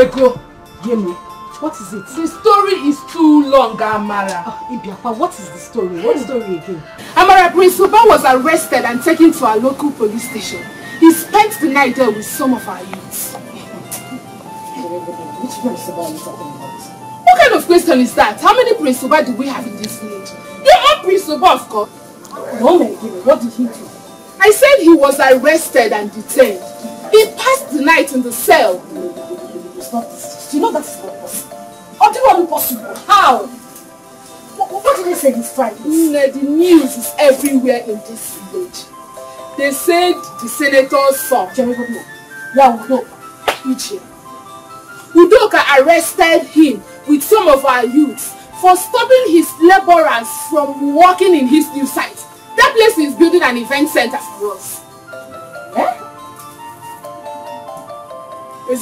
Ego. Yemi, what is it? The story is too long, Amara. Ibiapa, what is the story? What story again? Amara, Prince Uba was arrested and taken to our local police station. He spent the night there with some of our youths. Which Prince Uba are you talking about? What kind of question is that? How many Prince Uba do we have in this village? Your own Prince Uba, of course. No, what did he do? I said he was arrested and detained. He passed the night in the cell. It's not this. You know that's not possible. How do you want it possible? How? What did they say this Friday? The news is everywhere in this village. They said the senator's son, Udoka arrested him with some of our youths for stopping his laborers from working in his new site. That place is building an event center for us. Eh? Wait.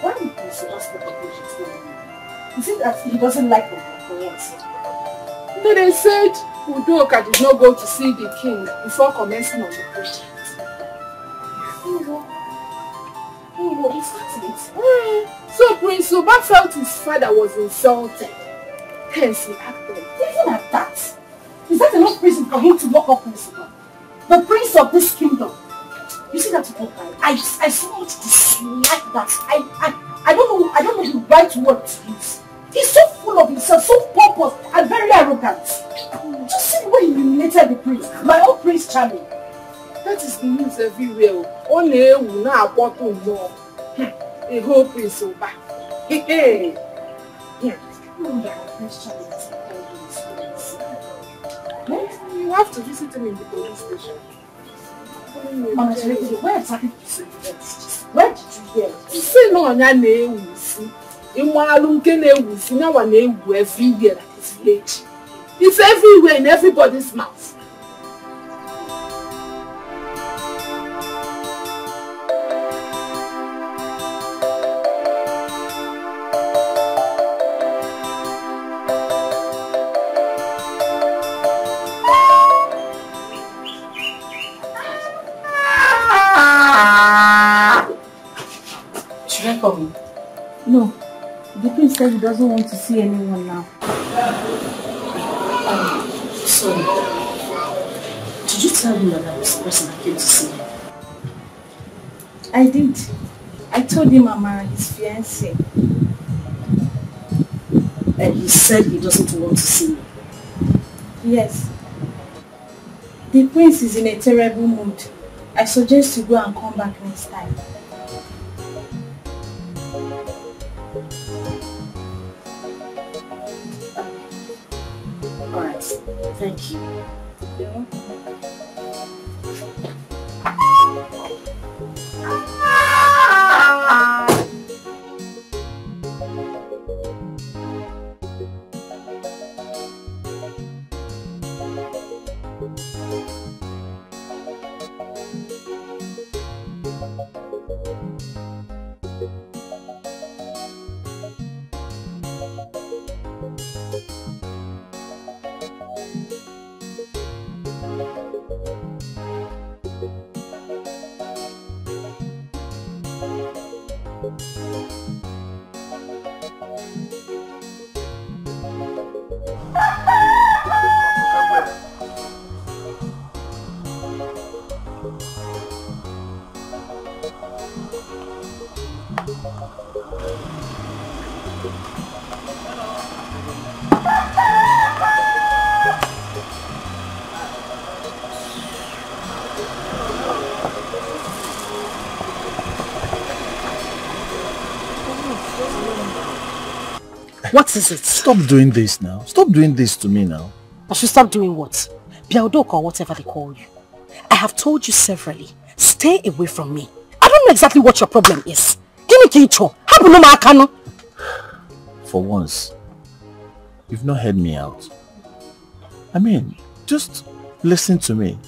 Why did you suggest the project? Is it that he doesn't like the project? No, they said Udoka did not go to see the king before commencing on the project. Is that it? So Prince Uba felt his father was insulted. Hence he acted. Even at that, is that enough reason for him to lock up Prince Uba? The prince of this kingdom. You see that guy? I so much dislike that. I don't know the right word to use. He's so full of himself, so pompous and very arrogant. Just see the way he humiliated the prince. My own Prince Charming. That is the news everywhere. Only will not bottle more. A whole Prince Uba. Hey. You have to visit him in the police station. Mama, where exactly did you say that? Where did you hear it? You say no, I'm not everywhere at this village. It's everywhere in everybody's mouth. No, the prince said he doesn't want to see anyone now. Sorry. Did you tell him that I was the person that came to see him? I did. I told him I'm his fiancé. And he said he doesn't want to see me. Yes. The prince is in a terrible mood. I suggest you go and come back next time. Alright, thank you. Yeah. What is it? Stop doing this now. Stop doing this to me now. I should stop doing what? Biaudok or whatever they call you. I have told you severally, stay away from me. I don't know exactly what your problem is. For once, you've not heard me out. I mean, just listen to me.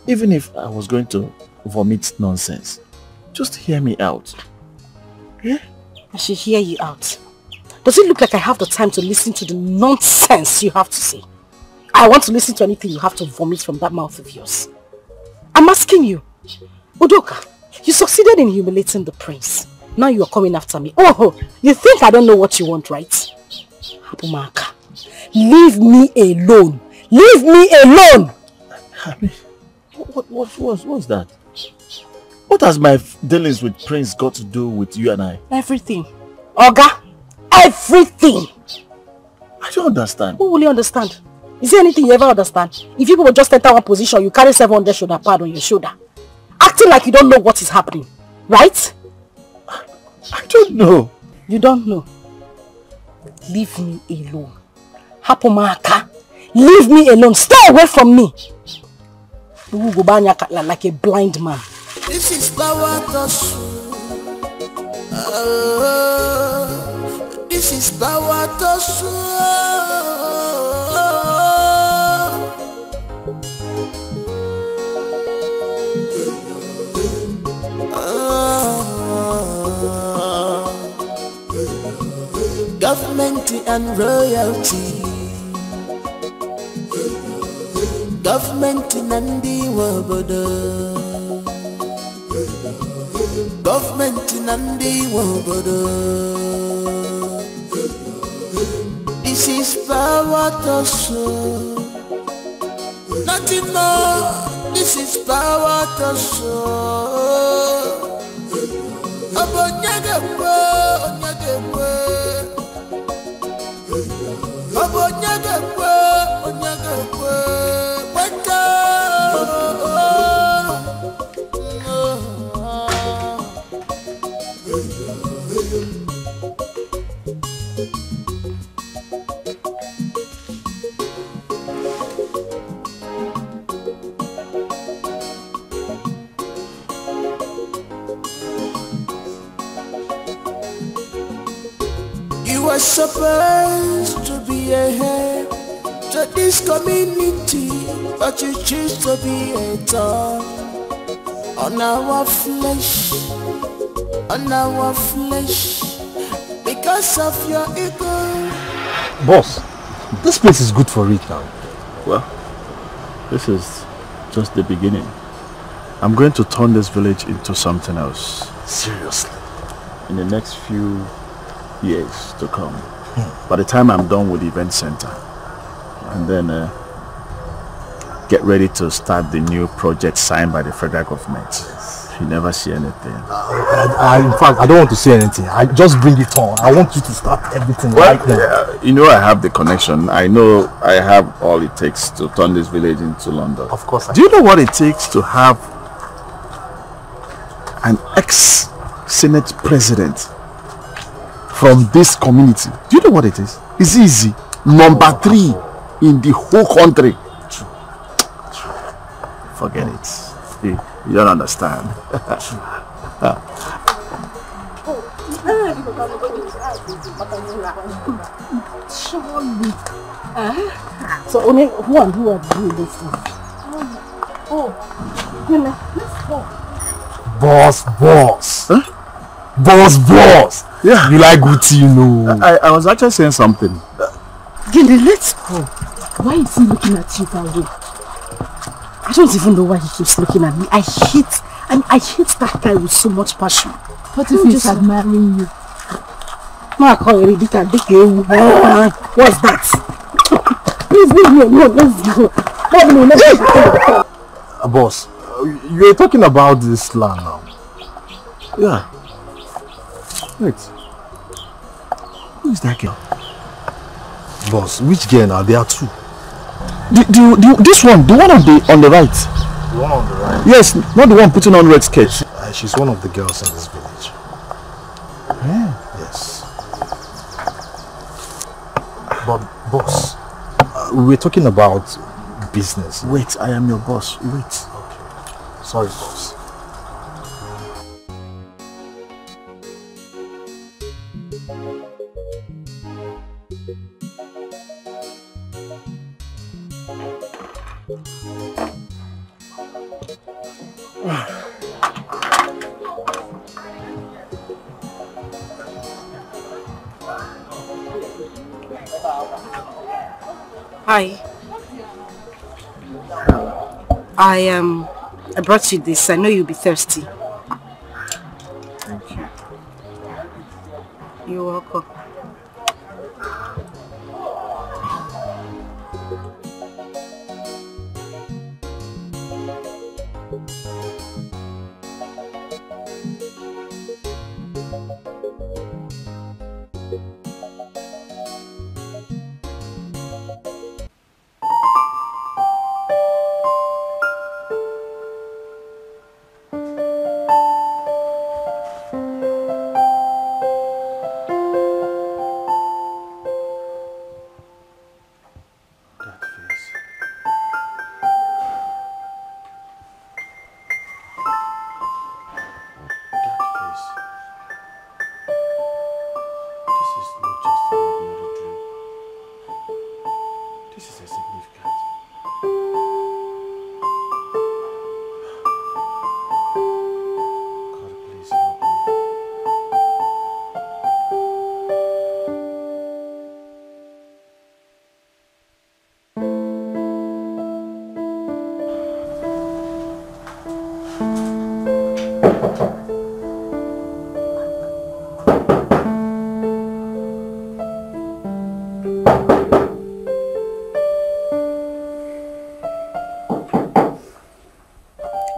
Even if I was going to vomit nonsense, just hear me out. Yeah? I should hear you out. Does it look like I have the time to listen to the nonsense you have to say? I want to listen to anything you have to vomit from that mouth of yours. I'm asking you, Udoka, You succeeded in humiliating the prince. Now you are coming after me. Oh, you think I don't know what you want, right? Hapumaka, leave me alone. Leave me alone! What's that? What has my dealings with Prince got to do with you and I? Everything. Oga, everything! I don't understand. Who will you understand? Is there anything you ever understand? If you people just enter one position, you carry 700 shoulder pad on your shoulder. Acting like you don't know what is happening. Right? I don't know. You don't know? Leave me alone. Hapumaka, leave me alone. Stay away from me. You will go like a blind man. This is power to this is power to government and royalty. Government and the world. Government and the world. This is power to show. Nothing more. This is power to show. Abonyagwe, onyagwe. Abonyagwe, onyagwe. You are supposed to be a head to this community, but you choose to be a dog on our flesh, because of your ego. Boss, this place is good for it now. Well, this is just the beginning. I'm going to turn this village into something else. Seriously? In the next few years to come. By the time I'm done with the event center, and then get ready to start the new project signed by the federal government. You never see anything. In fact, I don't want to say anything. I just bring it on. I want you to start everything right now. You know I have the connection. I know I have all it takes to turn this village into London. Of course. Do you know what it takes to have an ex-Senate president from this community? Do you know what it is? It's easy. Number 3 in the whole country. Forget it. You don't understand. So only who are doing this thing? Let's go. Boss. Huh? Boss. Yeah. You like Gucci, you know. I was actually saying something. Gini, let's go. Why is he looking at you that way? I don't even know why he keeps looking at me. I hate that guy with so much passion. What if he's admiring you? What's that? Please leave me alone. Let's go. Boss, you're talking about this land now. Yeah. Wait. Who is that girl? Boss, which girl now? There are 2. This one, the one on the right. The one on the right? Yes, not the one putting on red skirt. She's one of the girls in this village. Yeah. Yes. But boss, we're talking about business. Wait, I am your boss. Wait. Okay. Sorry, boss. Hi. I brought you this. I know you'll be thirsty. You're welcome.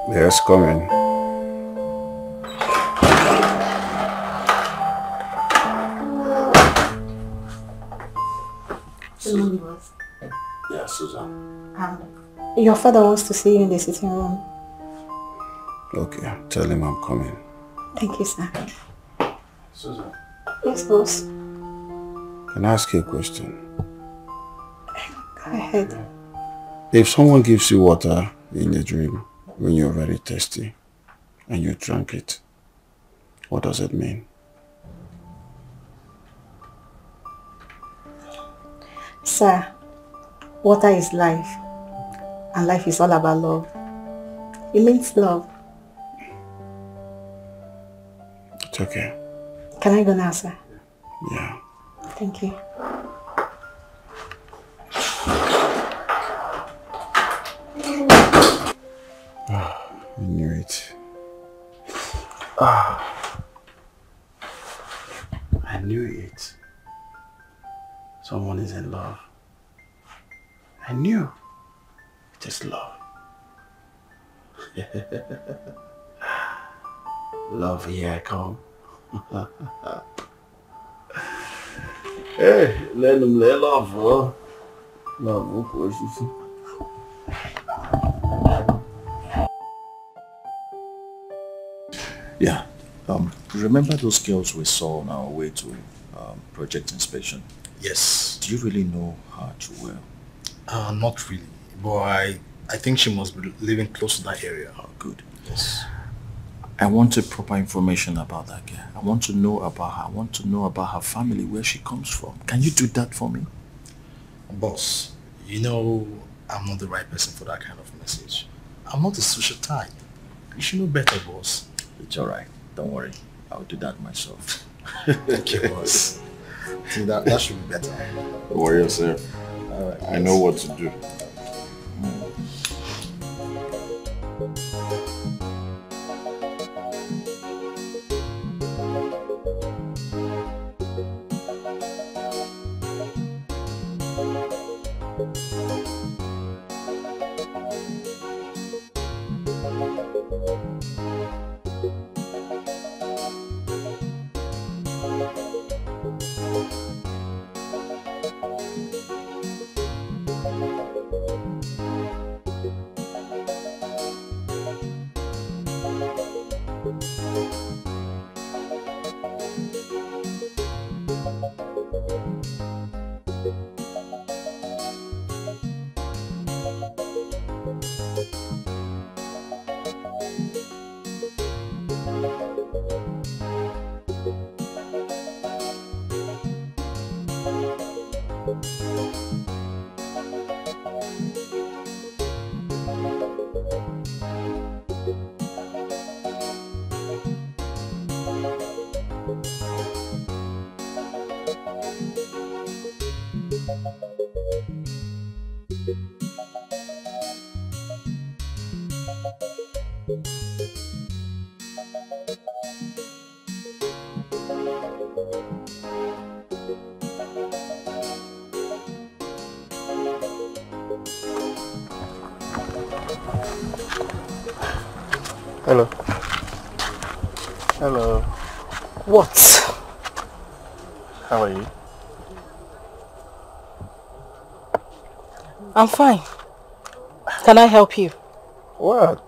Yes, come in. Yeah, Susan. Your father wants to see you in the sitting room. Okay, tell him I'm coming. Thank you, sir. Susan. Yes, boss. Can I ask you a question? Go ahead. If someone gives you water in a dream when you're very thirsty and you drank it, what does it mean? Sir, water is life, and life is all about love. It means love. It's okay. Can I go now, sir? Yeah. Thank you. I knew it. I knew it. Someone is in love. I knew it is love. Love, here come. Hey, let them let love, bro. Love, of course, you see. Yeah. Remember those girls we saw on our way to project inspection? Yes. Do you really know her too well? Not really, but I think she must be living close to that area. Oh, good. Yes. I wanted proper information about that girl. I want to know about her. I want to know about her family, where she comes from. Can you do that for me? Boss, you know I'm not the right person for that kind of message. I'm not a social type. You should know better, boss. It's alright. Don't worry. I'll do that myself. Thank you, boss. I think that should be better. Don't worry yourself. All right, I know what to do. Hello. Hello. What? How are you? I'm fine. Can I help you? What?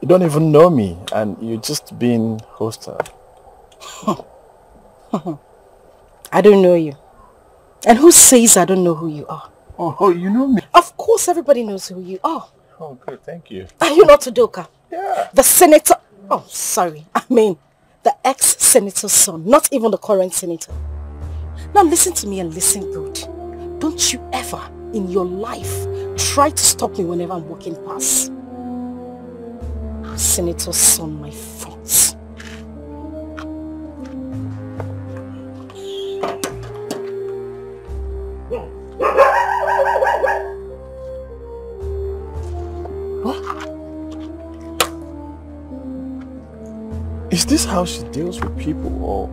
You don't even know me and you're just being hostile. I don't know you. And who says I don't know who you are? Oh, you know me? Of course everybody knows who you are. Oh, good, thank you. Are you not Udoka? Yeah. The senator... Oh, sorry. I mean, the ex-senator's son. Not even the current senator. Now listen to me and listen good. Don't you ever in your life try to stop me whenever I'm walking past. Senator's son, my thoughts. Is this how she deals with people or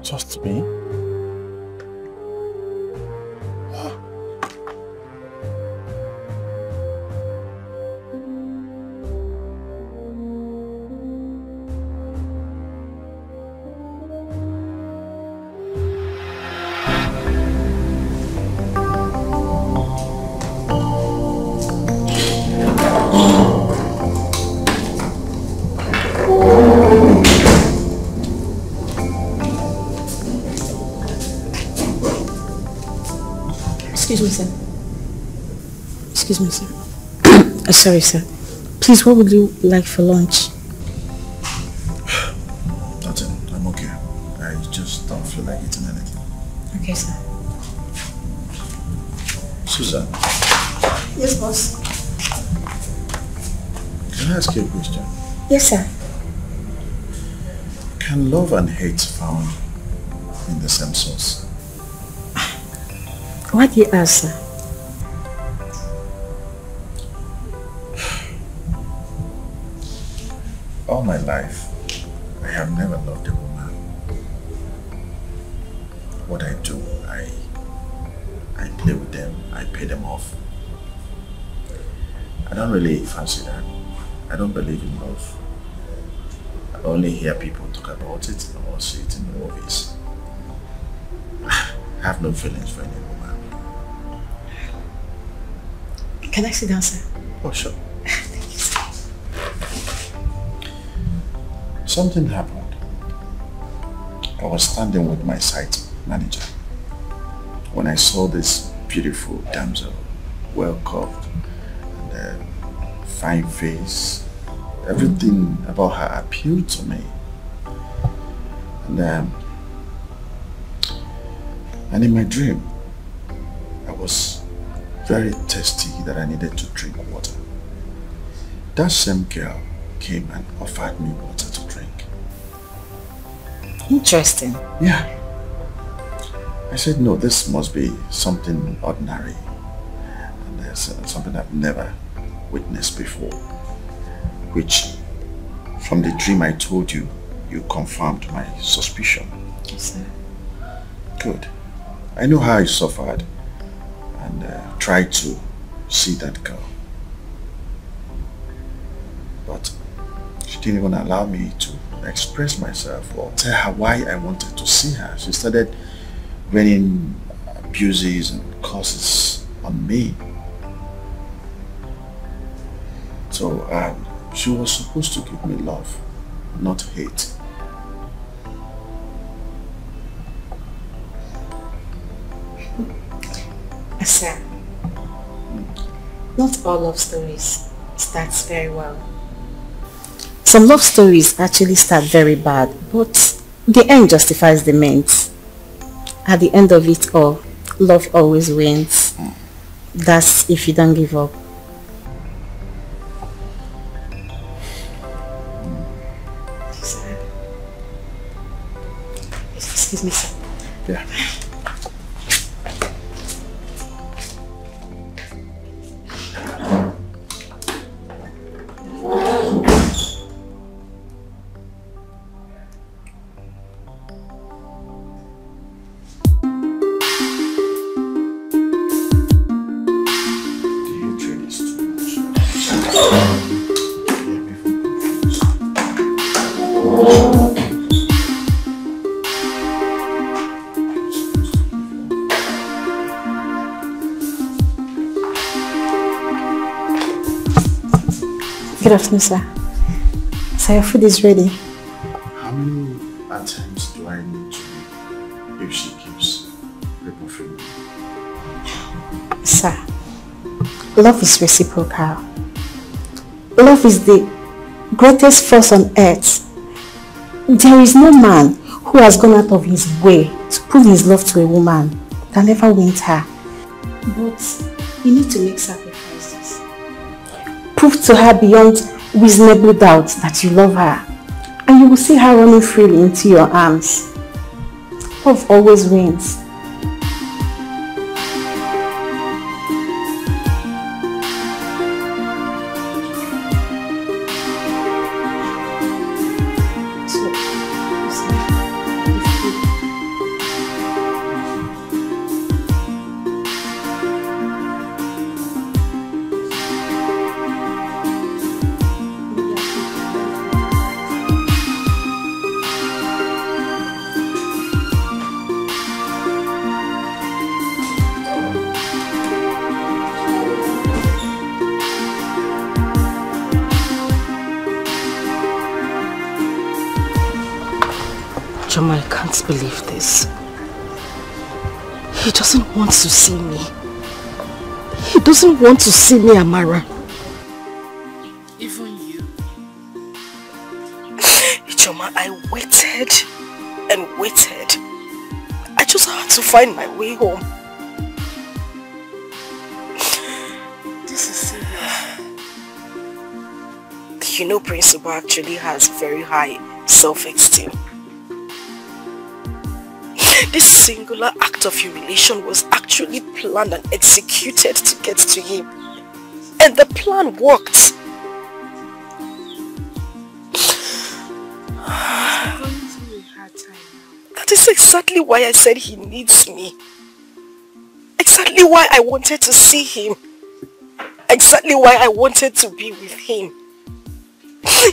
just me? Excuse me, sir. Excuse me, sir. Sorry, sir. Please, what would you like for lunch? Nothing. I'm okay. I just don't feel like eating anything. Okay, sir. Susan. Yes, boss. Can I ask you a question? Yes, sir. Can love and hate found in the same source? Why do you ask, sir? All my life, I have never loved a woman. What I do, I play with them, I pay them off. I don't really fancy that. I don't believe in love. I only hear people talk about it or see it in movies. I have no feelings for any woman. Can I sit down, sir? Oh, sure. Thank you, sir. Something happened. I was standing with my site manager when I saw this beautiful damsel, well curved, and fine face. Everything about her appealed to me. And in my dream, I was very thirsty that I needed to drink water. That same girl came and offered me water to drink. Interesting. Yeah. I said, no, this must be something ordinary. And something I've never witnessed before. Which, from the dream I told you, you confirmed my suspicion. Yes, sir. Good. I know how I suffered and tried to see that girl. But she didn't even allow me to express myself or tell her why I wanted to see her. She started raining abuses and curses on me. So she was supposed to give me love, not hate. Sir, not all love stories starts very well. Some love stories actually start very bad, but the end justifies the means. At the end of it all, love always wins. That's if you don't give up. Sir. Excuse me, sir. Yeah. Good afternoon, sir. So your food is ready. How many attempts do I need to make if she keeps rebuffing me? Sir, love is reciprocal. Love is the greatest force on earth. There is no man who has gone out of his way to prove his love to a woman that never wins her. But you need to make sacrifices. Prove to her beyond reasonable doubt that you love her, and you will see her running freely into your arms. Love always wins. Choma, I can't believe this. He doesn't want to see me. He doesn't want to see me, Amara. Even you. Choma, I waited and waited. I just had to find my way home. This is serious. You know, Principal actually has very high self-esteem. This singular act of humiliation was actually planned and executed to get to him. And the plan worked. That is exactly why I said he needs me. Exactly why I wanted to see him. Exactly why I wanted to be with him.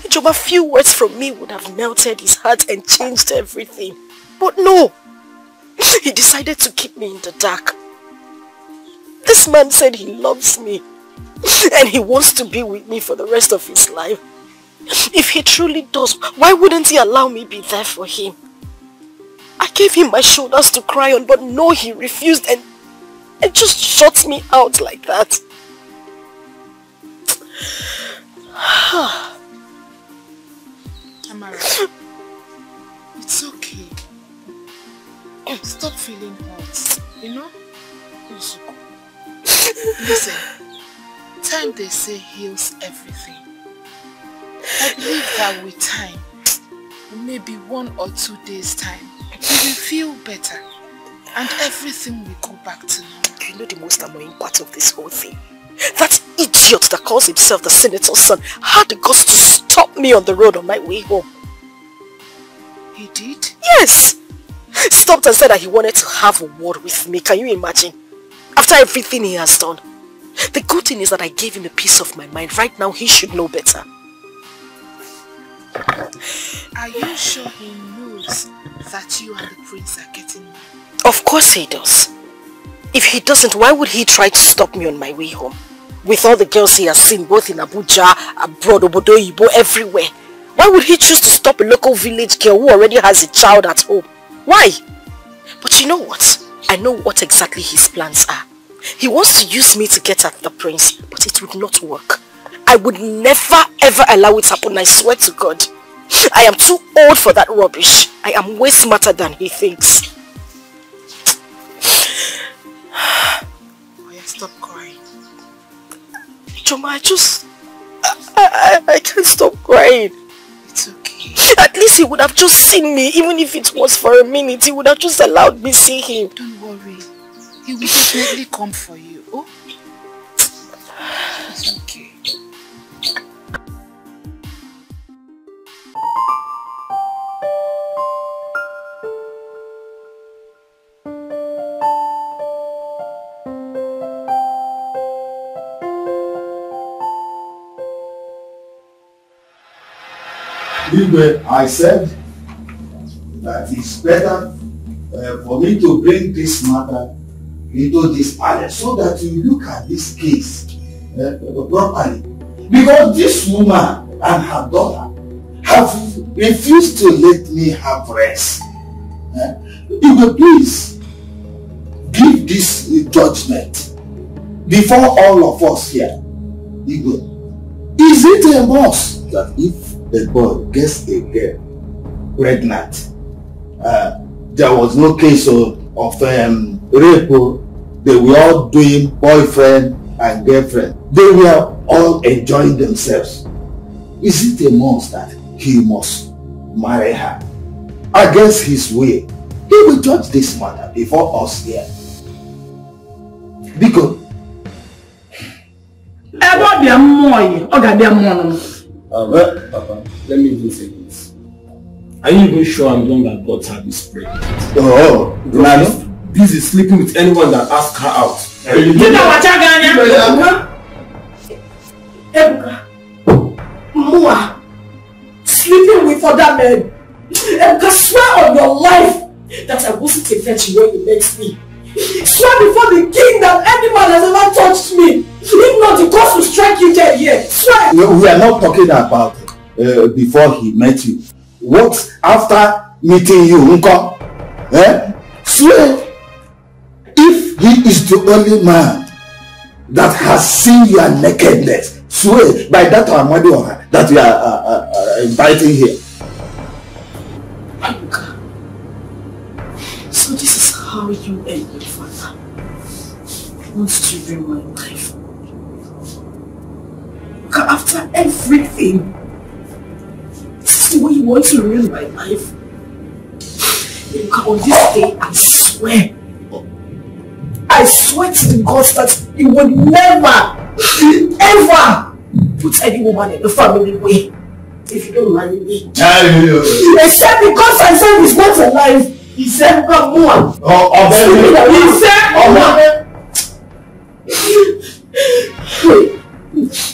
Just a few words from me would have melted his heart and changed everything. But no. He decided to keep me in the dark. This man said he loves me and he wants to be with me for the rest of his life. If he truly does, why wouldn't he allow me be there for him? I gave him my shoulders to cry on, but no, he refused and just shut me out like that. Amara, it's okay. Stop feeling hurt, you know? Listen, time they say heals everything. I believe that with time, maybe 1 or 2 days time, you will feel better and everything will go back to normal. You know the most annoying part of this whole thing? That idiot that calls himself the senator's son had the guts to stop me on the road on my way home. He did? Yes! Stopped and said that he wanted to have a word with me. Can you imagine? After everything he has done. The good thing is that I gave him a piece of my mind. Right now he should know better. Are you sure he knows that you and the prince are getting married? Of course he does. If he doesn't, why would he try to stop me on my way home? With all the girls he has seen both in Abuja, abroad, Obodo, Ibo, everywhere. Why would he choose to stop a local village girl who already has a child at home? Why? But you know what? I know what exactly his plans are. He wants to use me to get at the prince, but it would not work. I would never ever allow it to happen, I swear to God. I am too old for that rubbish. I am way smarter than he thinks. Oh yeah, stop crying. Choma, I can't stop crying. It's okay. At least he would have just seen me, even if it was for a minute. He would have just allowed me see him. Don't worry. He will definitely come for you. Oh? It's okay. I said that it's better for me to bring this matter into this palace so that you look at this case properly. Because this woman and her daughter have refused to let me have rest. You will please give this judgment before all of us here. Igwe, is it a must that if a boy gets a girl pregnant, there was no case of rape, they were all doing boyfriend and girlfriend, they were all enjoying themselves, is it a must that he must marry her against his will? He will judge this matter before us here. Because Papa, let me even say this. Are you even sure I'm the one that got her this pregnant? oh, This is sleeping with anyone that asks her out. you know what Ebuka, Mua, sleeping with other men. Ebuka, swear on your life that I wasn't a virgin when you met me. Swear before the king that any man has ever touched me. If not, the cost will strike you dead here. Swear. We are not talking about before he met you. What after meeting you, Uncle? Swear, if he is the only man that has seen your nakedness, swear by that Amadi that we are inviting here. Abuka, so this is how you and your father wants to ruin my life. After everything, this is the way you want to ruin my life. On this day, I swear to the gods that you would never, ever put any woman in the family way if you don't marry me. Except because I said he's not alive. He said, come on. He said,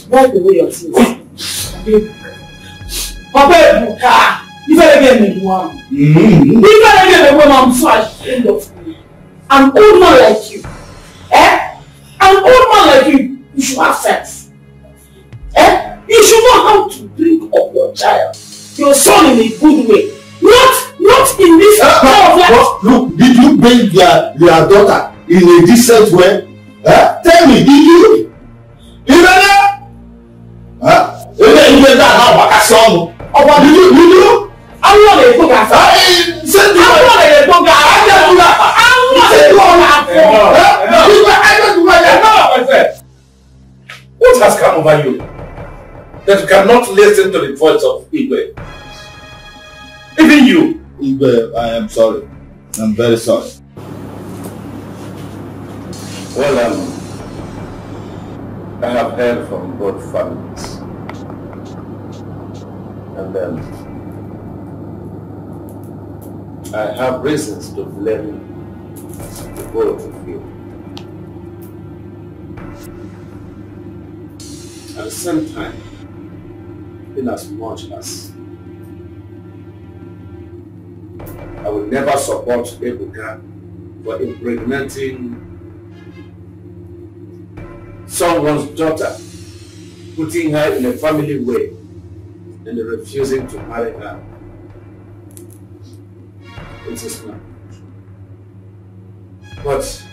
why the way you're saying? Papa Ebuka, you better get me one. You better get me one. I'm so ashamed of you. An old man like you. An old man like you, you should have sex. You should know how to bring up your child, your son in a good way. Not in this kind of life. Look, did you bring your daughter in a decent way? Tell me, did you? Did you? I'm not a book. I'm not a book. What has come over you that you cannot listen to the voice of Igwe? Even you. Igwe, I am sorry. I'm very sorry. Well, I have heard from both families. And I have reasons to blame the both of you. At the same time, in as much as I will never support Ebuka for impregnating someone's daughter, putting her in a family way and refusing to marry her. It is not. But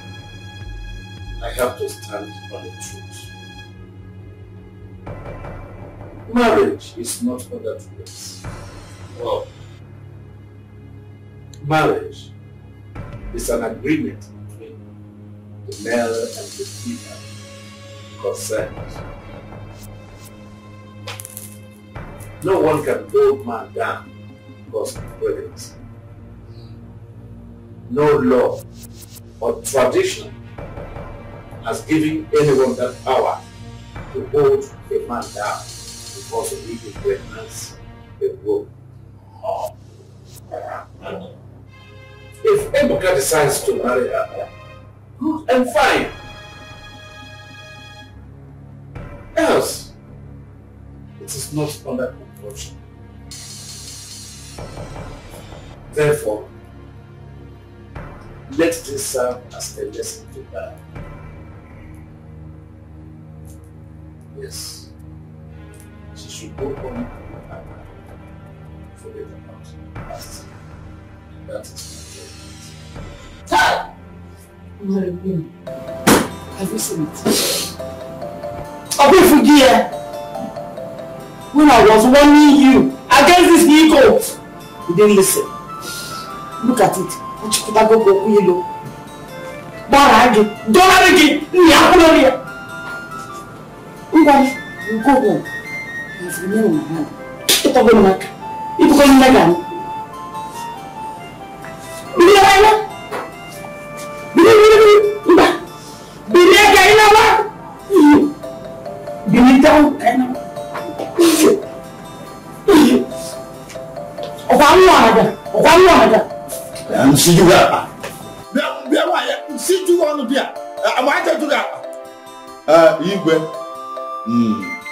I have to stand on the truth. Marriage is not other place. Well, marriage is an agreement between the male and the female concerned. No one can hold man down because of pregnancy. No law or tradition has given anyone that power to hold a man down because of his pregnancy. If Ebuka decides to marry her, good and fine. Else, it is not under compulsion. Therefore, let this serve as a lesson to her. Yes, should go on and forget about past. That is my judgment. Have you seen it? Obi Fugia, when I was warning you against this vehicle, you didn't listen. Look at it. Don't you go home. It's remaining in my hand. It's over my hand. It's over my hand.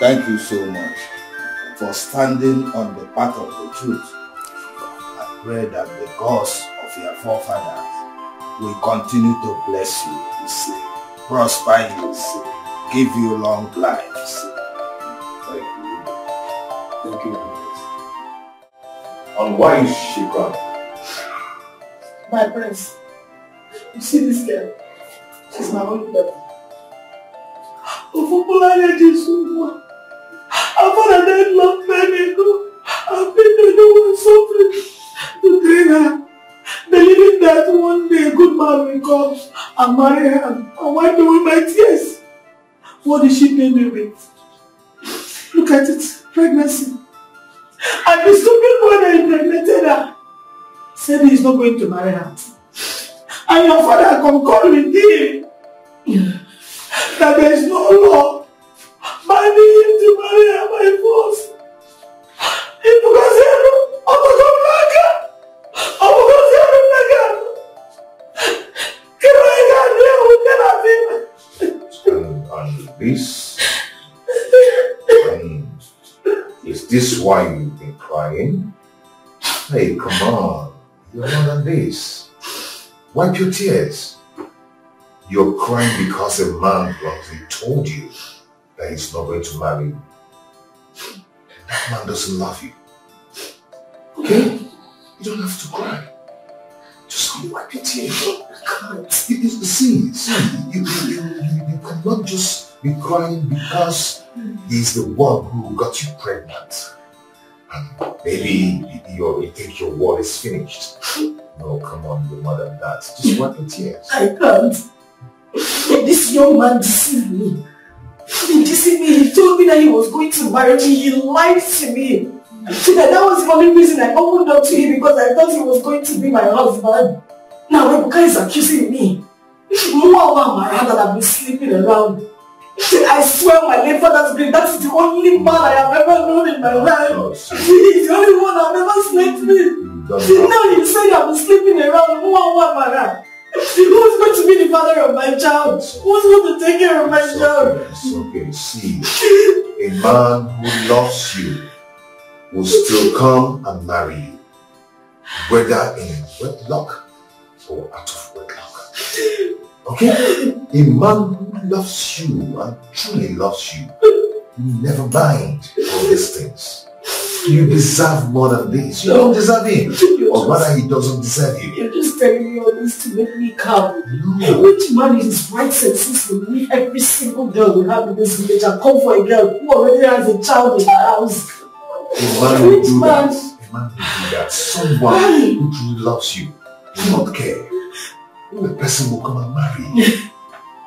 Thank you so much for standing on the path of the truth. I pray that the gods of your forefathers will continue to bless you, prosper you, give you long lives. Thank you. Thank you. And why is she crying? My prince, you see this girl? She's my only daughter. I've had a deadlock many ago. I've been the one suffering to train her, believing that one day a good man will come and marry her and wipe away my tears. What did she pay me with? Look at it, pregnancy. And the stupid boy that impregnated her said he's not going to marry her. And your father concurred with him that there is no law binding him to marry her by force. It's because is this why you've been crying? Hey, come on. You're more than this. Wipe your tears. You're crying because a man bluntly told you that he's not going to marry you. That man doesn't love you. Okay? You don't have to cry. Just wipe your tears. You can't. See, you cannot just be crying because he's the one who got you pregnant. And maybe you think your war is finished. No, come on, you're more than that. Just wipe your tears. I can't. This young man deceived me. He deceived me. He told me that he was going to marry me. He lied to me. That was the only reason I opened up to him, because I thought he was going to be my husband. Now Ebuka is accusing me. My that I've been sleeping around. I swear my late father's grave, that's the only man I have ever known in my life. He's the only one I've ever slept with. Now you say I've been sleeping around. Who's going to be the father of my child? Who's going to take care of my child? It's okay. See, a man who loves you will still come and marry you, whether in wedlock or out of wedlock. Okay? A man who loves you and truly loves you will never mind all these things. You deserve more than this. You don't deserve him. Or rather, he doesn't deserve you. You're just telling me all this to make me calm. No. Which man in his right senses will leave every single girl we have in this village and come for a girl who already has a child in the house? A man will do that. A man will do that. Someone who truly loves you will not care. The person will come and marry you.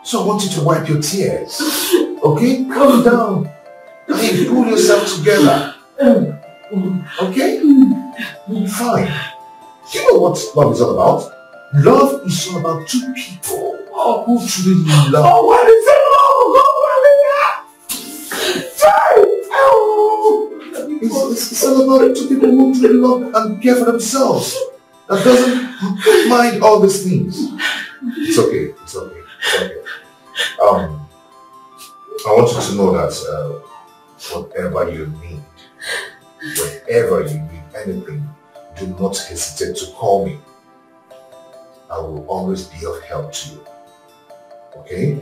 So I want you to wipe your tears. Okay? Calm down. Pull yourself together. Okay? Fine. Do you know what love is all about? Love is all about two people who truly love. Oh, what is it? It's all about two people who truly love and care for themselves. That doesn't mind all these things. It's okay. It's okay. It's okay. I want you to know that whatever you need, whenever you need anything, do not hesitate to call me. I will always be of help to you. Okay?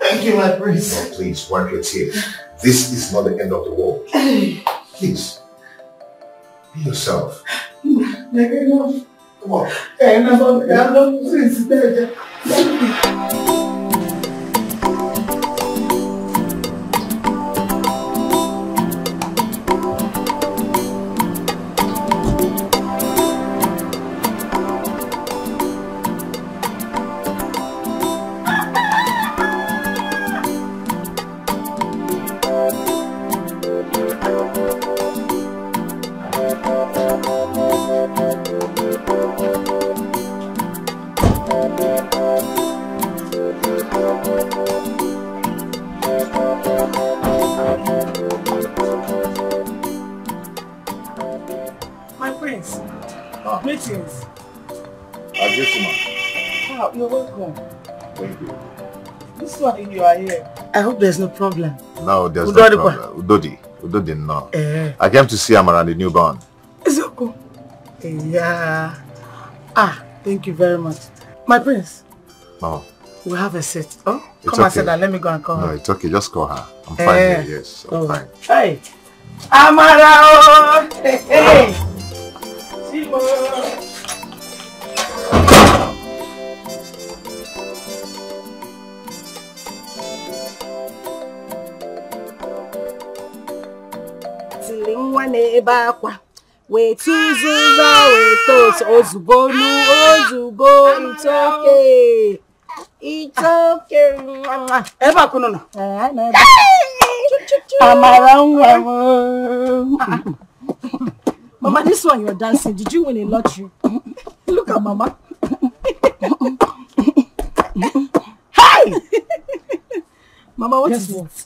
I Thank you, my prince. Oh, please, wipe your tears. This is not the end of the world. Please, be yourself. Come on. You're welcome. Thank you. This one you are here. I hope there's no problem. No, there's no problem. Udodi, no. I came to see Amara and the newborn. Is it cool? Yeah. Thank you very much. My prince. Oh. We have a set. Oh, it's come and sit down. Let me go and call her. No, it's okay. Just call her. I'm fine here. Yes, I'm fine. Hey. Amara! Hey! Simo! Wait ozugbo, it's okay. It's okay. Eba kuno. Mama, this one you're dancing. Did you win a lottery? Look at Mama. Hi! Mama, what is it?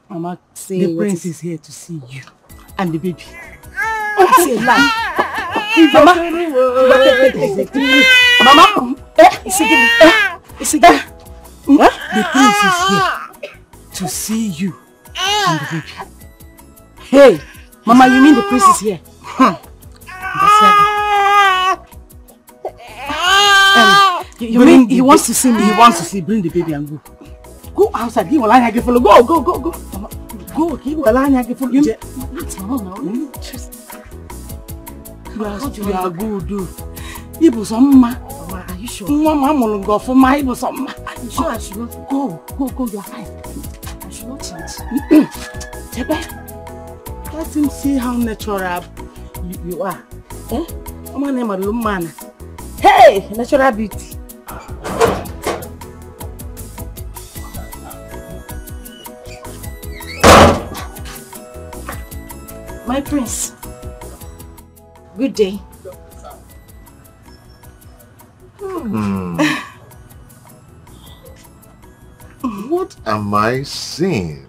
Mama, say the prince is here to see you and the baby. It's a lie. Mama, it's again. The prince is here to see you and the baby. Hey, Mama, you mean the prince is here? You mean he wants to see me? He wants to see. Bring the baby and go. Go outside. He will line again. Follow. Go. Mama, go. He will line again. Follow. What's wrong now? You are good. He was on Mama, are you sure? Mama, will go for my was on Mama. Are you sure I should not go? Go. You are fine. I should not change. Let him see how natural you are. Eh? My name is Lumana. Hey, natural beauty. My prince. Good day. What am I seeing?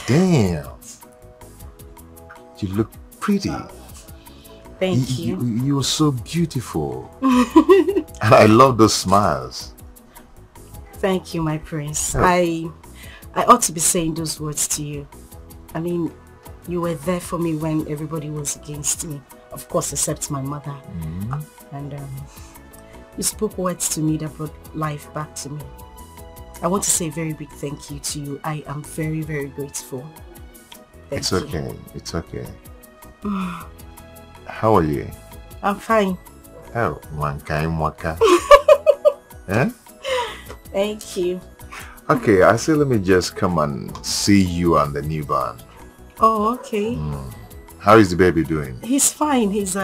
Damn. You look pretty. Thank you. You're so beautiful. And I love those smiles. Thank you, my prince. Oh. I ought to be saying those words to you. I mean, you were there for me when everybody was against me. Of course, except my mother. And you spoke words to me that brought life back to me. I want to say a very big thank you to you. I am very, very grateful. It's okay. It's okay. How are you? I'm fine. Oh, mankai mwaka. Eh? Thank you. Okay, I say let me just come and see you and the newborn. Oh, okay. How is the baby doing? He's fine. He's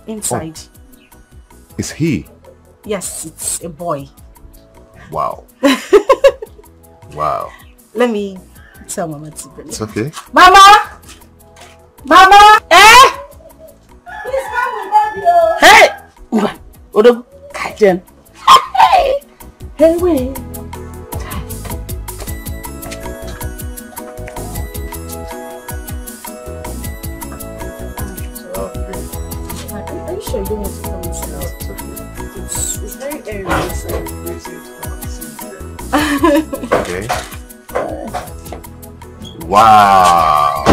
inside. Oh. Is he? Yes, it's a boy. Wow. Wow. Let me tell Mama to bring it. It's okay. Mama! Mama! Eh? Please come with baby. Hey! Odo, Kajen. Hey, wait. Are you sure you don't want to come inside? It's very airy inside. Okay. Wow.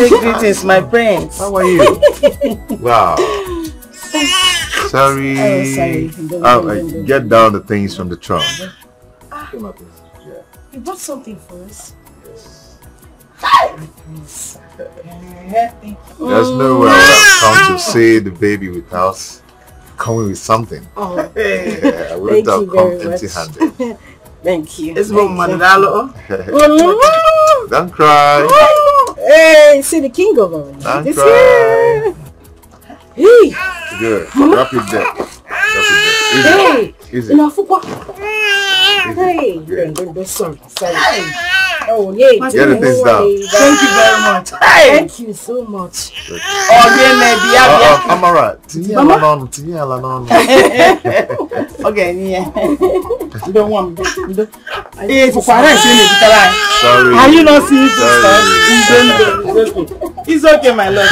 Say greetings, my prince. How are you? Wow. Sorry. Oh, sorry. Don't. Get down the things from the trunk. You bought something for us? Yes. There's no way I've come to see the baby without coming with something. Oh, I wouldn't have come empty-handed. Thank you. It's Mandalo. Don't cry. Hey, see the king of all. Don't cry. Hey. Good. Drop it there. Hey. Easy. Enough. Hey. Don't sorry. Oh, yeah. Get the things down. Thank you very much. Thank you so much. I'm alright. Okay, yeah. You don't want me. Sorry. Are you not seeing stuff? It's okay, my love.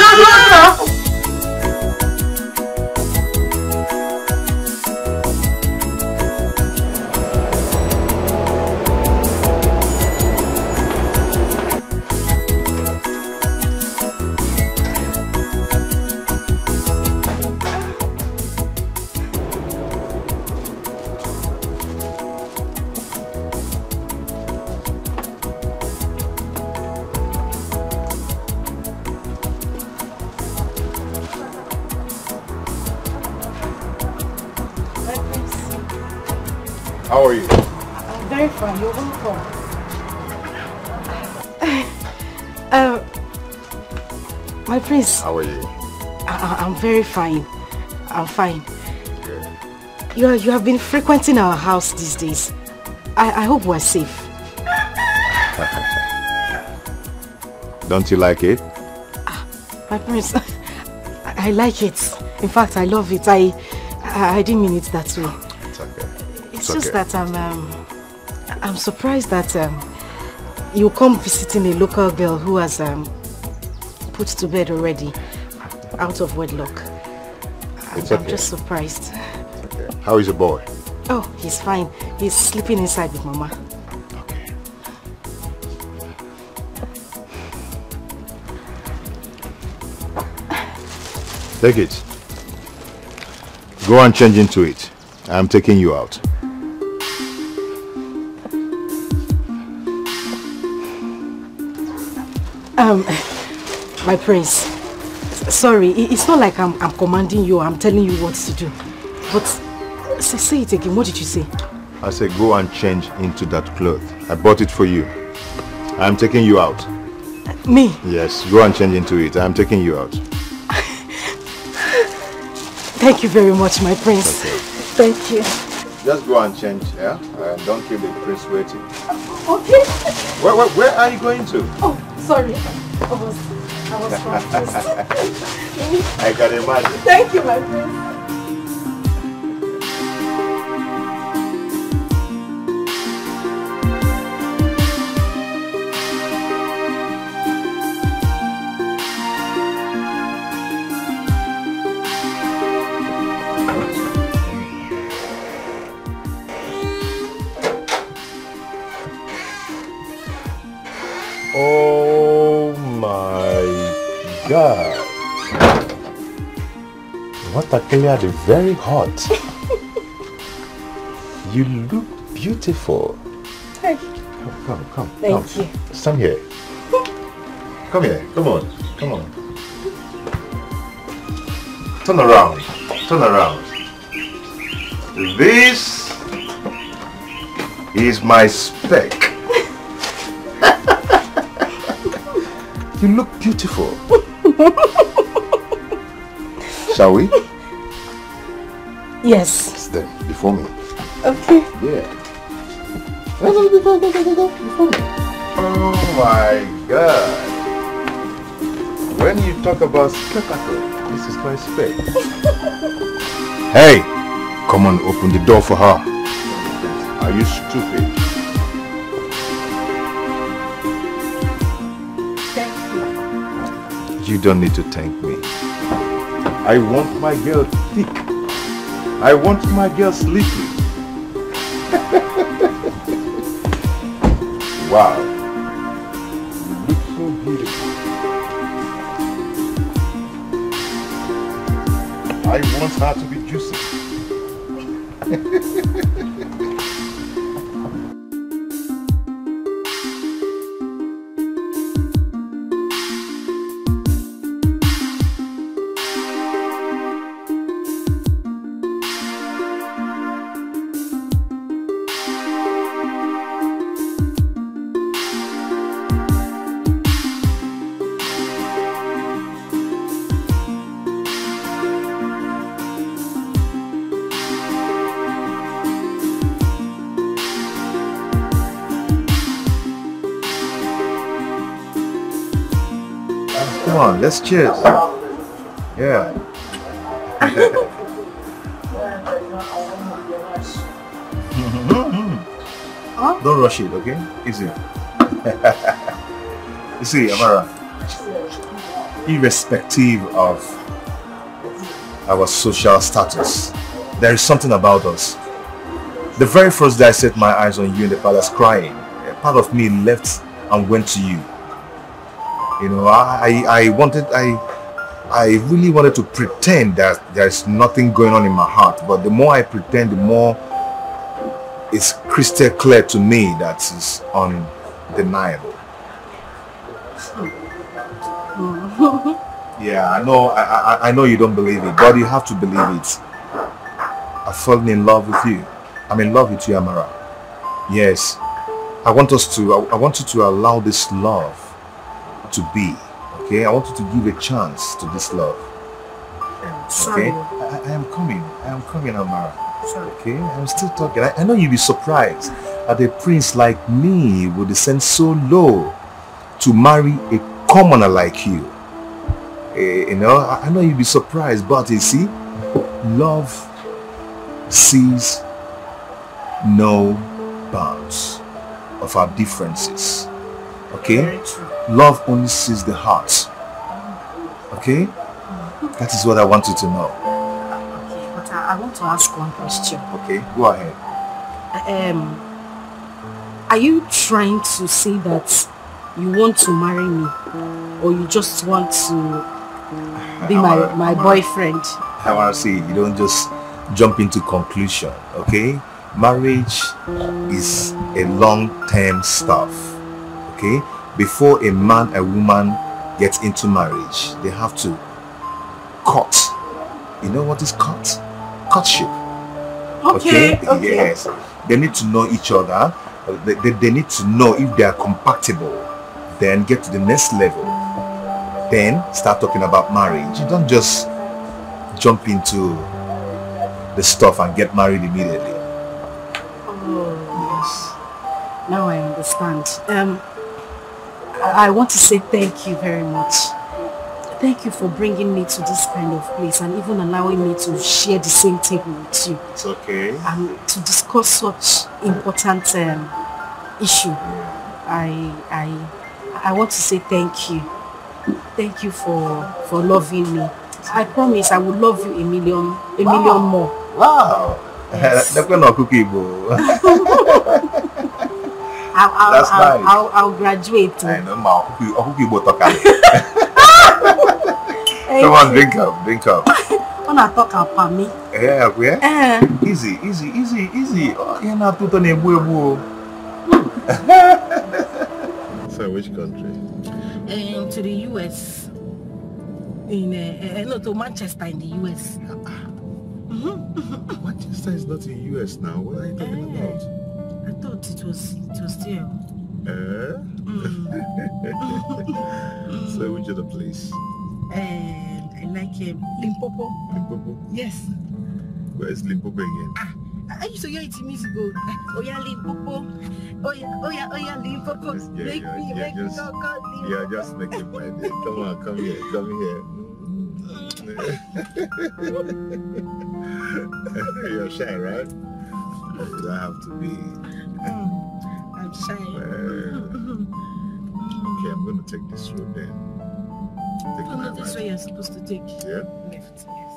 How are you? I'm very fine. You're welcome. My prince. How are you? I'm very fine. I'm fine. Good. You have been frequenting our house these days. I hope we're safe. Don't you like it? My prince, I like it. In fact, I love it. I didn't mean it that way. It's okay. It's just that I'm surprised that you come visiting a local girl who has put to bed already, out of wedlock. I'm just surprised. Okay. How is the boy? Oh, he's fine. He's sleeping inside with Mama. Okay. Take it. Go and change into it. I'm taking you out. My prince, sorry, it's not like I'm commanding you, I'm telling you what to do. But say it again, what did you say? I said go and change into that cloth. I bought it for you. I'm taking you out. Me? Yes, go and change into it. I'm taking you out. Thank you very much, my prince. Okay. Thank you. Just go and change, yeah? And don't keep the prince waiting. Okay. Where are you going to? Oh, sorry. I was confused. I can imagine. Thank you, my prince. Oh my God. What a clear, very hot. You look beautiful. Hey. Come. Thank you. Stand here. Come here. Come on. Turn around. This is my spec. You look beautiful. Shall we? Yes. Stand before me. Okay. Yeah. Go. Before me. Oh my God. When you talk about spectacle, this is my spec. Hey, come on, open the door for her. Are you stupid? You don't need to thank me. I want my girl thick. I want my girl sleepy. Wow. You look so beautiful. I I want her to be juicy. Come on, let's cheers. Yeah. Don't rush it, okay? Easy. You see, Amara, irrespective of our social status, there is something about us. The very first day I set my eyes on you in the palace crying, a part of me left and went to you. You know, I really wanted to pretend that there's nothing going on in my heart, but the more I pretend, the more it's crystal clear to me that it's undeniable. Yeah, I know you don't believe it, but you have to believe it. I've fallen in love with you. I'm in love with you, Amara. Yes, I want you to allow this love to be, okay? I want you to give a chance to this love. Okay? I am coming, Amara. Sorry. Okay? I'm still talking. I know you'll be surprised that a prince like me would descend so low to marry a commoner like you. You know, I know you'll be surprised, but you see, love sees no bounds of our differences. Okay? Love only sees the heart. Okay? That is what I want you to know. Okay, but I want to ask one question. Okay, go ahead. Are you trying to say that you want to marry me, or you just want to be my boyfriend? I want to see, you don't just jump into conclusion, okay? Marriage is a long-term stuff, okay? Before a man and woman get into marriage, they have to court. You know what is court? Courtship. Okay. Yes. They need to know each other. They need to know if they are compatible. Then get to the next level. Then start talking about marriage. You don't just jump into the stuff and get married immediately. Oh, yes. Now I understand. I want to say thank you very much. Thank you for bringing me to this kind of place and even allowing me to share the same table with you. It's okay. And to discuss such important issue. I want to say thank you. Thank you for loving me. I promise I will love you a million more. Wow. Yes. That's not cookie, bro. That's nice. I'll graduate. I know, ma. Cookie, come on, drink up. Wanna talk about me? Yeah. Easy. Oh, you're not too So which country? To the US. To Manchester in the US. Manchester is not in the US now. What are you talking about? I thought it was there. So which other place? I like Limpopo. Limpopo? Yes. Where is Limpopo again? I used to hear it in music go. Oh yeah, Limpopo. Oh yeah, Limpopo. Make me go. Yeah, just make it my day. Come on, come here. You're shy, right? You don't have to be. I'm shy. Okay, I'm going to take this road then. No, this way you're supposed to take. Yeah? Left, yes.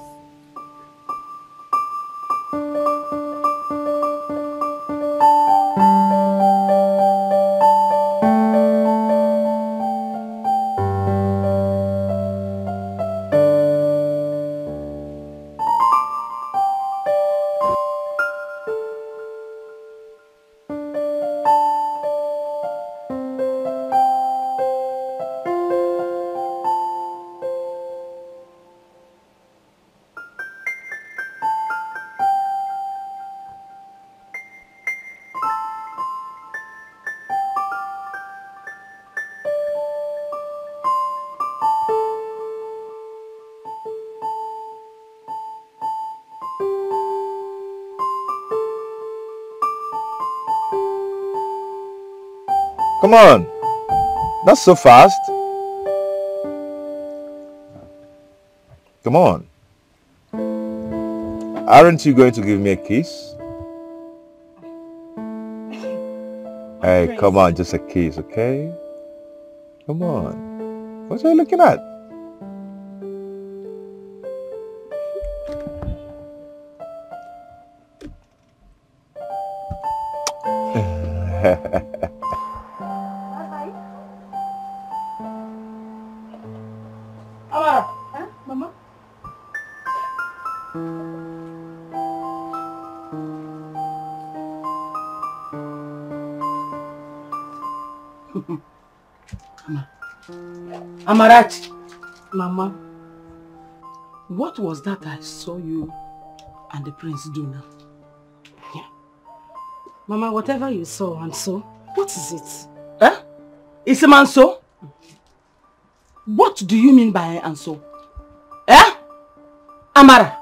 Come on. Not so fast. Come on. Aren't you going to give me a kiss? Hey, come on, just a kiss, okay? Come on. What are you looking at? Mama? Amarachi. Mama, what was that I saw you and the prince do now? Yeah. Mama, whatever you saw and so, what is it? Eh? Is a man so? What do you mean by and so? Eh? Amara?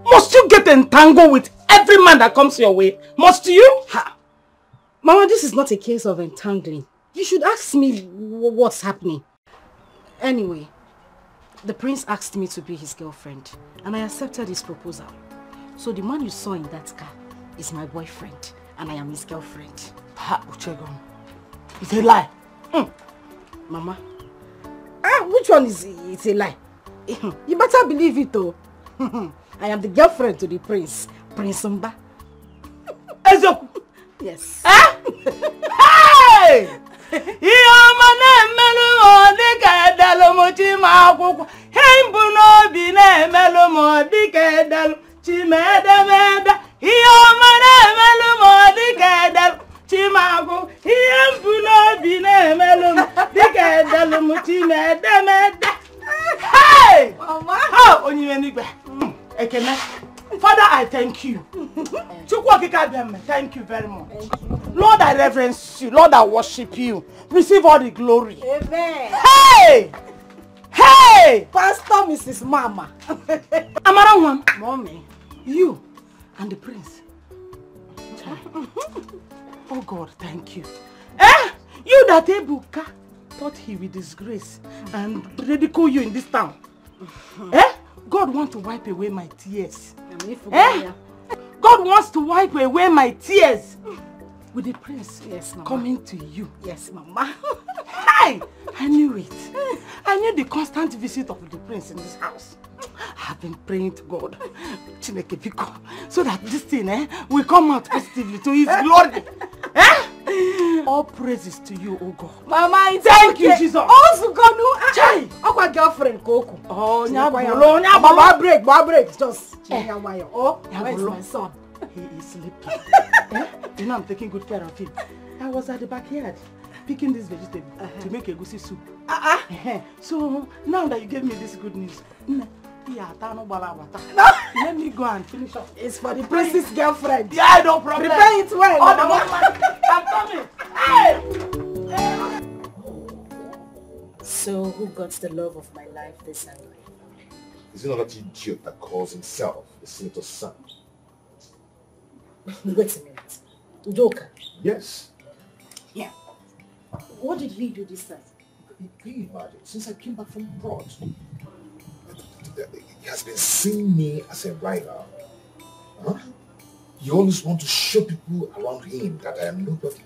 Must you get entangled with every man that comes your way? Must you? Mama, this is not a case of entangling. You should ask me what's happening. Anyway, the prince asked me to be his girlfriend and I accepted his proposal. So the man you saw in that car is my boyfriend and I am his girlfriend. Uchegon. It's a lie. Mama, which one is it's a lie? You better believe it though. I am the girlfriend to the prince, Prince Mba. Yes. Hey! Hey! Father, I thank you. Thank you very much. Lord, I reverence you. Lord, I worship you. Receive all the glory. Amen. Hey! Hey! Pastor Mrs. Mama. Amara one. Mommy. You and the prince. Oh God, thank you. Eh? You that Ebuka thought he will disgrace and ridicule you in this town. Eh? God wants to wipe away my tears. Eh? God wants to wipe away my tears. With the prince coming to you. Yes, Mama. Hey! I knew it. I knew the constant visit of the prince in this house. I've been praying to God, so that this thing will come out positively to his glory. All praises to you, oh God. Mama, it's thank you, Jesus. Also, God, no, our girlfriend, Coco. Oh, Baba break, just. Oh, where's my son? He is sleeping. You know I'm taking good care of him. I was at the backyard picking this vegetable to make a goosey soup. So now that you gave me this good news, let me go and finish up. It's for the princess girlfriend. Yeah, no problem. Prepare it well. I'm coming. Hey! So who got the love of my life this angry? Is it not that idiot that calls himself the senator's son? Wait a minute. Udoka? Yes. Yeah. What did he do this time? Can you imagine? Since I came back from abroad, he has been seeing me as a rival. Huh? He always wants to show people around him that I am nobody.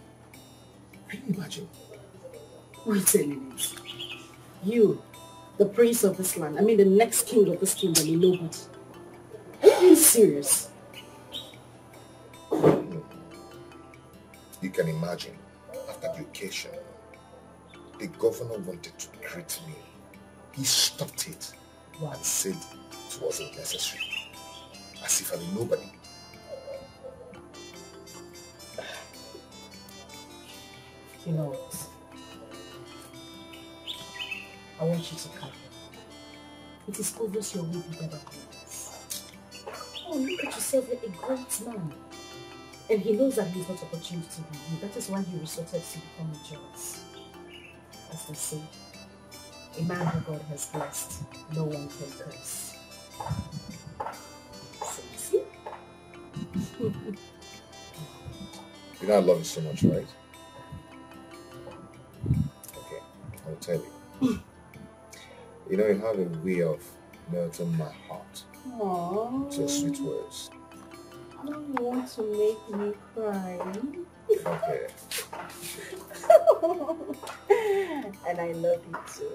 Can you imagine? Wait a minute. You, the prince of this land, I mean the next king of this kingdom, is nobody. Are you being serious? You can imagine, after the occasion, the governor wanted to greet me. He stopped it and said it wasn't necessary. As if I'm nobody. You know what? I want you to come. It is obvious your will be better than this. Oh, look at yourself, you're a great man. And he knows that he's not opportunity to be you. That is why he resorted to become a jealous. As they say, a man who God has blessed, no one can curse. So you see? You know I love you so much, right? Okay, I'll tell you. You know, you have a way of melting my heart. Aww. With your sweet words. I don't want to make me cry. Okay. And I love you too.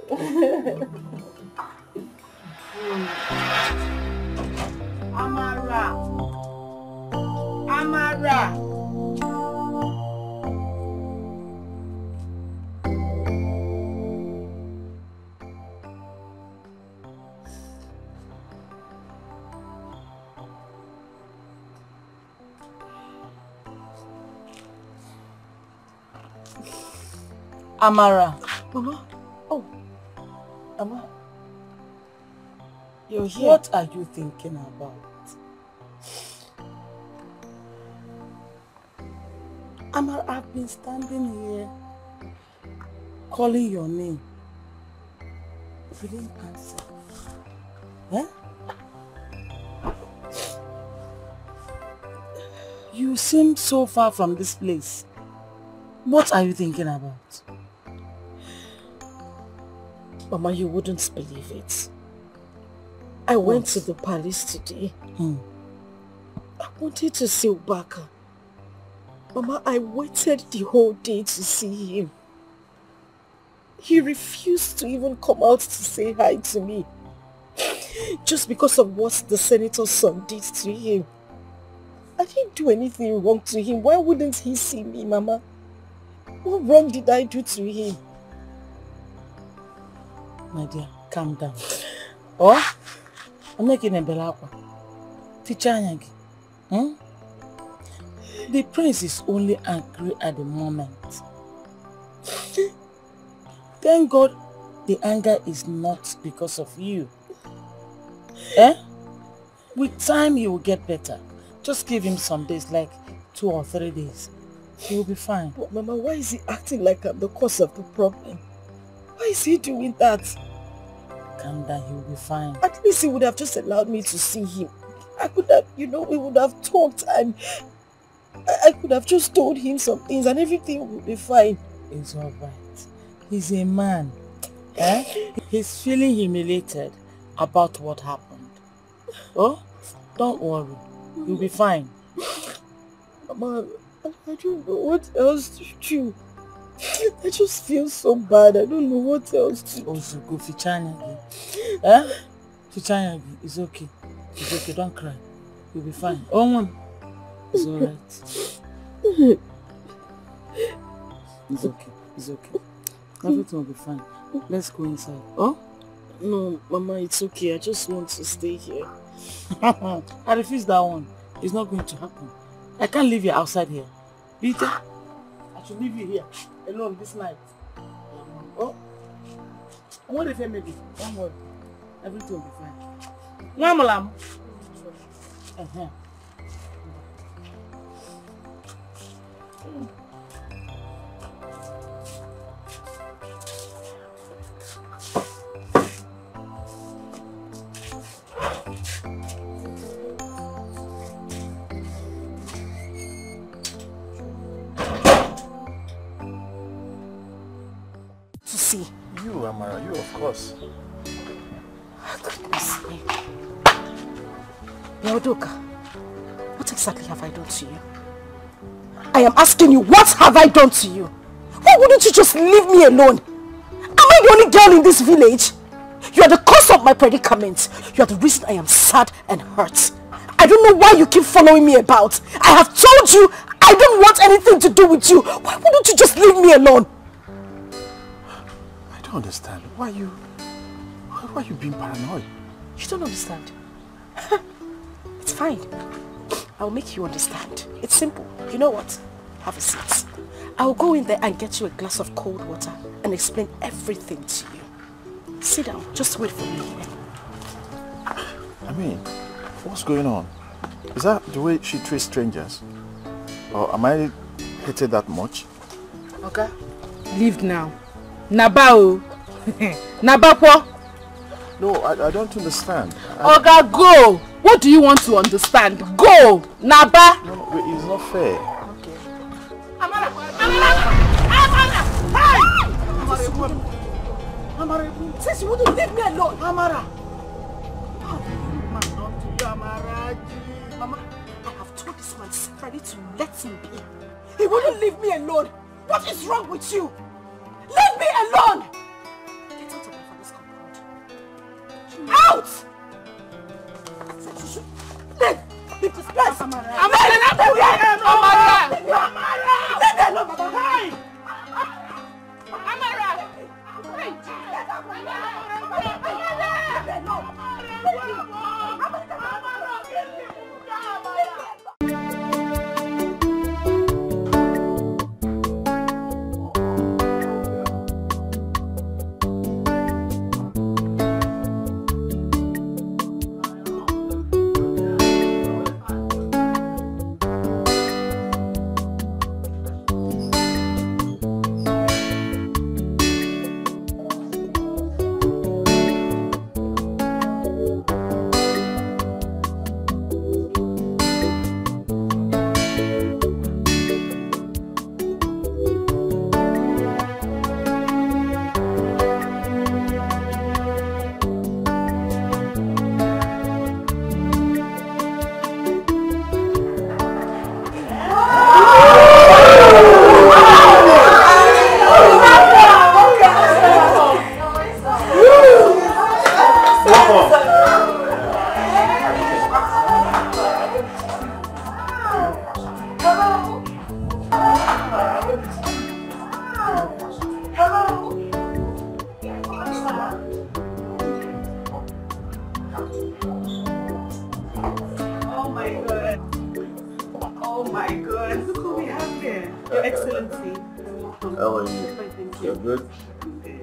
Amara. Amara. Amara. Mama? Oh. Mama? You're here. What are you thinking about? Amara, I've been standing here calling your name. You didn't answer. Huh? You seem so far from this place. What are you thinking about? Mama, you wouldn't believe it. I went to the palace today. I wanted to see Ubaka. Mama, I waited the whole day to see him. He refused to even come out to say hi to me. Just because of what the senator's son did to him. I didn't do anything wrong to him. Why wouldn't he see me, Mama? What wrong did I do to him? My dear, calm down. Oh? I'm making a belakwa. Teacher Anyagi. The prince is only angry at the moment. Thank God the anger is not because of you. With time he will get better. Just give him some days, like 2 or 3 days. He will be fine. But Mama, why is he acting like I'm the cause of the problem? Why is he doing that? Calm down, he will be fine. At least he would have just allowed me to see him. I could have, we would have talked and I could have just told him some things and everything would be fine. It's alright. He's a man. He's feeling humiliated about what happened. Oh, don't worry. You'll be fine. Mama, I don't know what else to do. I just feel so bad. I don't know what else to do. Also, go Fichanyagi. Fichanyagi, it's okay. It's okay, don't cry. You'll be fine. Oh, Mom. It's alright. It's okay. It's okay. Everything will be fine. Let's go inside. Oh? No, Mama, it's okay. I just want to stay here. I refuse that one. It's not going to happen. I can't leave you outside here. Peter, I should leave you here alone this night. Oh? What if I maybe? Don't worry. Everything will be fine. Mamalam. You, Amara, you of course. Goodness me. Yaodoka, what exactly have I done to you? I am asking you, what have I done to you? Why wouldn't you just leave me alone? Am I the only girl in this village? You are the cause of my predicament. You are the reason I am sad and hurt. I don't know why you keep following me about. I have told you I don't want anything to do with you. Why wouldn't you just leave me alone? I don't understand. Why are you being paranoid? You don't understand. It's fine. I'll make you understand. It's simple. You know what? Have a seat. I'll go in there and get you a glass of cold water and explain everything to you. Sit down. Just wait for me here. I mean, what's going on? Is that the way she treats strangers? Or am I hated that much? Okay. Leave now. Nabao. Nabapo. No, I don't understand. Oga, go! What do you want to understand? Go! Naba! No, it's not fair. Okay. Amara! Amara! Hey! Amara! Since you wouldn't leave me alone. Amara! Mama, I have told this man separately to let him be. He wouldn't leave me alone. What is wrong with you? Leave me alone! Get out of my father's compound. Out! Leave this place! Amara! Amara! Leave me alone, Mama! Hey! Amara! Hey!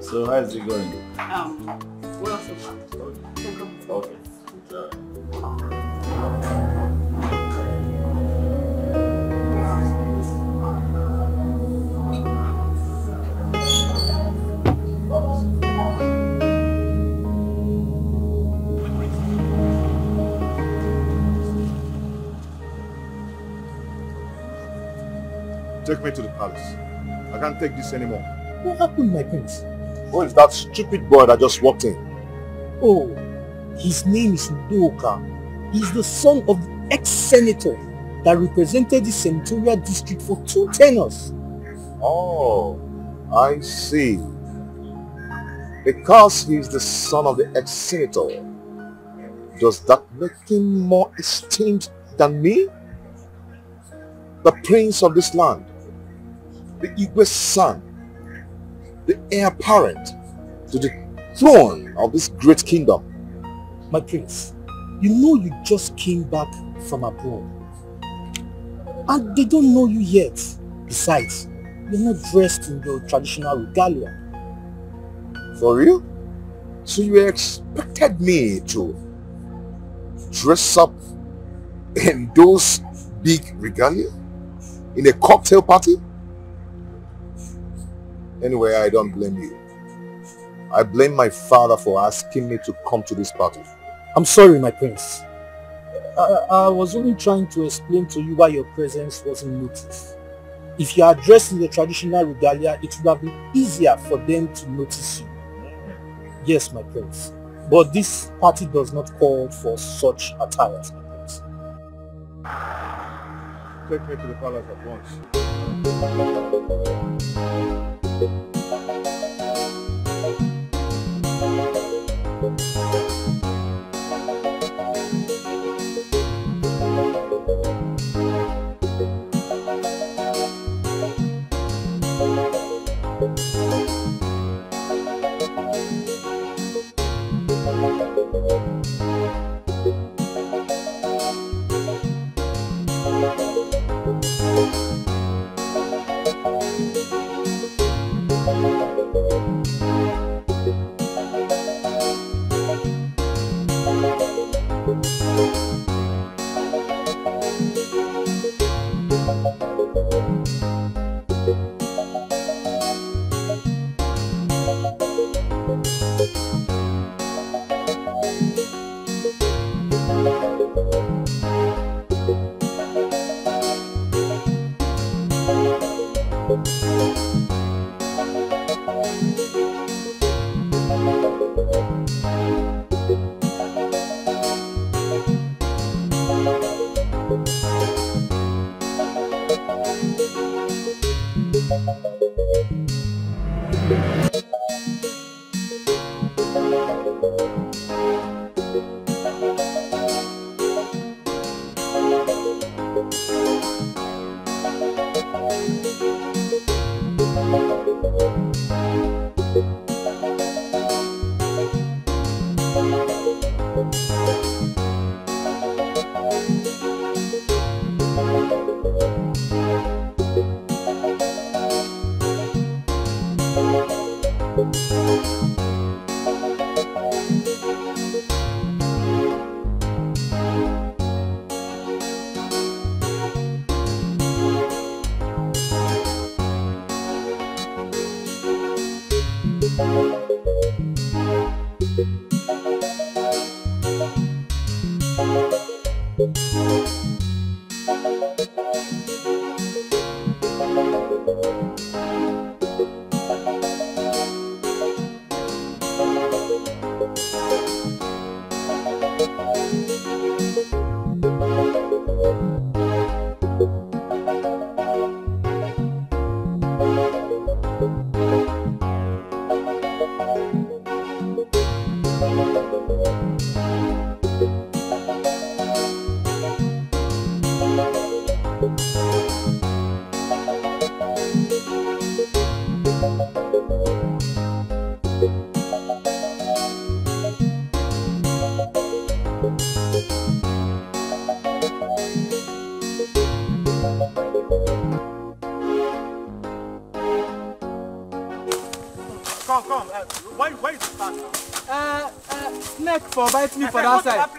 So how is it going? Well, so far. Okay. Take me to the palace. I can't take this anymore. What happened, my prince? Who is that stupid boy that just walked in? Oh, his name is Udoka. He's the son of the ex-senator that represented the senatorial district for 2 tenures. Oh, I see. Because he's the son of the ex-senator, does that make him more esteemed than me? The prince of this land, the Igwe's son, the heir apparent to the throne of this great kingdom. My prince, you know you just came back from abroad. And they don't know you yet. Besides, you're not dressed in your traditional regalia. For real? So you expected me to dress up in those big regalia? In a cocktail party? Anyway, I don't blame you. I blame my father for asking me to come to this party. I'm sorry, my prince. I was only trying to explain to you why your presence wasn't noticed. If you are dressed in the traditional regalia, it would have been easier for them to notice you. Yes, my prince. But this party does not call for such attires, my prince. Take me to the palace at once. Snake for bite me for that side.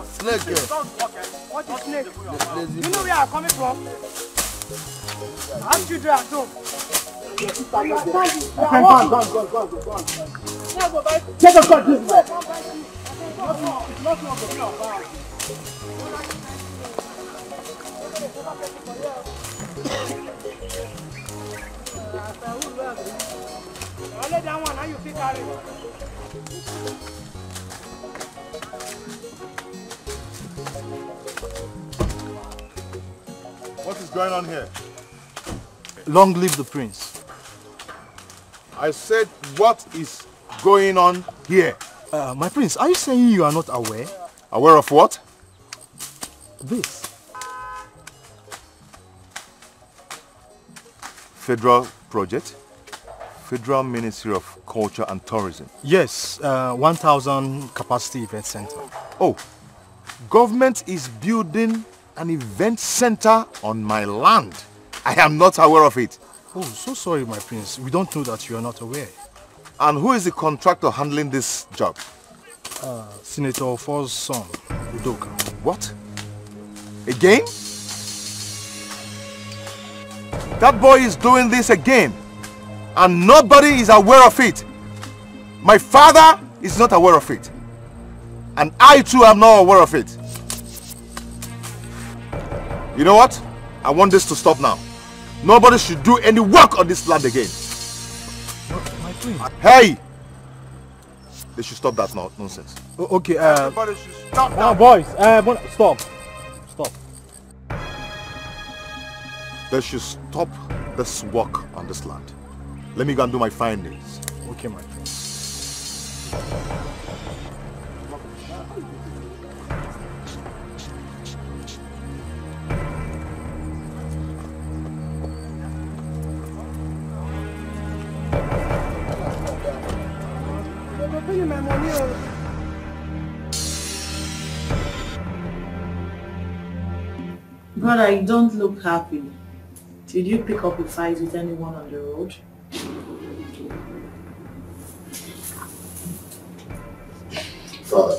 Snake. What is snake? You know where I'm coming from? I'm children at home. Get us out this way. What is going on here? Long live the prince. I said, what is going on here? My prince, are you saying you are not aware? Aware of what? This. Federal project? Federal Ministry of Culture and Tourism. Yes, 1,000 capacity event center. Oh, government is building an event center on my land. I am not aware of it. Oh, so sorry, my prince. We don't know that you are not aware. And who is the contractor handling this job? Senator Ford's son, Udoka. What? Again? That boy is doing this again. And nobody is aware of it. My father is not aware of it. And I too am not aware of it. You know what? I want this to stop now. Nobody should do any work on this land again. My prince. Hey! They should stop that nonsense. Okay, everybody should stop now. Boys, stop. Stop. They should stop this work on this land. Let me go and do my findings. Okay, my friend. Brother, you don't look happy. Did you pick up a fight with anyone on the road? Father,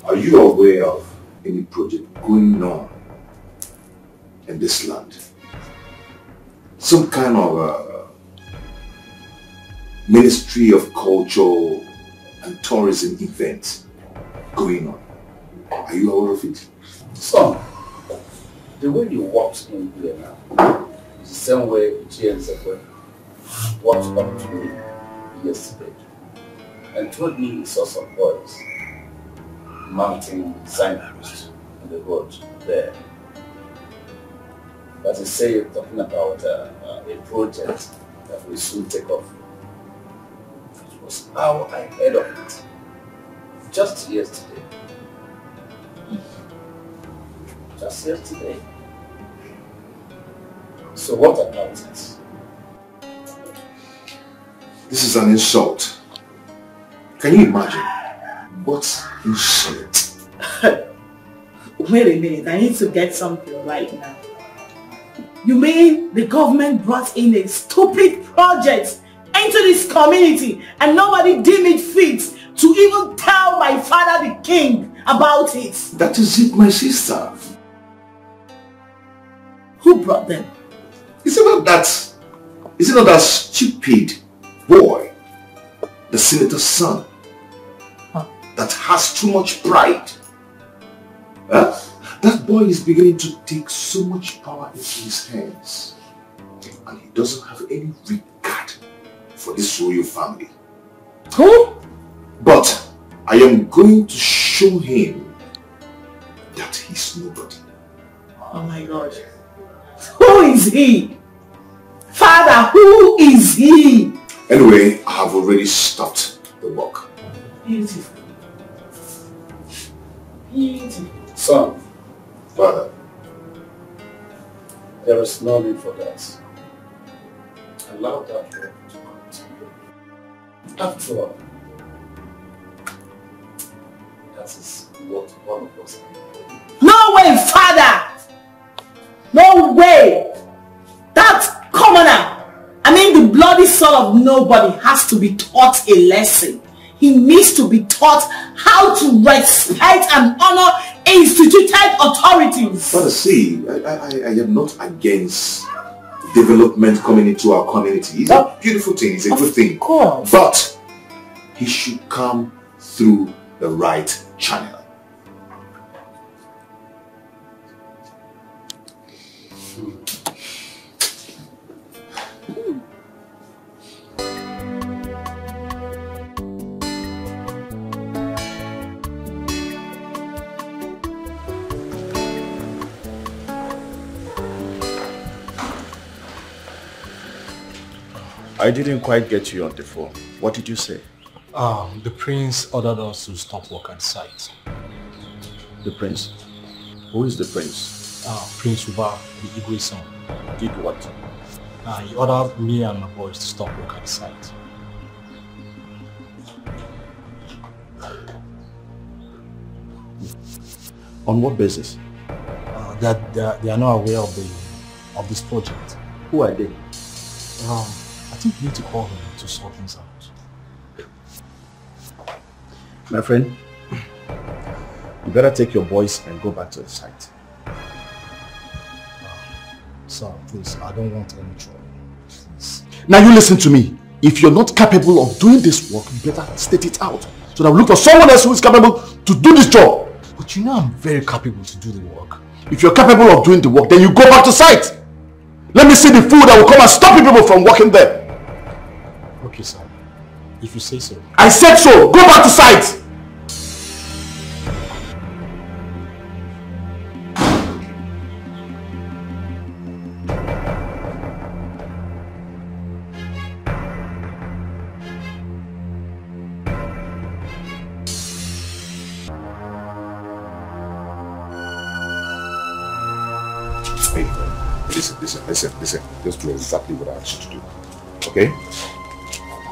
are you aware of any project going on in this land? Some kind of Ministry of Culture and Tourism event going on. Are you aware of it? Son, The way you walked in here now is the same way Chienzekwe walked up to me yesterday and told me he saw some boys mounting signposts on the road there. That is saying, talking about a project that will soon take off. It was how I heard of it just yesterday. Just yesterday. So what about it? This is an insult. Can you imagine? What insult? Wait a minute, I need to get something right now. You mean the government brought in a stupid project into this community and nobody deemed it fit to even tell my father the king about it? That is it, my sister. Who brought them? Is it not that stupid boy, the senator's son, that has too much pride? Huh? That boy is beginning to take so much power into his hands, and he doesn't have any regard for this royal family. Who? But I am going to show him that he's nobody. Oh my God. Who is he? Father, who is he? Anyway, I have already stopped the work. Beautiful. Beautiful. Son. Father. There is no need for that. Allow that work to continue. After all, that is what one of us needs. No way, Father! No way! That commoner, I mean the bloody son of nobody, has to be taught a lesson. He needs to be taught how to respect and honor instituted authorities. Father, see, I am not against development coming into our community. It's a beautiful thing, it's a good thing. Of course. But he should come through the right channel. I didn't quite get you on the phone. What did you say? The prince ordered us to stop work at site. The prince? Who is the prince? Prince Uba, the Igwe son. Did what? He ordered me and my boys to stop work at site. On what basis? They are not aware of this project. Who are they? I think you need to call them to sort things out. My friend, you better take your boys and go back to the site. Sir, please, I don't want any trouble. Please. Now you listen to me. If you're not capable of doing this work, you better state it out, so that we look for someone else who is capable to do this job. But you know I'm very capable to do the work. If you're capable of doing the work, then you go back to site. Let me see the fool that will come and stop people from working there. Okay, sir. If you say so. I said so. Go back to site. Listen. Just do exactly what I asked you to do. Okay?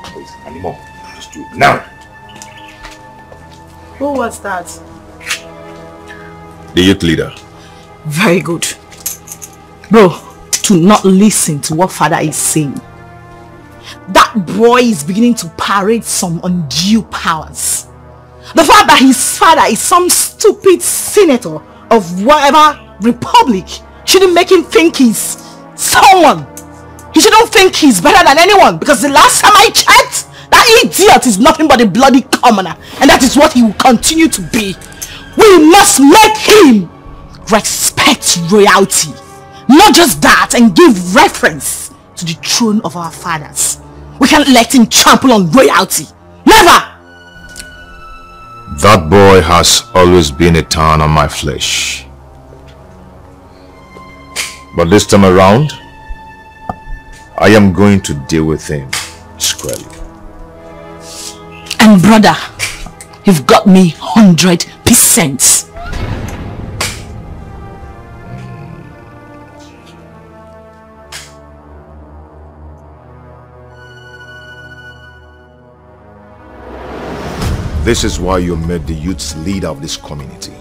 Please, anymore. Just do it now. Who was that? The youth leader. Very good. Bro, to not listen to what father is saying. That boy is beginning to parade some undue powers. The fact that his father is some stupid senator of whatever republic shouldn't make him think he's someone. He shouldn't think he's better than anyone, because the last time I checked, that idiot is nothing but a bloody commoner, and that is what he will continue to be. We must make him respect respect royalty. Not just that, and give reference to the throne of our fathers. We can't let him trample on royalty. Never! That boy has always been a thorn on my flesh. But this time around, I am going to deal with him squarely. And brother, you've got me 100%. This is why you made the youth's leader of this community.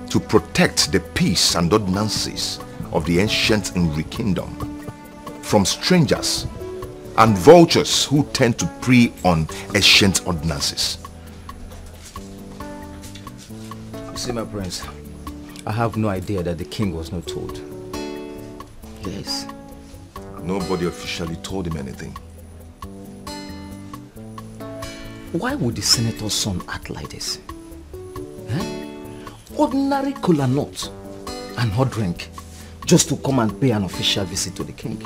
To protect the peace and ordinances of the ancient Nri kingdom from strangers and vultures who tend to prey on ancient ordinances. You see, my prince, I have no idea that the king was not told. Yes. Nobody officially told him anything. Why would the senator's son act like this? Ordinary cola nut and hot drink just to come and pay an official visit to the king.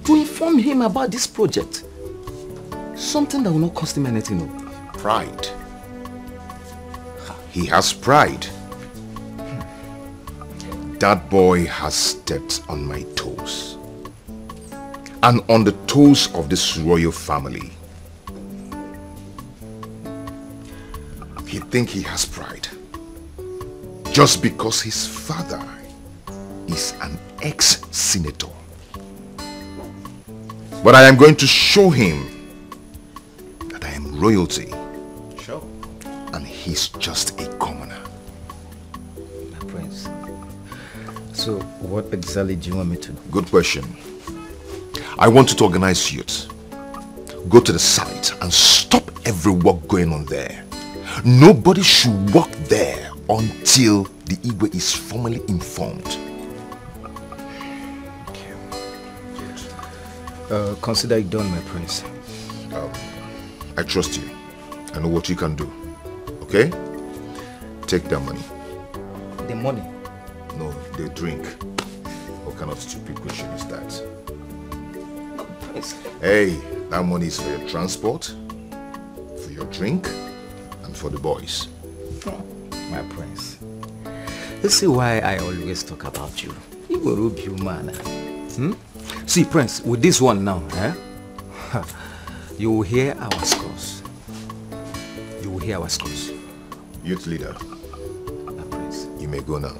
To inform him about this project. Something that will not cost him anything. Pride. He has pride. That boy has stepped on my toes. And on the toes of this royal family. He thinks he has pride. Just because his father is an ex-senator. But I am going to show him that I am royalty. Sure. And he's just a commoner. My prince. So what exactly do you want me to do? Good question. I want you to organize youth. Go to the site and stop every work going on there. Nobody should walk there until the Igwe is formally informed. Consider it done, my prince. I trust you. I know what you can do. Okay? Take that money. The money? No, the drink. What kind of stupid question is that? Prince. Hey, that money is for your transport, for your drink, and for the boys. My prince. You see why I always talk about you. You will rub you, man. See, prince, with this one now, you will hear our scores. You will hear our scores. Youth leader. My prince. You may go now.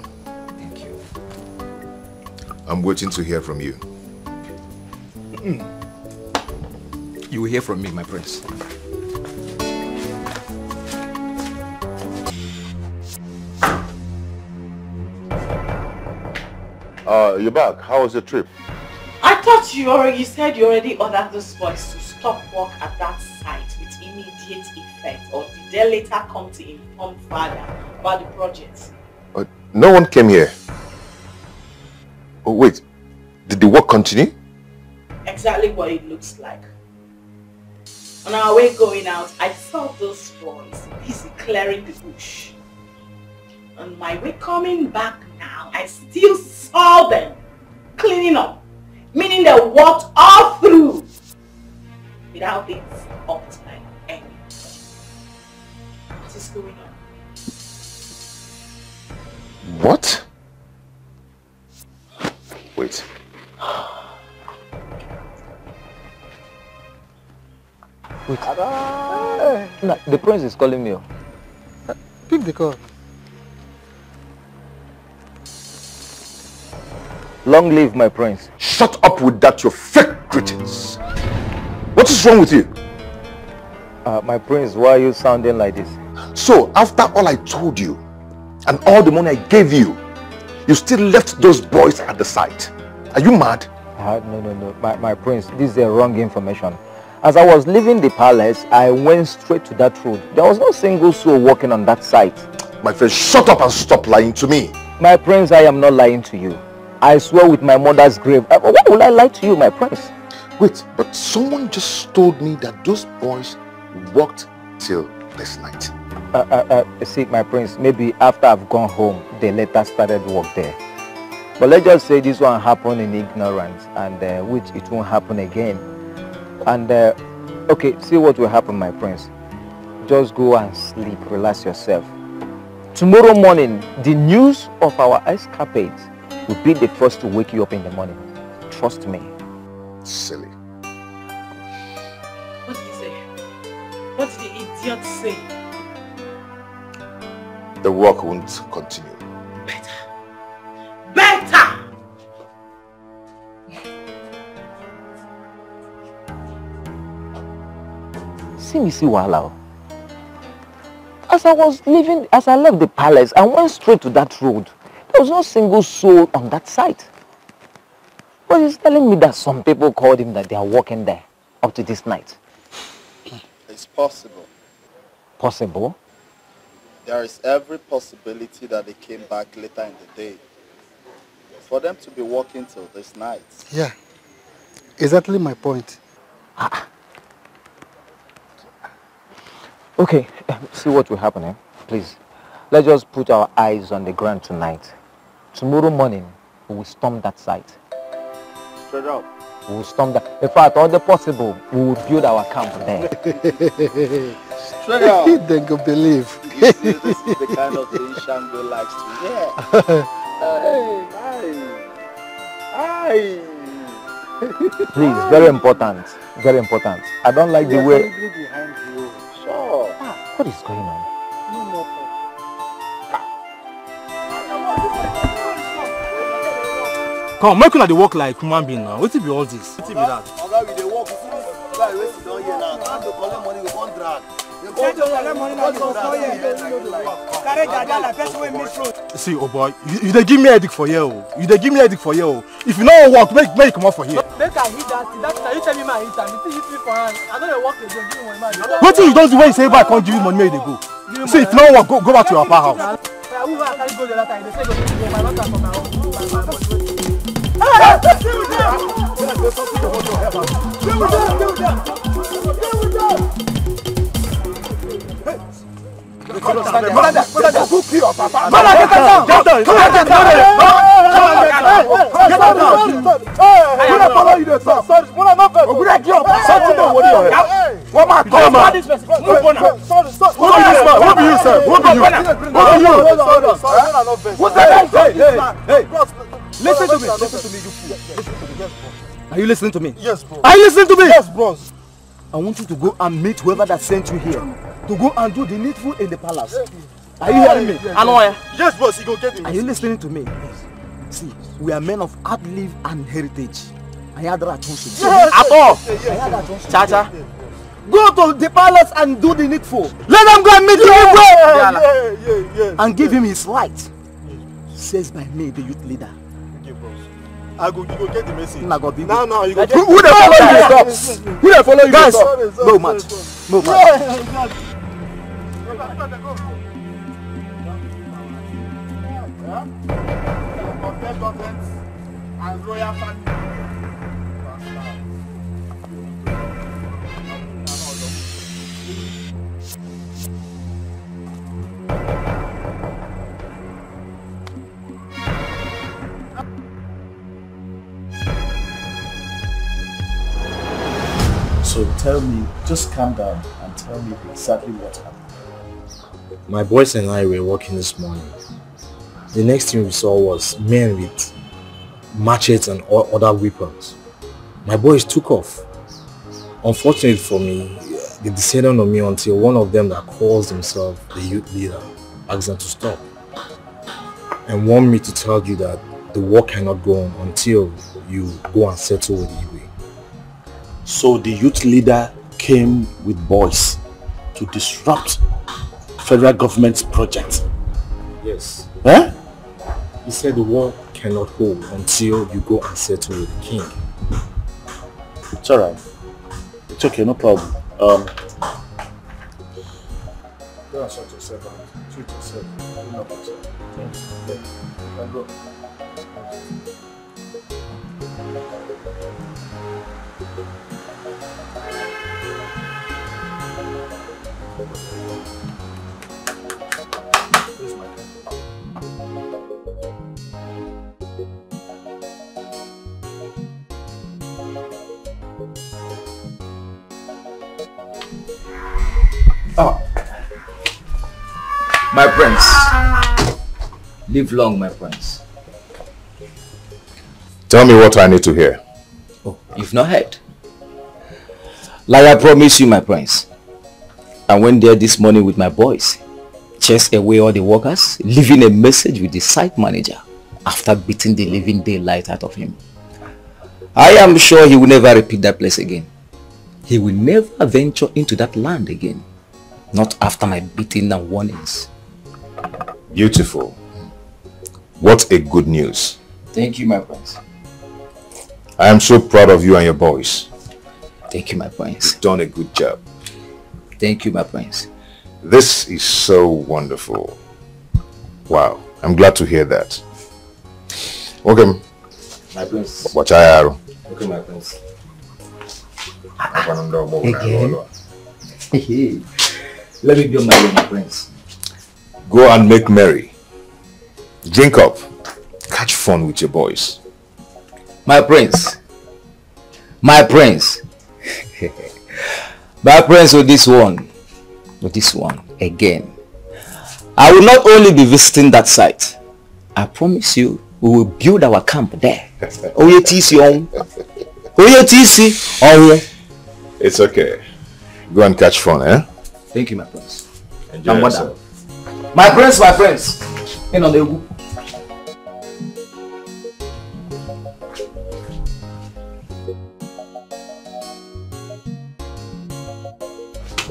Thank you. I'm waiting to hear from you. You will hear from me, my prince. You're back. How was your trip? I thought you said you already ordered those boys to stop work at that site with immediate effect, or did they later come to inform father about the project? No one came here. Oh wait, did the work continue? Exactly what it looks like. On our way going out, I saw those boys busy clearing the bush. On my way coming back now, I still saw them cleaning up, meaning they walked all through without being stopped by anyone. What is going on? What? Wait. Wait. No, the prince is calling me. Pick the call. Long live my prince. Shut up with that, your fake greetings. What is wrong with you? My prince, why are you sounding like this? So, after all I told you, and all the money I gave you, you still left those boys at the site. Are you mad? No. My prince, this is the wrong information. As I was leaving the palace, I went straight to that road. There was no single soul walking on that site. My friend, shut up and stop lying to me. My prince, I am not lying to you. I swear with my mother's grave. Why will I lie to you, my prince? Wait, but someone just told me that those boys walked till this night. See, my prince, maybe after I've gone home, they later started work there. But let's just say this one happened in ignorance, and which it won't happen again. And okay, see what will happen, my prince. Just go and sleep, relax yourself. Tomorrow morning, the news of our escapades will be the first to wake you up in the morning. Trust me. Silly. What did he say? What did the idiot say? The work won't continue. Better! See Wahala. As I left the palace, I went straight to that road. There was no single soul on that site. But he's telling me that some people called him that they are working there up to this night. It's possible. Possible? There is every possibility that they came back later in the day. For them to be working till this night. Yeah, exactly my point. Okay, see what will happen, eh? Please, let's just put our eyes on the ground tonight. Tomorrow morning, we will storm that site. Straight up. We will storm that. In fact, all the possible, we will build our camp there. Straight up. Then go believe. You see, this is the kind of thing Shango likes to hear. Hey. Please, very important. Very important. I don't like the way... Behind you. Sure. What is going on? Come, make una dey work like human being now. Wetin be all this? Wetin be that? Oga, we dey work. You see this guy wey sit down here now. Time to collect money, we wan drag. See, oh boy, you dey give me headache for here, oh. You dey give me headache for here, oh. If you no work, make come out for here. Make I hit that. You tell me my hit am. You think hit me for hand. I don't work again. Give me my money. What thing you don't do when you say I can't give you money, make you go. See, if you no work, go back to your papa house. I will carry go the other time. They say go to my master for my own. Listen to me, you fool. Are you listening to me? Yes, bro. Are you listening to me? Yes, bros. I want you to go and meet whoever that sent you here. To go and do the needful in the palace. Are you hearing me? Yes, boss, you go get him. Are you listening to me? See, we are men of hard life and heritage. I had that attention. Chacha, go to the palace and do the needful. Let them go and meet him. And give him his light. Says by me, the youth leader. You go get the message. Now you go get who they follow you? Who they follow you? Guys, no match. No match. And royal family. So tell me, just calm down and tell me exactly what happened. My boys and I were walking this morning. The next thing we saw was men with machetes and other weapons. My boys took off. Unfortunately for me, they descended on me until one of them that calls himself the youth leader asked them to stop and warned me to tell you that the war cannot go on until you go and settle with Igwe. So the youth leader came with boys to disrupt federal government's project. Yes. Eh? He said the war cannot hold until you go and settle with the king. It's alright. It's okay, no problem. Go and sort yourself out. Treat yourself. You know about it. Yeah. You can go. Oh. My prince. Live long, my prince. Tell me what I need to hear. Oh, you've not heard. Like I promised you, my prince. I went there this morning with my boys. Chased away all the workers, leaving a message with the site manager after beating the living daylight out of him. I am sure he will never repeat that place again. He will never venture into that land again. Not after my beating and warnings. Beautiful. What a good news. Thank you, my prince. I am so proud of you and your boys. Thank you, my prince. You've done a good job. Thank you, my prince. This is so wonderful. Wow. I'm glad to hear that. Okay. My prince. Watch out. Okay, my prince. Again? Let me be on my way, my prince. Go and make merry. Drink up. Catch fun with your boys. My prince. My prince. My prince with this one. With this one. Again. I will not only be visiting that site. I promise you, we will build our camp there. It's okay. Go and catch fun, eh? Thank you, my prince. Enjoy yourself. My prince, my friends. In on the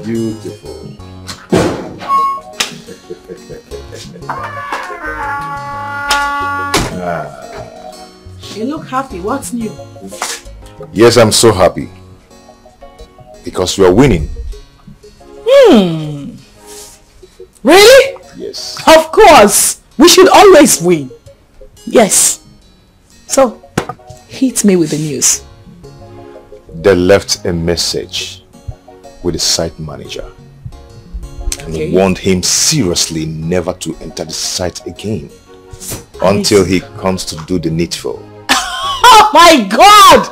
Beautiful. You look happy. What's new? Yes, I'm so happy. Because we are winning. Really? Yes. Of course. We should always win. Yes. So, hit me with the news. They left a message with the site manager. And warned him seriously never to enter the site again. Until he comes to do the needful. Oh my God!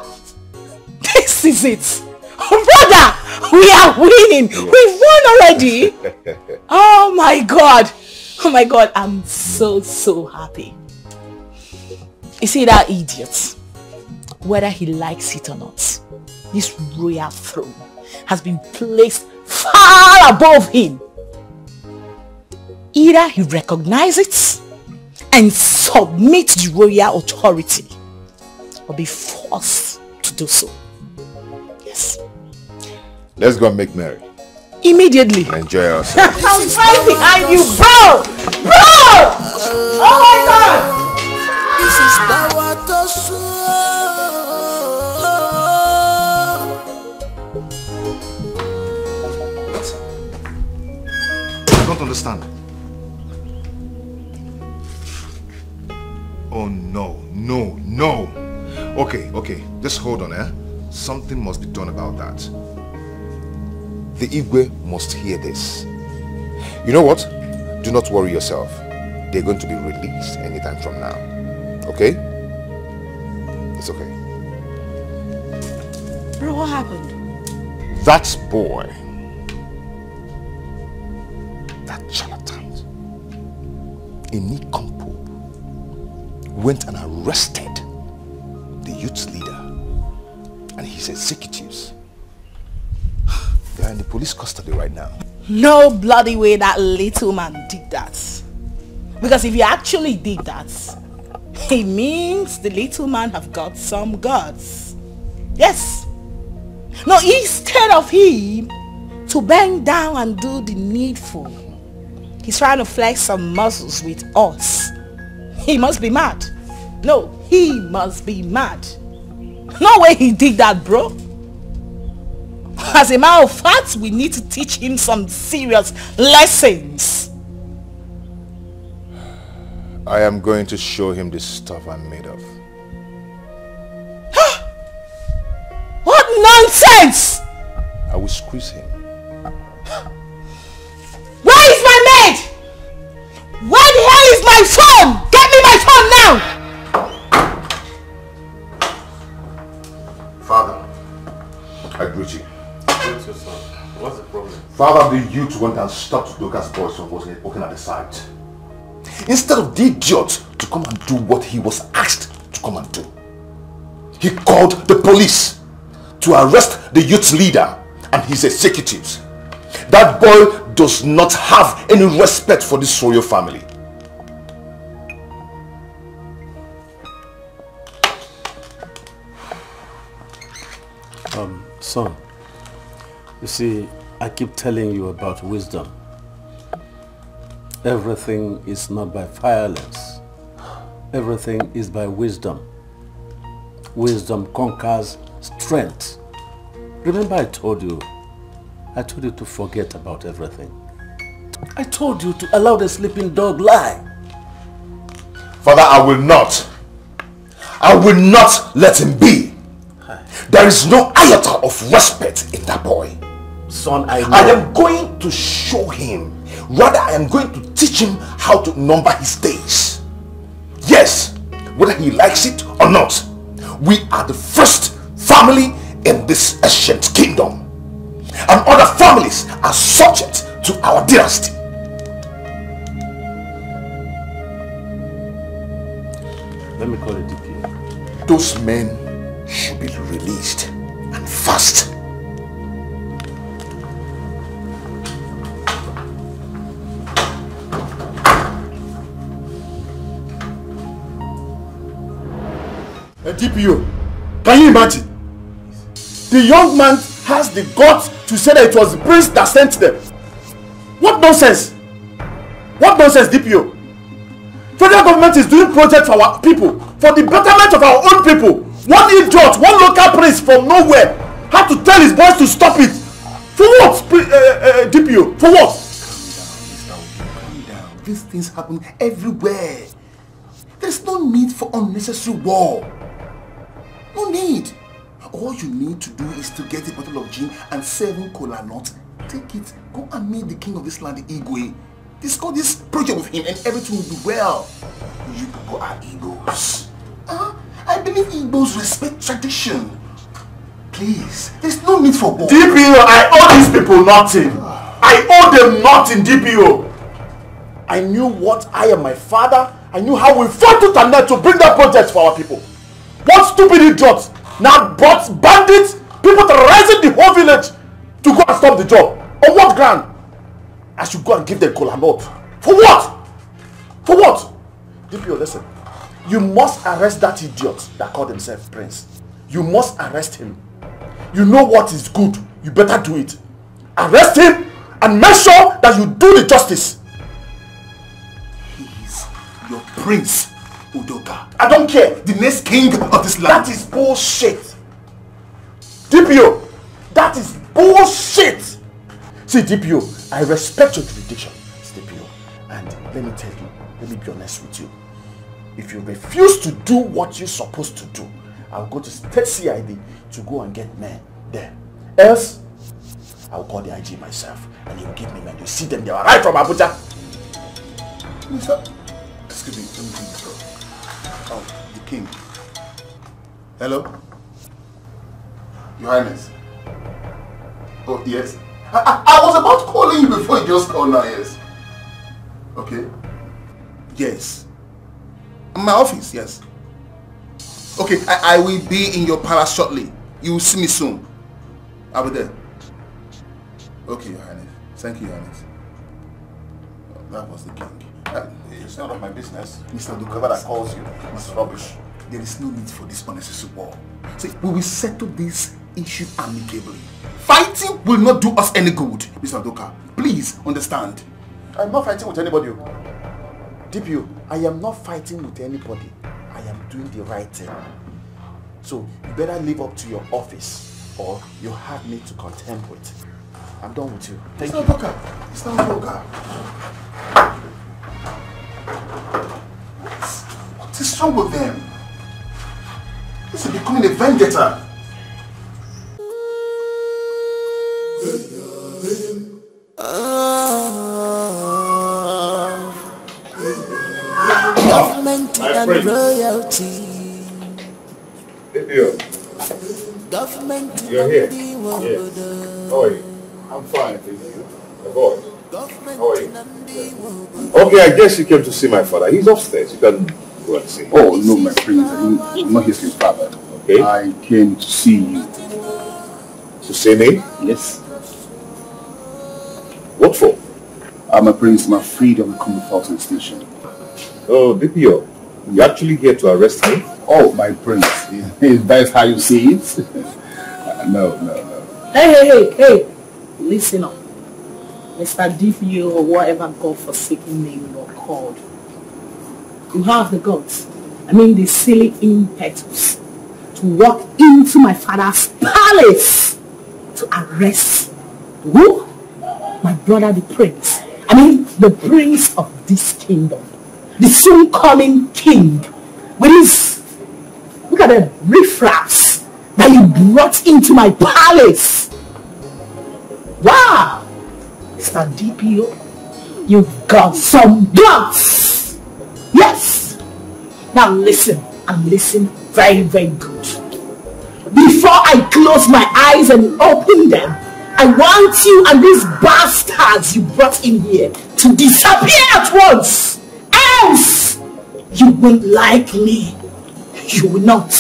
This is it. Brother, we are winning. Yes. We've won already. Oh my God. Oh my God, I'm so happy. You see that idiot? Whether he likes it or not, this royal throne has been placed far above him. Either he recognizes it and submit to the royal authority, or be forced to do so. Yes. Let's go and make merry. Immediately. Enjoy ourselves. I'm right behind you, bro! Bro! Oh my God! This is power to I don't understand. Oh no. Okay, just hold on, eh? Something must be done about that. The Igwe must hear this. You know what? Do not worry yourself. They're going to be released anytime from now. Okay? It's okay. Bro, what happened? That boy, that charlatan, Inikompo, went and arrested the youth leader and his executives. They are in the police custody right now. No bloody way that little man did that. Because if he actually did that, it means the little man have got some guts. Yes. No, instead of him to bend down and do the needful, he's trying to flex some muscles with us. He must be mad. No, he must be mad. No way he did that, bro. As a matter of fact, we need to teach him some serious lessons. I am going to show him the stuff I'm made of. What nonsense! I will squeeze him. Where is my maid? Where the hell is my phone? Get me my phone now! Father, I greet you. with your son? What's the problem? Father, the youth went and stopped Doka's boys from working at the site. Instead of the idiot to come and do what he was asked to come and do, he called the police to arrest the youth leader and his executives. That boy does not have any respect for this royal family. Son, you see, I keep telling you about wisdom. Everything is not by violence. Everything is by wisdom. Wisdom conquers strength. Remember I told you to forget about everything. I told you to allow the sleeping dog lie. Father, I will not let him be. There is no iota of respect in that boy. Son, I know. I am going to show him. Rather, I am going to teach him how to number his days. Yes, whether he likes it or not, we are the first family in this ancient kingdom. And other families are subject to our dynasty. Let me call it DP. Those men should be released and fast. DPO, can you imagine? The young man has the guts to say that it was the prince that sent them. What nonsense! What nonsense, DPO? Federal government is doing projects for our people, for the betterment of our own people. One idiot, one local prince from nowhere had to tell his boys to stop it. For what, DPO? For what? Calm down. These things happen everywhere. There's no need for unnecessary war. No need. All you need to do is to get a bottle of gin and 7 kola nuts. Take it. Go and meet the king of this land, Igwe. Discuss this project with him and everything will be well. You people are Igbos. I believe Igbos respect tradition. Please, there's no need for war. DPO, I owe these people nothing. I owe them nothing, DPO. I knew what I and my father, I knew how we fought to net to bring that project for our people. What stupid idiots now brought bandits, people terrorizing the whole village to go and stop the job. On what ground? I should go and give them kola nut. For what? For what? DPO, listen. You must arrest that idiot that called himself Prince. You must arrest him. You know what is good. You better do it. Arrest him and make sure that you do the justice. He is your prince, Udoka. I don't care. The next king of this land. That is bullshit. DPO, that is bullshit. See, DPO, I respect your jurisdiction, DPO. And let me tell you, let me be honest with you. If you refuse to do what you're supposed to do, I'll go to state CID to go and get men there. Else, I'll call the IG myself and he'll give me men. You see them, they are right from Abuja. Mr. Excuse me, let me take this call. Oh, the king. Hello? Your Highness. Oh, yes. I was about calling you before you just called now, yes. Okay. Yes. My office, yes. Okay, I will be in your palace shortly. You will see me soon. I'll be there. Okay, Your Highness. Thank you, Your Highness. That was the king. It's none of my business. Mr. Duke, that calls you. It's rubbish. There is no need for this unnecessary war. See, we will settle this issue amicably. Fighting will not do us any good, Mr. Doka. Please understand. I'm not fighting with anybody. DPO, I am not fighting with anybody. I am doing the right thing. So you better live up to your office or you have me to contend with. I'm done with you. Thank you. Mr. Doka. Mr. Doka. What is wrong with them? This is becoming a vendetta. Government and royalty. You're here? Yes. How are you? I'm fine, thank you. My boy. How are you? Okay, I guess you came to see my father. He's upstairs. You can go and see him. Oh, no, my prince. I'm not his father. Okay. I came to see you. To see me? Yes. What for? My prince, I'm afraid of the Fulton station. Oh, DPO. You actually here to arrest me? Oh, my prince. That's how you see it? No. Hey. Listen up. Mr. DPO or whatever God-forsaken name you're called. You have the guts, the silly impetus, to walk into my father's palace to arrest who? My brother the prince. The prince of this kingdom. The soon coming king. With his, look at the riffraffs that you brought into my palace. Wow! Mr. DPO, you've got some guts. Yes! Now listen, and listen very, very good. Before I close my eyes and open them, I want you and these bastards you brought in here to disappear at once. Else, you won't like me. You will not.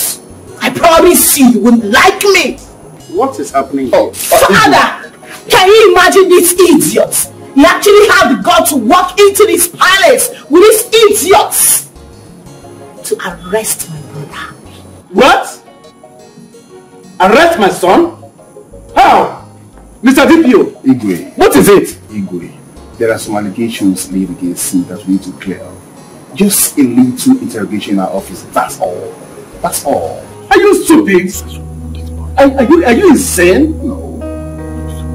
I promise you won't like me. What is happening? Father, can you imagine this idiot? He actually had the guts to walk into this palace with these idiots to arrest my brother. What? Arrest my son? How? Mr. DPO, Igwe. What is it? Igwe, there are some allegations laid against him that we need to clear up. Just a little interrogation in our office, that's all. That's all. Are you stupid? Are you insane? No.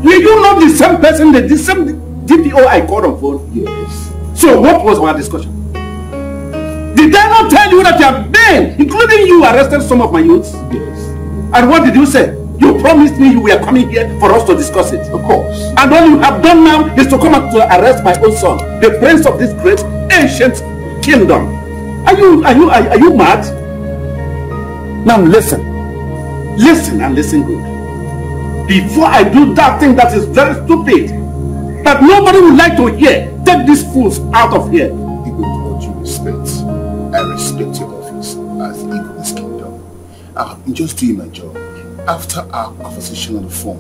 Were you not the same person, the same DPO I called on phone? Yes. So what was our discussion? Did I not tell you that you have been, including you, arrested some of my youths? Yes. And what did you say? You promised me you were coming here for us to discuss it. Of course. And all you have done now is to come out to arrest my own son, the prince of this great ancient kingdom. Are you mad? Now listen and listen good. Before I do that thing that is very stupid, that nobody would like to hear, take these fools out of here. Even with all due respect, I respect your office as the Eagle in this kingdom. I'm just doing my job. After our conversation on the phone,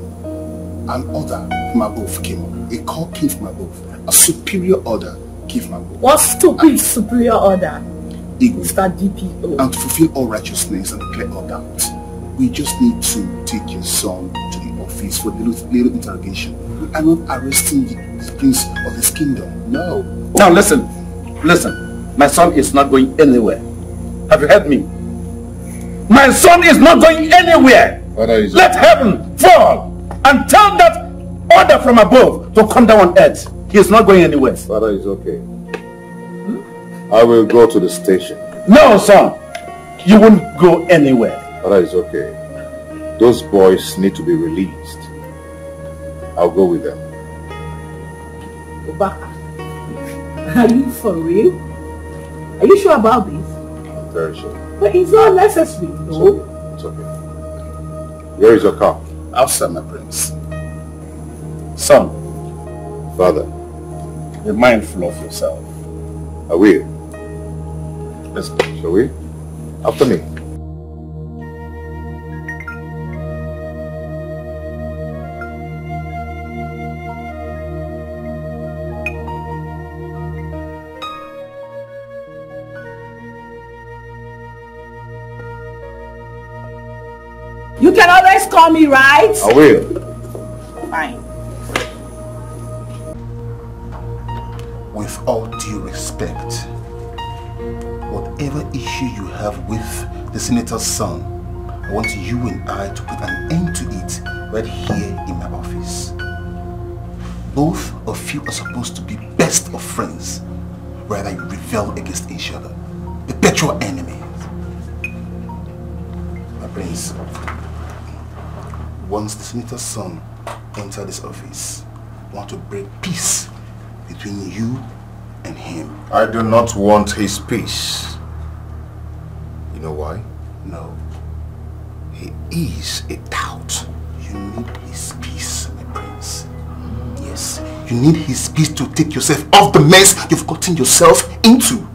an order from above came up. A call came from above. A superior order came from above. What stupid superior order? Eagle. Mr. DPO. And to fulfill all righteousness and clear all doubt, we just need to take your son to the office for a little interrogation. We are not arresting the prince of this kingdom. No. Now listen. My son is not going anywhere. Have you heard me? My son is not going anywhere. Let heaven fall and tell that order from above to come down on earth. He is not going anywhere. Father is okay. I will go to the station. No, son. You won't go anywhere. Father is okay. Those boys need to be released. I'll go with them. Obaka, are you for real? Are you sure about this? I'm very sure. But it's not necessary, no? It's okay. Where is your car? Outside, my prince. Son. Father. Be mindful of yourself. I will. Let's go. Shall we? After me. You can always call me, right? I will. Fine. With all due respect, whatever issue you have with the senator's son, I want you and I to put an end to it right here in my office. Both of you are supposed to be best of friends, rather you rebel against each other, perpetual enemies. My prince, once the senator's son enters this office, I want to break peace between you and him. I do not want his peace. You know why? No. He is a doubt. You need his peace, my prince. Yes, you need his peace to take yourself off the mess you've gotten yourself into.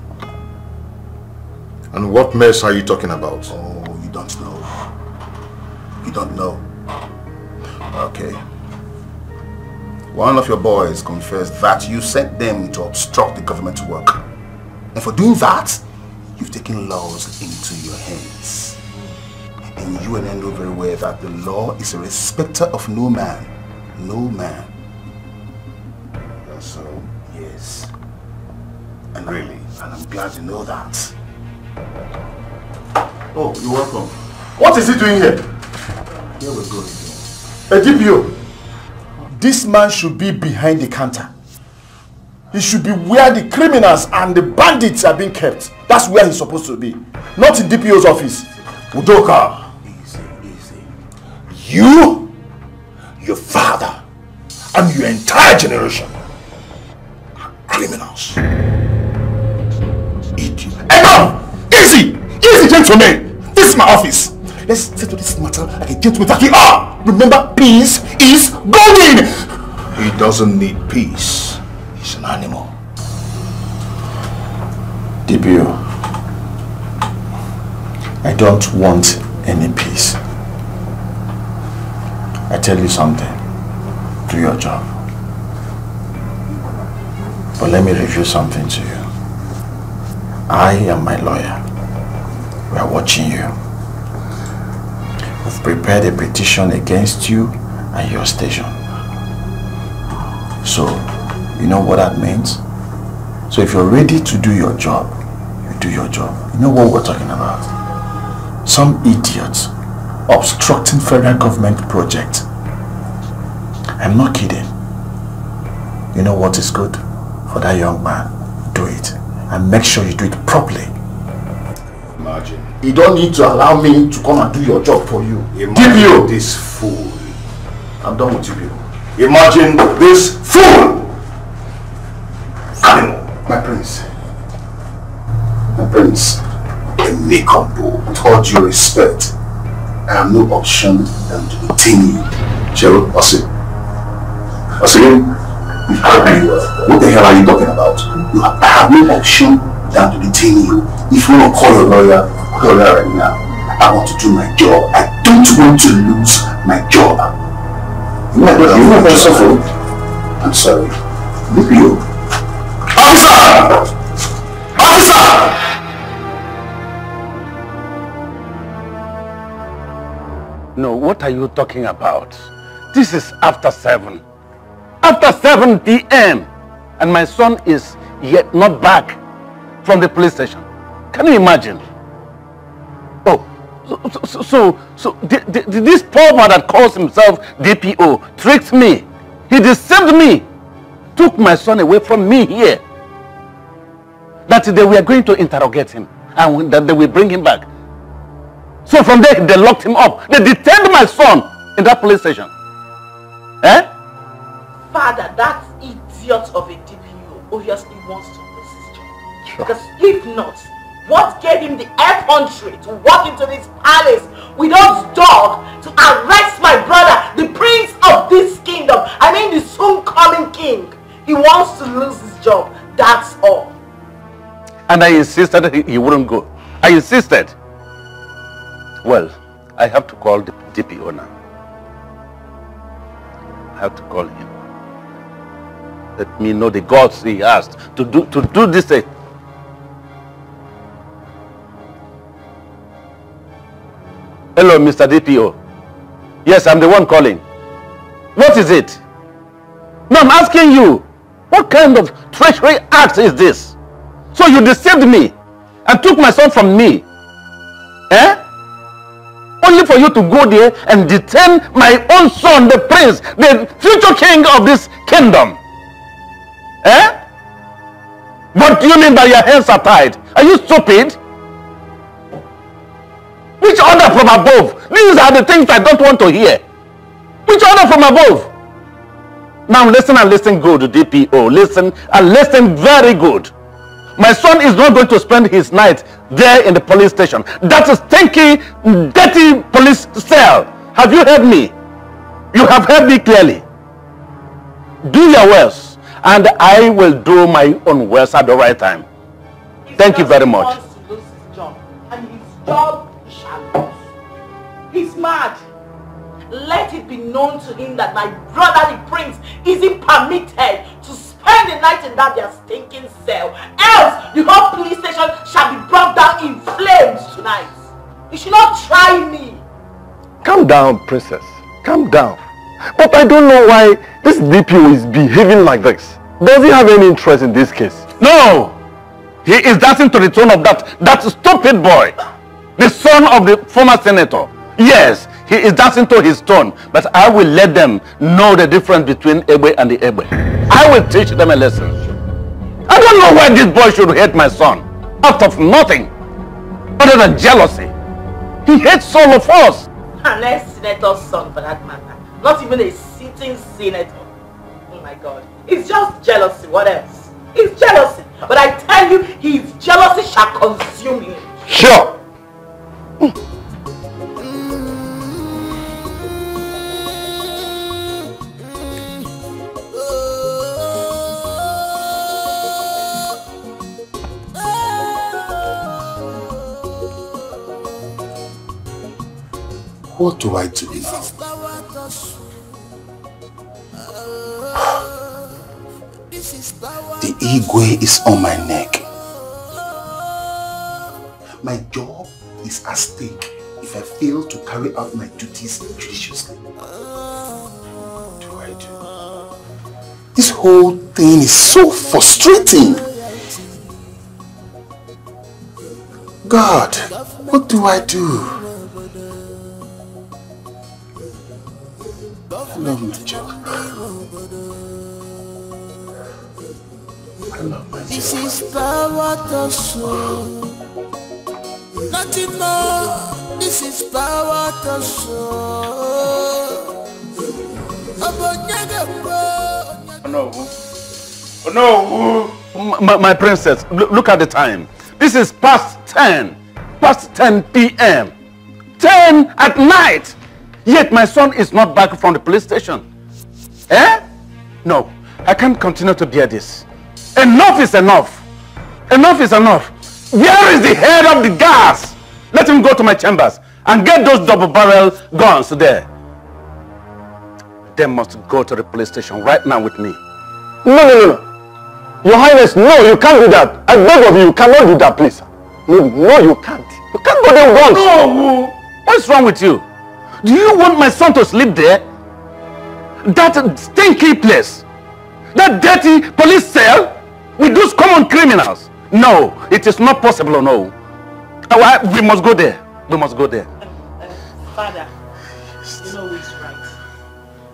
And what mess are you talking about? Oh, you don't know. You don't know. Okay. One of your boys confessed that you sent them to obstruct the government work. And for doing that, you've taken laws into your hands. And you and I know very well that the law is a respecter of no man. No man. That's so? Yes. And really? And I'm glad you know that. Oh, you're welcome. What is he doing here? Here we go again. DPO, this man should be behind the counter. He should be where the criminals and the bandits are being kept. That's where he's supposed to be. Not in DPO's office. Udoka. Easy, easy. You, your father, and your entire generation are criminals. Enough! Easy! Easy, gentlemen! This is my office. Let's settle this matter like a gentleman that we are. Remember, peace is golden! He doesn't need peace. He's an animal. DPO, I don't want any peace. I tell you something. Do your job. But let me review something to you. I and my lawyer, we are watching you. We've prepared a petition against you and your station. So, you know what that means? So if you're ready to do your job, you do your job. You know what we're talking about? Some idiots obstructing federal government project. I'm not kidding. You know what is good for that young man? Do it. And make sure you do it properly. Imagine. You don't need to allow me to come and do your job for you. Imagine this fool. I'm done with you people. Imagine this fool! Animal. My prince. My prince. Amico, with all due respect, I have no option than to detain you. Cheryl, Ossie. You heard me well. What the hell are you talking about? I have no option than to detain you. If you want to call your lawyer, call your lawyer right now. I want to do my job. I don't want to lose my job. You know what suffer? I'm sorry. Look you. Officer! Officer! No, what are you talking about? This is after 7. After 7 p.m. and my son is yet not back from the police station. Can you imagine? Oh, so this poor man that calls himself DPO tricked me. He deceived me. Took my son away from me here. That they were going to interrogate him and that they will bring him back. So from there they locked him up. They detained my son in that police station. Eh? Father, that idiot of a DPO obviously wants to lose his job. Sure. Because if not, what gave him the effrontery to walk into this palace without dog to arrest my brother, the prince of this kingdom? I mean the soon-coming king. He wants to lose his job, that's all. And I insisted he wouldn't go. I insisted. Well, I have to call the DPO now. I have to call him. Let me know the gods he asked to do this thing. Hello, Mr. DPO. Yes, I'm the one calling. What is it? No, I'm asking you. What kind of treachery act is this? So you deceived me and took my son from me. Eh? Only for you to go there and detain my own son, the prince, the future king of this kingdom. Eh? What do you mean by your hands are tied? Are you stupid? Which order from above? These are the things I don't want to hear. Which order from above? Now listen and listen good, DPO. Listen and listen very good. My son is not going to spend his night there in the police station. That is stinky, dirty police cell. Have you heard me? You have heard me clearly. Do your worst, and I will do my own worst at the right time. Thank you very much. He wants to lose his job, and his job shall lose. He's mad. Let it be known to him that my brother the prince isn't permitted to spend the night in that their stinking cell. Else, the whole police station shall be brought down in flames tonight. You should not try me. Calm down, princess. Calm down. But I don't know why this DPO is behaving like this. Does he have any interest in this case? No! He is dancing to the tune of that stupid boy. The son of the former senator. Yes, he is dancing to his tone. But I will let them know the difference between Egbe and the Egbe. I will teach them a lesson. I don't know why this boy should hate my son. Out of nothing. Other than jealousy. He hates all of us. An ex-senator's son, for that matter. Not even a sitting senator. Oh my God. It's just jealousy. What else? It's jealousy. But I tell you, his jealousy shall consume him. Sure. What do I do now? The Igwe is on my neck. My job is at stake if I fail to carry out my duties judiciously. What do I do? This whole thing is so frustrating. God, what do I do? I love my job. I love my job. This is power to show. Nothing more. This is power to show. Oh no. My princess, look at the time. This is past 10 p.m. 10 at night. Yet my son is not back from the police station. Eh? No, I can't continue to bear this. Enough is enough. Enough is enough. Where is the head of the gas? Let him go to my chambers and get those double-barrel guns there. They must go to the police station right now with me. No. Your Highness, no, you can't do that. I beg of you, you cannot do that, please. No, you can't. You can't go there with guns. No! What's wrong with you? Do you want my son to sleep there? That stinky place? That dirty police cell? With those common criminals? No, it is not possible, no. We must go there. We must go there. Father, you know who is right.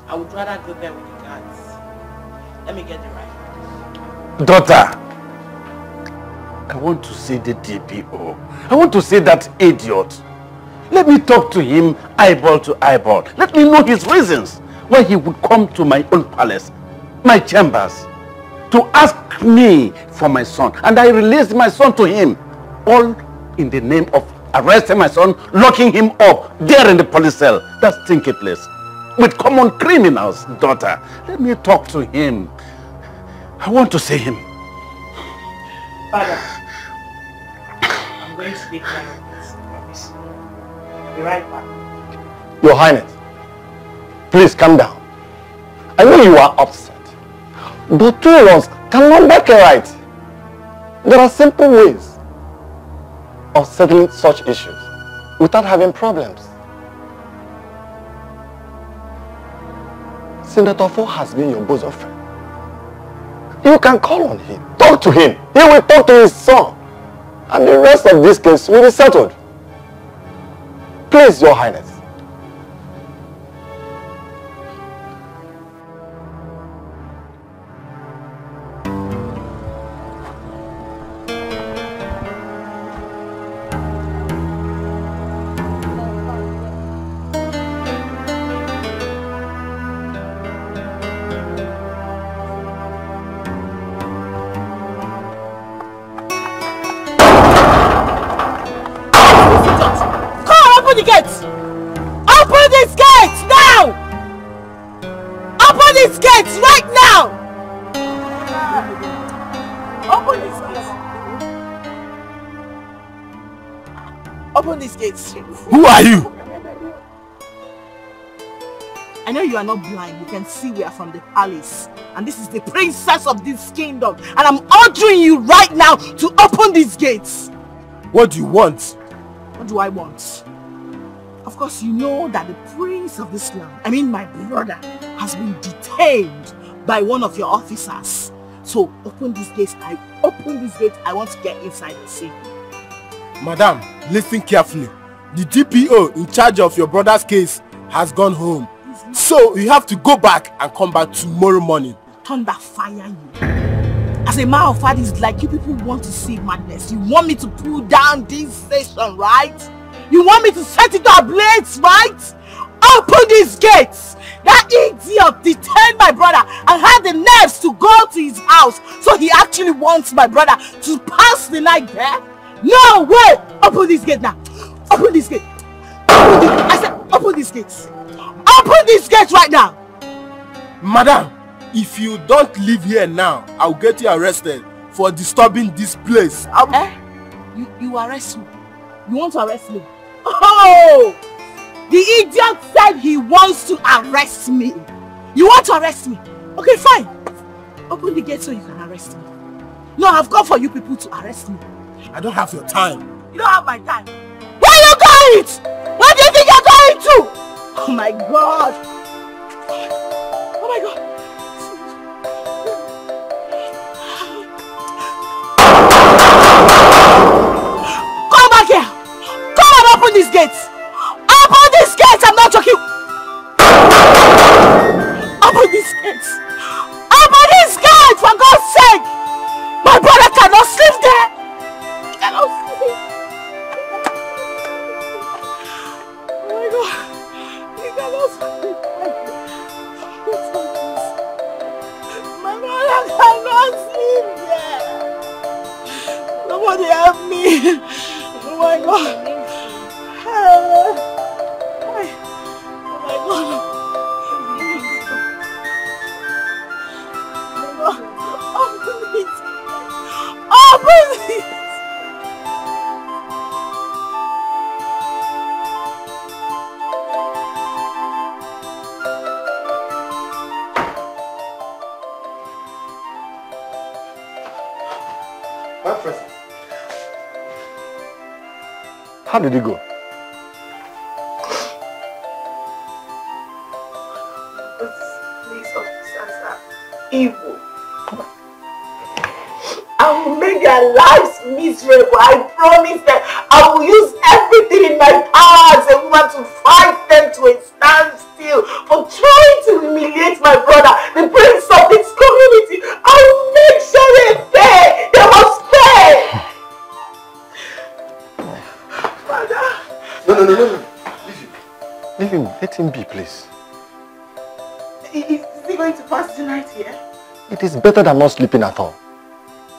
I would rather go there with the guards. Let me get it right. Daughter, I want to see the DPO. I want to see that idiot. Let me talk to him eyeball to eyeball. Let me know his reasons why he would come to my own palace, my chambers, to ask me for my son. And I released my son to him, all in the name of arresting my son, locking him up there in the police cell, that stinky place, with common criminals, daughter. Let me talk to him. I want to see him. Father, I'm going to take care of this, I promise. Be right back. Your Highness, please calm down. I know you are upset, but two of us cannot make it right. There are simple ways of settling such issues without having problems. Senator Fo has been your bosom friend. You can call on him, talk to him. He will talk to his son, and the rest of this case will be settled. Please, Your Highness. these gates right now! Open these gates. Open these gates. Who are you? I know you are not blind. You can see we are from the palace. And this is the princess of this kingdom. And I'm ordering you right now to open these gates. What do you want? What do I want? Of course, you know that the prince of this land, I mean my brother, has been detained by one of your officers. So open these gates. I want to get inside and see. Madam, listen carefully. The DPO in charge of your brother's case has gone home. So you have to go back and come back tomorrow morning. Thunder fire you. As a matter of fact, it's like you people want to see madness. You want me to pull down this station, right? You want me to set it ablaze, right? Open these gates! That idiot detained my brother and had the nerves to go to his house. So he actually wants my brother to pass the night there? No way! Open this gate now. Open this gate. I said open these gates. Open these gates right now. Madam, if you don't leave here now, I'll get you arrested for disturbing this place. You arrest me? You want to arrest me? Oh! The idiot said he wants to arrest me. You want to arrest me? Okay, fine. Open the gate so you can arrest me. No, I've come for you people to arrest me. I don't have your time. You don't have my time. Where are you going? Where do you think you're going to? Oh my God. Oh my God. Come back here. Come and open these gates. Open these gates. I'm not joking. Open these gates. Open these gates for God's sake. My brother cannot sleep there. He cannot sleep. Oh my God. He cannot sleep. My brother cannot sleep there. Somebody help me. Oh my God. Oh my God. Open it. Open it. My friend. How did it go? These officers are evil. I will make their lives miserable. I promise them. I will use everything in my power as a woman to fight them to a standstill for trying to humiliate my brother, the prince of this community. I will make sure they pay. They must pay. Father. No. Leave him. Let him be, please. Is he going to pass the night here? It is better than not sleeping at all.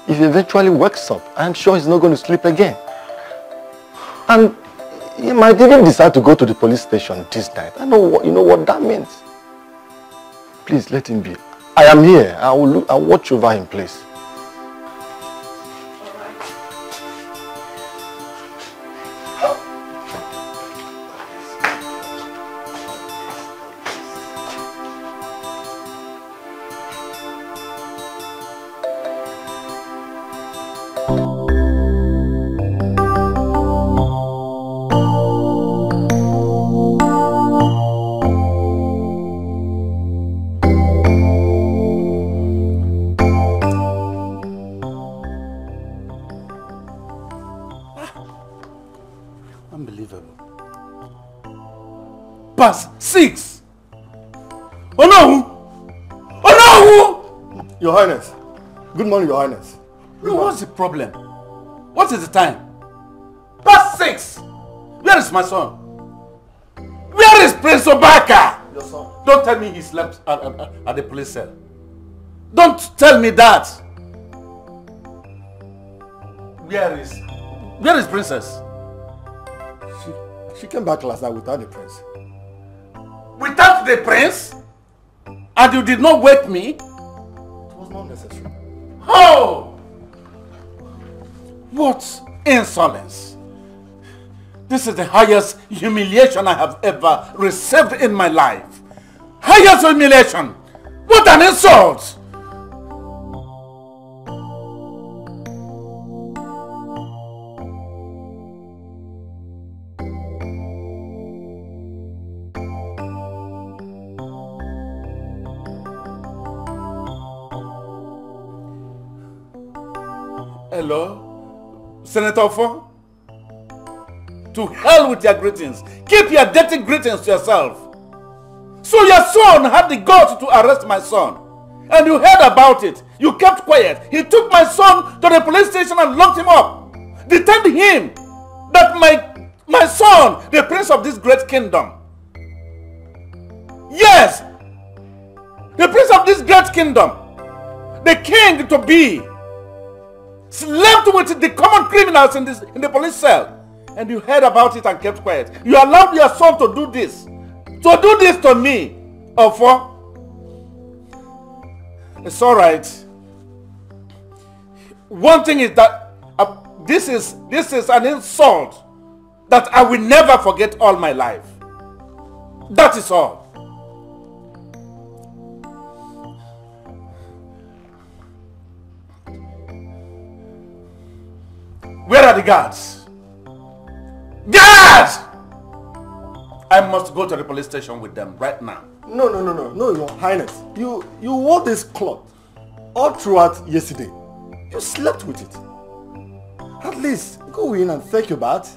If he eventually wakes up, I'm sure he's not going to sleep again. And he might even decide to go to the police station this night. You know what that means. Please let him be. I am here. I'll watch over him, please. Pass 6. Oh no! Your Highness. Good morning, Your Highness. No, what's the problem? What is the time? Past 6. Where is my son? Where is Prince Obaka? Your son. Don't tell me he slept at the police cell. Don't tell me that. Where is Princess? She came back last night without the prince. Without the prince? And you did not wake me? It was not necessary. Oh! What insolence! This is the highest humiliation I have ever received in my life. Highest humiliation! What an insult! Hello? Senator Fo? To hell with your greetings. Keep your dirty greetings to yourself. So your son had the guts to arrest my son. And you heard about it. You kept quiet. He took my son to the police station and locked him up. Detained him. That my son, the prince of this great kingdom. Yes! The prince of this great kingdom. The king to be. Slept with the common criminals in the police cell. And you heard about it and kept quiet. You allowed your son to do this. To do this to me. Ofo. It's alright. One thing is that this is an insult that I will never forget all my life. That is all. Where are the guards? Guards! I must go to the police station with them right now. No, Your Highness. You wore this cloth all throughout yesterday. You slept with it. At least go in and take your bath.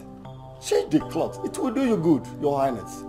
Change the cloth. It will do you good, Your Highness.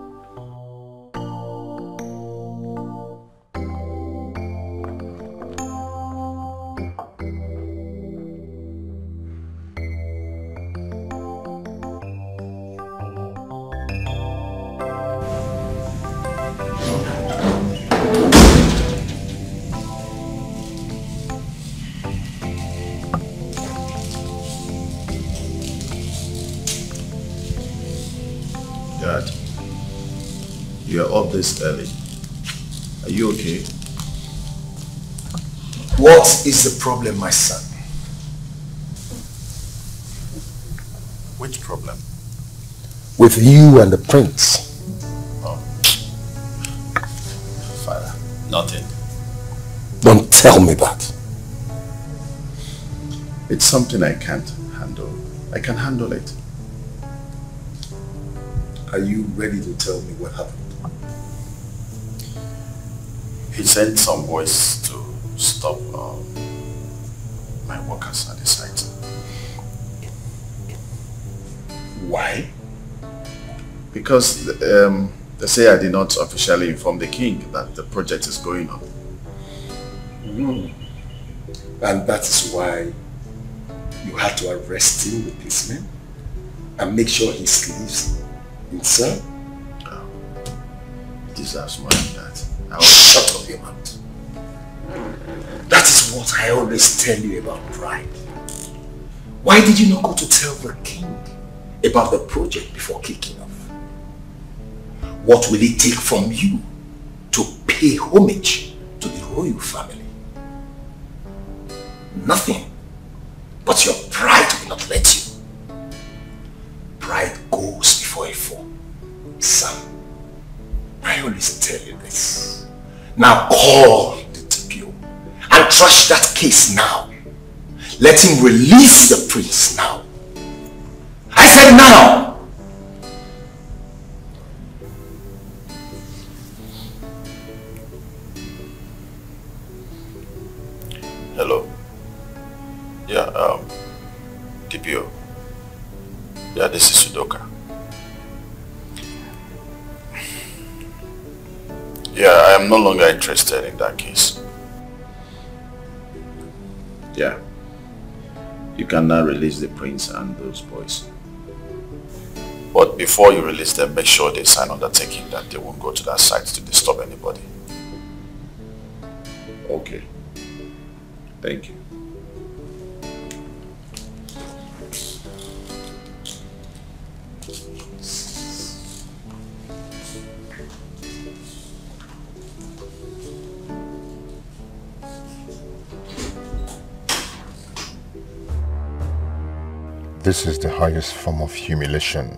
Dad, you're up this early. Are you okay? What is the problem, my son? Which problem? With you and the prince. Oh. Father, nothing. Don't tell me that. It's something I can't handle. I can handle it. Are you ready to tell me what happened? He sent some boys to stop my workers at the site. Why? Because they say I did not officially inform the king that the project is going on. And that is why you had to arrest him with this man and make sure he sleeps in cell? He deserves more than that. Shut up your mouth. That is what I always tell you about pride. Why did you not go to tell the king about the project before kicking off? What will it take from you to pay homage to the royal family? Nothing. But your pride will not let you. Pride goes before a fall. Son, I always tell you this. Now call the DPO and trash that case now. Let him release the prince now. I said now! Hello. Yeah, DPO. Yeah, this is Sudoka. Yeah, I am no longer interested in that case. Yeah. You can now release the prince and those boys. But before you release them, make sure they sign undertaking that they won't go to that site to disturb anybody. Okay. Thank you. This is the highest form of humiliation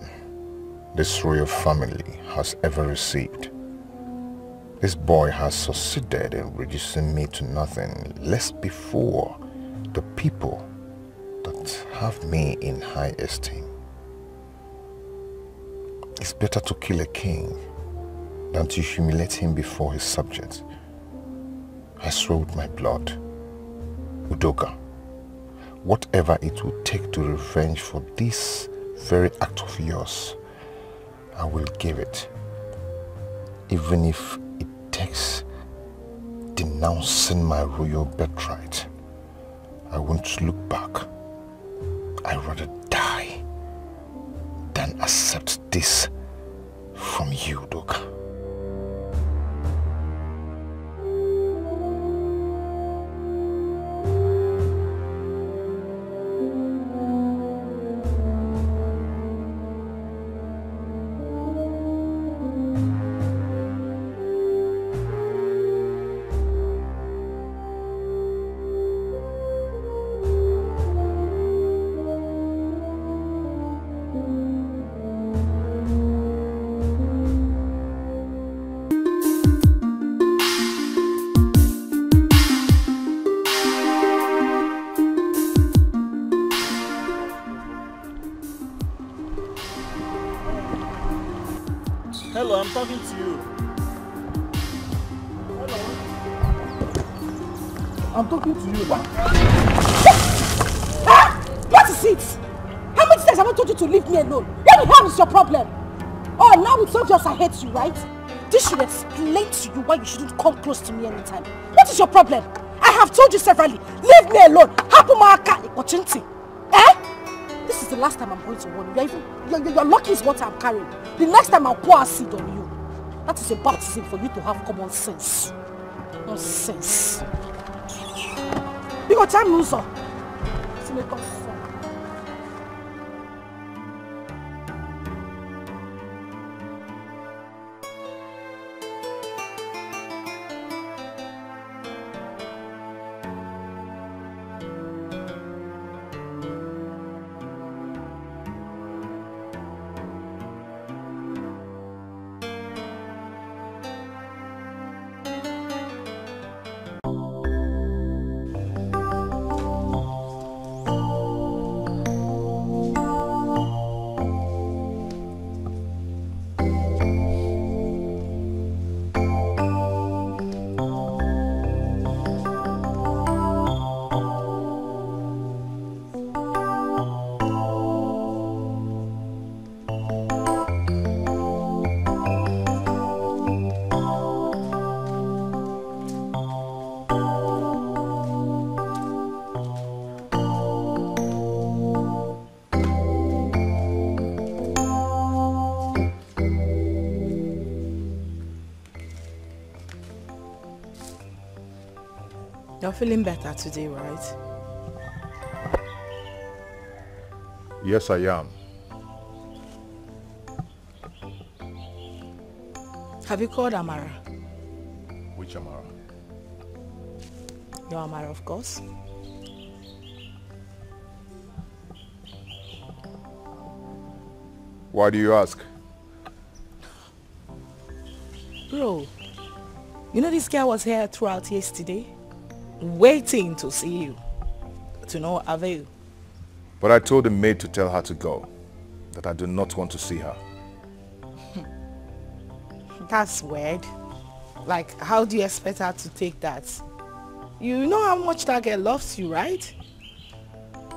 this royal family has ever received. This boy has succeeded in reducing me to nothing less before the people that have me in high esteem. It's better to kill a king than to humiliate him before his subjects. I swear with my blood, Udoka, whatever it will take to revenge for this very act of yours, I will give it, even if it takes denouncing my royal birthright. I won't look back. I'd rather die than accept this from you, Udoka. Hello, I'm talking to you. Hello. I'm talking to you now. What is it? How many times have I told you to leave me alone? What the hell is your problem? Oh, now it's obvious I hate you, right? This should explain to you why you shouldn't come close to me anytime. What is your problem? I have told you severally, leave me alone. This is the last time I'm going to warn you. You're lucky is what I'm carrying. The next time I'll pour acid on you. That is a baptism for you to have common sense. Nonsense. You got time, loser. You're feeling better today, right? Yes, I am. Have you called Amara? Which Amara? Your Amara, of course. Why do you ask? Bro, you know this girl was here throughout yesterday? Waiting to see you. To no avail. But I told the maid to tell her to go. That I do not want to see her. That's weird. Like, how do you expect her to take that? You know how much that girl loves you, right?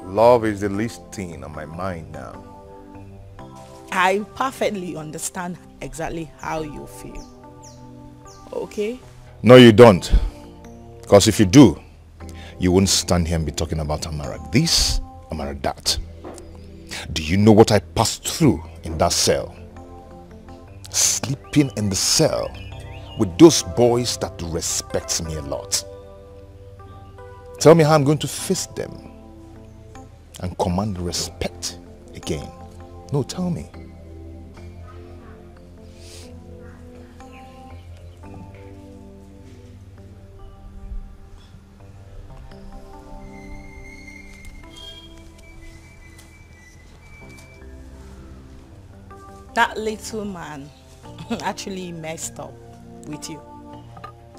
Love is the least thing on my mind now. I perfectly understand exactly how you feel. Okay? No, you don't. Because if you do, you won't stand here and be talking about Amara this, Amara that. Do you know what I passed through in that cell? Sleeping in the cell with those boys that respect me a lot. Tell me how I'm going to face them and command respect again. No, tell me. that little man actually messed up with you.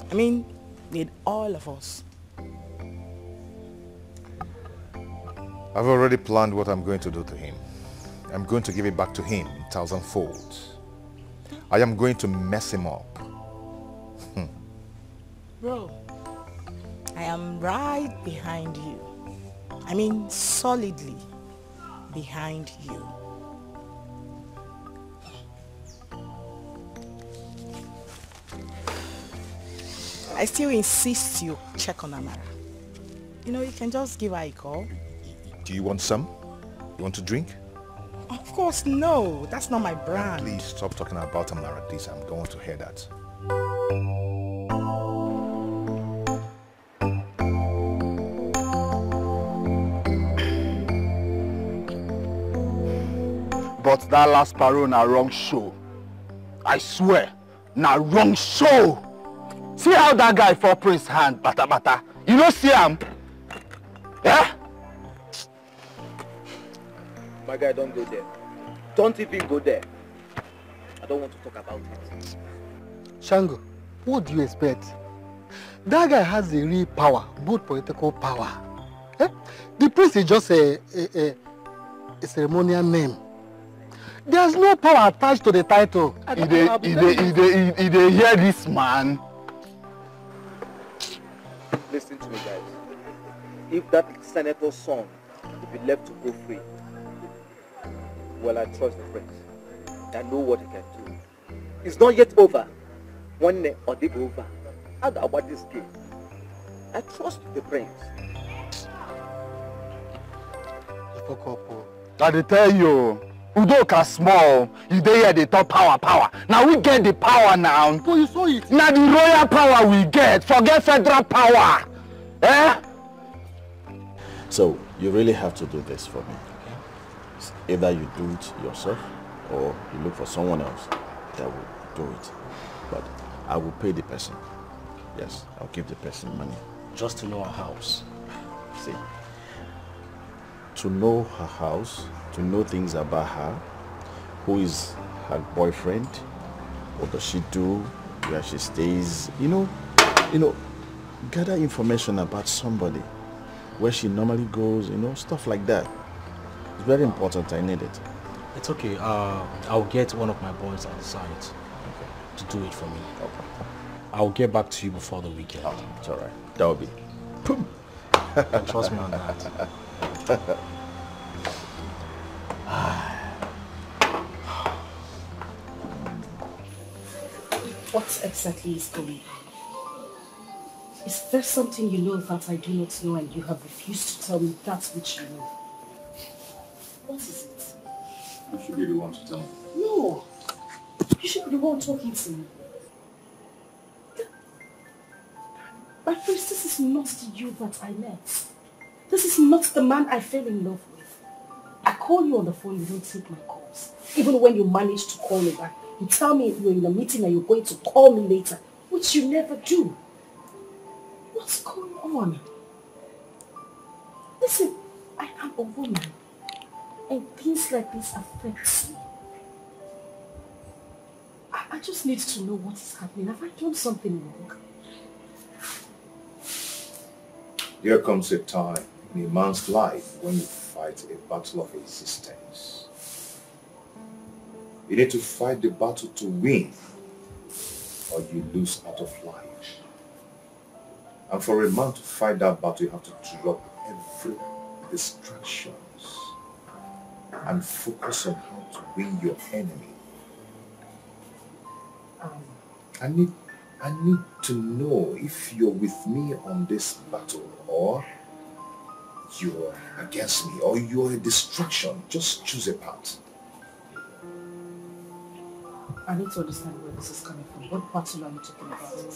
I mean, with all of us. I've already planned what I'm going to do to him. I'm going to give it back to him 1,000 folds. I am going to mess him up. Bro, I am right behind you. I mean, solidly behind you. I still insist you check on Amara. You know, you can just give her a call. Do you want some? You want to drink? Of course, no. That's not my brand. Please stop talking about Amara, please. I don't want to hear that. But that last parole na wrong show. I swear, na wrong show. See how that guy for Prince hand, bata bata. You don't see him? Yeah? My guy, don't go there. Don't even go there. I don't want to talk about it. Shango, what do you expect? That guy has a real power, both political power. Eh? The prince is just a ceremonial name. There's no power attached to the title. He dey hear this man. Listen to me, guys. If that senator's son will be left to go free, well, I trust the prince. I know what he can do. It's not yet over. One day or the over. How about this game? I trust the prince. I dey tell you, Udoka small. You dey hear they talk power. Now we get the power now. Oh, you saw it. Now the royal power we get. Forget federal power. Eh? So you really have to do this for me. Either you do it yourself or you look for someone else that will do it. But I will pay the person. Yes, I'll give the person money. Just to know her house. See, to know her house, to know things about her, who is her boyfriend, what does she do, where she stays, you know, gather information about somebody, where she normally goes, stuff like that. It's very important. I need it. It's okay. I'll get one of my boys on the site to do it for me. Okay. I'll get back to you before the weekend. Oh, it's all right. That will be. Boom. And trust me on that. What exactly is going on? Is there something you know that I do not know and you have refused to tell me that which you know? What is it? You should be the one to tell me. No. You should be the one talking to me. My prince, this is not the you that I met. This is not the man I fell in love with. I call you on the phone, you don't take my calls. Even when you manage to call me back, you tell me you're in a meeting and you're going to call me later, which you never do. What's going on? Listen, I am a woman, and things like this affect me. I just need to know what is happening. Have I done something wrong? There comes a time in a man's life when you fight a battle of existence. You need to fight the battle to win, or you lose out of life. And for a man to fight that battle, you have to drop every distractions and focus on how to win your enemy. I need to know if you're with me on this battle or you're against me or you're a distraction. Just choose a path. I need to understand where this is coming from. What battle are you talking about?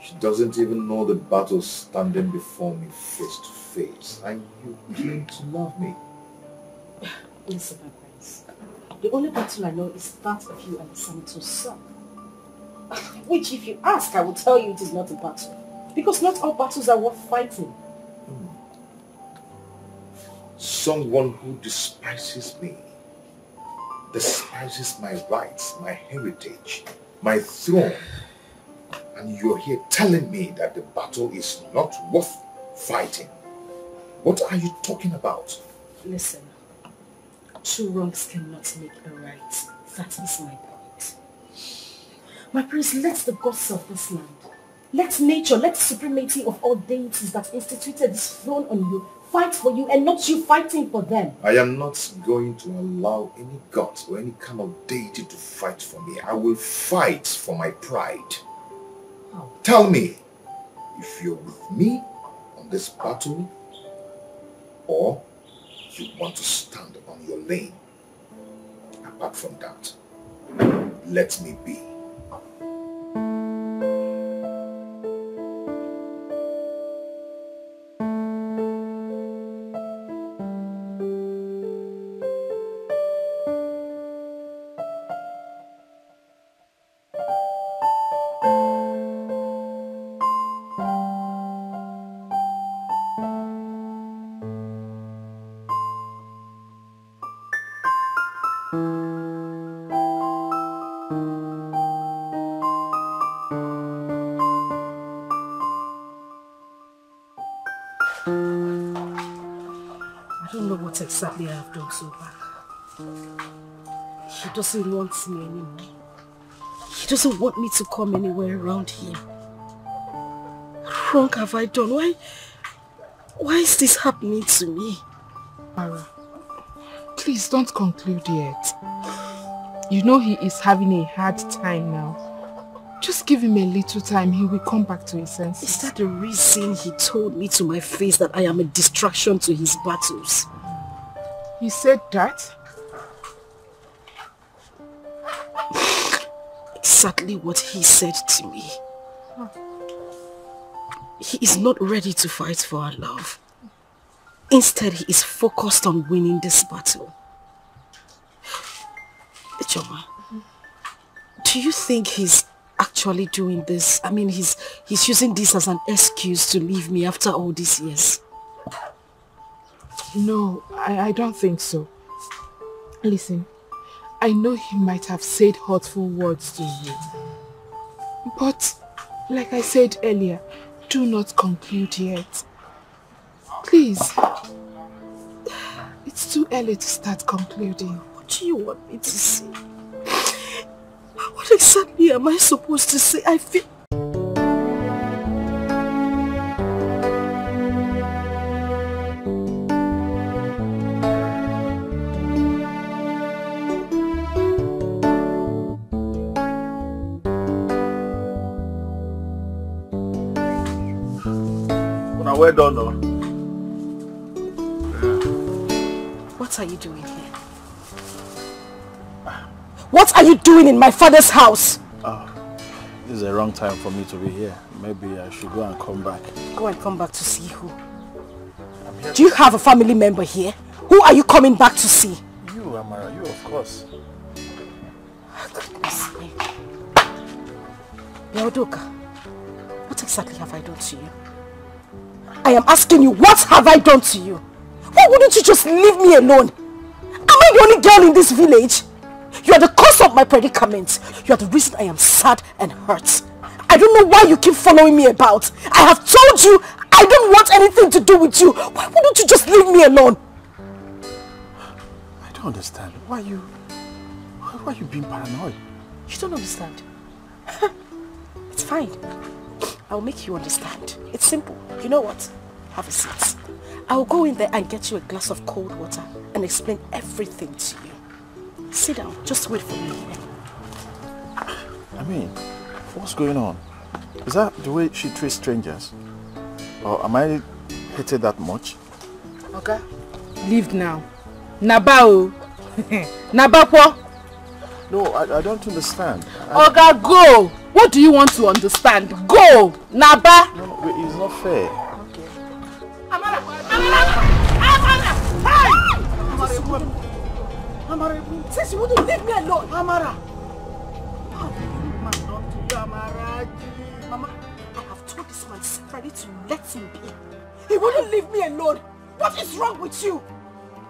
She doesn't even know the battle standing before me face to face. And you claim to love me. Listen, my prince. The only battle I know is that of you and the senator's son. Which, if you ask, I will tell you it is not a battle. Because not all battles are worth fighting. Someone who despises me despises my rights, my heritage, my throne. And you're here telling me that the battle is not worth fighting. What are you talking about? Listen, two wrongs cannot make a right. That is my point. My prince, let the gods of this land, let nature, let the supremacy of all deities that instituted this throne on you fight for you and not you fighting for them. I am not going to allow any god or any kind of deity to fight for me. I will fight for my pride. Oh. Tell me if you're with me on this battle or you want to stand on your lane. Apart from that, let me be. What exactly I have done so bad. He doesn't want me anymore. He doesn't want me to come anywhere around him. What wrong have I done? Why is this happening to me? Mara, please don't conclude yet. You know he is having a hard time now. Just give him a little time, he will come back to his senses. Is that the reason he told me to my face that I am a distraction to his battles? He said that? Exactly what he said to me. He is not ready to fight for our love. Instead, he is focused on winning this battle. Choma, do you think he's actually doing this? I mean, he's using this as an excuse to leave me after all these years. No, I don't think so. Listen, I know he might have said hurtful words to you. But, like I said earlier, do not conclude yet. Please. It's too early to start concluding. What do you want me to say? What exactly am I supposed to say? I feel... Well done, no? What are you doing here? What are you doing in my father's house? This is the wrong time for me to be here. Maybe I should go and come back. Go and come back to see who? Do you have a family member here? Who are you coming back to see? You, Amara, you of course. Goodness me. Yaodoka, what exactly have I done to you? I am asking you, what have I done to you? Why wouldn't you just leave me alone? Am I the only girl in this village? You are the cause of my predicament. You are the reason I am sad and hurt. I don't know why you keep following me about. I have told you I don't want anything to do with you. Why wouldn't you just leave me alone? I don't understand. Why are you being paranoid? You don't understand. It's fine. I'll make you understand. It's simple. You know what? Have a seat. I'll go in there and get you a glass of cold water and explain everything to you. Sit down. Just wait for me. I mean, what's going on? Is that the way she treats strangers? Or am I hated that much? Okay. Leave now. Nabao. Nabapo. No, I don't understand. Oga, go! What do you want to understand? Go! Naba! No, it's not fair. Okay. Amara! Amara, since you wouldn't leave me alone! Amara! Mama, I have told this man separately to let him be. He wouldn't leave me alone! What is wrong with you?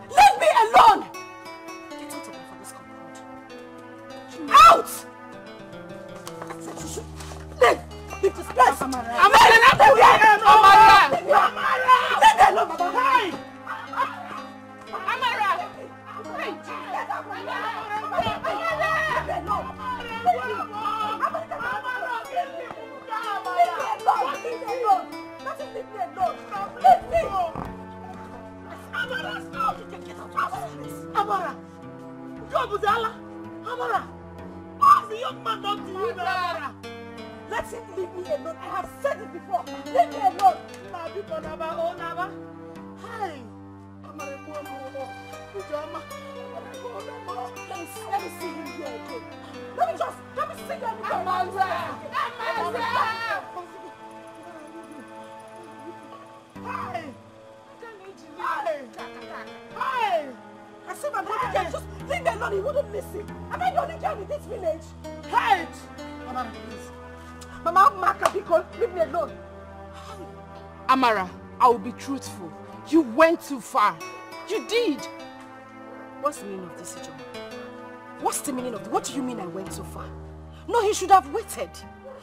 Leave me alone! Get out of my father's compound. Yes. Amara. Amara! Job Uzala! Amara! What's the young man done to you, Amara? Let him leave me alone. I have said it before. Leave me alone. Hi. Amara, let me see him here again. Let me see him again. Amara! Hi! Hi! I see my brother here. Just leave me alone. He wouldn't listen. Am I the only girl in this village? Hey! Mama, please. Mama, Maka, because leave me alone. Amara, I will be truthful. You went too far. You did. What's the meaning of this, Ijeoma? What's the meaning of it? What do you mean I went too far? No, he should have waited.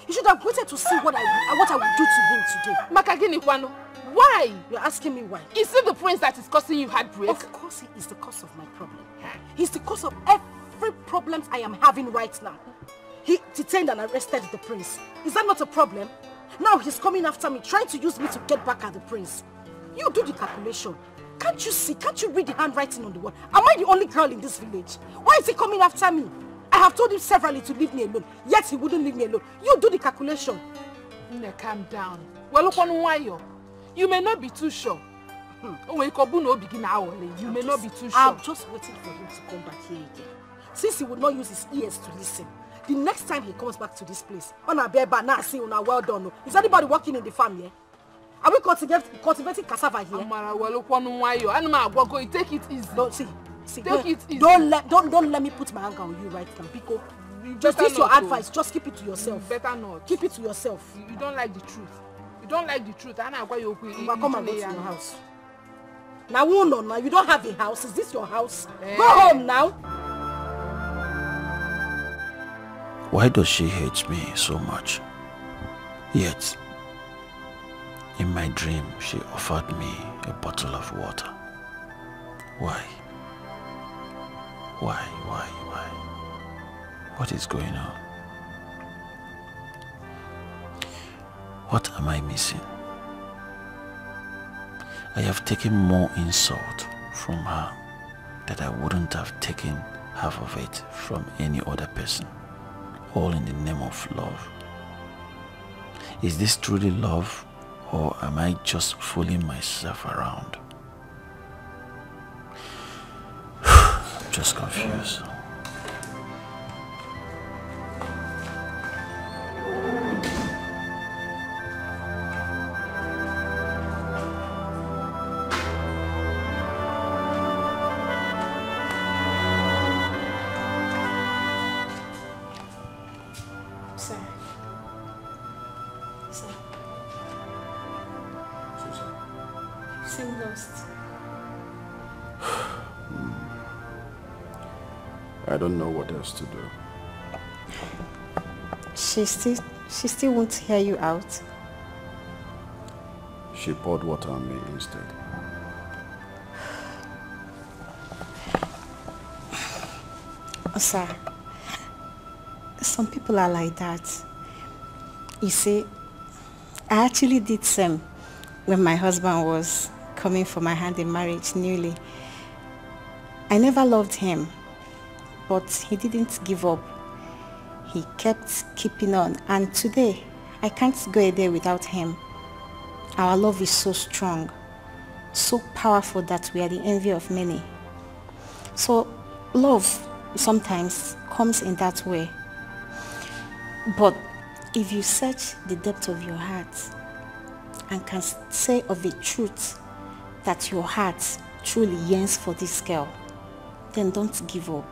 He should have waited to see what I would do to him today. Makagini Kwano, why? You're asking me why? Is it the prince that is causing you heartbreak? Of course he is the cause of my problem. He's the cause of every problem I am having right now. He detained and arrested the prince. Is that not a problem? Now he's coming after me, trying to use me to get back at the prince. You do the calculation. Can't you see? Can't you read the handwriting on the wall? Am I the only girl in this village? Why is he coming after me? I have told him severally to leave me alone, yet he wouldn't leave me alone. You do the calculation. Nne, calm down. Well, look on why you may not be too sure. You may not be too sure. I'm just waiting for him to come back here again. Since he would not use his ears to listen, the next time he comes back to this place, well done. Is anybody working in the farm here? Are we cultivating cassava here? Take it easy. Don't see. Take it easy. Don't let me put my anger on you right now, because just this your advice. Just keep it to yourself. Better not. Keep it to yourself. You don't like the truth. You don't like the truth. Come and go to your house. Now you don't have a house. Is this your house? Go home now. Why does she hate me so much? Yet, in my dream, she offered me a bottle of water. Why? Why? What is going on? What am I missing? I have taken more insult from her that I wouldn't have taken half of it from any other person, all in the name of love. Is this truly love, or am I just fooling myself around? I'm just confused. I don't know what else to do. She still won't hear you out. She poured water on me instead. Sir, some people are like that. You see, I actually did same when my husband was coming for my hand in marriage newly. I never loved him, but he didn't give up. He kept keeping on, and today I can't go a day without him. Our love is so strong, so powerful that we are the envy of many. So love sometimes comes in that way. But if you search the depth of your heart and can say of the truth that your heart truly yearns for this girl, then don't give up.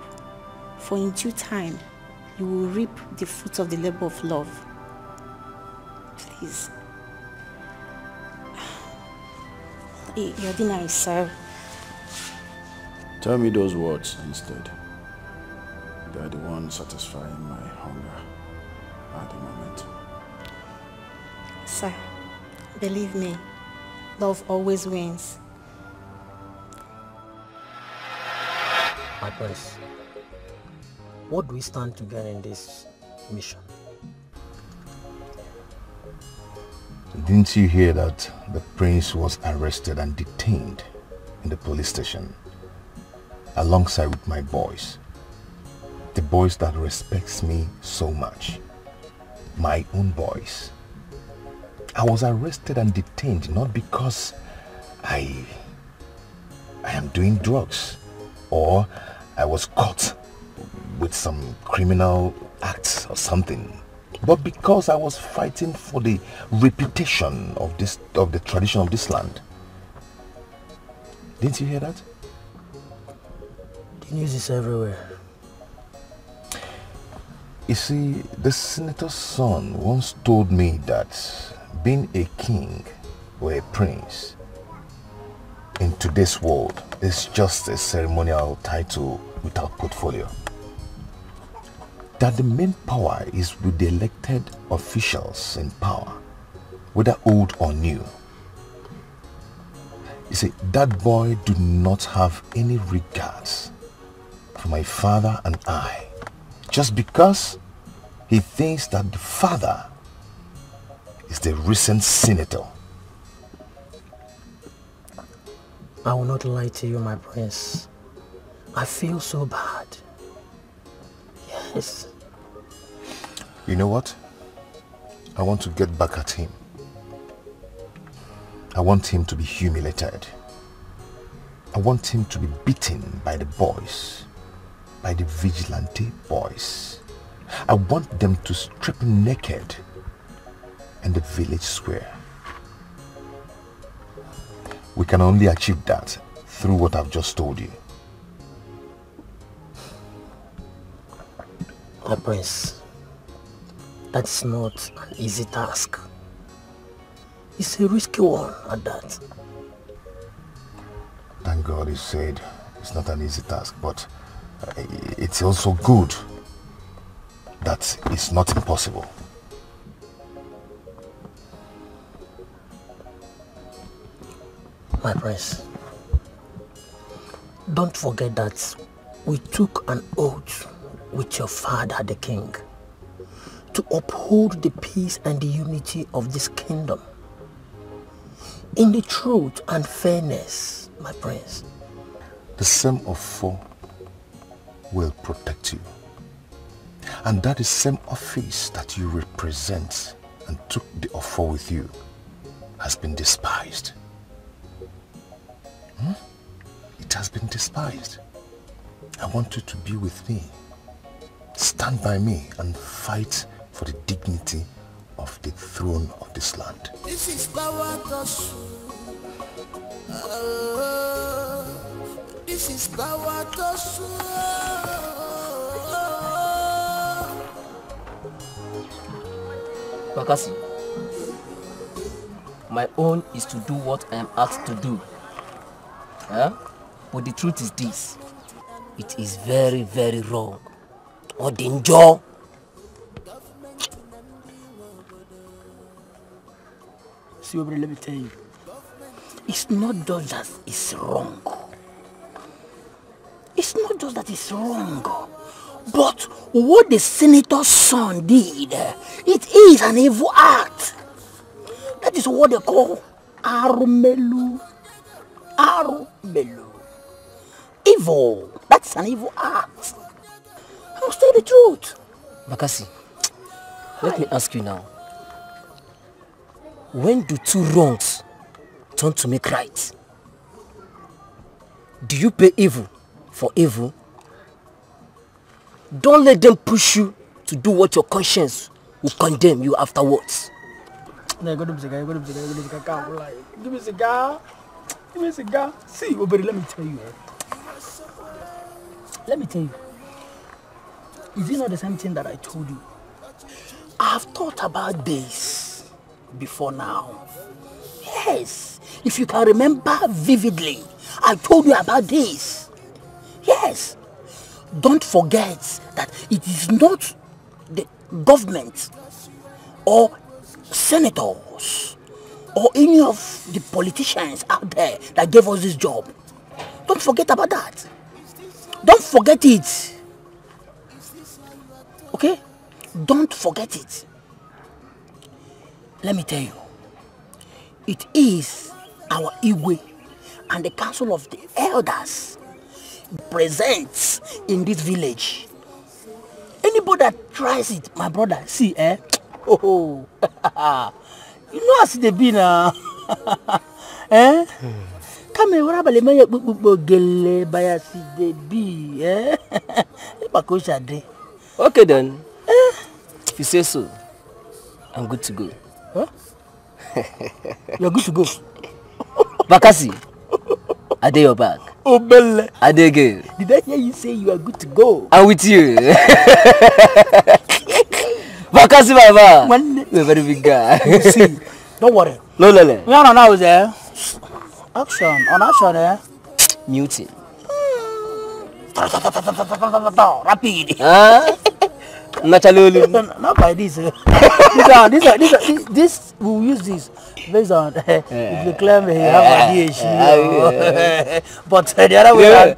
For in due time, you will reap the fruit of the labor of love. Please. Your dinner is served. Tell me those words instead. They are the ones satisfying my hunger at the moment. Sir, believe me, love always wins. My prince, what do we stand to gain in this mission? Didn't you hear that the prince was arrested and detained in the police station alongside with my boys? The boys that respects me so much. My own boys. I was arrested and detained not because I am doing drugs or I was caught with some criminal acts or something, but because I was fighting for the reputation of the tradition of this land. Didn't you hear that? The news is everywhere. You see, the senator's son once told me that being a king or a prince in today's world is just a ceremonial title without portfolio. That the main power is with the elected officials in power, whether old or new. You see, that boy do not have any regards for my father and I, just because he thinks that the father is the recent senator. I will not lie to you, my prince. I feel so bad. Yes. You know what? I want to get back at him. I want him to be humiliated. I want him to be beaten by the boys, by the vigilante boys. I want them to strip him naked in the village square. We can only achieve that through what I've just told you. My prince, that's not an easy task. It's a risky one at that. Thank God you said it's not an easy task, but it's also good that it's not impossible. My prince, don't forget that we took an oath with your father, the king, to uphold the peace and the unity of this kingdom in the truth and fairness, my prince. The same of four will protect you. And that is same office that you represent and took the offer with you has been despised. It has been despised. I want you to be with me. Stand by me and fight for the dignity of the throne of this land. This is power this is power Bakasi, my own is to do what I am asked to do. But the truth is this. It is very, very wrong. Odinjo. See, let me tell you. It's not just that it's wrong. It's not just that it's wrong. But what the senator's son did, it is an evil act. That is what they call Arumelu. Arumelu. Evil. That's an evil act. I'll say the truth. Bakasi, let me ask you now. When do two wrongs turn to make right? Do you pay evil for evil? Don't let them push you to do what your conscience will condemn you afterwards. Give me a cigar. Give me a cigar. See, but let me tell you. Let me tell you. Is it not the same thing that I told you? I've thought about this before now. Yes. If you can remember vividly, I told you about this. Yes. Don't forget that it is not the government or senators or any of the politicians out there that gave us this job. Don't forget about that. Don't forget it. Okay? Don't forget it. Let me tell you. It is our Igwe and the council of the elders present in this village. Anybody that tries it, my brother, see, oh, you know as they be now. Come here, what about the man you gele by they be, Okay then. If you say so, I'm good to go. Huh? You're good to go. Bakasi, I dare your back. Oh, Belle. I dare go. Did I hear you say you are good to go? I'm with you. Bakasi, Baba. You're a very big guy. You see, don't worry. No, Lele. We are now there. Action, on action, Newton. Rapid. Naturally. Not by this. This we'll use this based on if you claim you have ADHD. But the other way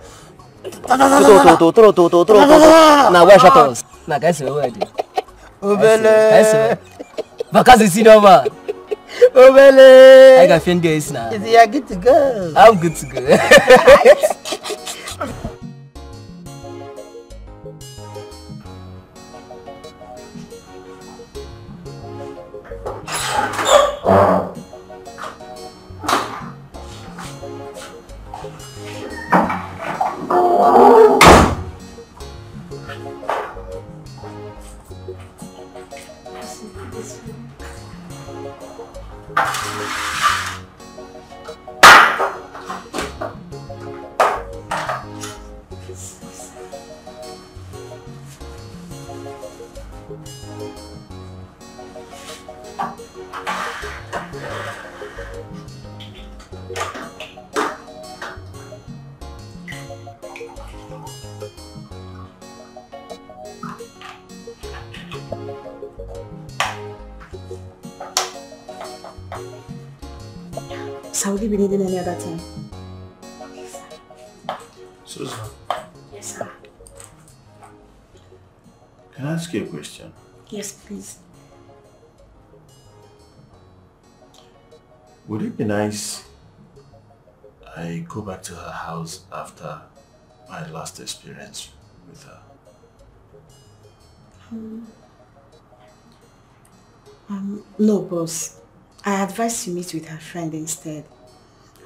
now where shut us? Now guys, where do? Obele. Because it's no man. Obele. I got 10 days now. Is you good to go? I'm good to go. So will you be needing any other time? Susan. Yes, sir. Can I ask you a question? Yes, please. Would it be nice I go back to her house after my last experience with her? No, boss. I advise you meet with her friend instead.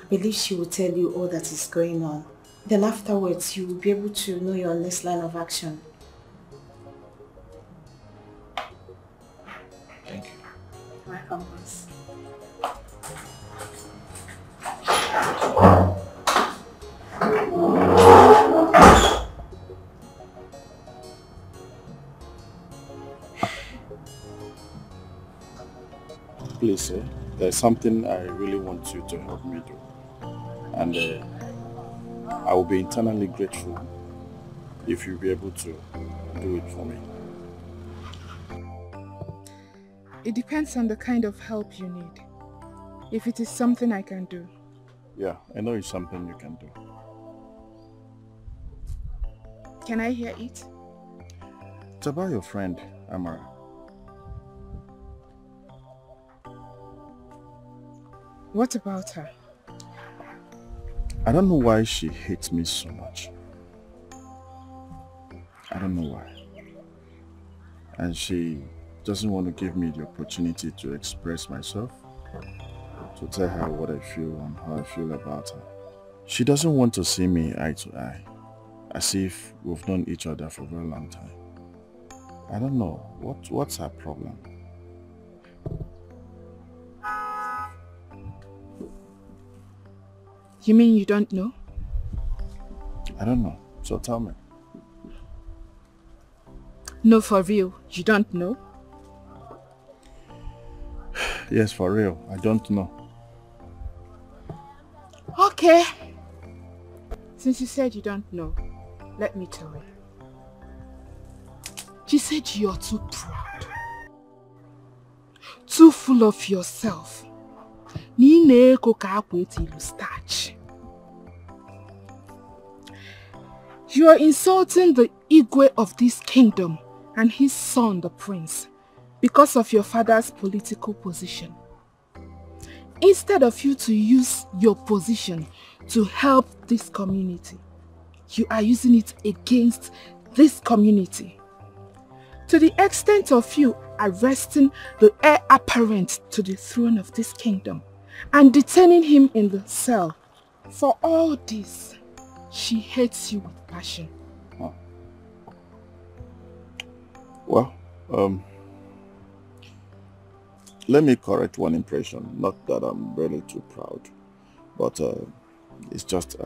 I believe she will tell you all that is going on. Then afterwards, you will be able to know your next line of action. Thank you. Welcome, boss. Please, there's something I really want you to help me do. And I will be eternally grateful if you'll be able to do it for me. It depends on the kind of help you need. If it is something I can do. Yeah, I know it's something you can do. Can I hear it? It's about your friend, Amara. What about her? I don't know why she hates me so much. I don't know why. And she doesn't want to give me the opportunity to express myself, to tell her what I feel and how I feel about her. She doesn't want to see me eye to eye, as if we've known each other for a very long time. I don't know. What's her problem? You mean you don't know? I don't know. So tell me. No, for real, you don't know? Yes, for real. I don't know. Okay. Since you said you don't know, let me tell you. She said you're too proud. too full of yourself. Starch. You are insulting the Igwe of this kingdom and his son, the prince, because of your father's political position. Instead of you to use your position to help this community, you are using it against this community. To the extent of you arresting the heir apparent to the throne of this kingdom and detaining him in the cell. For all this, she hates you with passion. Well, let me correct one impression. Not that I'm really too proud, but it's just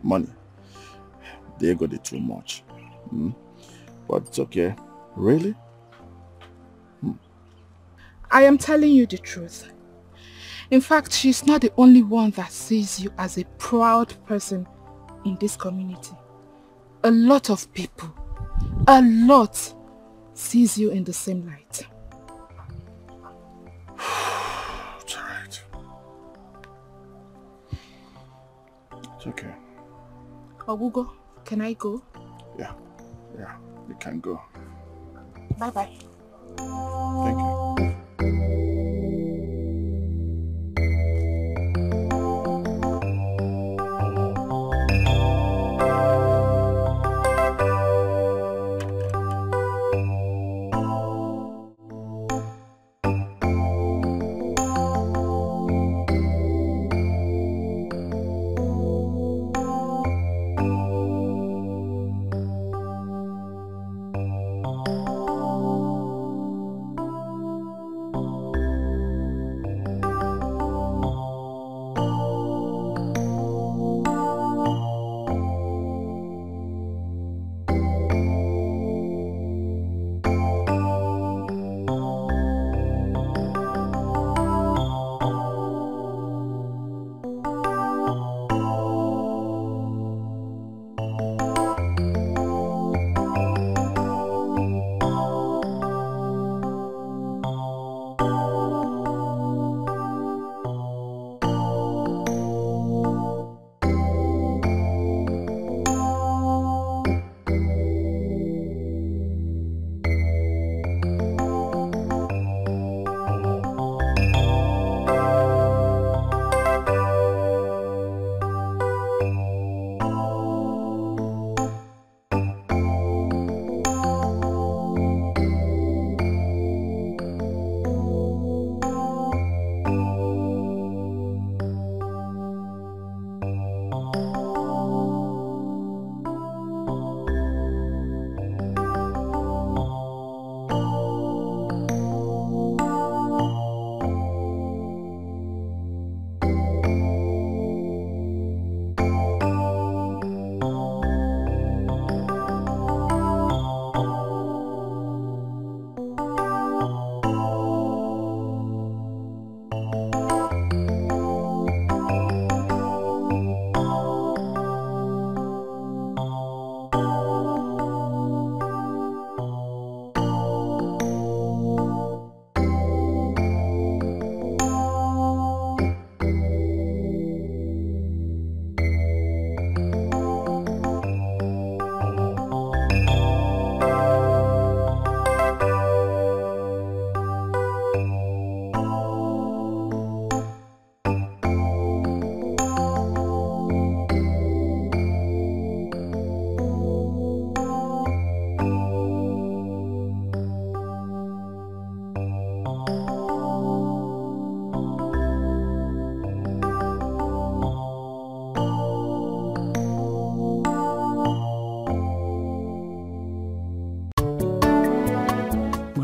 money. They got it too much. But it's okay. Really? I am telling you the truth. In fact, she's not the only one that sees you as a proud person in this community. A lot of people, sees you in the same light. It's alright. It's okay. Ogugo, can I go? Yeah, you can go. Bye-bye. Thank you.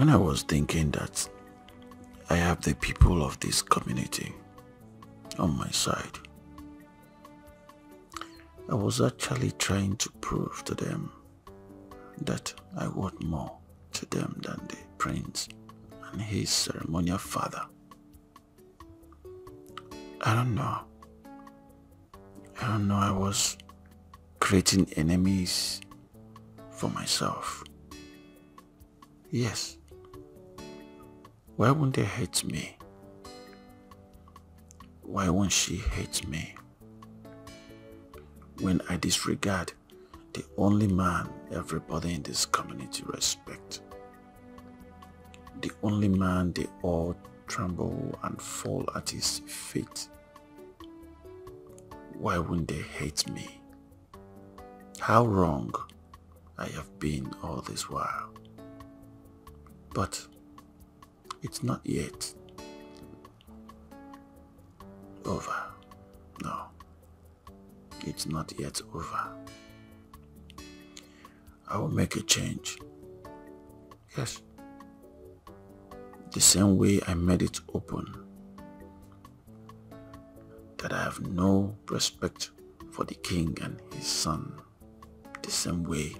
I was thinking that I have the people of this community on my side. I was actually trying to prove to them that I worth more to them than the prince and his ceremonial father. I don't know, I was creating enemies for myself. Yes, Why won't they hate me? Why won't she hate me? When I disregard the only man everybody in this community respects. The only man they all tremble and fall at his feet. Why wouldn't they hate me? How wrong I have been all this while. But it's not yet over. No, it's not yet over. I will make a change. Yes. The same way I made it open that I have no respect for the king and his son, the same way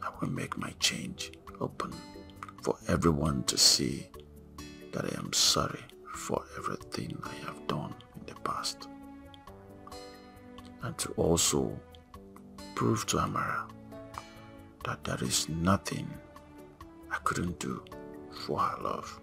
I will make my change open for everyone to see that I am sorry for everything I have done in the past, and to also prove to Amara that there is nothing I couldn't do for her love.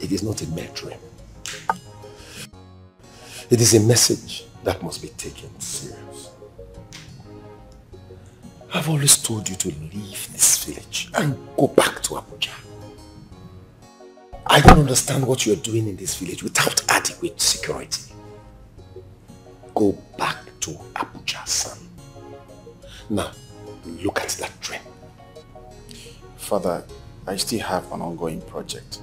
It is not a mere dream. It is a message that must be taken serious. I've always told you to leave this village and go back to Abuja. I don't understand what you're doing in this village without adequate security. Go back to Abuja, son. Now, look at that dream. Father, I still have an ongoing project.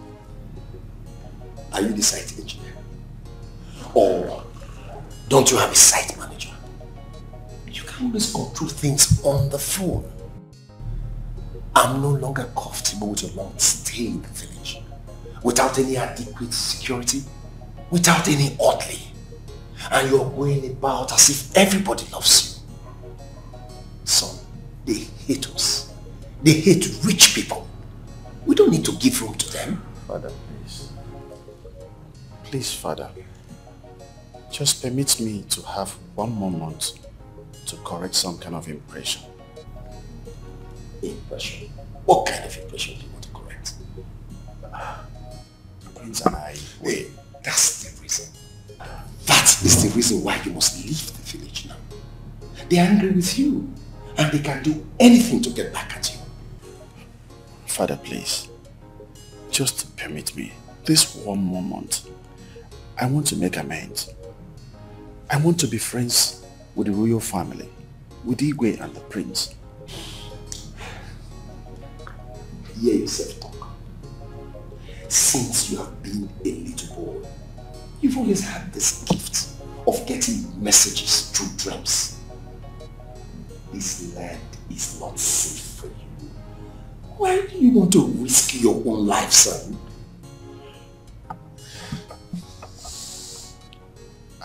Are you the site engineer? Or don't you have a site manager? You can always control things on the phone. I'm no longer comfortable with your long stay in the village. Without any adequate security, without any orderly. And you're going about as if everybody loves you. Son, they hate us. They hate rich people. We don't need to give room to them. Father, please. Please, Father. Just permit me to have 1 more month to correct some kind of impression. Impression? What kind of impression do you want to correct? Prince and I... Wait, that's the reason. That is the reason why you must leave the village now. They are angry with you, and they can do anything to get back at you. Father, please. Just permit me. This 1 more month. I want to make amends. I want to be friends with the royal family, with Igwe and the prince. Hear yourself talk. Since you have been a little boy, you've always had this gift of getting messages through dreams. This land is not safe for you. Why do you want to risk your own life, son?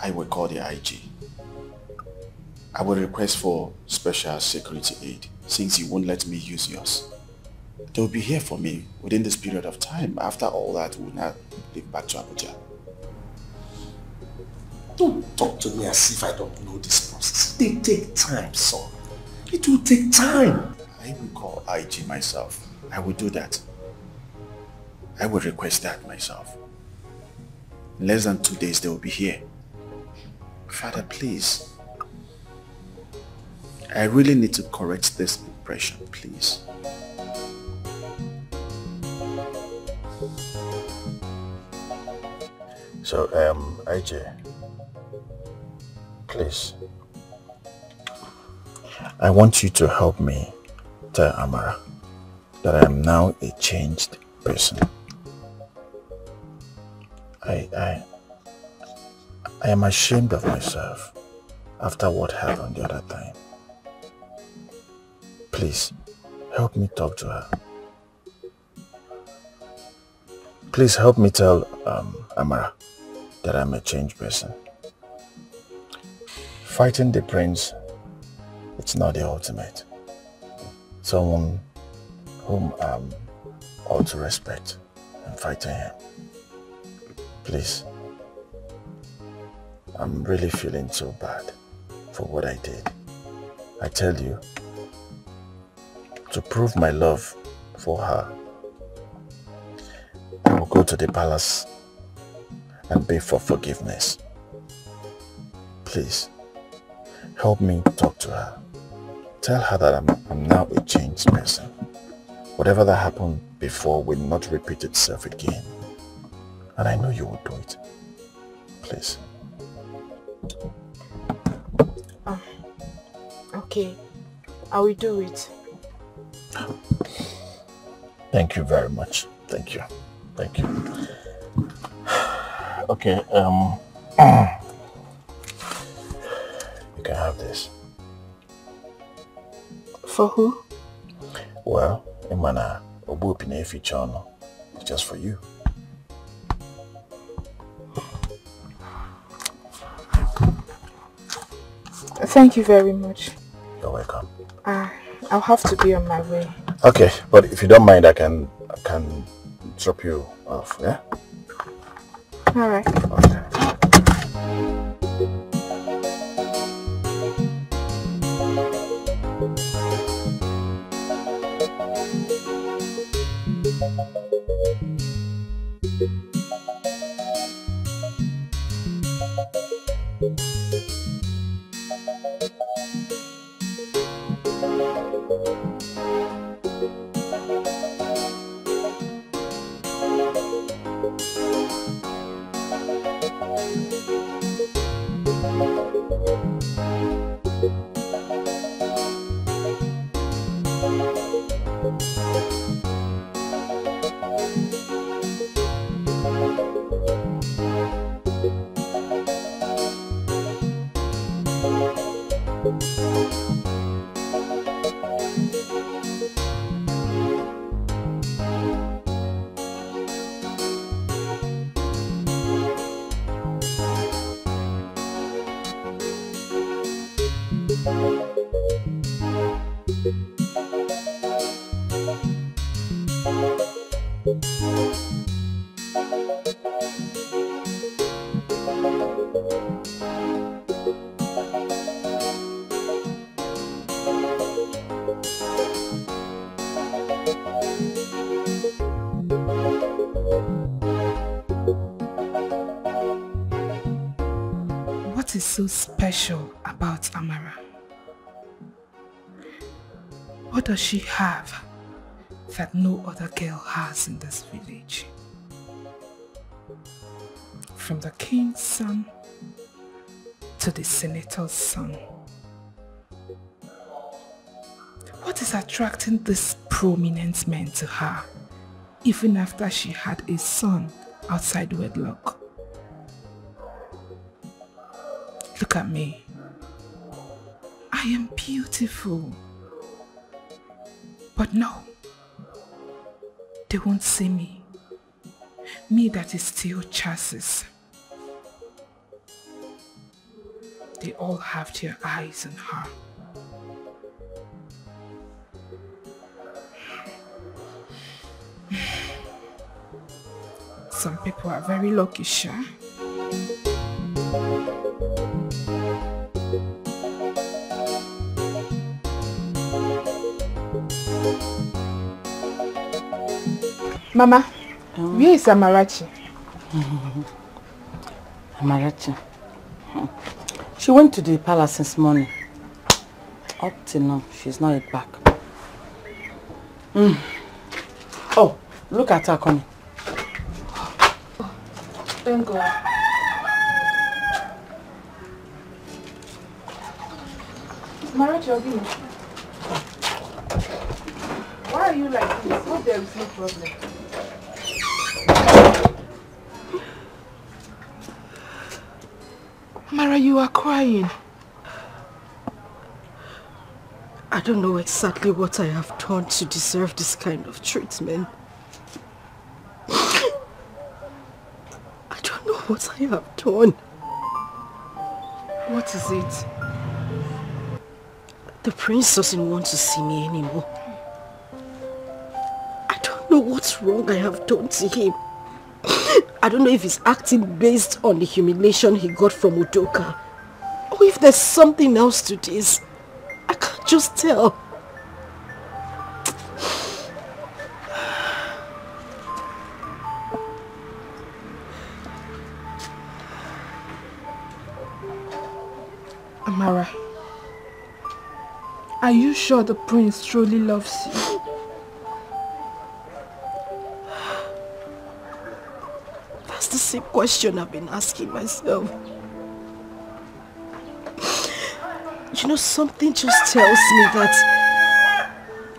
I will call the IG. I will request for special security aid since you won't let me use yours. They will be here for me within this period of time. After all that, we will not leave back to Abuja. Don't talk to me as if I don't know this process. They take time, son. It will take time. I will call IG myself. I will do that. I will request that myself. In less than 2 days, they will be here. Father, please. I really need to correct this impression, please. So, IJ, Please. I want you to help me tell Amara that I am now a changed person. I am ashamed of myself after what happened the other time. Please, help me talk to her. Please help me tell Amara that I'm a changed person. Fighting the prince, it's not the ultimate. Someone whom I ought to respect and fighting him. Please. I'm really feeling so bad for what I did. I tell you, to prove my love for her, I will go to the palace and beg for forgiveness. Please, help me talk to her. Tell her that I'm now a changed person. Whatever that happened before will not repeat itself again. And I know you will do it. Please. Okay, I will do it. Thank you very much. Thank you. Thank you. Okay, you can have this. For who? Well, Imana, it's just for you. Thank you very much. You're welcome. I'll have to be on my way. Okay, but if you don't mind, I can drop you off, yeah? All right. Okay. What is so special about Amara? What does she have that no other girl has in this village? From the king's son to the senator's son. What is attracting this prominent men to her, even after she had a son outside wedlock? Look at me. I am beautiful. But no, they won't see me. Me that is still chassis. They all have their eyes on her. Some people are very lucky, sure. Mama, where is Amarachi? Amarachi? She went to the palace this morning. Up till now, she's not yet back. Oh, look at her coming. Thank God. Marachogini, why are you like this? Hope there is no problem. Mara, you are crying. I don't know exactly what I have done to deserve this kind of treatment. I don't know what I have done. What is it? The prince doesn't want to see me anymore. I don't know what's wrong I have done to him. I don't know if he's acting based on the humiliation he got from Udoka, or if there's something else to this. I can't just tell. Amara, are you sure the prince truly loves you? That's the same question I've been asking myself. You know, something just tells me that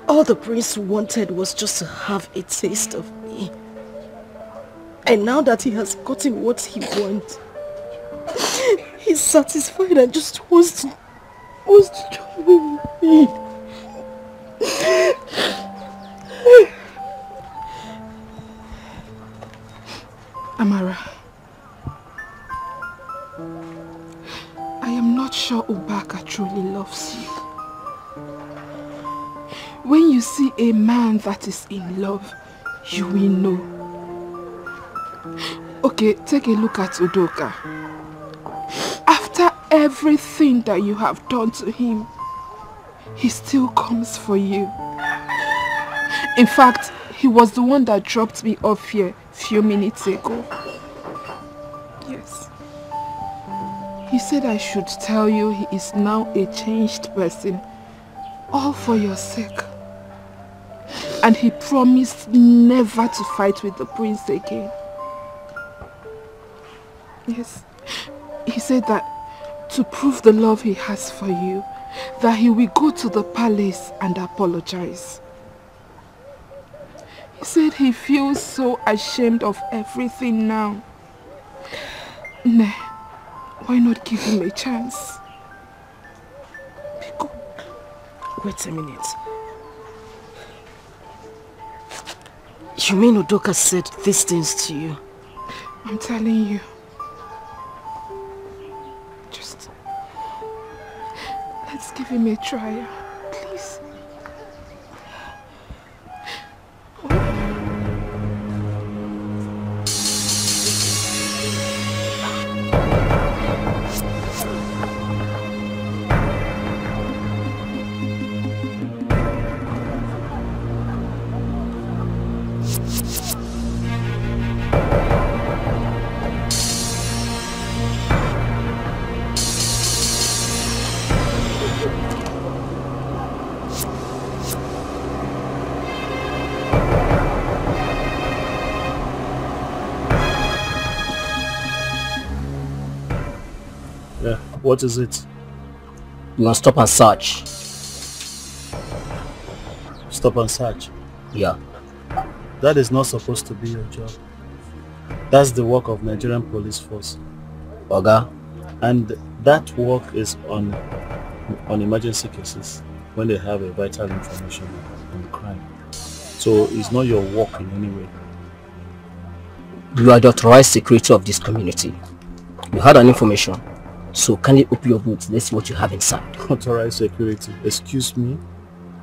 all the prince wanted was just to have a taste of me. And now that he has gotten what he wants, he's satisfied and just wants to join with me. Amara, I am not sure Ubaka truly loves you. When you see a man that is in love, you will know. Okay, take a look at Udoka. After everything that you have done to him, he still comes for you. In fact, he was the one that dropped me off here a few minutes ago. Yes. He said I should tell you he is now a changed person, all for your sake. And he promised never to fight with the prince again. Yes. He said that to prove the love he has for you, that he will go to the palace and apologize. He said he feels so ashamed of everything now. Nah, why not give him a chance? Biko, wait a minute. You mean Udoka said these things to you? I'm telling you. Let's give him a try, please. What is it? You want to stop and search? Stop and search? Yeah. That is not supposed to be your job. That's the work of Nigerian police force. Oga? And that work is on emergency cases when they have a vital information on the crime. So it's not your work in any way. You are the authorized secretary of this community. You had an information. So can you open your boots? Let's see what you have inside. Authorized security. Excuse me?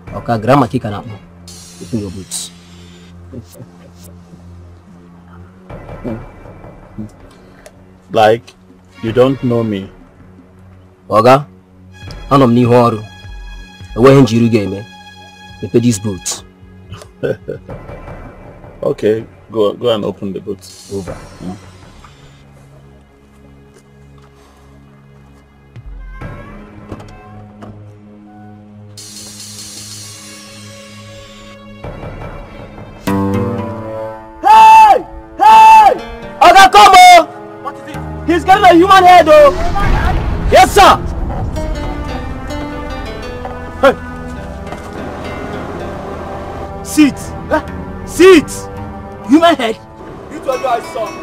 Okay, grandma kick an apple. Open your boots. Like, you don't know me. Oga, I'm new horu. Where in Jiru game? We pay these boots. Okay, go and open the boots. Over. Oga, come on! What is it? He's getting a human head, though. Yes, sir. sit. Sit. Human head. It was your son.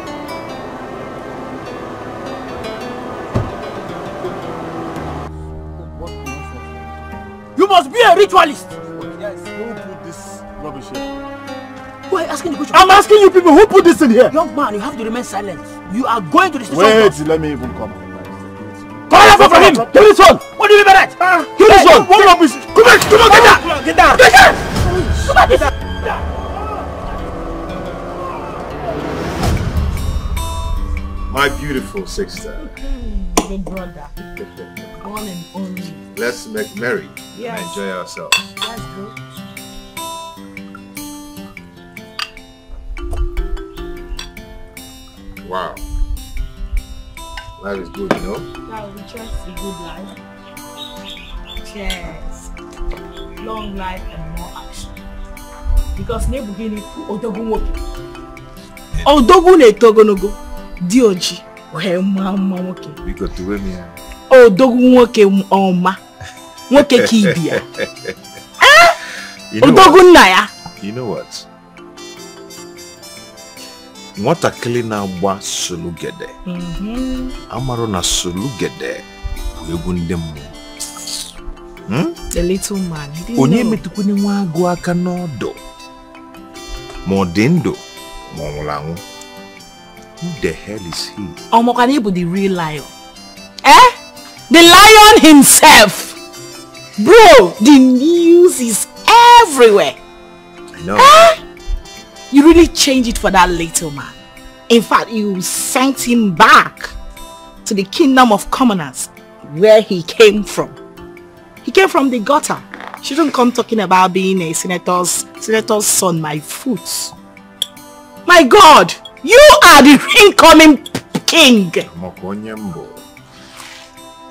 You must be a ritualist. Yes, who put this rubbish here? Who are you asking the question? I'm asking you people, who put this in here? Young man, you have to remain silent. You are going to the station. Wait, let me even come. Come on, from him! Give this one! What do you mean by that? Give this one! What rubbish? Come on, get down! Get down! Get down! Come on, get down! My beautiful sister. Big brother. One and only. Let's make merry Yes. and enjoy ourselves. That's good. Wow. Life is good, you know? Yeah, we trust a good life. Cheers. Long life and more action. Because ne bugini odogun woke. Odogun ne togonogo. Dioji. Ohe mama woke. We got to win here. Odogun woke oma. Woke kibia. Odogun naya. You know what? Nwatakịrị na-agba solugede. Amaro na solugede egwu ndị mmụọ. The little man. Onye metukwune nwa agụ aka n'ọdụ. Ma ọ dị ndụ ma ọ nwụrụ anwụ. Who the hell is he? Omokanibu the real lion. Eh? The lion himself. Bro, the news is everywhere. I know. Eh? You really changed it for that little man. In fact, you sent him back to the kingdom of commoners where he came from. He came from the gutter. Shouldn't come talking about being a senator's son, my foot. My God, you are the incoming king.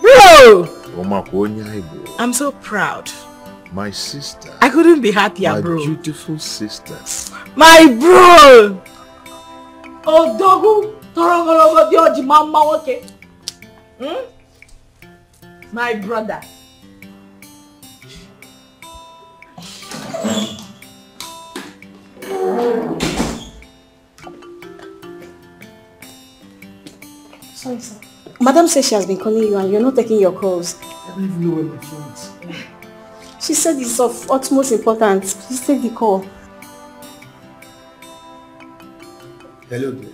Bro, I'm so proud. My sister. I couldn't be happier, bro. My beautiful sister. My bro. Oh, dogu. Torongologo dioji mama woke. My brother. Sorry, sir. Madam says she has been calling you and you're not taking your calls. I don't even know where my phone is. She said it's of utmost importance. Please take the call. Hello there.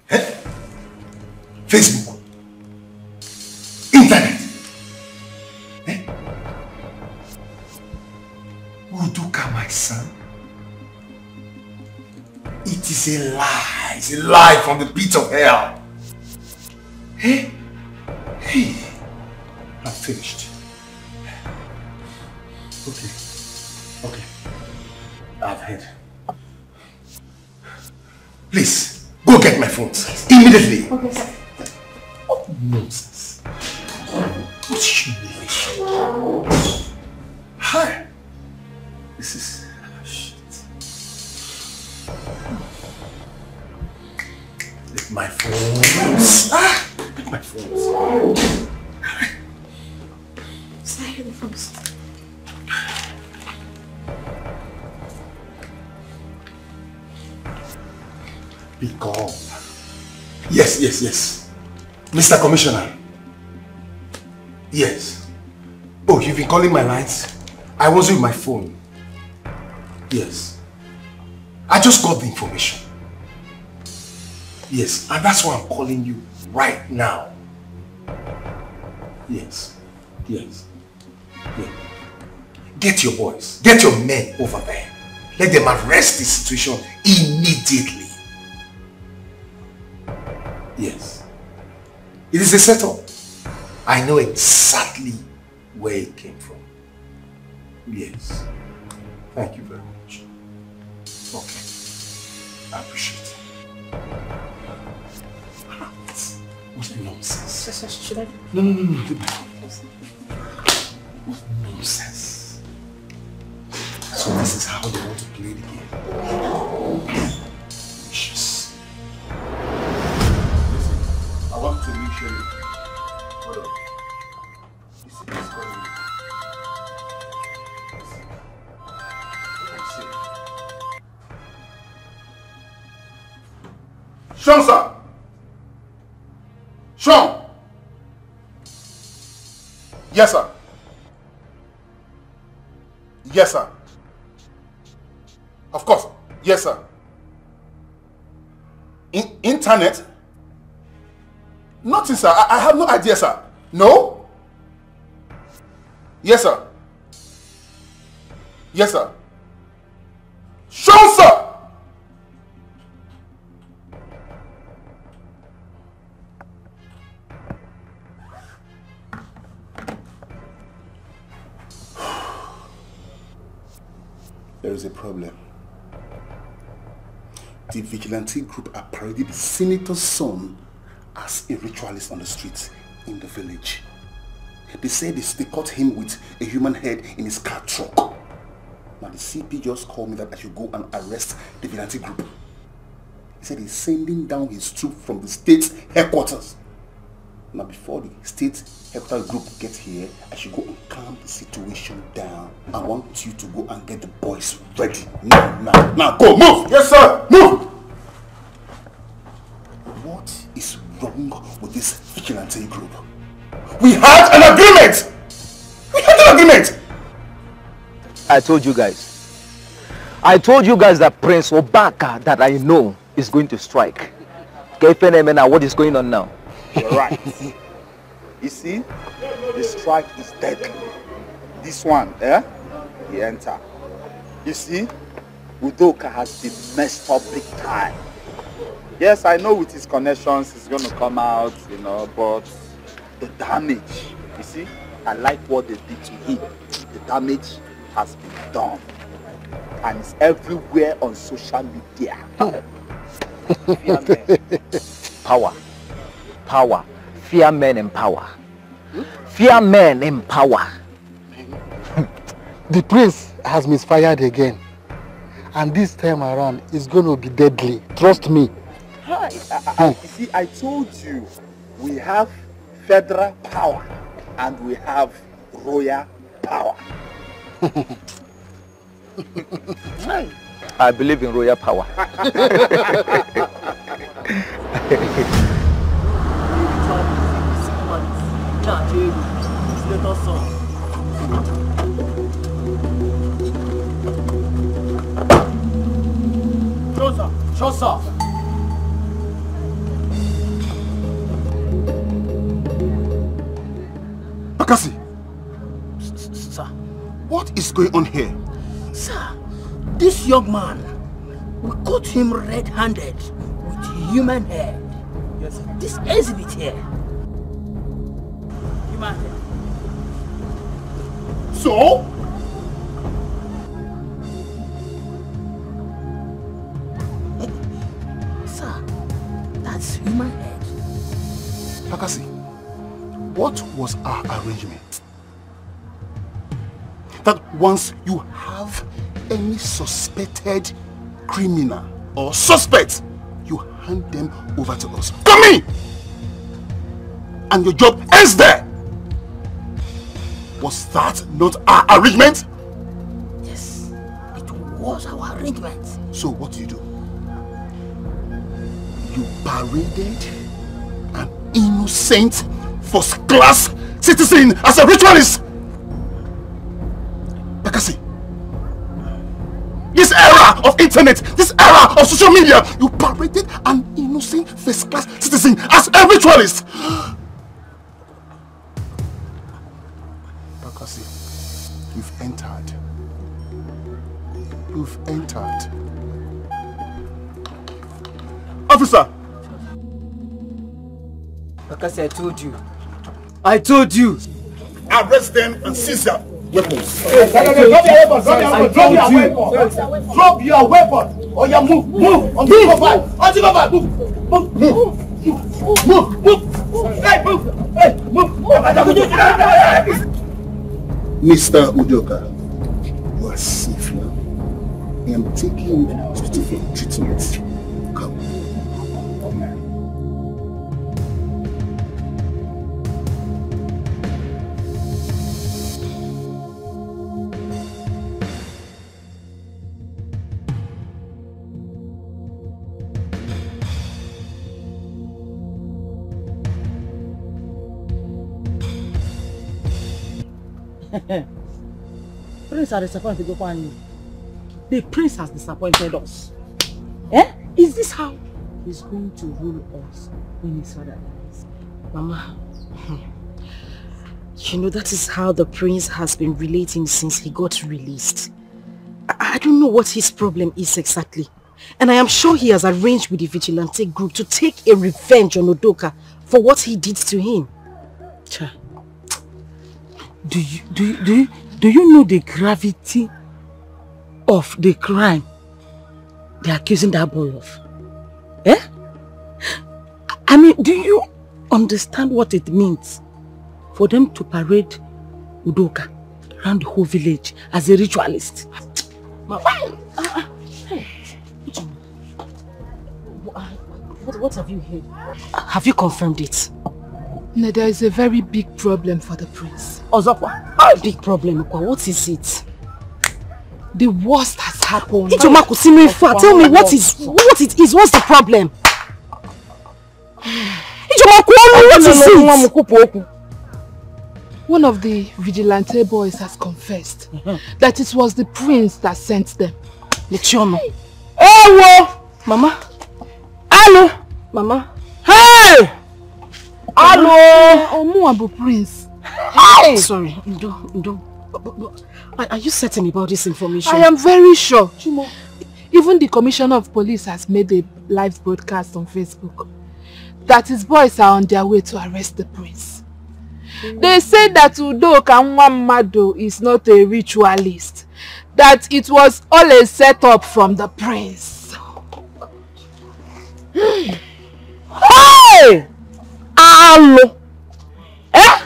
Hey? Facebook. Internet. Hey? Uduka, my son. It is a lie. It's a lie from the pit of hell. Hey? Hey. I'm finished. Okay. Okay. I've heard. Please, go get my phone. Immediately. Okay, sir. What nonsense. What humiliation. Hi. This is... shit. Let my phones. Let my phones. Sorry, the phones. Be calm. Yes, yes, yes. Mr. Commissioner. Yes. Oh, you've been calling my lines? I was with my phone. Yes. I just got the information. Yes, and that's why I'm calling you right now. Yes. Yes. Yeah. Get your boys. Get your men over there. Let them arrest this situation immediately. Yes. It is a setup. I know exactly where it came from. Yes. Thank you very much. Okay. I appreciate it. What nonsense. Should I? No. What nonsense. So this is how they want to play the game. Vicious. Listen, I want to make sure you... Hold on. You see this calling me. Listen. Sean, sir. Sean. Yes, sir. Yes, sir. Of course. Yes, sir. Internet? Nothing, sir. I have no idea, sir. No? Yes, sir. Yes, sir. Sean, sir! There is a problem. The vigilante group are parading the senator's son as a ritualist on the streets in the village. They said they caught him with a human head in his car truck. Now the CP just called me that I should go and arrest the vigilante group. He said he's sending down his troop from the state's headquarters. Now before the state headquarters group gets here, I should go and calm the situation down. I want you to go and get the boys ready. Now, go, move! Yes, sir! Move! What is wrong with this vigilante group? We had an agreement! We had an agreement! I told you guys. I told you guys that Prince Obaka that I know is going to strike. Now, what is going on now? You're right. You see, the strike is deadly. This one, he enter. You see, Udoka has been messed up big time. Yes, I know with his connections he's going to come out, you know, but the damage, you see, I like what they did to him. The damage has been done. And it's everywhere on social media. Power. Power. Fear men in power. Fear men in power. The prince has misfired again. And this time around, it's going to be deadly. Trust me. You see, I told you, we have federal power and we have royal power. I believe in royal power. Shosa! Akasi! Sir. What is going on here? Sir, this young man, we caught him red-handed with human head. Yes, sir. This exhibit here. Human head. So? Sir, that's human head. Akasi, what was our arrangement? That once you have any suspected criminal or suspect, you hand them over to us. Come in! And your job ends there! Was that not our arrangement? Yes, it was our arrangement. So what do? You paraded an innocent first-class citizen as a ritualist! Bakasi, this era of internet, this era of social media, you paraded an innocent first-class citizen as a ritualist! Bakasi, you've entered. You've entered. Officer! Bakasi, I told you. I told you. Arrest them and seize their weapons. Drop your weapon. Or you move. Move. On the back. Move. Hey, move. Hey, move. Mr. Udoka, you are safe now. I am taking you to different treatments. Come. Prince has disappointed you. The prince has disappointed us. Eh? Is this how he's going to rule us when his father dies? Mama, you know, that is how the prince has been relating since he got released. I don't know what his problem is exactly. And I am sure he has arranged with the vigilante group to take a revenge on Udoka for what he did to him. Cha. Do you know the gravity of the crime they're accusing that boy of? Eh? I mean, do you understand what it means for them to parade Udoka around the whole village as a ritualist? What have you heard? Have you confirmed it? No, there is a very big problem for the prince. Ozokwa, a big problem. What is it? The worst has happened. Tell me what it is. What's the problem? What is it? One of the vigilante boys has confessed that it was the prince that sent them. Lechono. Hey, Mama. Hello. Mama. Hey! Hello! Omuabu Prince. Hey! Sorry, Ndo. Are you certain about this information? I am very sure. Chimo. Even the commissioner of police has made a live broadcast on Facebook that his boys are on their way to arrest the prince. They say that Udoka Nwamado is not a ritualist, that it was all a setup from the prince. Hey! Hello! Eh?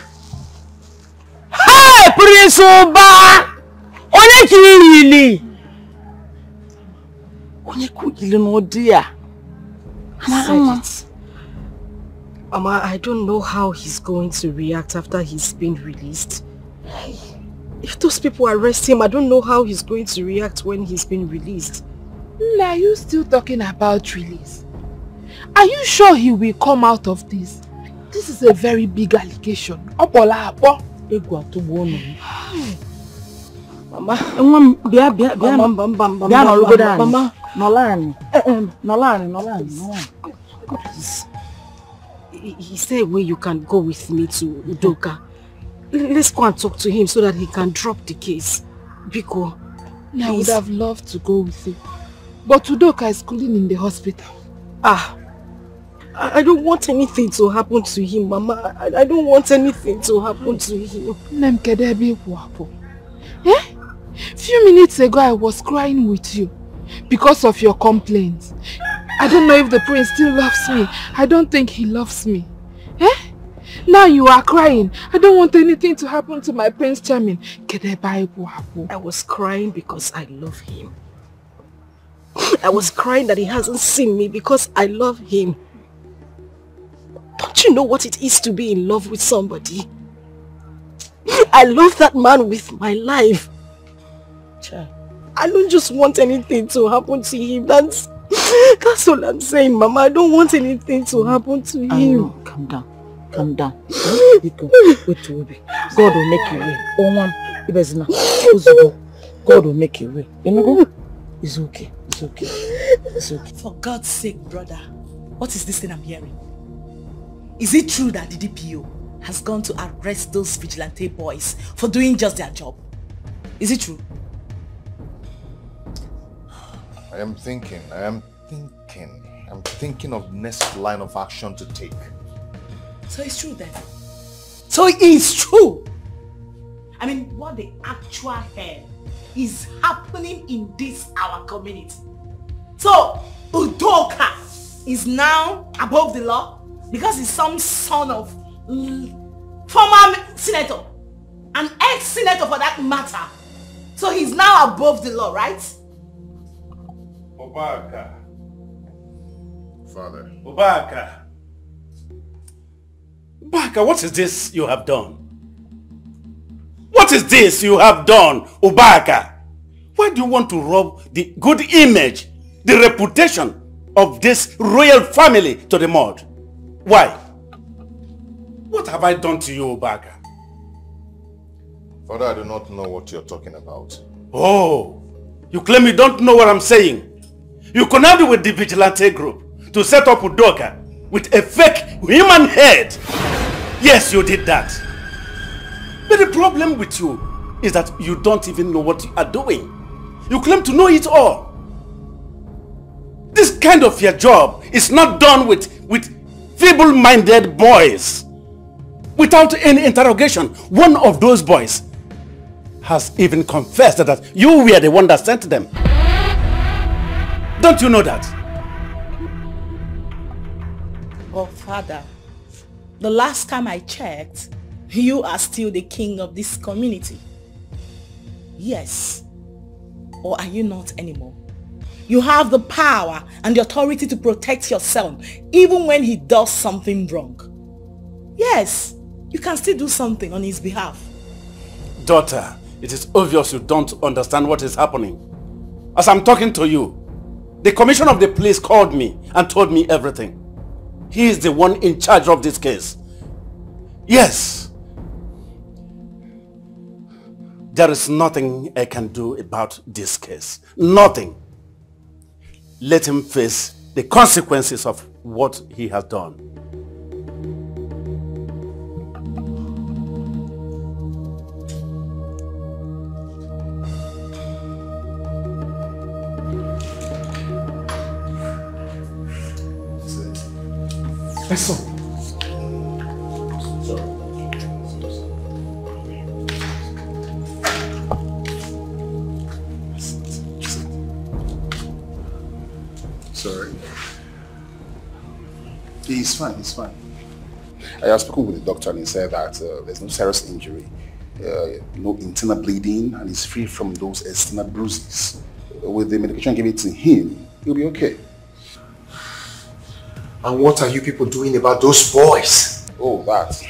Hey, Prince Oba! Onye kirili! Onye kugili no dear. Mama, I don't know how he's going to react after he's been released. If those people arrest him, I don't know how he's going to react when he's been released. Are you still talking about release? Are you sure he will come out of this? This is a very big allegation. Mama, Is there a way you can go with me to Udoka? Let's go and talk to him so that he can drop the case. Biko, I would have loved to go with you, but Udoka is cooling in the hospital. I don't want anything to happen to him, Mama. I don't want anything to happen to him. Eh? Few minutes ago I was crying with you because of your complaints. I don't know if the prince still loves me. I don't think he loves me. Eh? Now you are crying. I don't want anything to happen to my Prince Charming. I was crying because I love him. I was crying that he hasn't seen me because I love him. Don't you know what it is to be in love with somebody? I love that man with my life. I don't just want anything to happen to him. That's all I'm saying, Mama. I don't want anything to happen to him. Calm down. Calm down. Wait, God will make a way. God will make a way. It's okay. It's okay. It's okay. For God's sake, brother, what is this thing I'm hearing? Is it true that the DPO has gone to arrest those vigilante boys for doing just their job? Is it true? I am thinking of next line of action to take. So it's true then? So it is true! I mean, what the actual hell is happening in this our community? So, Udoka is now above the law because he's some son of former senator, an ex-senator for that matter. So he's now above the law, right? Obaka. Father. Obaka. Obaka, what is this you have done? What is this you have done, Obaka? Why do you want to rob the good image, the reputation of this royal family to the mud? Why? What have I done to you, Obaka? Father, I do not know what you're talking about. Oh, you claim you don't know what I'm saying. You connived with the vigilante group to set up Udoka with a fake human head. Yes, you did that. But the problem with you is that you don't even know what you are doing. You claim to know it all. This kind of your job is not done with feeble-minded boys. Without any interrogation, one of those boys has even confessed that you were the one that sent them. Don't you know that? Oh, Father, the last time I checked, you are still the king of this community. Yes. Or are you not anymore? You have the power and the authority to protect your son, even when he does something wrong. Yes, you can still do something on his behalf. Daughter, it is obvious you don't understand what is happening. As I'm talking to you, the commissioner of the police called me and told me everything. He is the one in charge of this case. Yes. There is nothing I can do about this case. Nothing. Let him face the consequences of what he has done. My son. Sorry. He's fine, he's fine. I have spoken with the doctor and he said that there's no serious injury, no internal bleeding, and he's free from those external bruises. With the medication given to him, he'll be okay. And what are you people doing about those boys? Oh, that.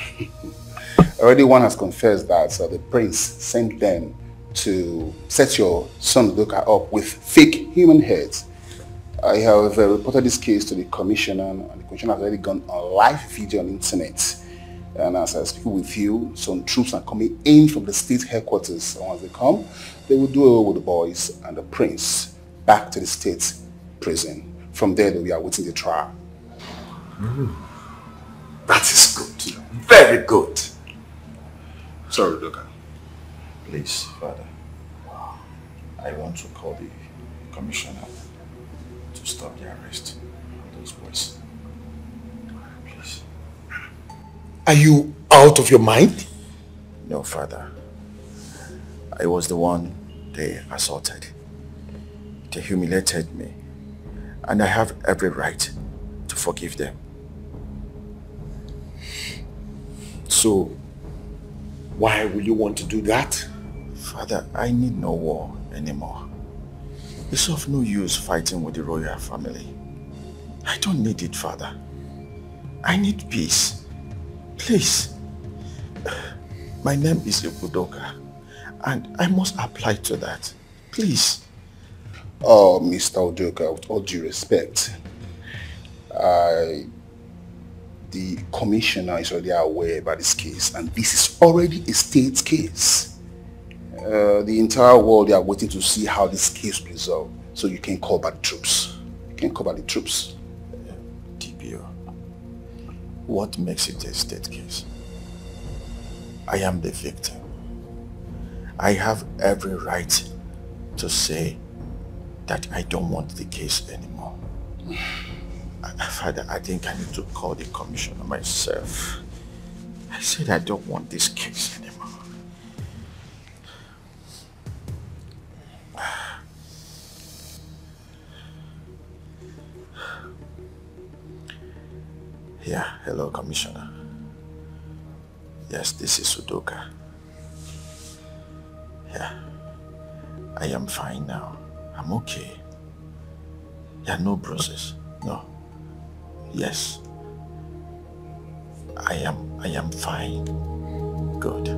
Already one has confessed that the prince sent them to set your son Udoka up with fake human heads. I have reported this case to the commissioner, and the commissioner has already gone on live video on the internet. And as I speak with you, some troops are coming in from the state headquarters. And once they come, they will do away with the boys and the prince back to the state prison. From there, we are waiting the trial. That is good. Very good. Sorry, Udoka. Please, Father. I want to call the commissioner to stop the arrest of those boys. Please. Are you out of your mind? No, Father. I was the one they assaulted. They humiliated me. And I have every right to forgive them. So, why will you want to do that? Father, I need no war anymore. It's of no use fighting with the royal family. I don't need it, Father. I need peace. Please. My name is Udoka, and I must apply to that. Please. Oh, Mr. Udoka, with all due respect, the commissioner is already aware about this case, and this is already a state case. The entire world, they are waiting to see how this case will resolve. So you can call back the troops. You can call back the troops. DPO, what makes it a state case? I am the victim. I have every right to say that I don't want the case anymore. Father, I think I need to call the commissioner myself. I said I don't want this case anymore. Yeah, hello, Commissioner. Yes, this is Udoka. Yeah, I am fine now. I'm okay. Yeah, no bruises. No. Yes. I am fine. Good.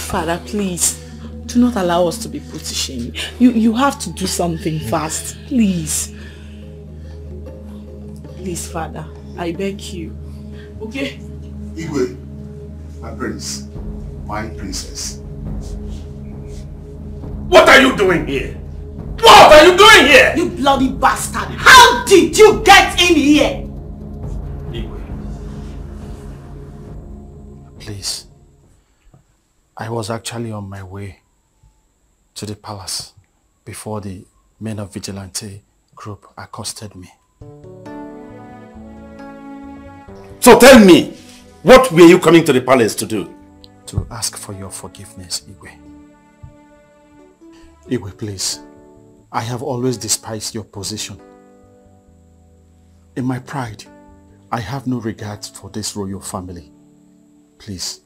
Father, please, do not allow us to be put to shame. You have to do something fast, please. Please, Father, I beg you. Okay? Igwe, my prince, my princess. What are you doing here? What are you doing here? You bloody bastard! How did you get in here? Please. I was actually on my way to the palace before the men of vigilante group accosted me. So tell me, what were you coming to the palace to do? To ask for your forgiveness, Igwe. Igwe, please. I have always despised your position. In my pride, I have no regard for this royal family. Please,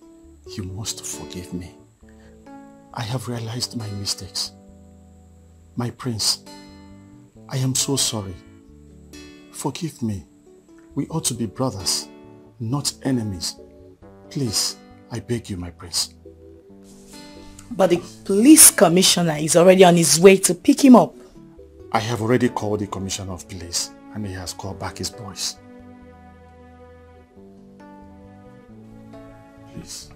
you must forgive me. I have realized my mistakes. My prince, I am so sorry. Forgive me. We ought to be brothers, not enemies. Please, I beg you, my prince. But the police commissioner is already on his way to pick him up. I have already called the commissioner of police and he has called back his boys. Please.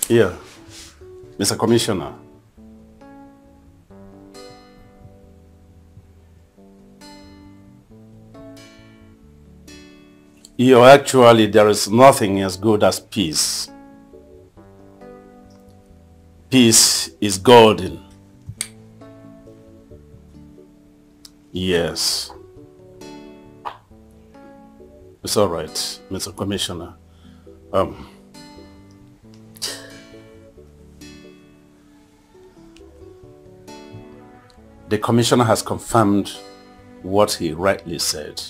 Here, Mr. Commissioner. Actually, there is nothing as good as peace. Peace is golden. Yes. It's all right, Mr. Commissioner. The commissioner has confirmed what he rightly said.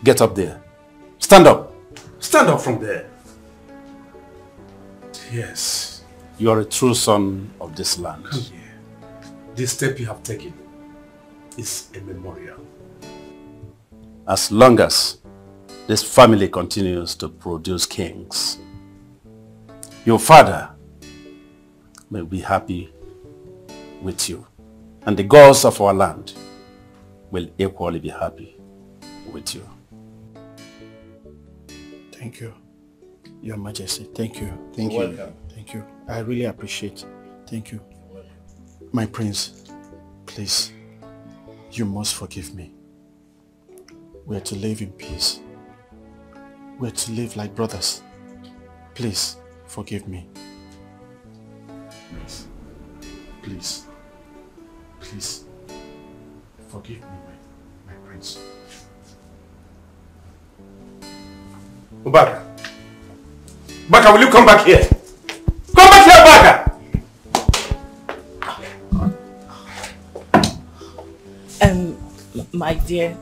Get up there. Stand up. Stand up from there. Yes. You are a true son of this land. Come here. This step you have taken is a memorial. As long as this family continues to produce kings, your father may be happy with you. And the gods of our land will equally be happy with you. Thank you, Your Majesty. Thank you. Thank You're you. welcome. Thank you. I really appreciate. Thank you. My prince, please, you must forgive me. We are to live in peace. We are to live like brothers. Please, forgive me. Please. Please. Please. Forgive me, my prince. Ubaka. Ubaka, will you come back here? Come back here, Ubaka! My dear,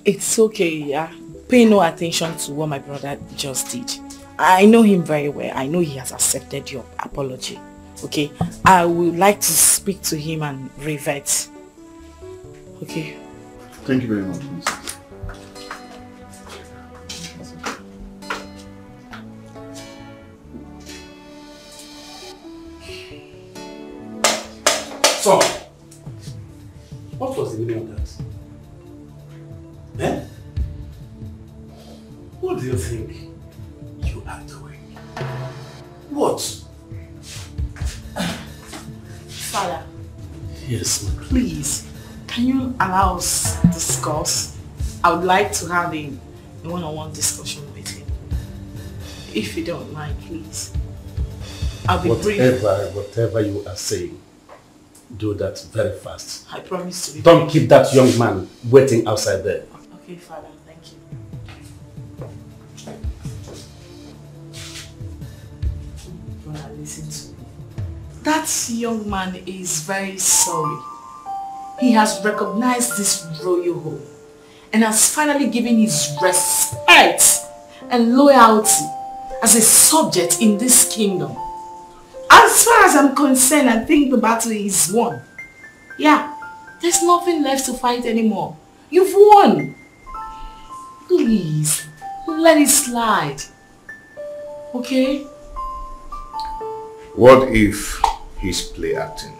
it's okay, yeah? Pay no attention to what my brother just did. I know him very well. I know he has accepted your apology. Okay? I would like to speak to him and revert. Okay? Thank you very much, Miss. So, what was the meaning of that? Eh? What do you think you are doing? What? Father. Yes, my Please, can you allow us to discuss? I would like to have a one-on-one discussion with him. If you don't mind, please. I'll be brief. Whatever you are saying, do that very fast. I promise to be Don't brief. keep that young man waiting outside there. Okay, Father, thank you. Brother, listen to me. That young man is very sorry. He has recognized this royal home and has finally given his respect and loyalty as a subject in this kingdom. And As far as I'm concerned, I think the battle is won. Yeah, there's nothing left to fight anymore. You've won. Please, let it slide. Okay? What if he's play acting?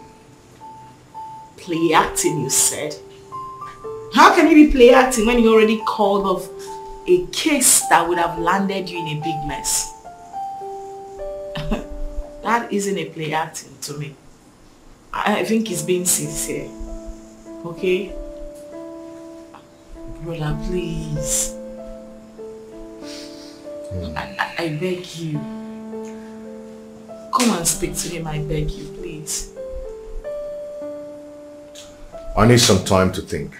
Play acting, you said? How can he be play acting when you already called off a case that would have landed you in a big mess? That isn't a play acting to me. I think he's being sincere. Okay? Brother, please. I beg you. Come and speak to him, I beg you, please. I need some time to think.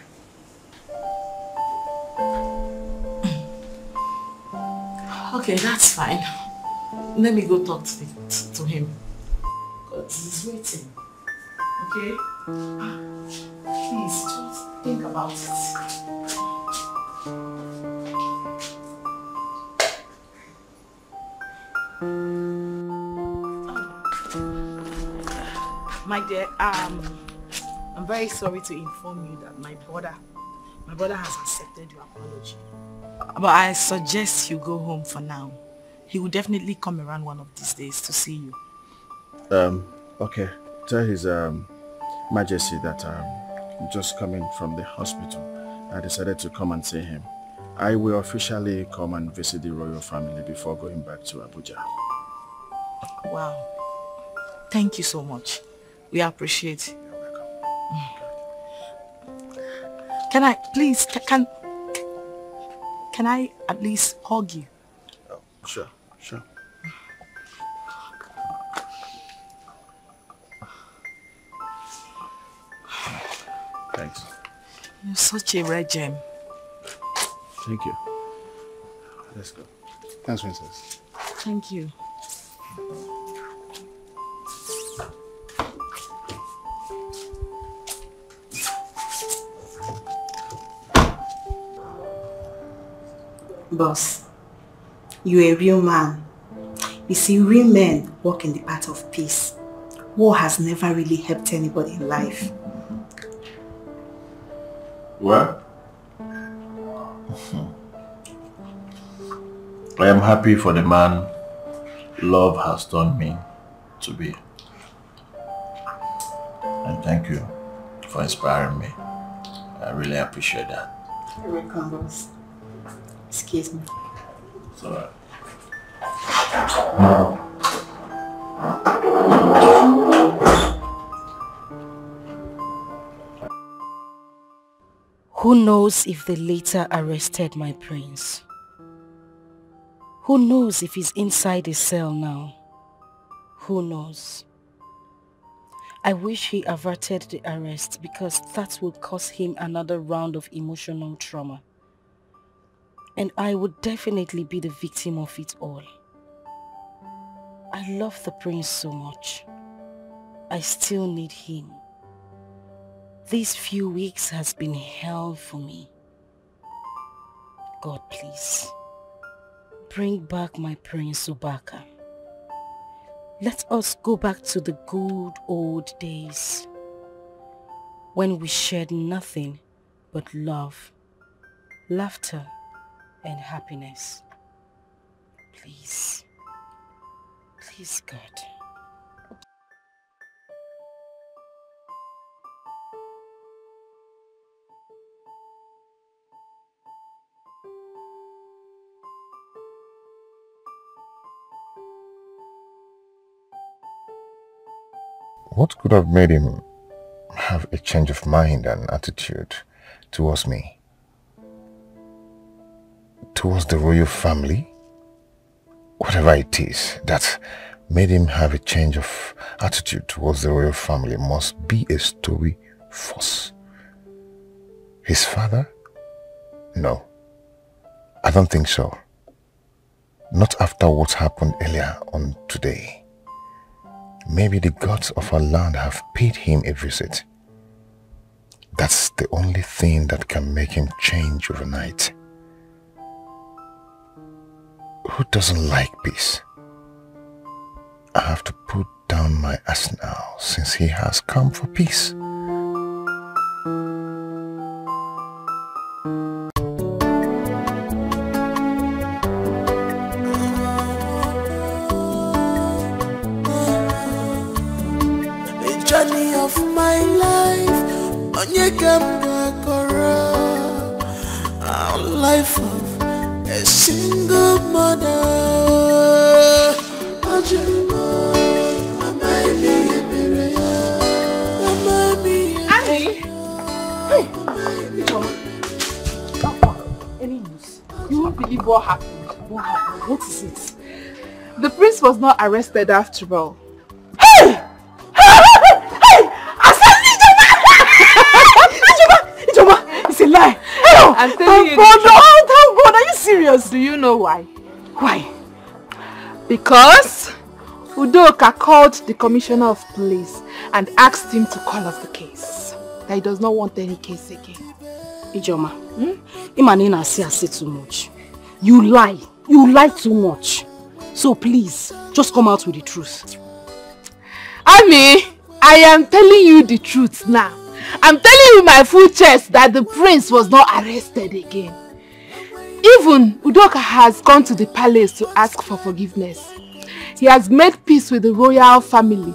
Okay, that's fine. Let me go talk to him. Because he's waiting. Okay? Please, just think about it. My dear, I'm very sorry to inform you that my brother has accepted your apology. But I suggest you go home for now. He will definitely come around one of these days to see you. Okay. Tell his Majesty that I'm just coming from the hospital. I decided to come and see him. I will officially come and visit the royal family before going back to Abuja. Wow. Thank you so much. We appreciate it. You're welcome. Can I, please, can I at least hug you? Oh, sure, sure. Thanks. You're such a rare gem. Thank you. Let's go. Thanks, Princess. Thank you. Boss, you're a real man. You see, real men walk in the path of peace. War has never really helped anybody in life. Well, I am happy for the man love has turned me to be. And thank you for inspiring me. I really appreciate that. You're welcome, boss. Excuse me. It's alright. Who knows if they later arrested my prince? Who knows if he's inside a cell now? Who knows? I wish he averted the arrest because that would cause him another round of emotional trauma. And I would definitely be the victim of it all. I love the prince so much. I still need him. These few weeks has been hell for me. God, please, bring back my Prince Ubaka. Let us go back to the good old days when we shared nothing but love, laughter, and happiness. Please, please, God. What could have made him have a change of mind and attitude towards me? Towards the royal family? Whatever it is that made him have a change of attitude towards the royal family must be a story false. His father? No, I don't think so. Not after what happened earlier on today. Maybe the gods of our land have paid him a visit. That's the only thing that can make him change overnight. Who doesn't like peace? I have to put down my arsenal since he has come for peace. The journey of my life, our life of a single mother. Any news? You won't believe what happened. What happened? What is it? The prince was not arrested after all. Hey! It's a lie. I'm telling you. Thank God. Are you serious? Do you know why? Why? Because Udoka called the commissioner of police and asked him to call off the case. That he does not want any case again. Ijoma, Imanina say too much. You lie too much. So please, just come out with the truth. Ami, I am telling you the truth now. I'm telling you my full chest that the prince was not arrested again. Even Udoka has gone to the palace to ask for forgiveness. He has made peace with the royal family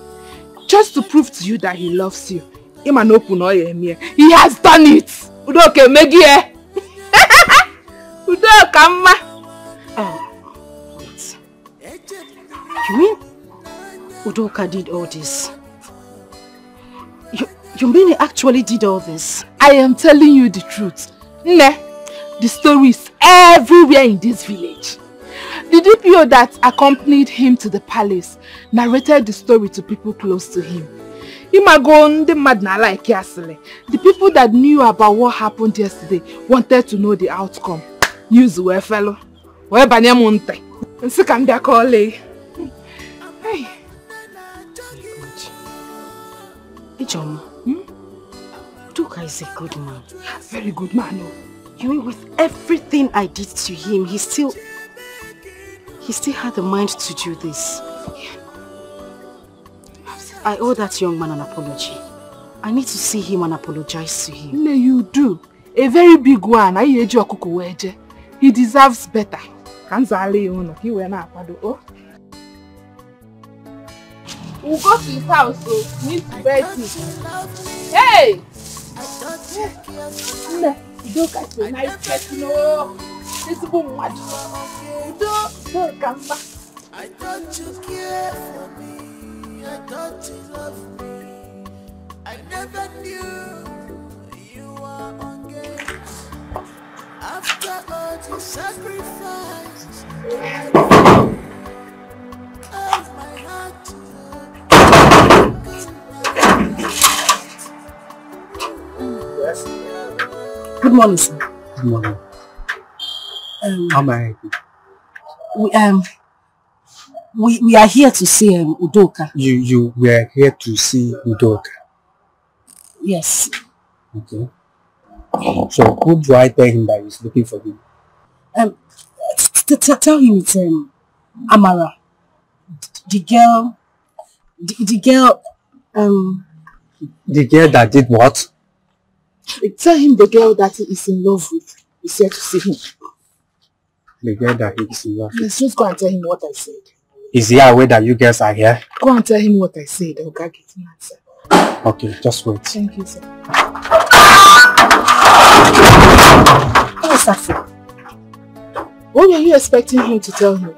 just to prove to you that he loves you. He has done it. Udoka Megie. Udoka ma. Wait. You mean Udoka did all this? You mean he actually did all this? I am telling you the truth. The story is everywhere in this village. The DPO that accompanied him to the palace narrated the story to people close to him. The people that knew about what happened yesterday wanted to know the outcome. News were fellow. Hey. Ijoma, Udoka is a good man. Very good man. You mean with everything I did to him, he still had the mind to do this. I owe that young man an apology. I need to see him and apologize to him. No, you do. A very big one. He deserves better. We'll go to his house, so need to beg him. Hey! Udoka is a nice person. This woman. Don't come back. I thought you cared for me. I thought you loved me. I never knew you were on games. After all the sacrifices, my heart to Yes. Good morning, sir. Good morning. How may I help you? We are here to see Udoka. You were here to see Udoka? Yes. Okay. So who do I tell him that he's looking for him? Tell him it's Amara. The girl. The girl that did what? Tell him the girl that he is in love with is here to see him. The girl that he is in love with? Let's just go and tell him what I said. Is he aware that you guys are here? Go and tell him what I said. I'll get him answer. Okay, just wait. Thank you, sir. What's that for? What were you expecting him to tell you?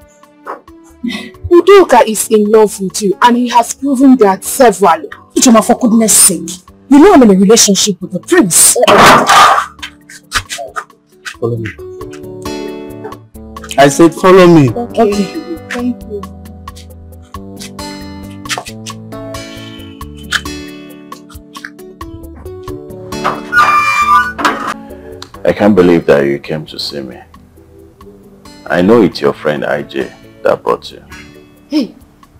Udoka is in love with you and he has proven that severally. Ijoma, for goodness sake. You know I'm in a relationship with the prince. Follow me. I said follow me. Okay. Thank you. I can't believe that you came to see me. I know it's your friend IJ that brought you. Hey,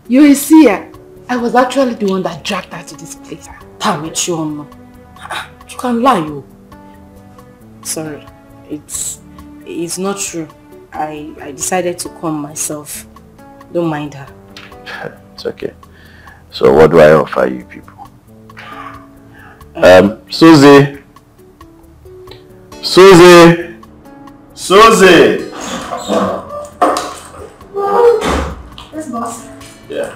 you see her. I was actually the one that dragged her to this place. You can lie, you. Sorry, it's not true. I decided to come myself. Don't mind her. It's okay. So what do I offer you people? Susie! Susie! Susie! Yes, boss. Yeah.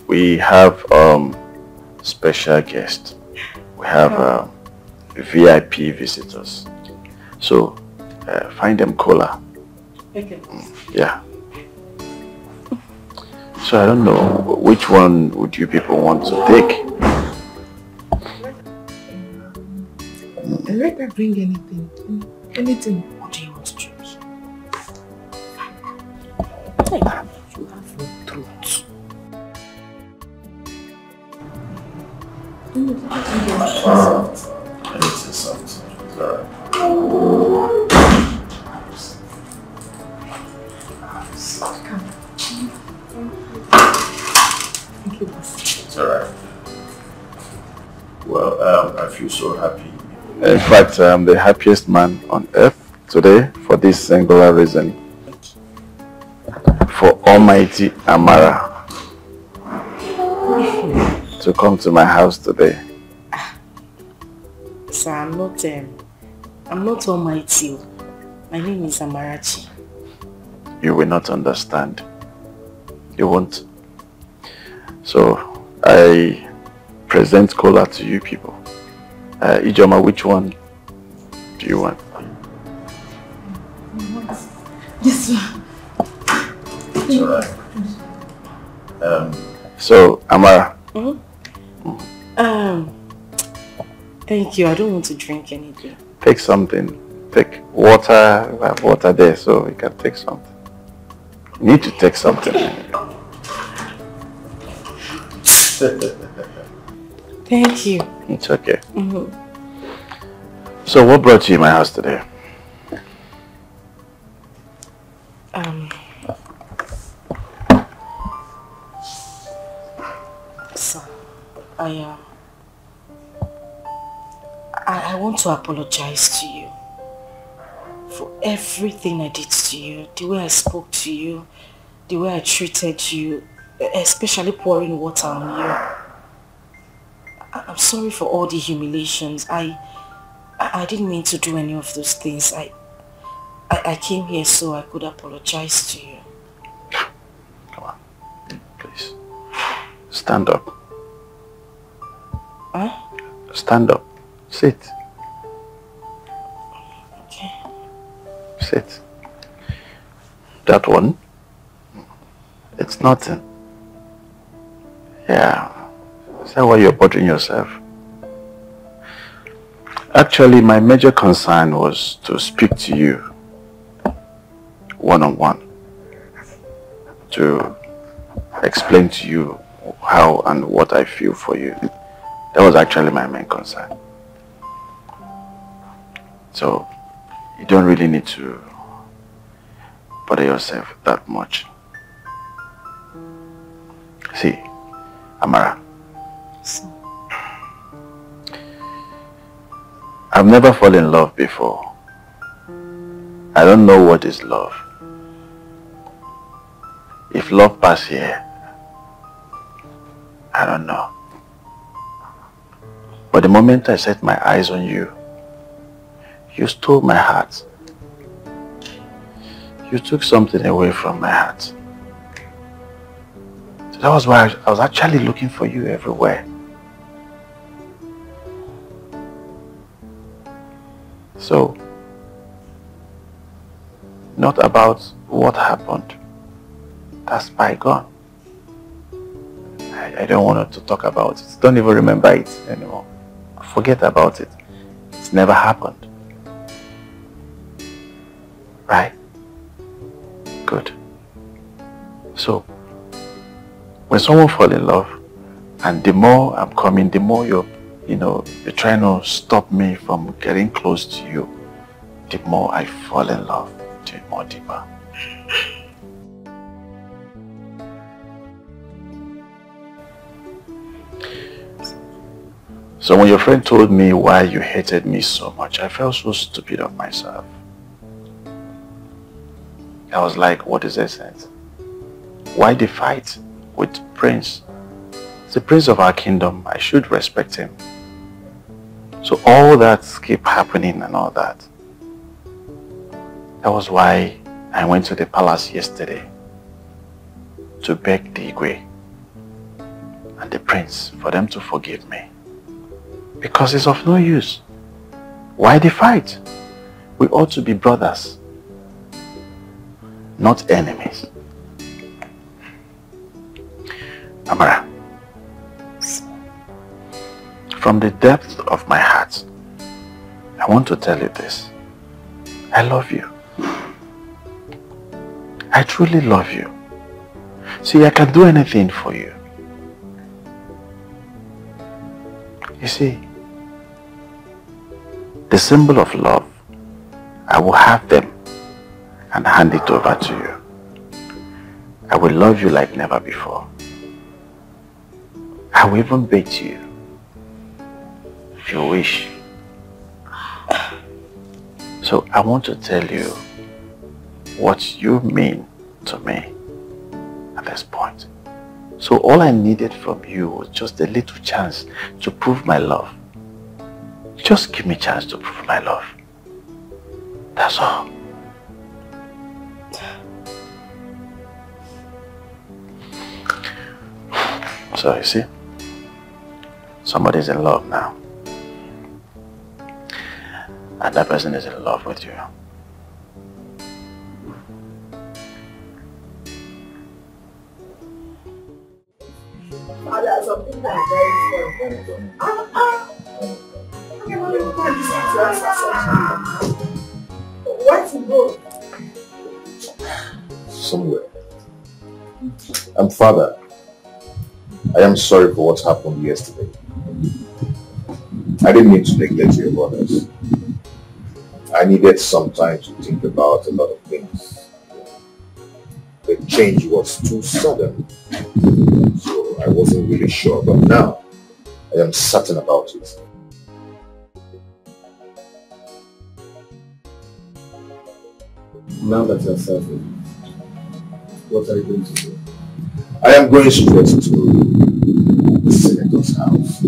We have special guest. We have VIP visitors. So find them cola. Okay. Yeah. So I don't know, which one would you people want to take? Let her bring anything. Anything. What do you want to drink? Hey, you have no truth. It's a soft. It's alright. Well, I feel so happy. In fact, I'm the happiest man on earth today for this singular reason. For Almighty Amara to come to my house today. Sir, I'm not almighty. My name is Amarachi. You will not understand. You won't. So, I present cola to you people. Ijoma, which one do you want? This one. It's alright. So, Amara. Thank you. I don't want to drink anything. Take something. Take water. We have water there, so you can take something. You need to take something. Thank you. It's okay. So what brought you in my house today? Sir, I want to apologize to you for everything I did to you, the way I spoke to you, the way I treated you, especially pouring water on you. I'm sorry for all the humiliations. I didn't mean to do any of those things. I came here so I could apologize to you. Come on, please. Stand up. Huh? Stand up. Sit. Okay. Sit. That one? It's nothing. Yeah. Is that why you're bothering yourself? Actually, my major concern was to speak to you one-on-one, to explain to you how and what I feel for you. That was actually my main concern. So, you don't really need to bother yourself that much. See, Amara, I've never fallen in love before. I don't know what is love. If love passed here, I don't know. But the moment I set my eyes on you, you stole my heart. You took something away from my heart. So that was why I was actually looking for you everywhere. So, not about what happened. That's bygone. I don't want to talk about it. Don't even remember it anymore. Forget about it. It's never happened. Right? Good. So, when someone falls in love, and the more I'm coming, the more you're trying to stop me from getting close to you, the more I fall in love, the more deeper. So when your friend told me why you hated me so much, I felt so stupid of myself. I was like, what is the sense? Why the fight? with Prince. He's the prince of our kingdom. I should respect him. So all that keep happening and all that. That was why I went to the palace yesterday to beg the Igwe and the prince for them to forgive me. Because it's of no use. Why the fight? We ought to be brothers, not enemies. Amara, from the depth of my heart, I want to tell you this. I love you. I truly love you. See, I can do anything for you. You see, the symbol of love, I will have them and hand it over to you. I will love you like never before. I will even bait you if you wish. So I want to tell you what you mean to me at this point. So all I needed from you was just a little chance to prove my love. Just give me a chance to prove my love. That's all. So you see, somebody's in love now. And that person is in love with you. Father, something that is very fun. Where to go? Somewhere. Father, I am sorry for what happened yesterday. I didn't mean to neglect your brothers. I needed some time to think about a lot of things. The change was too sudden, so I wasn't really sure, but now I am certain about it. Now that you're settled, what are you going to do? I am going straight to the senator's house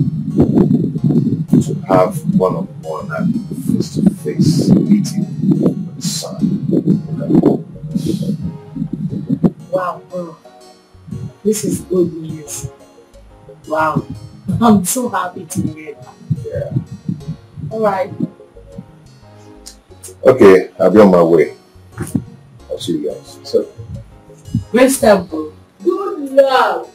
to have one-on-one and face-to-face meeting with his son. Wow, bro. This is good news. Wow. I'm so happy to hear that. Yeah. Alright. Okay, I'll be on my way. I'll see you guys. So, great step, bro. Good luck.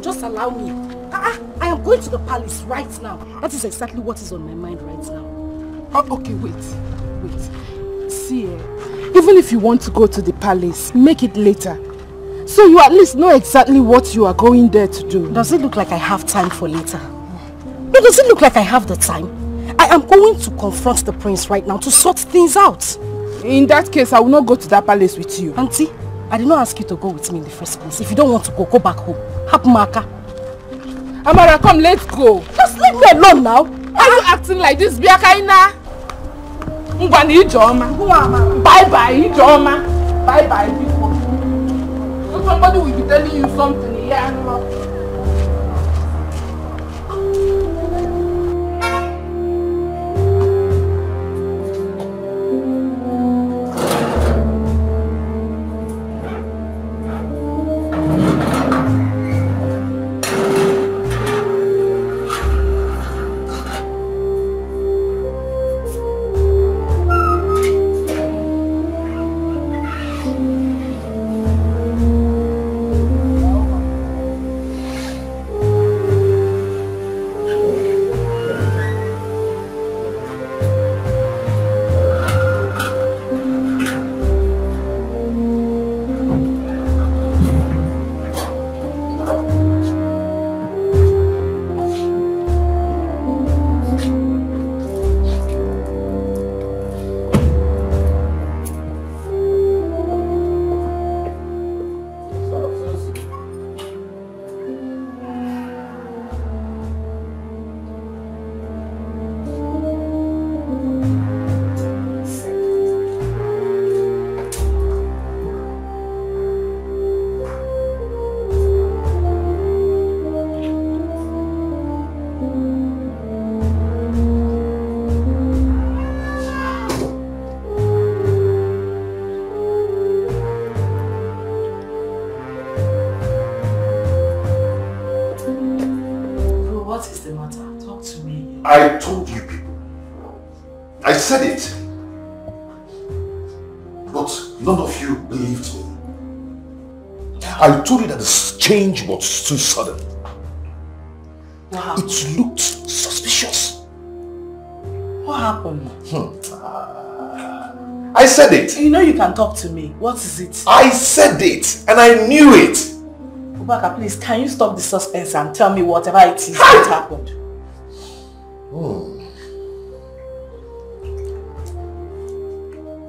just allow me. I am going to the palace right now. That is exactly what is on my mind right now. Oh, okay, wait. See, even if you want to go to the palace, make it later. So you at least know exactly what you are going there to do. Does it look like I have time for later? No, does it look like I have the time? I am going to confront the prince right now to sort things out. In that case, I will not go to that palace with you. Auntie, I did not ask you to go with me in the first place. If you don't want to go back home. Hapmaka. Amara, come, let's go. Just leave me alone now. Why are you acting like this, Biakaina? Ngwani Ijoma. Bye-bye, Ijoma. Bye-bye, people. Somebody will be telling you something here. I told you people. I said it. But none of you believed me. I told you that the change was too sudden. Wow. It looked suspicious. What happened? I said it. You know you can talk to me. What is it? I said it and I knew it. Ubaka, please, can you stop the suspense and tell me whatever it is that happened?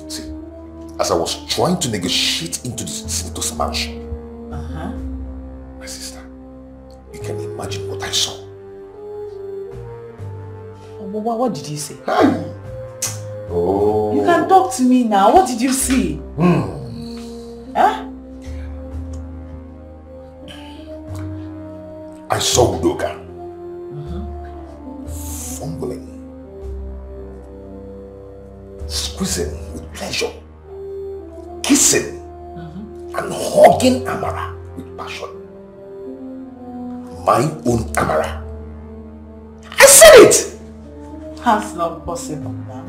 See, as I was trying to negotiate into the senator's mansion, my sister, you can imagine what I saw. What did you say? Oh. You can talk to me now. What did you see? Huh? I saw Udoka fumbling, squeezing with pleasure, kissing and hugging Amara with passion. My own Amara. I said it! That's not possible now.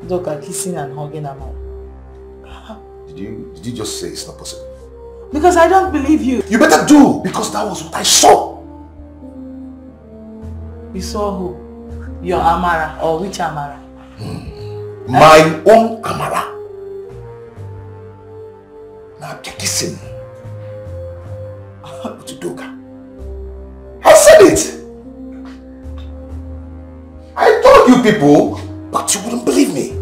Udoka kissing and hugging Amara. Did you just say it's not possible? Because I don't believe you. You better do, because that was what I saw. You saw who? Your Amara, or which Amara? My own Amara. Now they're kissing. Udoka. I said it. I told you people, but you wouldn't believe me.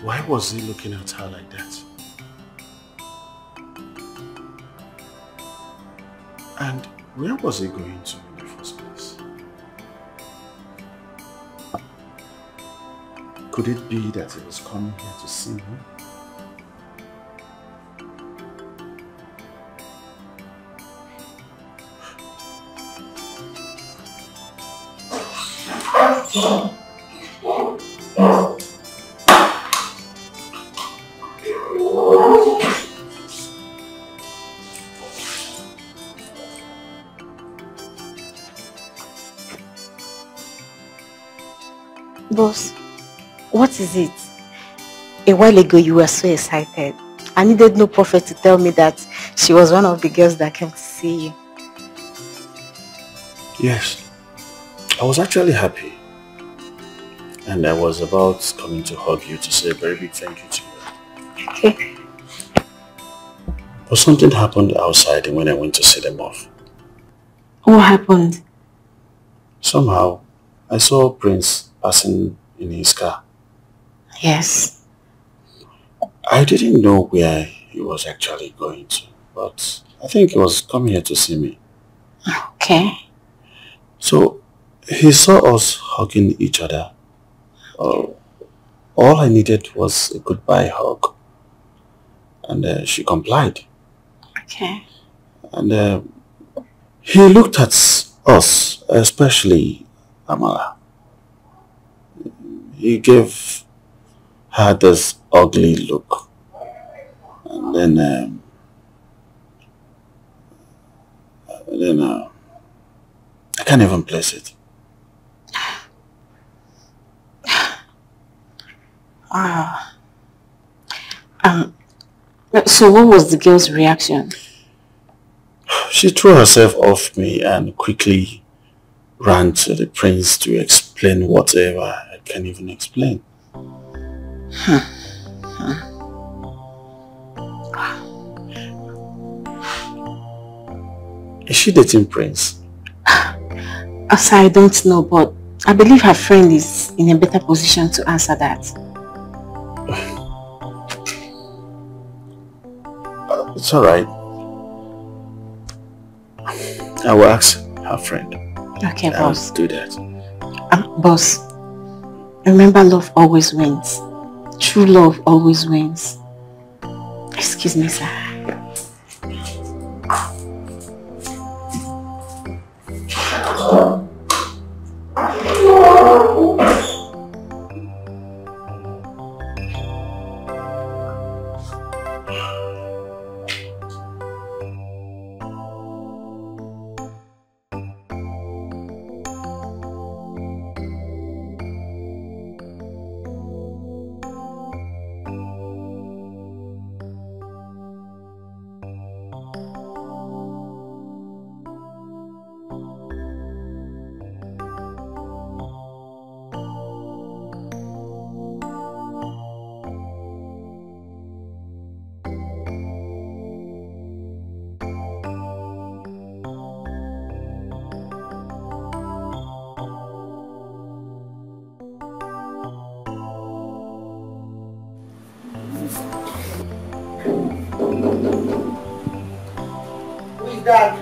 Why was he looking at her like that? And where was he going to in the first place? Could it be that he was coming here to see me? Boss, what is it? A while ago you were so excited. I needed no prophet to tell me that she was one of the girls that came to see you. Yes, I was actually happy. And I was about coming to hug you to say a very big thank you to you. Okay. But something happened outside when I went to see them off. What happened? Somehow, I saw Prince passing in his car. Yes. I didn't know where he was actually going to, but I think he was coming here to see me. Okay. So, he saw us hugging each other. All I needed was a goodbye hug. And she complied. Okay. And he looked at us, especially Amala. He gave her this ugly look. And then I can't even place it. So what was the girl's reaction? She threw herself off me and quickly ran to the prince to explain whatever I can't even explain. Is she dating Prince? I don't know, but I believe her friend is in a better position to answer that. It's alright. I will ask her friend. Okay, boss. I'll do that. Boss, remember, love always wins. True love always wins. Excuse me, sir. Dad.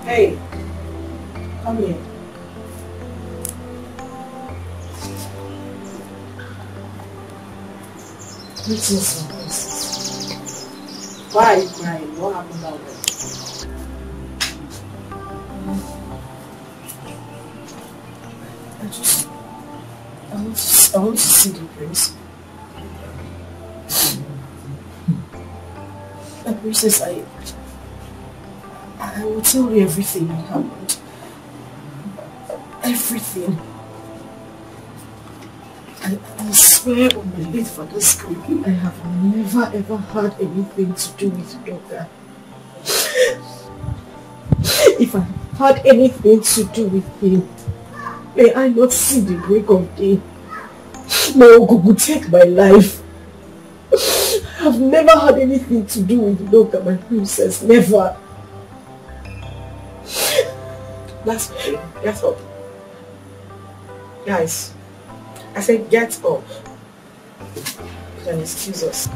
Hey, come here. Greetings, my princess. Why are you crying? What happened out there? I want to see the prince. My princess, I will tell you everything that happened. Everything. I swear on my late father's grave, I have never ever had anything to do with Yoga. If I had anything to do with him, may I not see the break of day. May Ogugu take my life. I've never had anything to do with Yoga, my princess. Never. That's okay. Get up. Guys, I said get up. You can excuse us.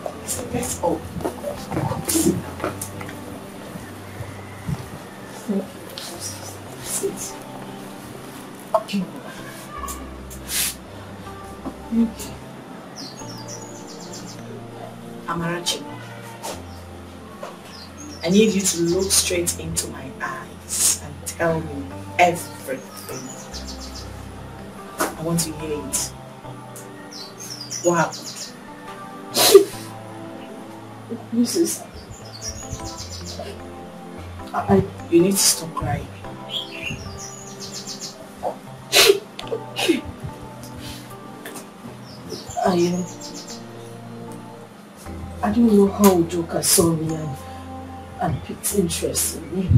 I said get up. Thank you. Sit. Okay. I need you to look straight into my eyes and tell me everything. I want to hear it. What happened? Mrs. You need to stop crying. I don't know how Udoka saw me and picked interest in me.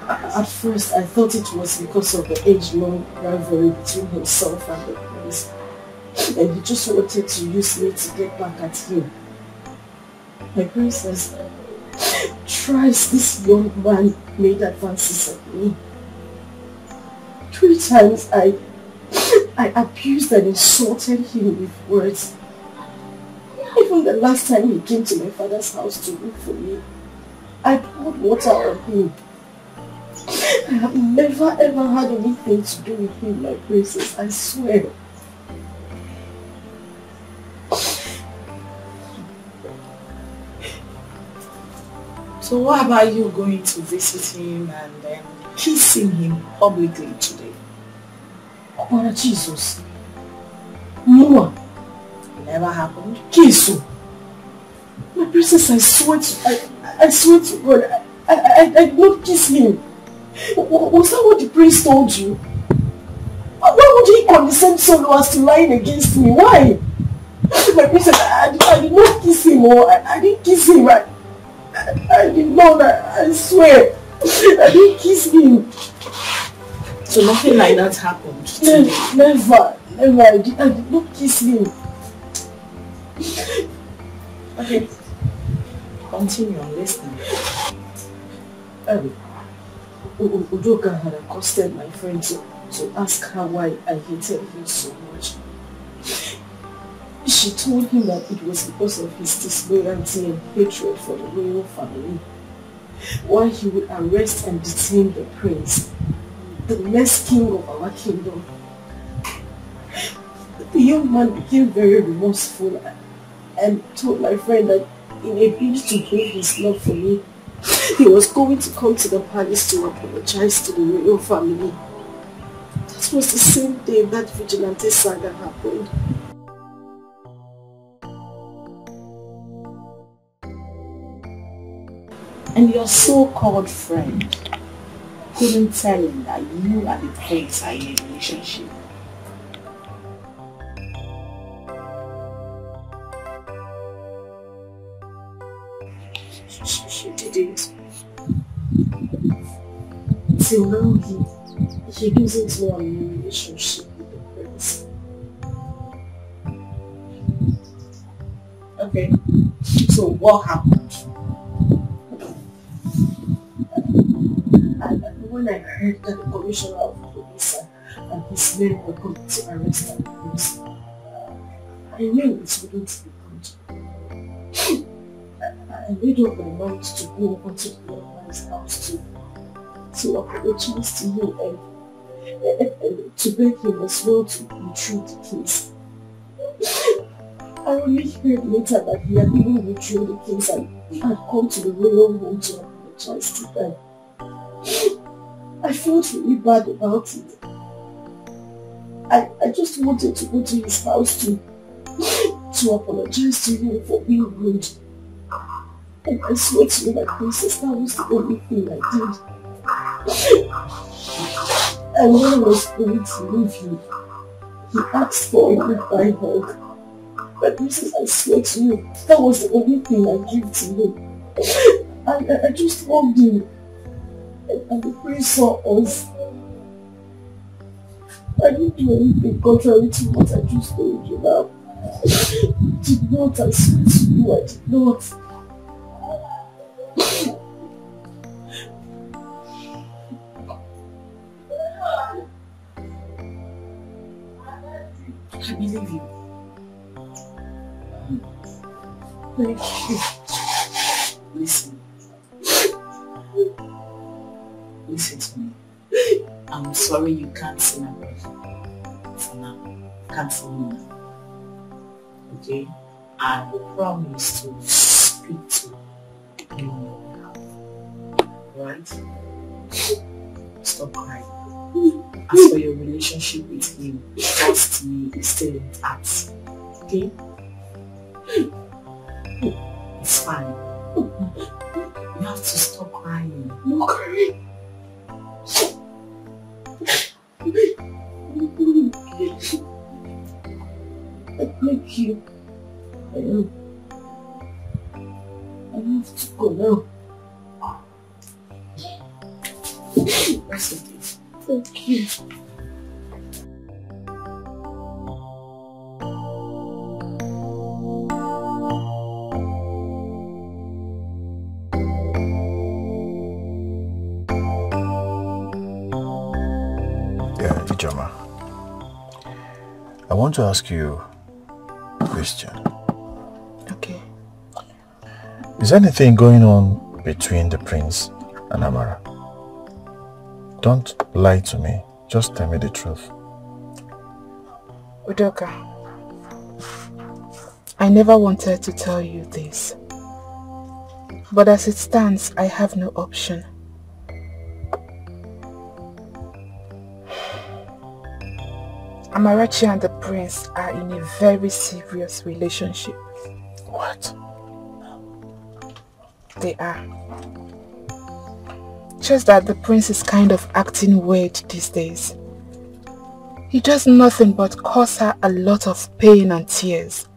At first, I thought it was because of the age-long rivalry between himself and the prince. And he just wanted to use me to get back at him. My princess, thrice this young man made advances at me. 3 times I abused and insulted him with words. Even the last time he came to my father's house to look for me, I poured water on him. I have never ever had anything to do with him, my princess, I swear. So what about you going to visit him and then kissing him publicly today? Oh, Jesus. No. Never happened? Kiss you. My princess, I swear to God, I did not kiss him. Was that what the priest told you? Why would he condescend so low as to lying against me? Why? My princess, I did not kiss him, or I didn't kiss him. I did not, I swear. I didn't kiss him. So nothing like that happened today? Never. I did not kiss him. Okay. Continue, I'm listening. Udoka had accosted my friend to ask her why I hated him so much. She told him that it was because of his disloyalty and hatred for the royal family. Why he would arrest and detain the prince, the next king of our kingdom. The young man became very remorseful and told my friend that in a bid to prove his love for me, he was going to come to the palace to apologize to the royal family. That was the same day that vigilante saga happened. And your so-called friend couldn't tell him that you and the prince are in a relationship. She didn't. Till now, he doesn't know I'm in a relationship with the prince. Okay, so what happened? When I heard that the commissioner of police and his men were going to arrest the prince, I knew it wouldn't be good. I made up my mind to go onto the young man's house to apologize to him and to beg him as well to withdraw the case. I only heard later that he had even withdrawn the case and had come to the royal home to apologize to them. I felt really bad about it. I just wanted to go to his house to apologize to him for being rude. And I swear to you, my princess, that was the only thing I did. And when I was going to leave him, he asked for a goodbye hug. My princess, I swear to you, that was the only thing I gave to him. I just hugged him. And the prince saw us. I didn't do anything contrary to what I just told you now. I did not, I swear to you, I did not. I believe you. Thank you. Listen. Listen to me. I'm sorry you can't see my brother for now. Can't see him now. Okay? I will promise to speak to Billionaire. Right? Stop crying. As for your relationship with him, trust me, it's still intact. Okay? It's fine. You have to stop crying. No crying. Thank you. I have to go now. That's okay. Thank you. Yeah, Ijoma. I want to ask you a question. Okay. Is anything going on between the prince and Amara? Don't lie to me. Just tell me the truth. Udoka, I never wanted to tell you this. But as it stands, I have no option. Amarachi and the prince are in a very serious relationship. What? They are. Just that the prince is kind of acting weird these days. He does nothing but cause her a lot of pain and tears.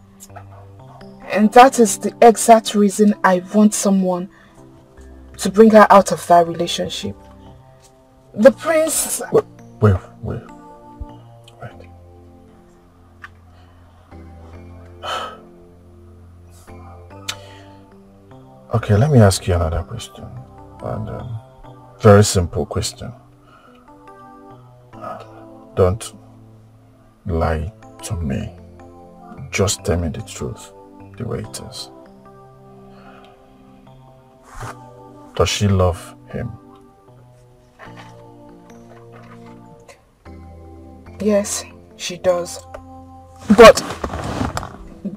And that is the exact reason I want someone to bring her out of that relationship. The prince... Wait. Okay, let me ask you another question. And very simple question. Don't lie to me. Just tell me the truth, the way it is. Does she love him? Yes, she does. But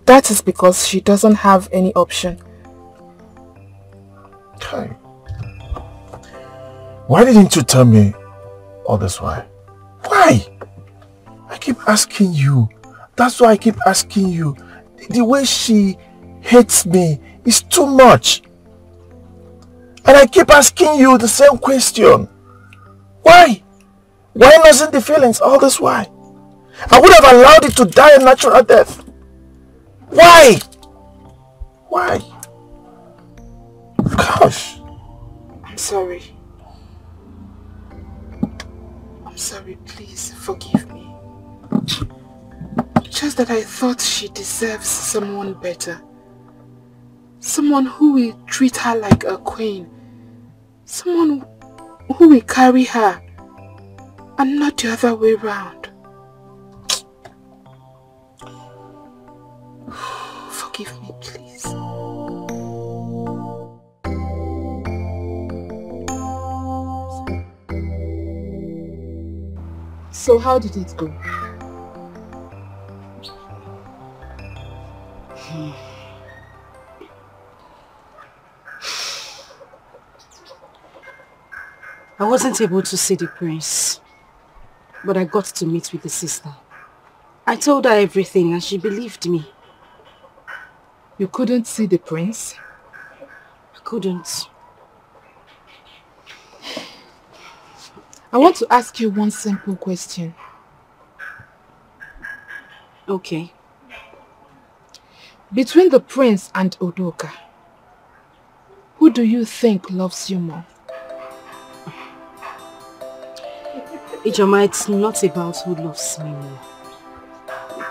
that is because she doesn't have any option. Okay. Why didn't you tell me all this while? Why? I keep asking you. That's why I keep asking you. The way she hates me is too much. And I keep asking you the same question. Why? Why losing the feelings all this while? I would have allowed it to die a natural death. Why? Why? Gosh. I'm sorry. I'm sorry, please forgive me. Just that I thought she deserves someone better. Someone who will treat her like a queen. Someone who will carry her and not the other way round. Forgive me, please. So how did it go? I wasn't able to see the prince, but I got to meet with the sister. I told her everything and she believed me. You couldn't see the prince? I couldn't. I want to ask you one simple question. Okay. Between the prince and Udoka, who do you think loves you more? Ijoma, it's not about who loves me more.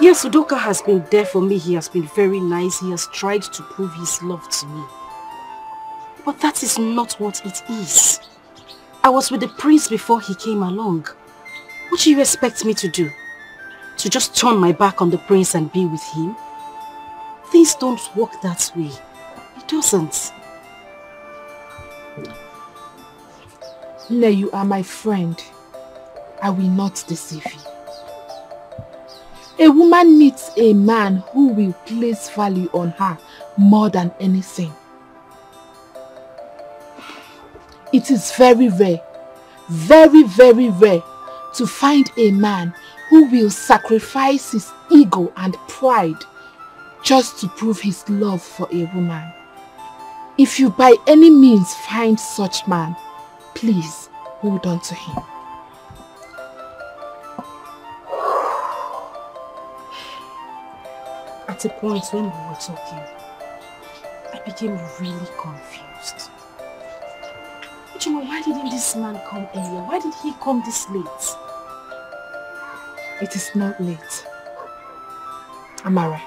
Yes, Udoka has been there for me. He has been very nice. He has tried to prove his love to me. But that is not what it is. I was with the prince before he came along. What do you expect me to do? To just turn my back on the prince and be with him? Things don't work that way. It doesn't. Nne, you are my friend. I will not deceive you. A woman needs a man who will place value on her more than anything. It is very rare, very, very rare to find a man who will sacrifice his ego and pride just to prove his love for a woman. If you by any means find such man, please hold on to him. At a point when we were talking, I became really confused. Why didn't this man come earlier? Why did he come this late? It is not late. Amara,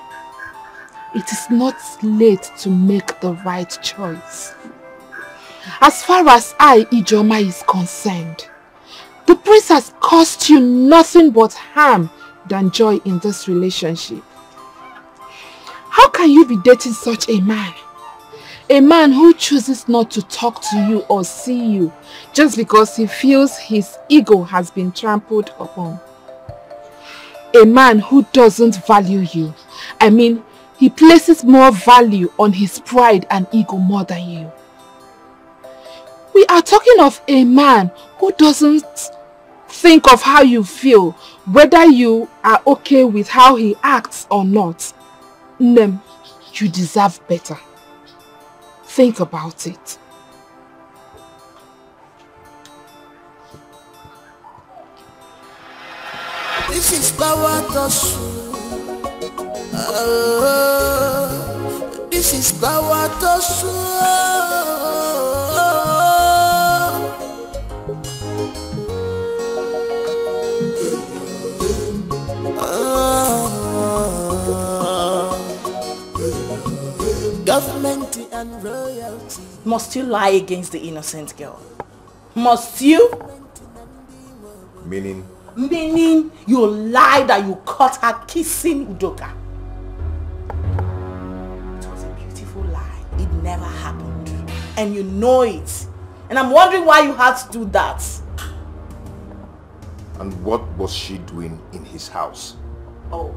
it is not late to make the right choice. As far as I, Ijoma, is concerned, the prince has caused you nothing but harm than joy in this relationship. How can you be dating such a man? A man who chooses not to talk to you or see you just because he feels his ego has been trampled upon. A man who doesn't value you. I mean, he places more value on his pride and ego more than you. We are talking of a man who doesn't think of how you feel, whether you are okay with how he acts or not. Nem, you deserve better. Think about it. This is power to this is power to government and royalty. Must you lie against the innocent girl? Must you? Meaning? Meaning you lie that you caught her kissing Udoka. It was a beautiful lie. It never happened. And you know it. And I'm wondering why you had to do that. And what was she doing in his house? Oh,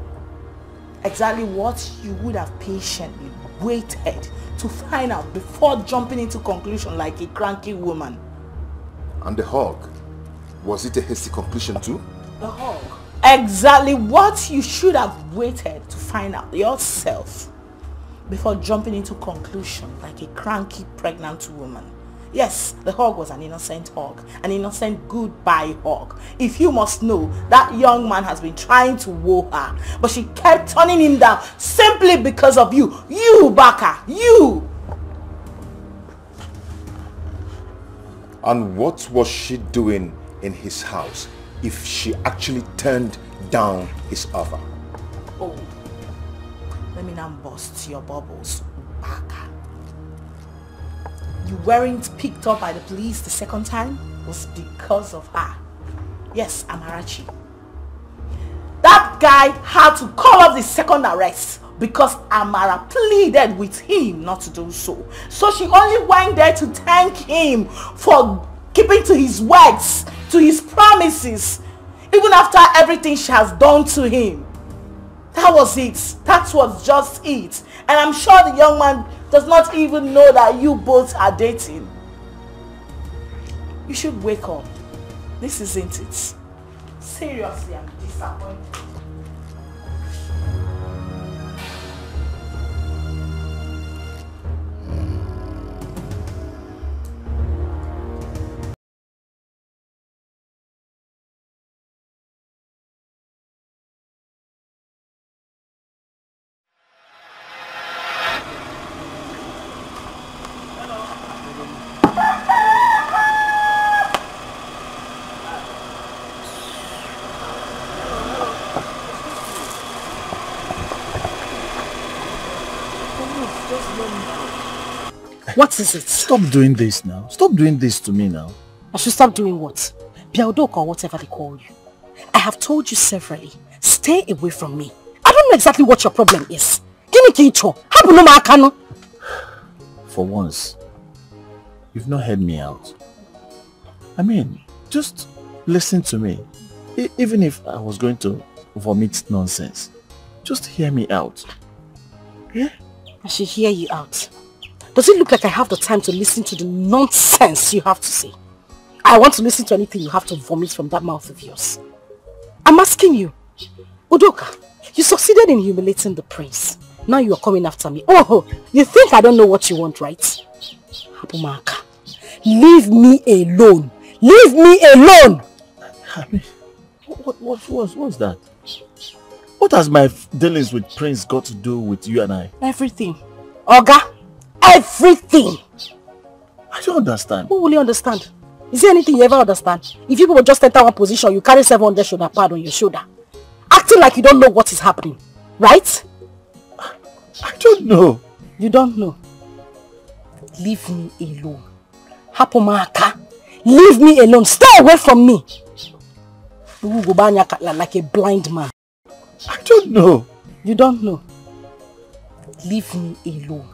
exactly what you would have patiently waited to find out before jumping into conclusion like a cranky woman. And the hug? Was it a hasty conclusion too? The hug. Exactly what you should have waited to find out yourself before jumping into conclusion like a cranky pregnant woman. Yes, the hug was an innocent hug, an innocent goodbye hug. If you must know, that young man has been trying to woo her, but she kept turning him down simply because of you. You, Baka, you! And what was she doing in his house if she actually turned down his offer? Oh, let me now bust your bubbles, Baka. You weren't picked up by the police the second time was because of her. Yes, Amarachi. That guy had to call off the second arrest because Amara pleaded with him not to do so. So she only went there to thank him for keeping to his words, to his promises, even after everything she has done to him. That was it. That was just it. And I'm sure the young man does not even know that you both are dating. You should wake up. This isn't it. Seriously, I'm disappointed. What is it? Stop doing this now. Stop doing this to me now. I should stop doing what? Biaudok or whatever they call you. I have told you severally, stay away from me. I don't know exactly what your problem is. For once, you've not heard me out. I mean, just listen to me. Even if I was going to vomit nonsense, just hear me out. Yeah? I should hear you out. Does it look like I have the time to listen to the nonsense you have to say? I want to listen to anything you have to vomit from that mouth of yours. I'm asking you, Udoka, you succeeded in humiliating the prince. Now you are coming after me. Oh, you think I don't know what you want, right? Hapumaka, leave me alone. Leave me alone! I mean, what's that? What has my dealings with Prince got to do with you and I? Everything. Oga, everything! I don't understand. Who will you understand? Is there anything you ever understand? If you people just enter one position, you carry 700 shoulder pad on your shoulder. Acting like you don't know what is happening. Right? I don't know. You don't know. Leave me alone. Hapumaka. Leave me alone. Stay away from me. You go like a blind man. I don't know. You don't know. Leave me alone.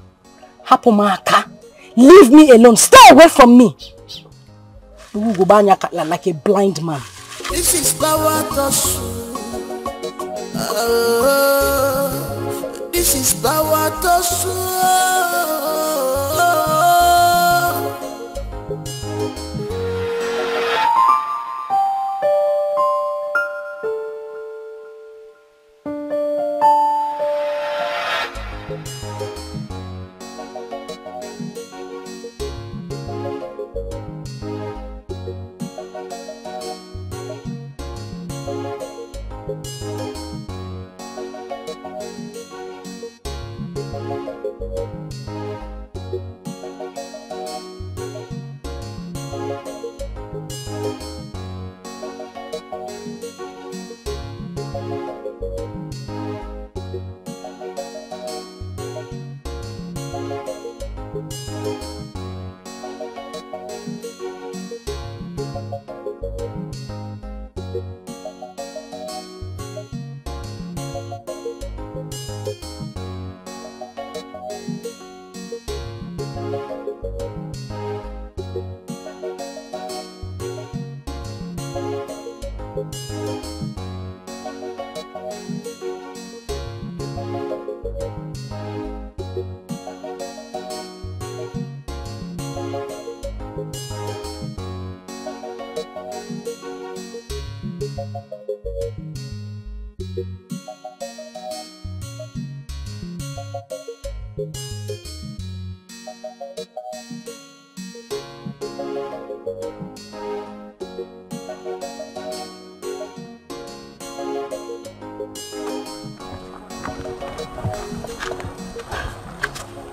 Hapumaka. Leave me alone. Stay away from me. You go like a blind man. This is power to this is power to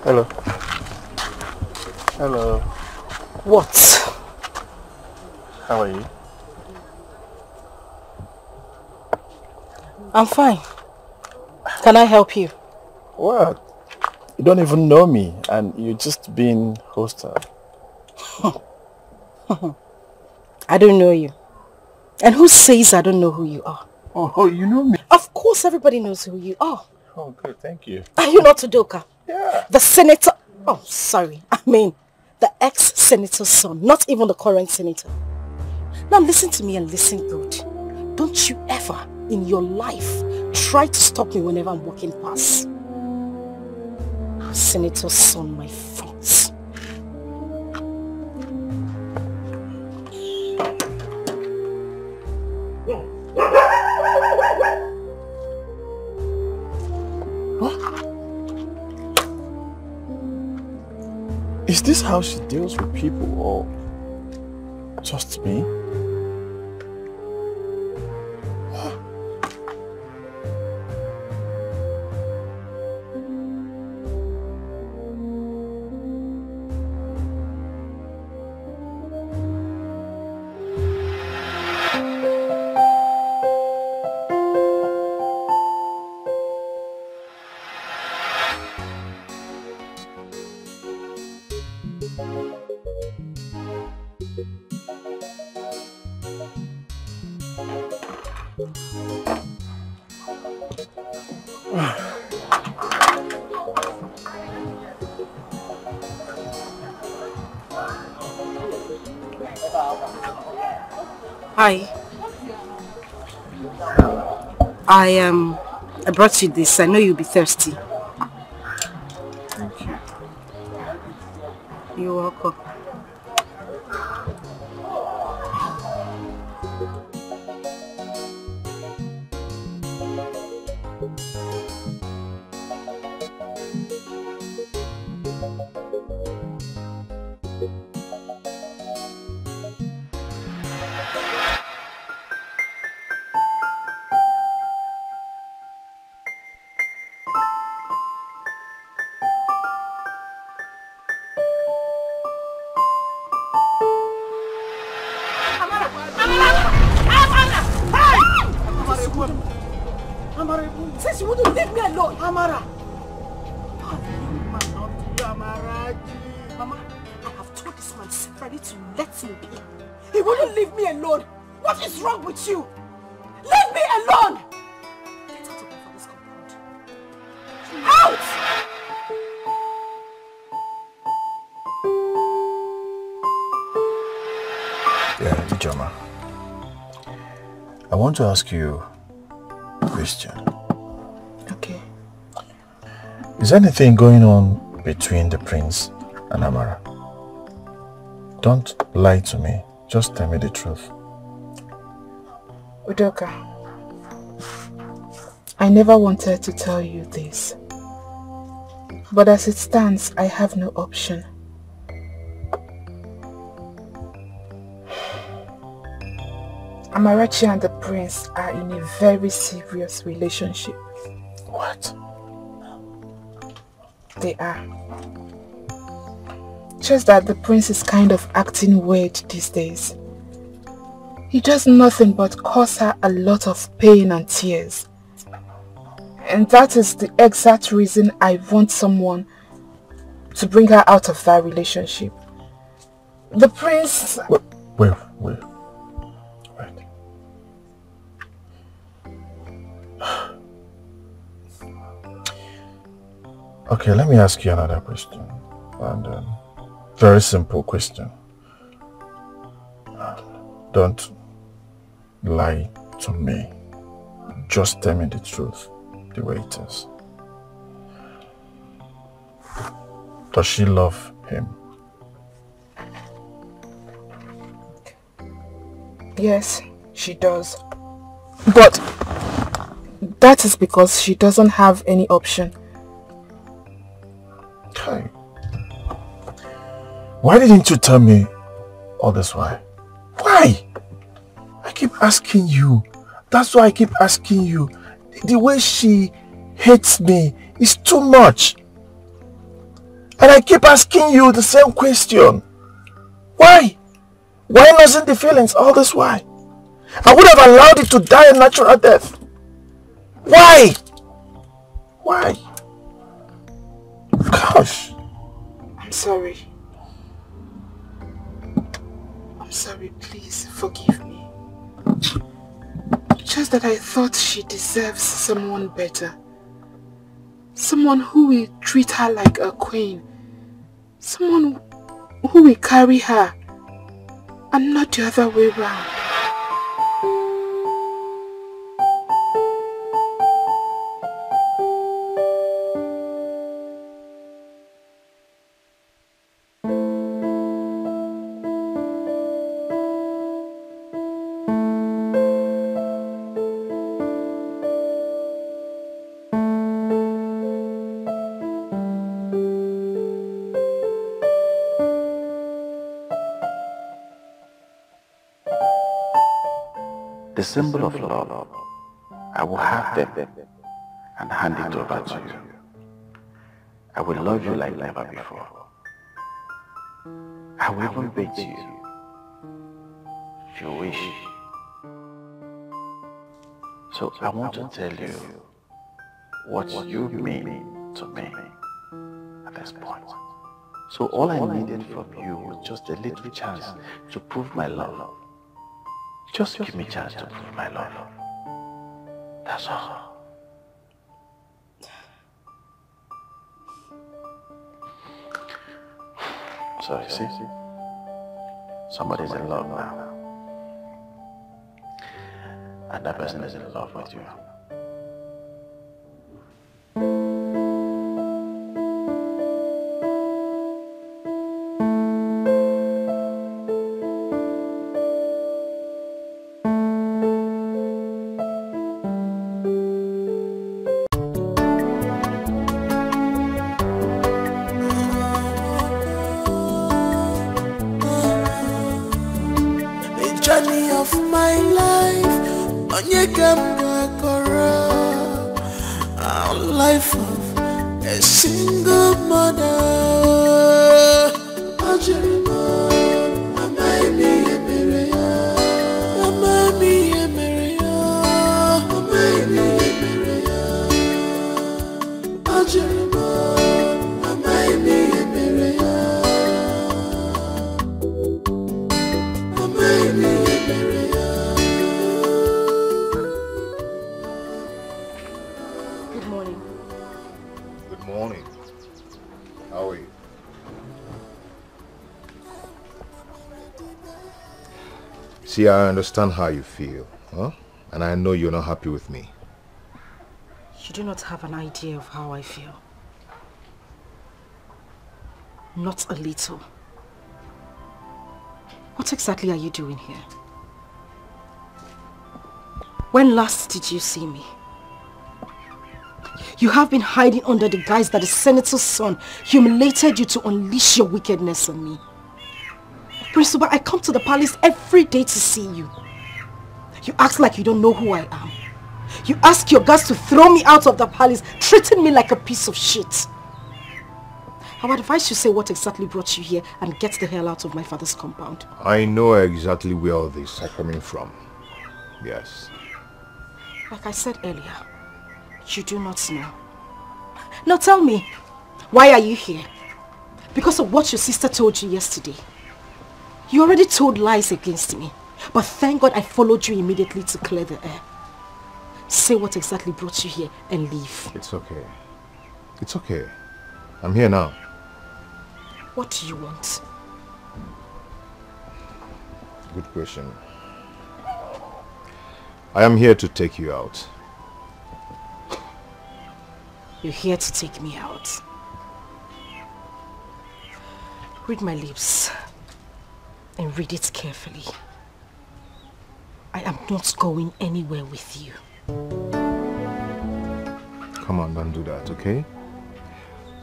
Hello. Hello. What? How are you? I'm fine. Can I help you? What? You don't even know me and you're just being hostile. I don't know you. And who says I don't know who you are? Oh, you know me? Of course everybody knows who you are. Oh, good. Thank you. Are you not Udoka? Yeah. The senator... Oh, sorry. I mean, the ex-senator's son. Not even the current senator. Now listen to me and listen good. Don't you ever in your life try to stop me whenever I'm walking past. Senator's son, my friends. Is this how she deals with people or just me? Hi. I brought you this. I know you'll be thirsty. Thank you. You're welcome. Since you wouldn't leave me alone, Amara. Mama, I have told this man separately to let him be. He wouldn't leave me alone. What is wrong with you? Leave me alone! Get out of my father's compound. Out! Yeah, Ijoma. I want to ask you a question. Okay. Is anything going on between the prince and Amara? Don't lie to me. Just tell me the truth. Udoka, I never wanted to tell you this. But as it stands, I have no option. Amarachi and the prince are in a very serious relationship. What? They are. Just that the prince is kind of acting weird these days. He does nothing but cause her a lot of pain and tears. And that is the exact reason I want someone to bring her out of that relationship. The prince... Wait. Okay, let me ask you another question. And very simple question. Don't lie to me. Just tell me the truth, the way it is. Does she love him? Yes, she does. But that is because she doesn't have any option. Okay. Why didn't you tell me all this while? Why? I keep asking you. That's why I keep asking you. The way she hates me is too much. And I keep asking you the same question. Why? Why losing the feelings all this while? I would have allowed it to die a natural death. Why? Why? Gosh. I'm sorry. I'm sorry, please forgive me. Just that I thought she deserves someone better. Someone who will treat her like a queen. Someone who will carry her and not the other way around. The symbol of love, I will have them and hand it over to you. I will love you like never before. I will even beg you, if you wish. So I want to tell you what you mean to me at this point. So all I needed from you was just a little chance to prove my love. Just give me a chance to prove my love. That's all. So you see, somebody's in love now. And that person is in love with you. Onye Gamga Kora, our life of a single mother. Ajerima, Amaimi Emerea, Amaimi Emerea, Amaimi Emerea. Ajerima, Amaimi Emerea, Amaimi Emerea. Good morning. Good morning. How are you? See, I understand how you feel, huh? And I know you're not happy with me. You do not have an idea of how I feel. Not a little. What exactly are you doing here? When last did you see me? You have been hiding under the guise that the senator's son humiliated you to unleash your wickedness on me. Prince Uba, I come to the palace every day to see you. You act like you don't know who I am. You ask your guards to throw me out of the palace, treating me like a piece of shit. I would advise you say what exactly brought you here and get the hell out of my father's compound. I know exactly where all these are coming from. Yes. Like I said earlier, you do not know. Now tell me, why are you here? Because of what your sister told you yesterday. You already told lies against me, but thank God I followed you immediately to clear the air. Say what exactly brought you here and leave. It's okay. It's okay. I'm here now. What do you want? Good question. I am here to take you out. You're here to take me out. Read my lips and read it carefully. I am not going anywhere with you. Come on, don't do that, okay?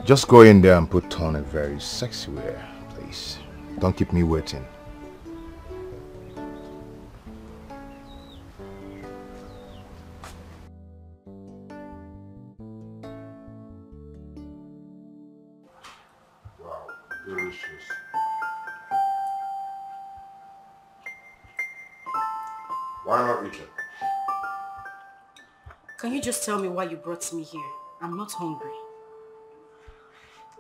Just go in there and put on a very sexy wear, please. Don't keep me waiting. Wow, delicious. Why not eat it? Can you just tell me why you brought me here? I'm not hungry.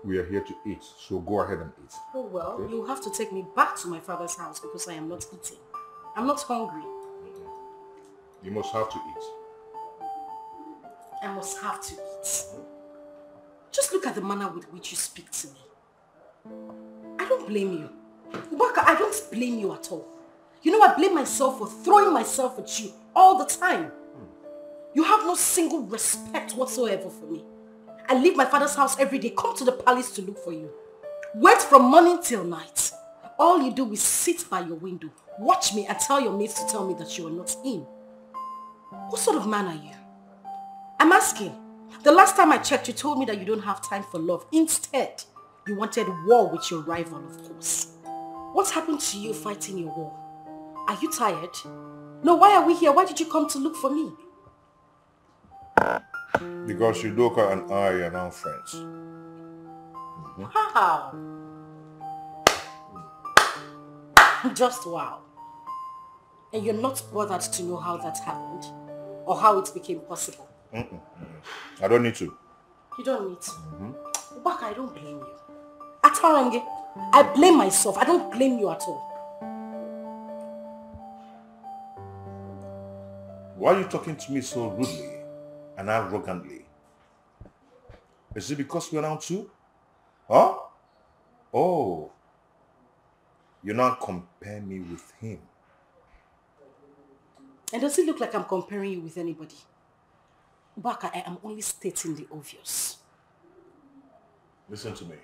We are here to eat, so go ahead and eat. Oh well, okay? You have to take me back to my father's house because I am not eating. I'm not hungry. You must have to eat. I must have to eat. Just look at the manner with which you speak to me. I don't blame you. Ubaka, I don't blame you at all. You know, I blame myself for throwing myself at you all the time. You have no single respect whatsoever for me. I leave my father's house every day, come to the palace to look for you. Wait from morning till night. All you do is sit by your window, watch me and tell your mates to tell me that you are not in. What sort of man are you? I'm asking. The last time I checked, you told me that you don't have time for love. Instead, you wanted war with your rival, of course. What happened to you fighting your war? Are you tired? No, why are we here? Why did you come to look for me? Because Udoka and I are now friends. Wow. Just wow. And you're not bothered to know how that happened? Or how it became possible? I don't need to. You don't need to. Ubaka, I don't blame you. Atarange, I blame myself. I don't blame you at all. Why are you talking to me so rudely and arrogantly? Is it because we're now two? Huh? Oh. You now compare me with him. And does it look like I'm comparing you with anybody? Ubaka, I am only stating the obvious. Listen to me.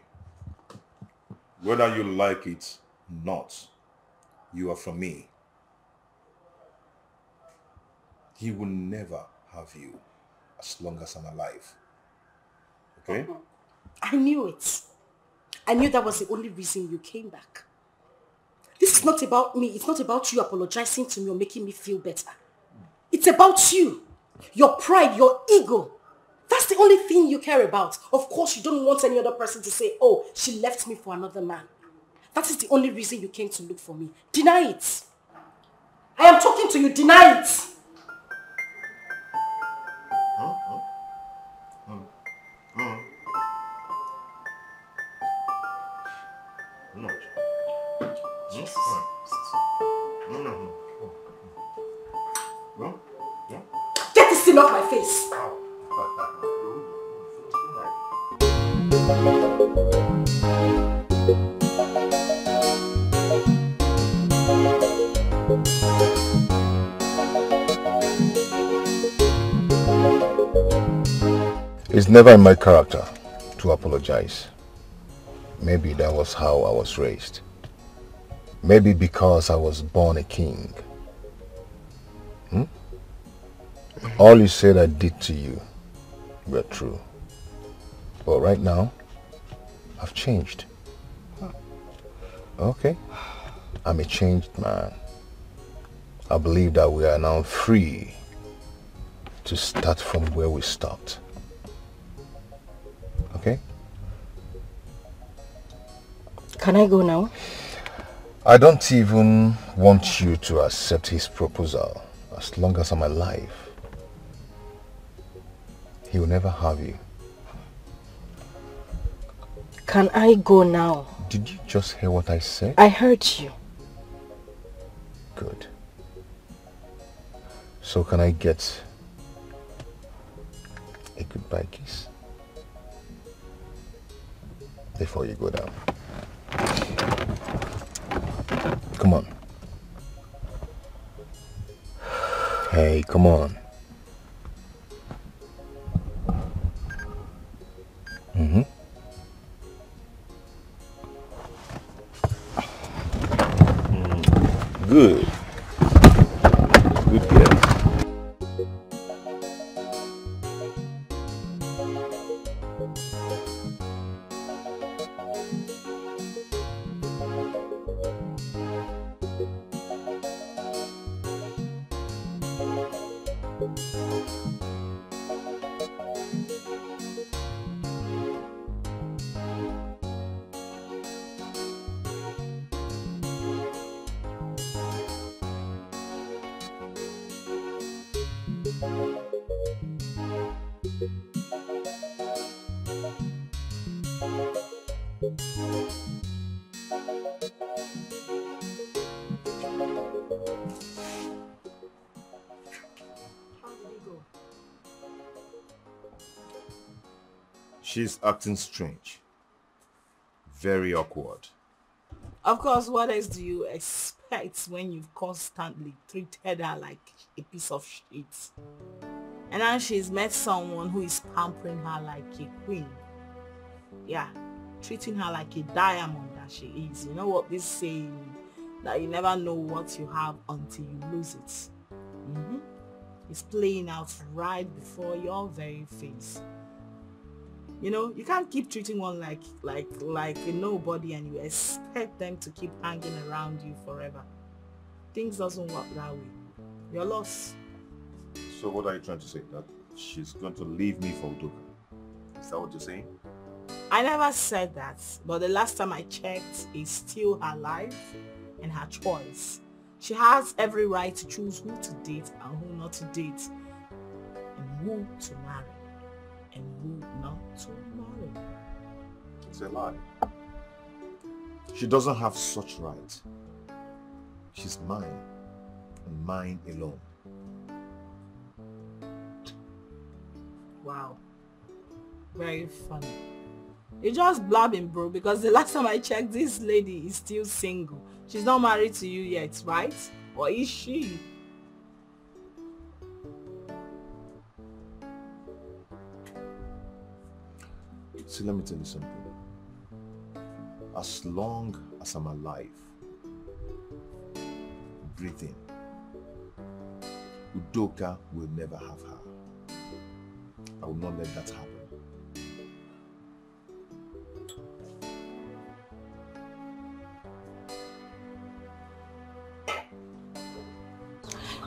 Whether you like it or not, you are from me. He will never have you as long as I'm alive. Okay? I knew it. I knew that was the only reason you came back. This is not about me. It's not about you apologizing to me or making me feel better. It's It's about you. Your pride, your ego. That's the only thing you care about. Of course, you don't want any other person to say, oh, she left me for another man. That is the only reason you came to look for me. Deny it. I am talking to you. Deny it. Get this thing off my face. It's never in my character to apologize. Maybe that was how I was raised. Maybe because I was born a king. All you said I did to you were true. But right now, I've changed. Okay? I'm a changed man. I believe that we are now free to start from where we stopped. Okay? Can I go now? I don't even want you to accept his proposal. As long as I'm alive, he will never have you. Can I go now? Did you just hear what I said? I heard you. Good. So can I get a goodbye kiss before you go down? Come on. Hey, come on. Good. Good girl. She's acting strange. Very awkward. Of course, what else do you expect when you've constantly treated her like a piece of shit? And now she's met someone who is pampering her like a queen. Yeah, treating her like a diamond that she is. You know what this saying? That you never know what you have until you lose it. It's playing out right before your very face. You know, you can't keep treating one like a nobody and you expect them to keep hanging around you forever. Things doesn't work that way. You're lost. So what are you trying to say? That she's going to leave me for Udoka? Is that what you're saying? I never said that, but the last time I checked, it's still her life and her choice. She has every right to choose who to date and who not to date, and who to marry and who not to marry. It's a lie. She doesn't have such right. She's mine, and mine alone. Wow. Very funny. You're just blabbing, bro, because the last time I checked, this lady is still single. She's not married to you yet, right? Or is she? See, let me tell you something. As long as I'm alive, breathing, Udoka will never have her. I will not let that happen.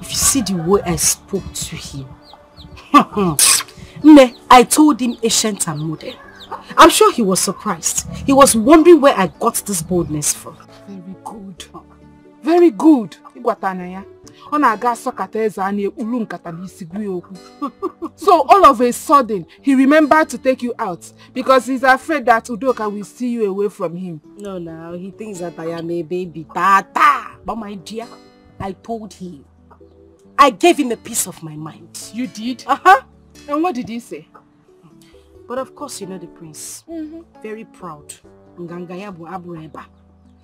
If you see the way I spoke to him. Ne, I told him ancient and modern. I'm sure he was surprised. He was wondering where I got this boldness from. Very good. Very good. So all of a sudden, he remembered to take you out because he's afraid that Udoka will steal you away from him. No, he thinks that I am a baby. Tata. But my dear, I told him. I gave him a piece of my mind. You did? Uh-huh. And what did he say? But of course, you know the prince. Very proud.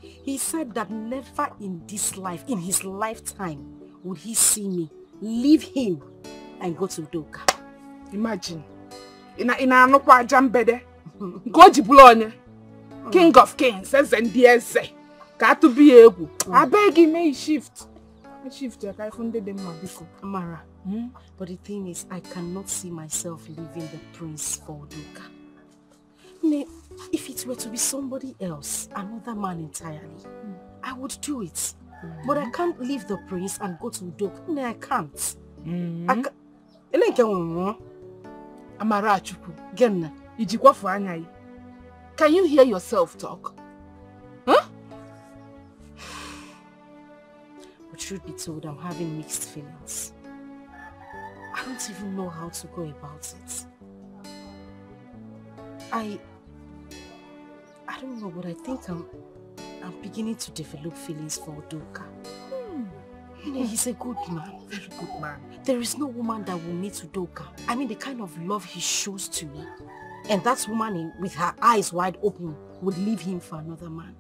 He said that never in this life, in his lifetime, would he see me leave him and go to Udoka. Imagine. King of kings says and say. Got to be able. I beg him, may shift. Amara, but the thing is, I cannot see myself leaving the prince for Udoka. If it were to be somebody else, another man entirely, I would do it. But I can't leave the prince and go to Udoka. No, I can't. Amara Chuku, can you hear yourself talk? Huh? But truth be told, I'm having mixed feelings. I don't even know how to go about it. I don't know, but I think I'm beginning to develop feelings for Udoka. He's a good man, very good man. There is no woman that will meet Udoka. I mean, the kind of love he shows to me. And that woman with her eyes wide open would leave him for another man.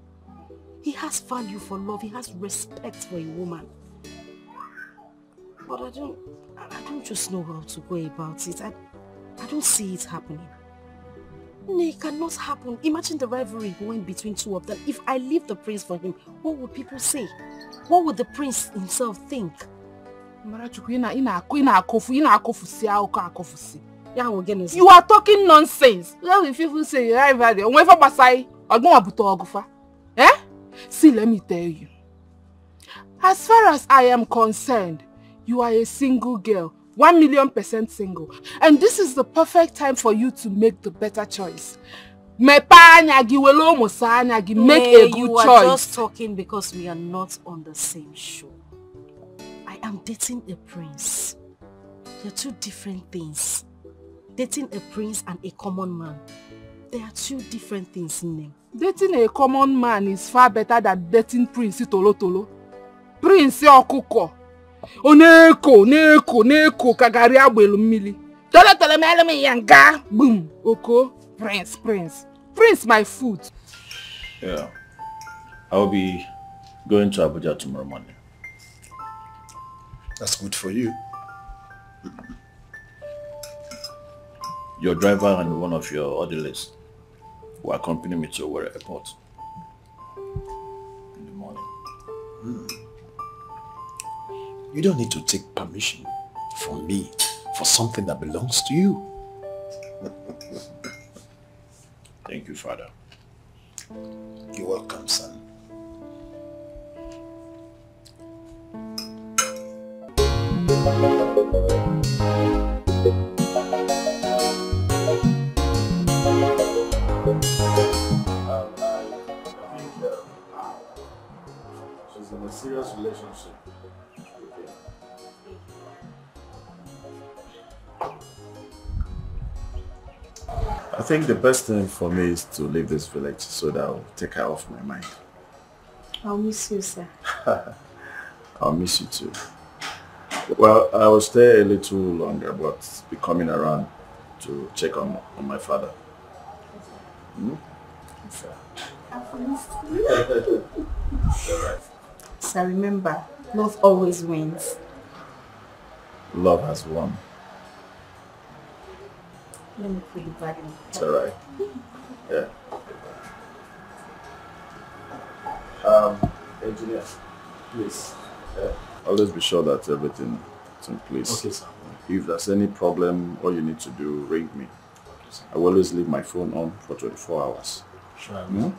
He has value for love. He has respect for a woman. But I don't just know how to go about it. I don't see it happening. No, it cannot happen. Imagine the rivalry going between two of them. If I leave the prince for him, what would people say? What would the prince himself think? You are talking nonsense. If people say rivalry, eh? See, let me tell you. As far as I am concerned, you are a single girl. 1,000,000% single. And this is the perfect time for you to make the better choice. Make a good choice. You are just talking because we are not on the same show. I am dating a prince. They are two different things. Dating a prince and a common man. There are two different things in them. Dating a common man is far better than dating Prince Tolo Tolo. Prince Okuko. Neko, kagari abuelu mmili. Tolo me yanga. Boom. Oko. Prince, my food. Yeah. I'll be going to Abuja tomorrow morning. That's good for you. Your driver and one of your orderlies will accompany me to Owerri Airport in the morning. You don't need to take permission from me for something that belongs to you. Thank you, Father. You're welcome, son. She's in a serious relationship. I think the best thing for me is to leave this village so that I'll take her off my mind. I'll miss you, sir. I'll miss you too. Well, I will stay a little longer, but be coming around to check on my father. So remember, love always wins. Love has won. Let me put it back in. It's alright. Yeah. Engineer, please. Always be sure that everything is in place. Okay, sir. If there's any problem, all you need to do, ring me. I will always leave my phone on for 24 hours. Sure, I will.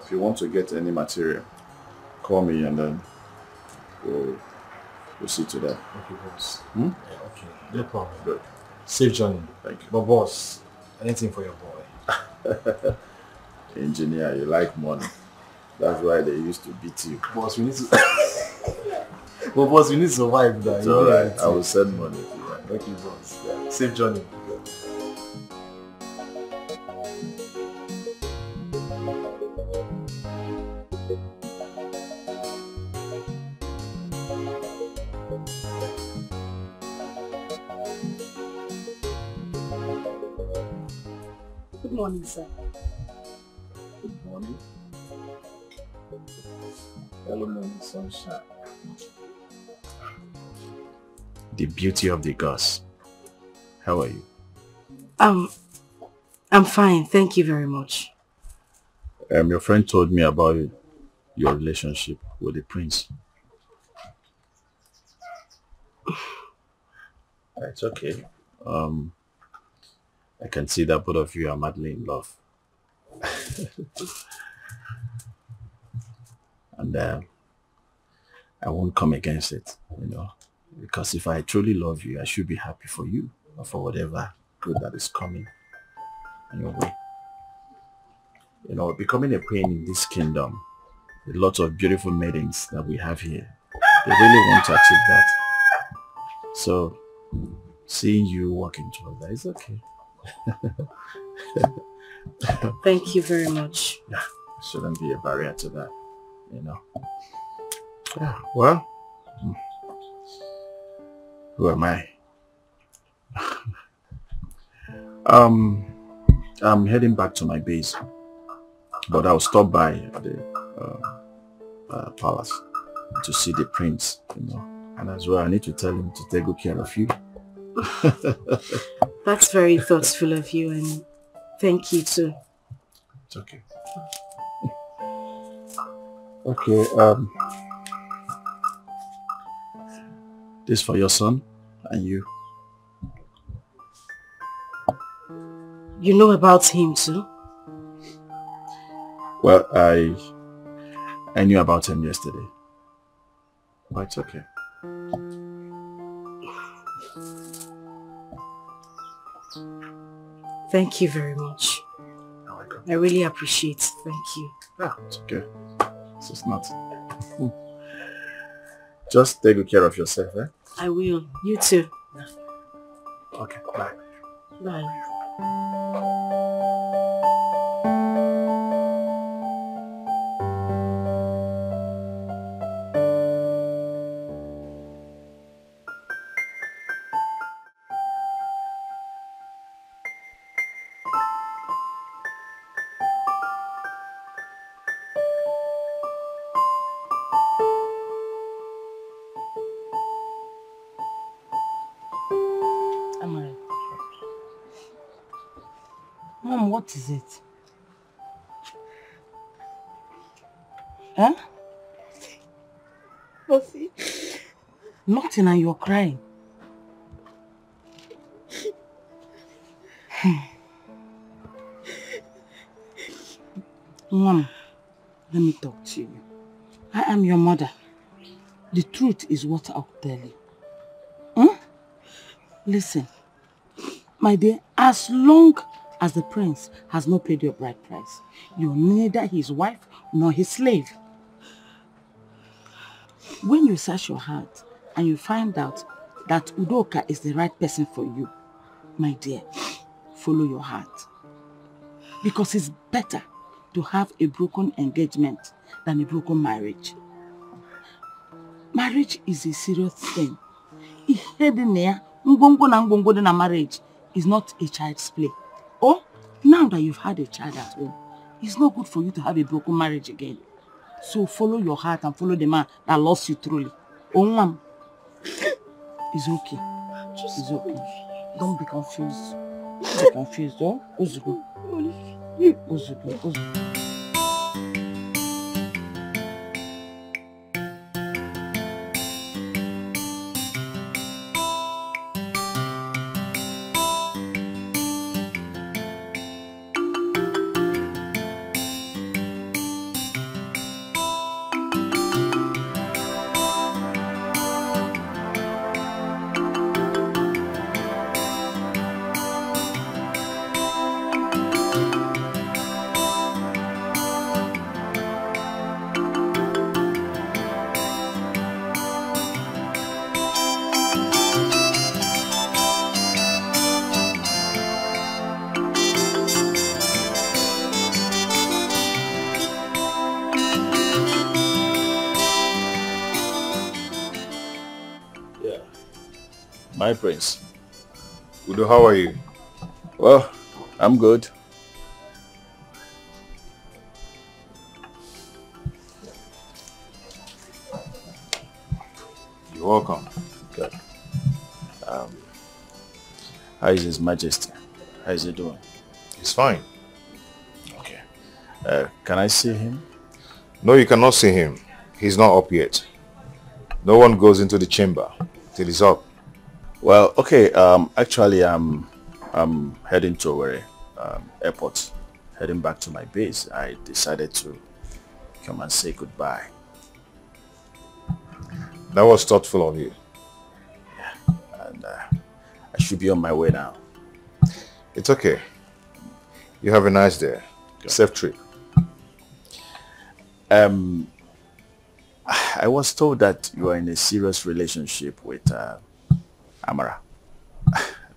If you want to get any material, call me and then we'll We'll see to that. Okay, boss. Hmm? Yeah, okay. No problem. Good. Safe journey. Thank you. But boss, anything for your boy. Engineer, you like money. That's why they used to beat you. Boss, we need to... But boss, we need to survive that. It's alright. I will send money to you. Okay, boss. Yeah. Safe journey. Good morning, sir. Good morning. Hello, morning, sunshine. The beauty of the gods. How are you? I'm fine. Thank you very much. Your friend told me about your relationship with the prince. It's okay. I can see that both of you are madly in love. And I won't come against it, you know. Because if I truly love you, I should be happy for you or for whatever good that is coming in your way. You know, becoming a queen in this kingdom, a lot of beautiful maidens that we have here, they really want to achieve that. So, seeing you walking towards that is okay. Thank you very much. Yeah, shouldn't be a barrier to that, you know. Yeah, well, who am I? I'm heading back to my base, but I'll stop by the palace to see the prince, you know. And as well, I need to tell him to take good care of you. That's very thoughtful of you, and thank you too. It's okay. Okay, this for your son and you. You know about him too? Well, I knew about him yesterday. But it's okay. Thank you very much. I really appreciate it. Thank you. Yeah, it's okay. It's just nothing. Just take good care of yourself, eh? I will. You too. Okay, bye. Bye. Mom, what is it? Huh? Nothing. Nothing, and you're crying. Mom, let me talk to you. I am your mother. The truth is what I'll tell you. Listen, my dear, as long as the prince has not paid your bride price, you're neither his wife nor his slave. When you search your heart and you find out that Udoka is the right person for you, my dear, follow your heart. Because it's better to have a broken engagement than a broken marriage. Marriage is a serious thing. Marriage is not a child's play. Oh, now that you've had a child at home, it's not good for you to have a broken marriage again. So follow your heart and follow the man that loves you truly. Oh, mom, it's okay. It's okay. Don't be confused. Don't be confused, oh? Ozugo. Ozugo. Ozugo. My prince. Udo, how are you? Well, I'm good. You're welcome. Good. How is His Majesty? How is he doing? He's fine. Okay. Can I see him? No, you cannot see him. He's not up yet. No one goes into the chamber till he's up. Well, okay. Actually, I'm heading to Owerri airport, heading back to my base. I decided to come and say goodbye. That was thoughtful of you. Yeah, and I should be on my way now. It's okay. You have a nice day. Good. Safe trip. I was told that you are in a serious relationship with Amara.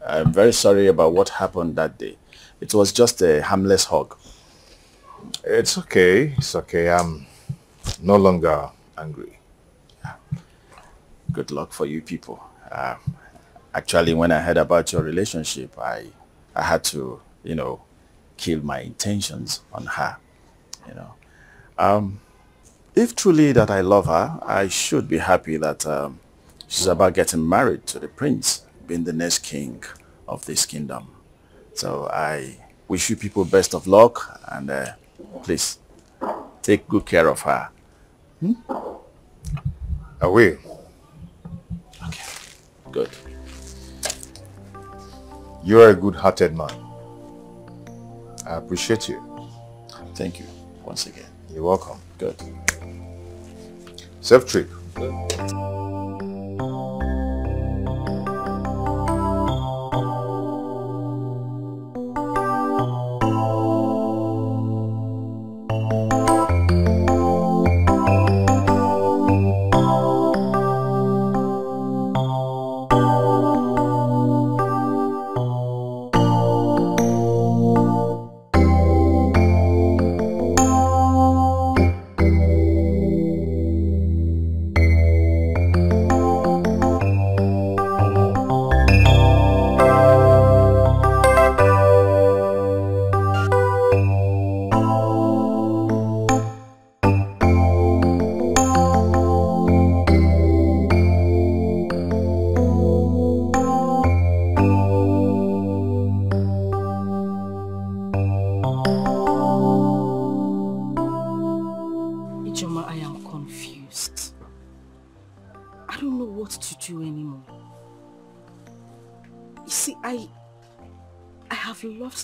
I'm very sorry about what happened that day. It was just a harmless hug. It's okay. It's okay. I'm no longer angry. Yeah. Good luck for you people. Actually, when I heard about your relationship, I had to, kill my intentions on her. If truly that I love her, I should be happy that she's about getting married to the prince, being the next king of this kingdom. So I wish you people best of luck, and please take good care of her. I will. Okay, good. You're a good-hearted man. I appreciate you. Thank you once again. You're welcome. Good. Safe trip. Good.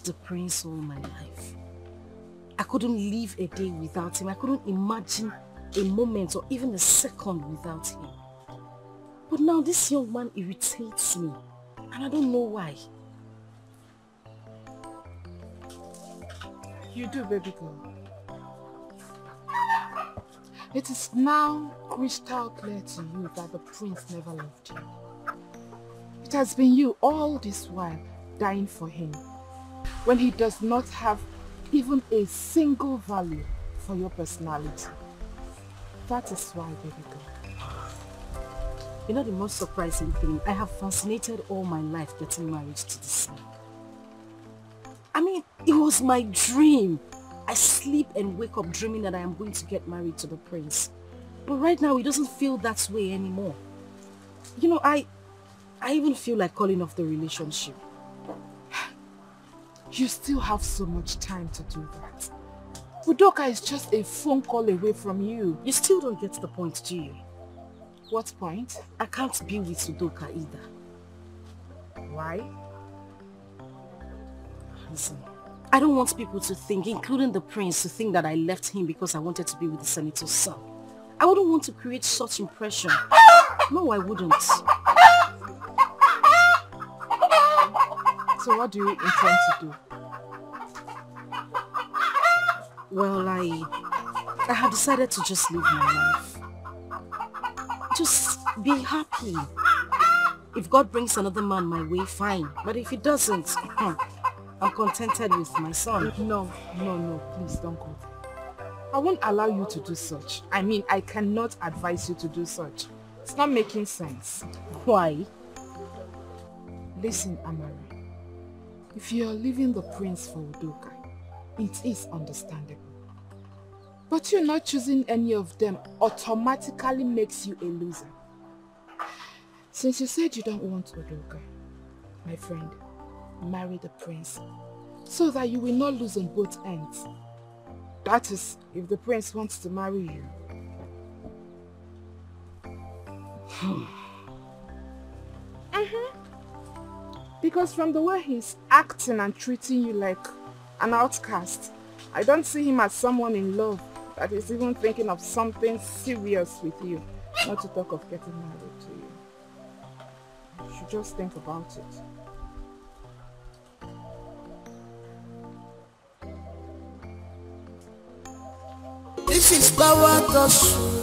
The prince all my life. I couldn't live a day without him. I couldn't imagine a moment or even a second without him. But now this young man irritates me, and I don't know why. You do, baby girl. It is now crystal clear to you that the prince never left you. It has been you all this while dying for him, when he does not have even a single value for your personality. That is why, baby girl. You know the most surprising thing? I have fascinated all my life getting married to this man. I mean, it was my dream. I sleep and wake up dreaming that I am going to get married to the prince. But right now, it doesn't feel that way anymore. I even feel like calling off the relationship. You still have so much time to do that. Udoka is just a phone call away from you. You still don't get the point, do you? What point? I can't be with Udoka either. Why? Listen, I don't want people to think, including the prince, to think that I left him because I wanted to be with the senator's son. I wouldn't want to create such impression. No, I wouldn't. So what do you intend to do? Well, I have decided to just live my life. Just be happy. If God brings another man my way, fine. But if he doesn't, I'm contented with my son. No, please don't go there. I won't allow you to do such. I mean, I cannot advise you to do such. It's not making sense. Why? Listen, Amara. If you are leaving the prince for Udoka, it is understandable. But you not choosing any of them automatically makes you a loser. Since you said you don't want Udoka, my friend, marry the prince so that you will not lose on both ends. That is, if the prince wants to marry you. Because from the way he's acting and treating you like an outcast, I don't see him as someone in love that is even thinking of something serious with you, not to talk of getting married to you. You should just think about it. This is power Toshu.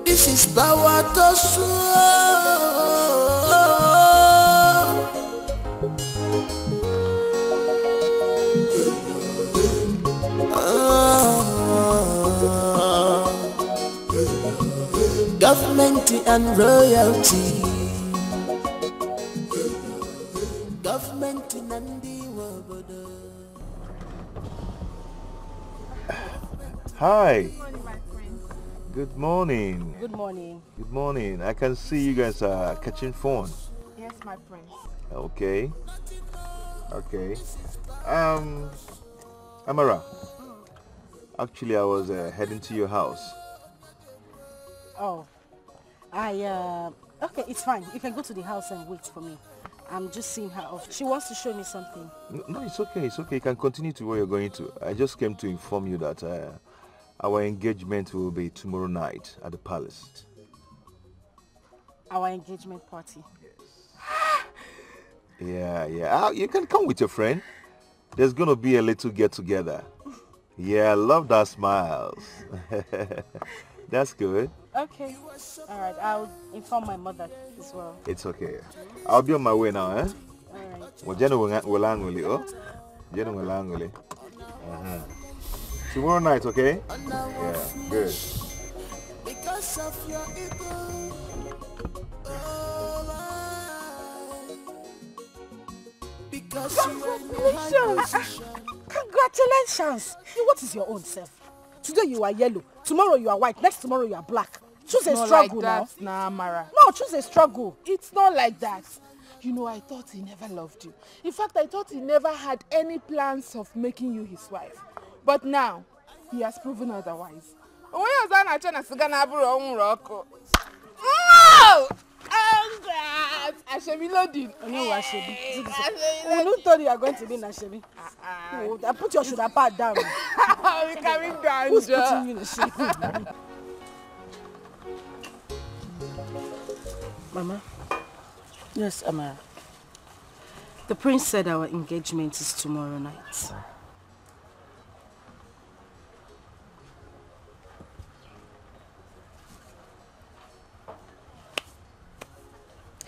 This is power Toshu. Government and royalty. Government and the world. Hi. Good morning. Good morning. Good morning. I can see you guys are catching phone. Yes, my prince. Okay. Okay. Amara. Actually, I was heading to your house. Oh, okay, it's fine. You can go to the house and wait for me. I'm just seeing her off. She wants to show me something. No, it's okay. It's okay. You can continue to where you're going to. I just came to inform you that our engagement will be tomorrow night at the palace. Our engagement party? Yes. Yeah. You can come with your friend. There's going to be a little get-together. Yeah, I love that smiles. That's good. Okay. All right. I'll inform my mother as well. It's okay. I'll be on my way now, eh? All right. Well, Jenna will angole, oh? Jenna will angole. Tomorrow night, okay? Yeah, good. Because of your ego. Because Congratulations! Congratulations! What is your own self? Today you are yellow, tomorrow you are white, next tomorrow you are black. Choose a struggle now. Nah, Mara. No, choose a struggle. It's not like that. You know, I thought he never loved you. In fact, I thought he never had any plans of making you his wife. But now, he has proven otherwise. Oh! Congrats! Ashemi loading. No, Ashemi. Who told you are going to be in Ashemi? I put your shoulder pad down. We're coming down. Who's putting you in the shade? Mama? Yes, Amara. The prince said our engagement is tomorrow night.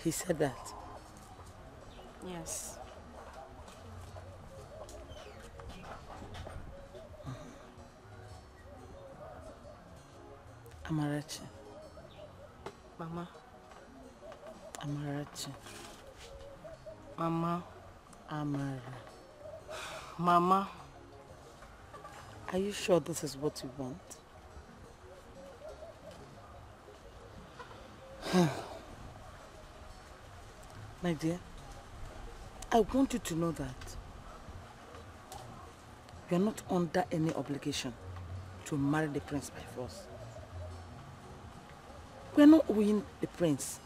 He said that? Yes. Amarachi. Mama. Amarachi. Mama. Amara. Mama. Are you sure this is what you want? My dear, I want you to know that you are not under any obligation to marry the prince by force. We are not owing the prince.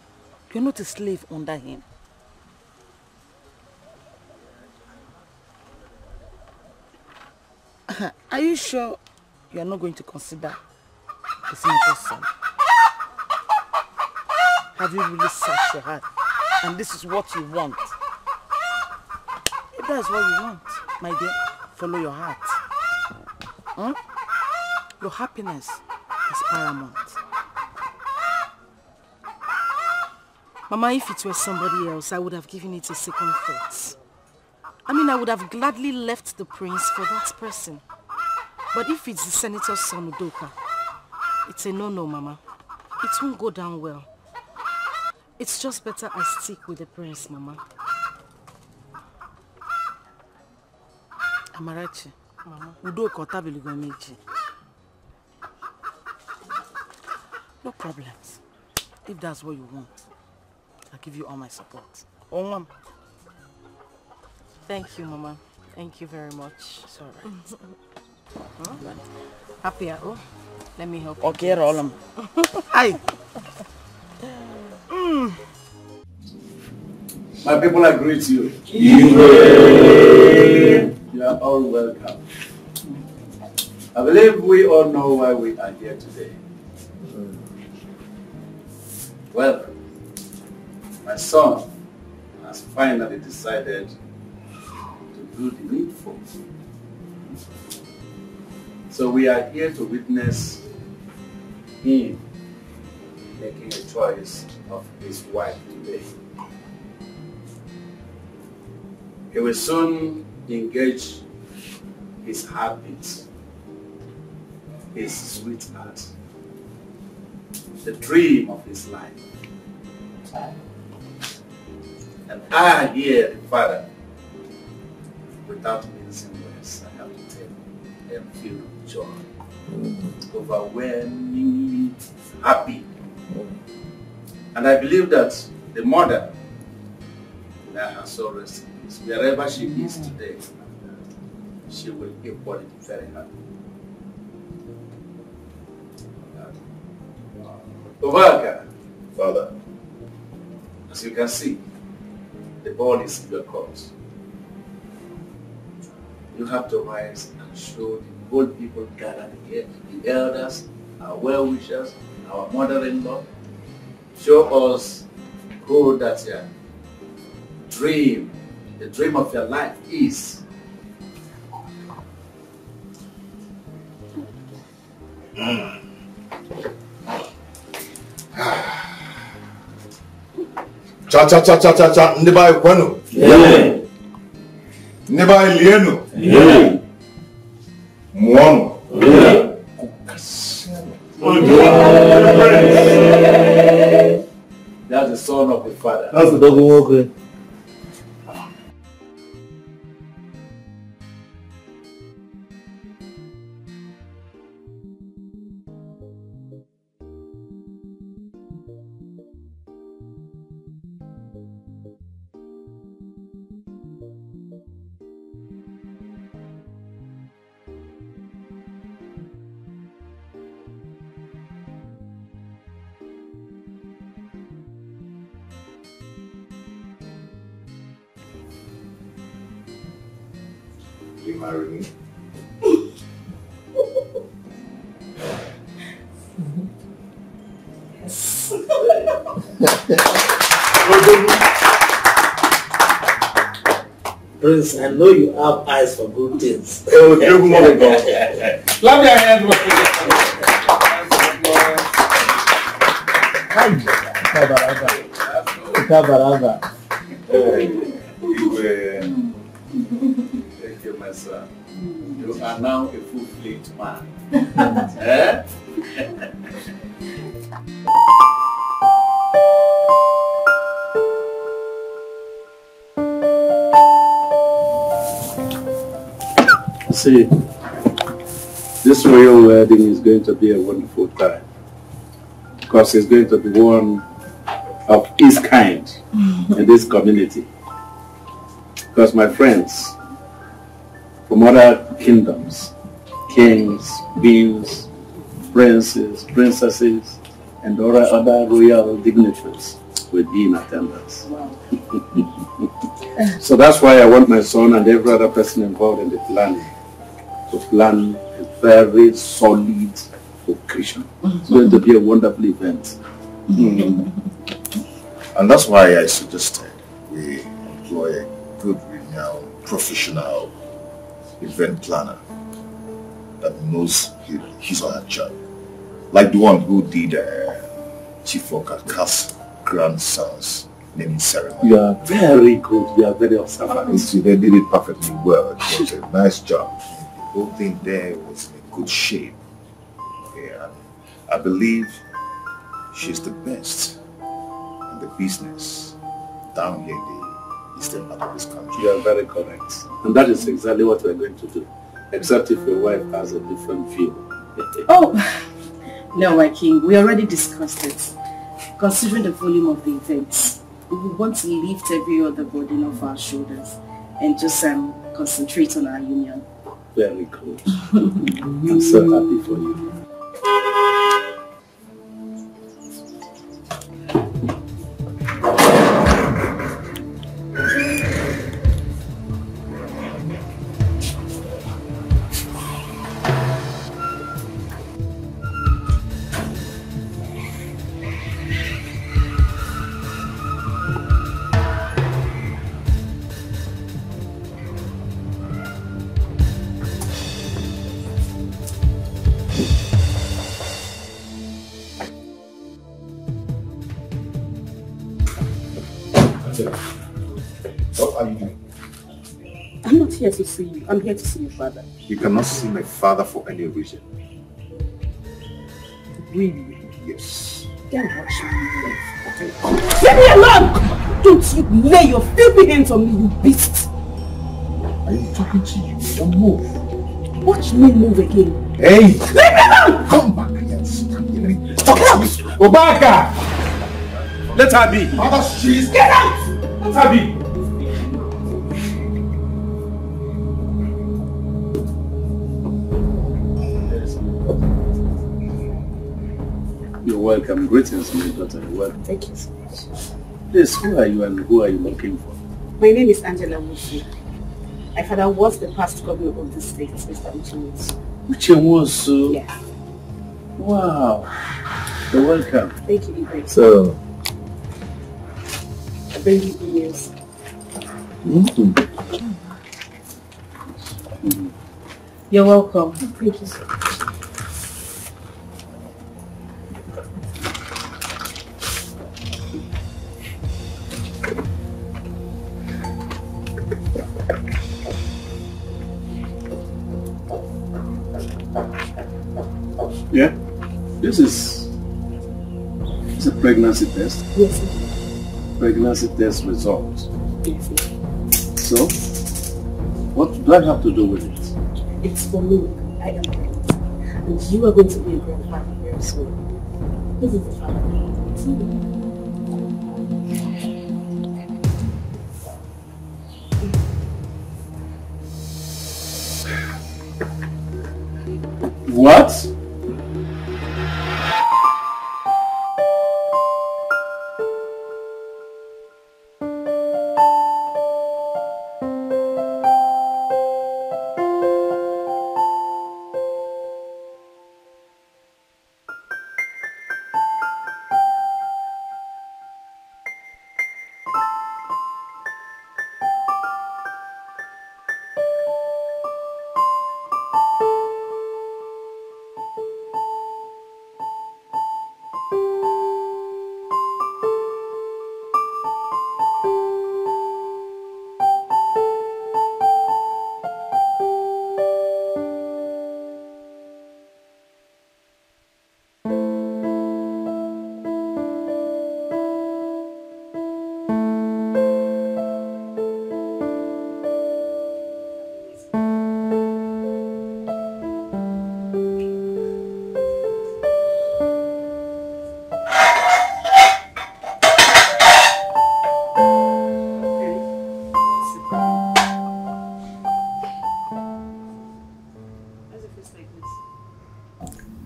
You are not a slave under him. Are you sure you are not going to consider the senator's son? Have you really searched your heart? And this is what you want? If that's what you want, my dear, follow your heart. Your happiness is paramount. Mama, if it were somebody else, I would have given it a second thought. I mean, I would have gladly left the prince for that person. But if it's the senator's son, Udoka, it's a no-no, Mama. It won't go down well. It's just better I stick with the prince, Mama. Amarachi, Mama. No problems. If that's what you want, I'll give you all my support. Oh, Mama. Thank you, Mama. Thank you very much. It's all right. Happy, oh? Let me help you. Okay, Rolam. Hi. My people, I greet you. You are all welcome. I believe we all know why we are here today. Well, my son has finally decided to do the needful. So we are here to witness him making a choice of his wife today. He will soon engage his heartbeat, his sweetheart, the dream of his life. And I here, the father, without mincing words, I have to tell you, I am filled with joy, overwhelmingly happy. And I believe that the mother, that her soul rests in peace, wherever she is today, she will equally be very happy. Obaka, Father, as you can see, the ball is in your court. You have to rise and show the whole people gathered here, the elders, our well-wishers, our mother-in-law. Show us who that dream, the dream of your life is. Cha cha cha cha cha cha, ndi ba kwenu. Ndi ba lienu. Muono. That's the son of the father. That's the dog walker. You marry me? Yes. Prince, I know you have eyes for good things. Oh, good morning, God. Clap your hands. Thank you, my son. You are now a full-fledged man. Eh? See, this royal wedding is going to be a wonderful time because it's going to be one of its kind in this community. Because my friends from other kingdoms, kings, queens, princes, princesses, and other royal dignitaries will be in attendance. So that's why I want my son and every other person involved in the planning to plan a very solid occasion. It's going to be a wonderful event. And that's why I suggested we employ a good, renowned, professional event planner that knows his or her job. Like the one who did Chief Okaka's grandson's naming ceremony. You are very good. You are very observant. They did it perfectly well. It was a nice job. The whole thing there was in good shape. Yeah, I believe she's the best. And the business down here in the eastern part of this country. You are very correct. And that is exactly what we are going to do. Except if your wife has a different view. Oh, no, my king. We already discussed it. Considering the volume of the events, we want to lift every other burden off our shoulders and just concentrate on our union. Very good. I'm so happy for you. What are you doing? I'm not here to see you. I'm here to see your father. You cannot see my father for any reason. Really? Yes. Then watch me. Okay. Leave me alone! Don't you lay your filthy hands on me, you beast! I am talking to you. Don't move. Watch me move again. Hey! Leave me alone! Come back here and stand here. Get out! Obaka! Let her be. Mother, she's... Get out! Let her be. You're welcome. Greetings, my daughter. You're welcome. Thank you so much. Yes, who are you and who are you looking for? My name is Angela Musi. My father was the past governor of the state, Mr. Uchimusu. Uchimusu? Yeah. Wow. You're welcome. Thank you, Ibrahim. So, I bring you good news. You're welcome. Thank you so much. Yeah, this is a pregnancy test. Yes, sir. Pregnancy test result. Yes, sir. So, what do I have to do with it? It's for me. I am pregnant. And you are going to be a grandfather very soon. This is the family. What?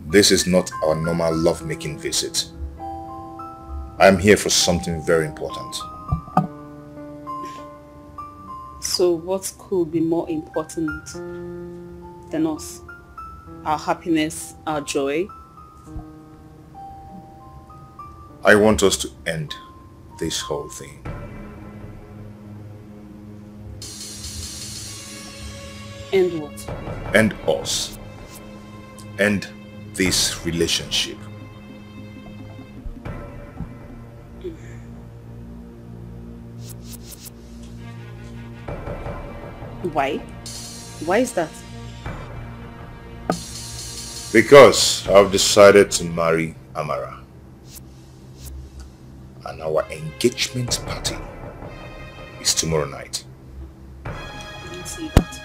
This is not our normal love-making visit. I'm here for something very important. So what could be more important than us? Our happiness, our joy? I want us to end this whole thing. End what? End us. End this relationship. Why? Why is that? Because I've decided to marry Amara. and our engagement party is tomorrow night. I didn't see that.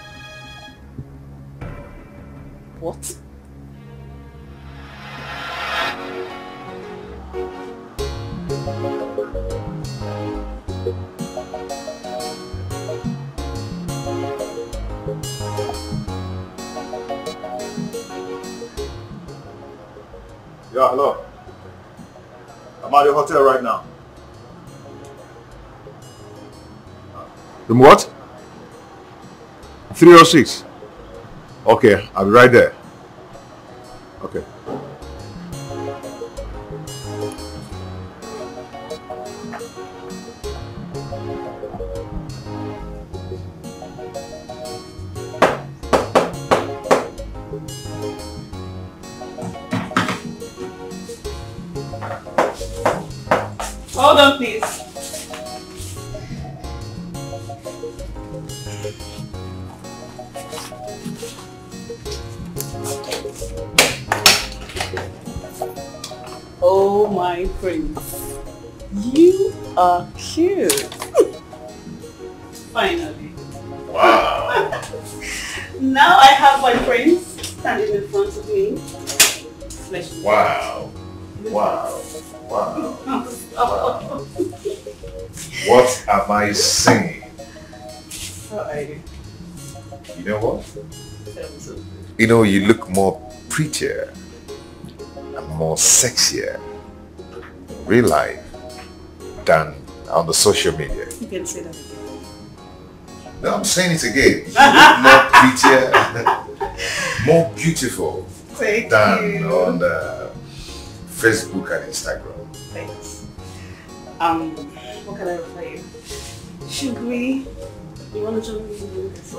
What? Yeah, hello. I'm at the hotel right now. Room what? 306. Okay, I'll be right there. Okay. Hold on, please. Oh my prince, you are cute. Finally. Wow. Now I have my prince standing in front of me. Wow. Wow. Wow. Wow. What am I saying? How are you? You know what? You know, you look more prettier and more sexier in real life than on the social media. You can say that again. No, I'm saying it again. You look more prettier, more beautiful than on the Facebook and Instagram. Thanks. What can I offer you? Should we? You want to join me in this?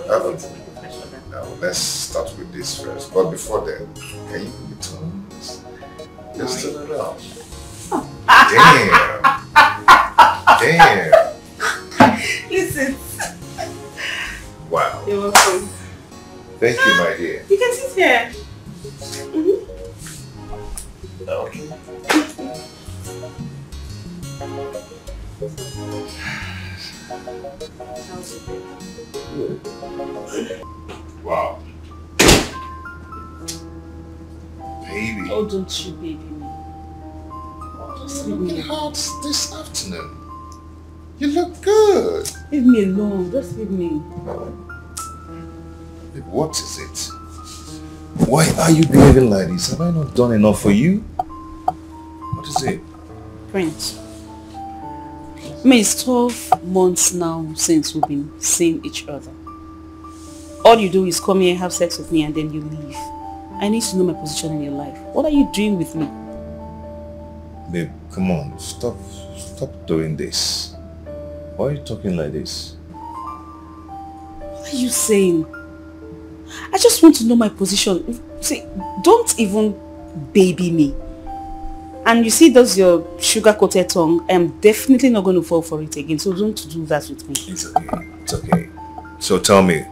Now, let's start with this first. But before then, can you give me tongues? Let's turn it up. Damn. Damn. Listen. Wow. You're welcome. Thank you, my dear. You can sit here. Okay. Wow. Baby. Oh, don't you baby me. Just leave me alone. This afternoon. You look good. Leave me alone. Just leave me. Babe, what is it? Why are you behaving like this? Have I not done enough for you? What is it? Prince. I mean, it's 12 months now since we've been seeing each other. All you do is come here, have sex with me, and then you leave. I need to know my position in your life. What are you doing with me? Babe, come on. Stop doing this. Why are you talking like this? What are you saying? I just want to know my position. See, don't even baby me. And you see those your sugar-coated tongue, I'm definitely not going to fall for it again. So don't do that with me. It's okay. It's okay. So tell me,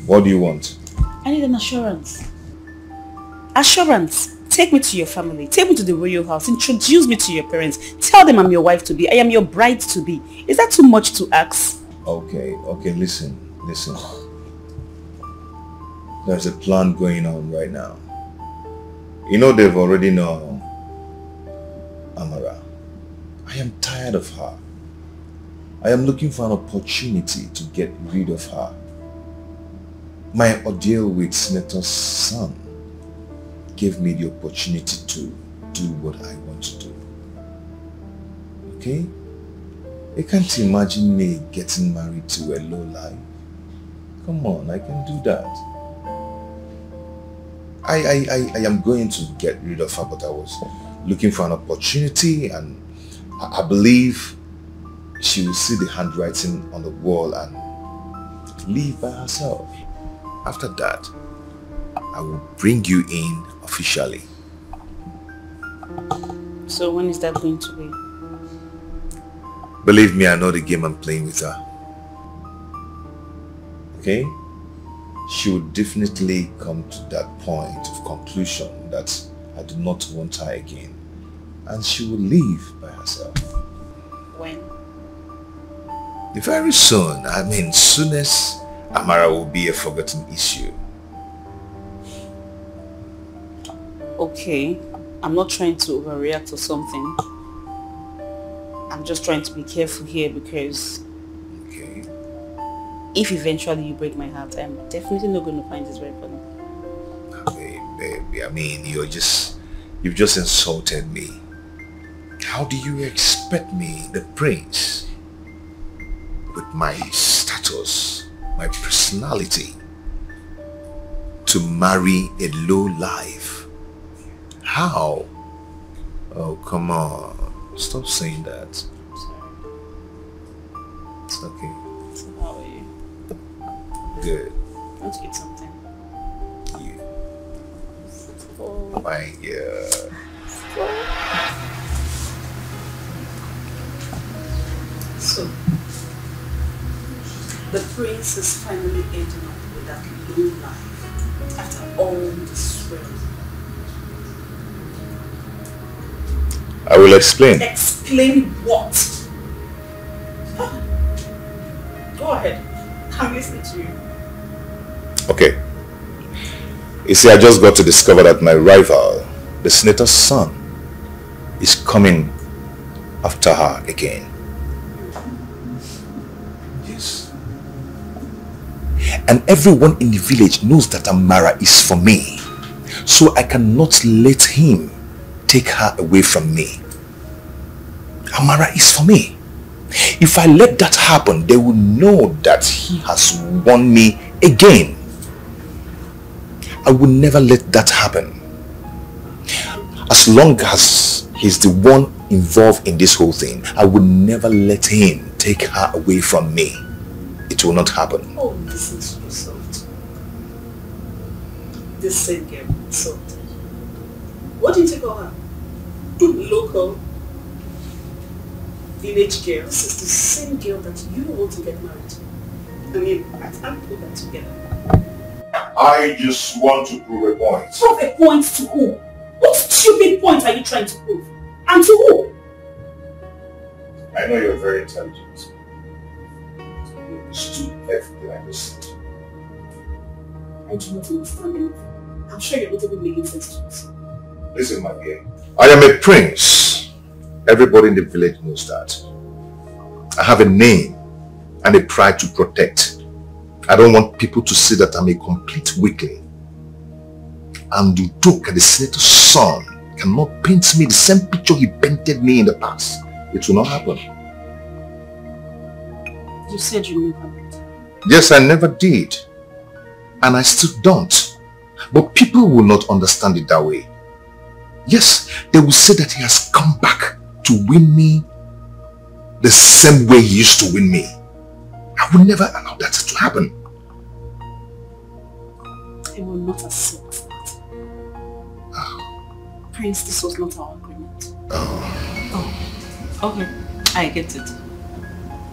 what do you want? I need an assurance. Assurance. Take me to your family. Take me to the royal house. Introduce me to your parents. Tell them I'm your wife-to-be. I am your bride-to-be. Is that too much to ask? Okay, listen. There's a plan going on right now. You know they've already known Amara. I am tired of her. I am looking for an opportunity to get rid of her. My ordeal with Senator's son gave me the opportunity to do what I want to do. Okay? I can't imagine me getting married to a lowlife. Come on, I can do that. I am going to get rid of her, but I was looking for an opportunity, and I believe she will see the handwriting on the wall and leave by herself. After that, I will bring you in officially. So when is that going to be? Believe me, I know the game I'm playing with her. Okay? She will definitely come to that point of conclusion that I do not want her again. and she will live by herself. When? Very soon. I mean, soonest Amara will be a forgotten issue. Okay, I'm not trying to overreact or something. I'm just trying to be careful here because if eventually you break my heart, I'm definitely not going to find this very funny. Baby, I mean, you've just insulted me. How do you expect me, the prince, with my status, my personality, to marry a low life? How? Oh, come on. Stop saying that. It's okay. So how are you? Good. Want to eat something? Oh my God. So, the prince is finally ending up with that low life after all this struggle. I will explain. Explain what? Go ahead. I'm listening to you. Okay. You see, I just got to discover that my rival, the senator's son, is coming after her again. Yes. And everyone in the village knows that Amara is for me. So I cannot let him take her away from me. Amara is for me. If I let that happen, they will know that he has won me again. I will never let that happen. As long as he's the one involved in this whole thing, I will never let him take her away from me. It will not happen. Oh, this is so soft. This same girl, soft. What did you call her? Local village girl. This is the same girl that you want to get married to. I mean, I can't put that together. I just want to prove a point. Prove a point to who? What stupid point are you trying to prove? And to who? I know you're very intelligent. You understood everything I just said. I do not understand anything. I'm sure you're not even making sense to us. Listen, my dear. I am a prince. Everybody in the village knows that. I have a name and a pride to protect. I don't want people to see that I'm a complete weakling. And Udoka, the senator's son, cannot paint me the same picture he painted me in the past. It will not happen. You said you never did. Yes, I never did. And I still don't. But people will not understand it that way. Yes, they will say that he has come back to win me the same way he used to win me. I will never allow that to happen. I will not accept that. Prince, this was not our agreement. Oh, okay. I get it.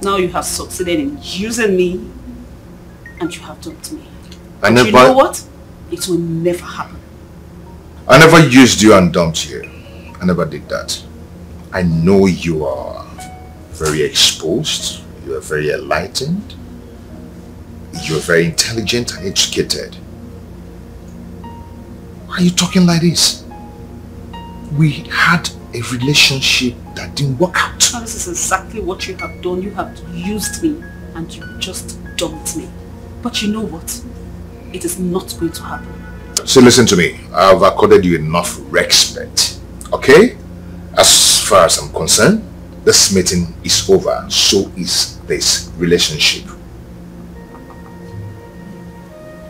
Now you have succeeded in using me and you have dumped me. But you know what? It will never happen. I never used you and dumped you. I never did that. I know you are very exposed. You are very enlightened. You are very intelligent and educated. Why are you talking like this? We had a relationship that didn't work out. Now, this is exactly what you have done. You have used me and you just dumped me. But you know what? It is not going to happen. So listen to me. I have accorded you enough respect. Okay? As far as I'm concerned, this meeting is over. So is this relationship.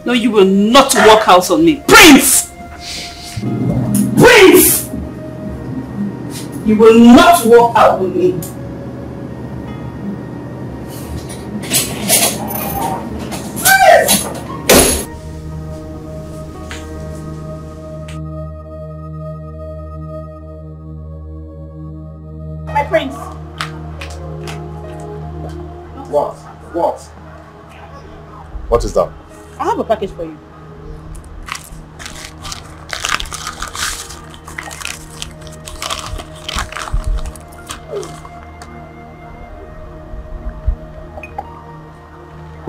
No, you will not walk out on me. Prince! Prince! You will not walk out on me. My prince. What? What? What is that? I have a package for you.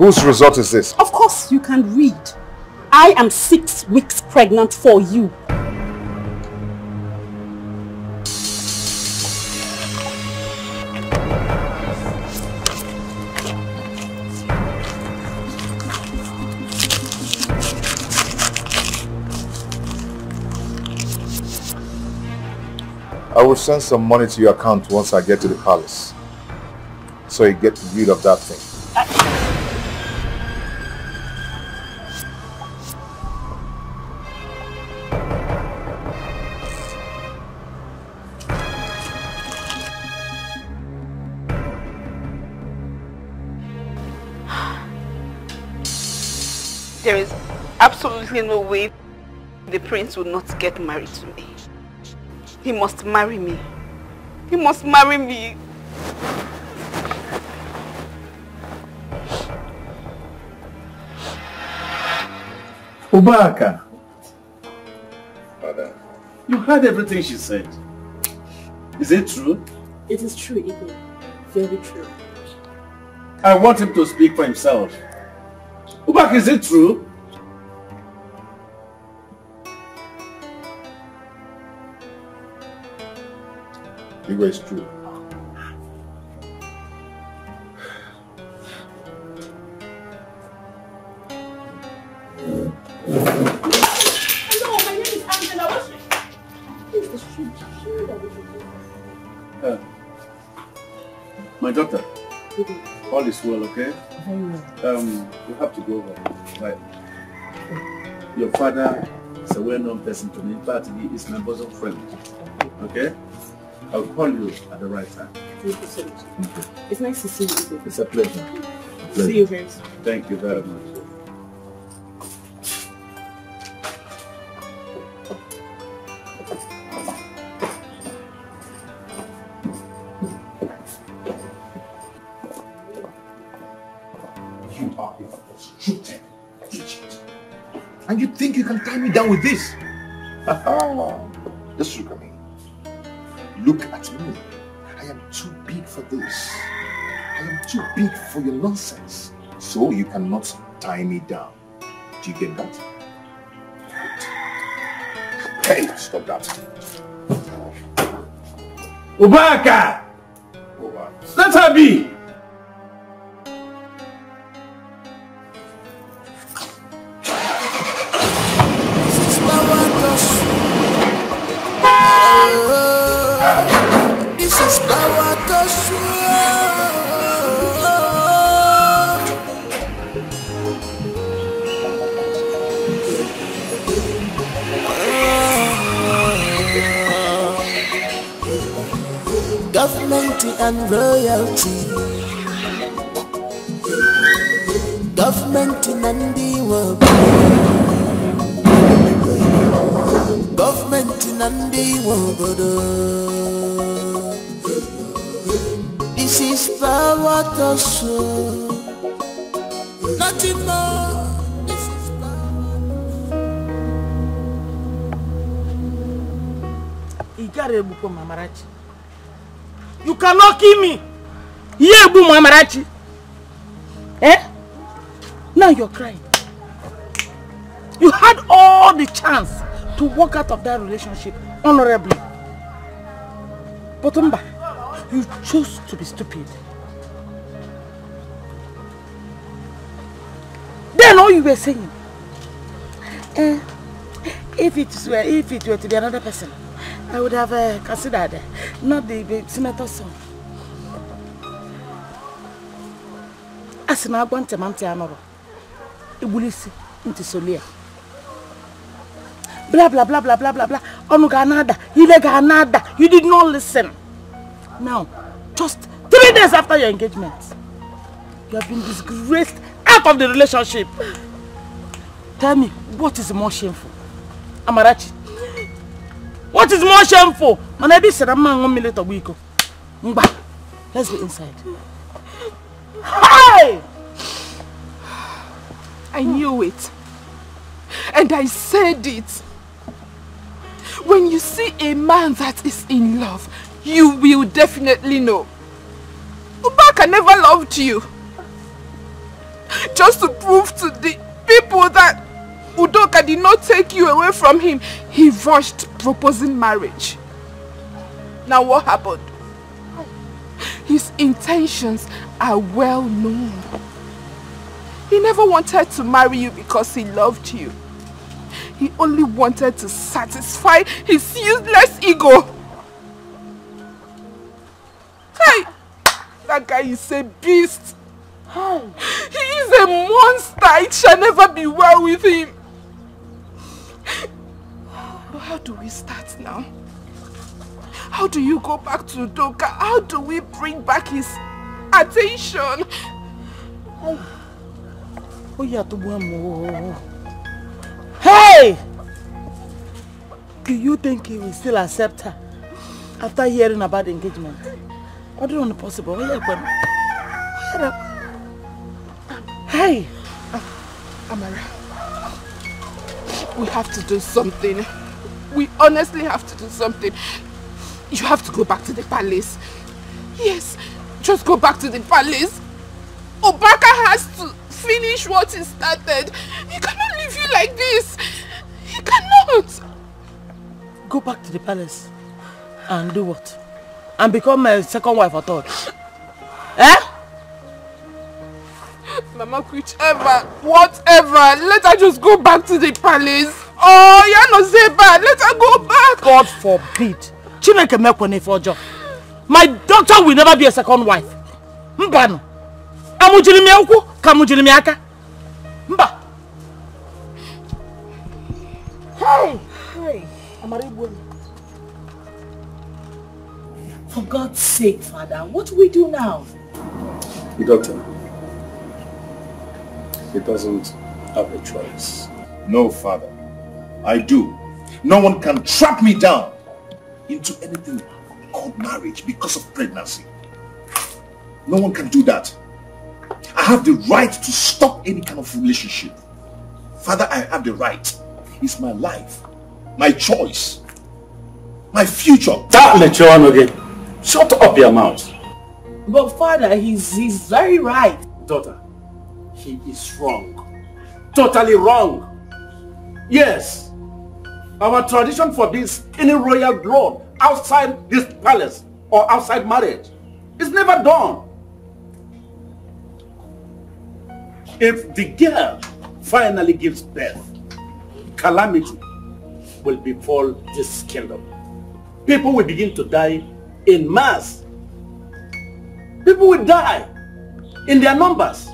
Whose result is this? Of course you can read. I am 6 weeks pregnant for you. I will send some money to your account once I get to the palace. So you get rid of that thing. There is absolutely no way the prince will not get married to me. He must marry me. He must marry me. Ubaka, Father. you heard everything she said. Is it true? It is true, Igwe. Very true. I want him to speak for himself. Ubaka, is it true? Igwe, it's true. Hello, my name is Angela. What's the shoe that we should do? My doctor, all is well, okay? Very well. You have to go home. Right. Your father is a well-known person to me. In fact, he is my bosom friend. Okay? I'll call you at the right time. Thank you so much. It's nice to see you, Igwe. It's a pleasure. See you very soon. Thank you very much. You are a frustrated idiot. And you think you can tie me down with this? Just look at me. Look at me. I am too big for this. I am too big for your nonsense. So you cannot tie me down. Do you get that? Hey, stop that. Ubaka! Let her be! This is power to government and royalty. Government and the world. Government and the world. This is power to show. Nothing more. This is power. You cannot kill me. Yeah, boom, Mamarachi. Eh? Now you're crying. You had all the chance to walk out of that relationship honorably. But Umba, you chose to be stupid. Then all you were saying, if it were to be another person, I would have considered not the senator's son. As an abante mante anoro, ibulisi into solia. Blah blah blah blah blah blah blah. Onuganada, ileganada. You did not listen. Now, just 3 days after your engagement, you have been disgraced out of the relationship. Tell me, what is more shameful? Amarachi. What is more shameful? Let's be inside. Hi! I knew it. And I said it. When you see a man that is in love, you will definitely know. Ubaka never loved you. just to prove to the people that Udoka did not take you away from him, he rushed proposing marriage. Now what happened? His intentions are well known. He never wanted to marry you because he loved you. He only wanted to satisfy his useless ego. Hey! That guy is a beast. He is a monster. It shall never be well with him. But how do we start now? How do you go back to Udoka? How do we bring back his attention? Hey! Do you think he will still accept her after hearing about the engagement? I don't know possible. Hey! Amara, we have to do something. We honestly have to do something. You have to go back to the palace. Yes, just go back to the palace. Obaka has to finish what he started. He cannot leave you like this. He cannot. Go back to the palace and do what? And become my second wife or third? Eh? Mama, whichever, whatever, let her just go back to the palace. Oh, you're not say bad. Let her go back. God forbid. My daughter will never be a second wife. Mbano. Amujilimi uku, kamujilimi aka. Mba. Hey! For God's sake, Father, what do we do now? The doctor, he doesn't have a choice. No, Father. I do. No one can trap me down into anything called marriage because of pregnancy. No one can do that. I have the right to stop any kind of relationship. Father, I have the right. It's my life, my choice, my future. Stop lecturing again. Shut up your mouth. But Father, he's very right. Daughter, he is wrong. Totally wrong. Yes. Our tradition forbids any royal blood outside this palace or outside marriage. It's never done. If the girl finally gives birth, calamity will befall this kingdom. People will begin to die in mass. People will die in their numbers,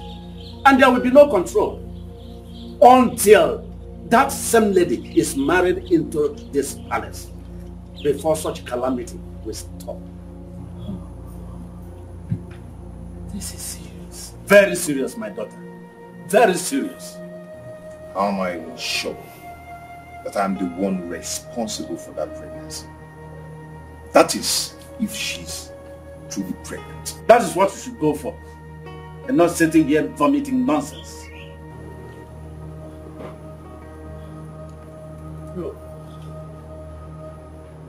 and there will be no control until that same lady is married into this palace before such calamity will stop. This is serious. Very serious, my daughter. Very serious. How am I even sure that I'm the one responsible for that pregnancy? That is, if she's truly pregnant. That is what you should go for, and not sitting here vomiting nonsense. Bro,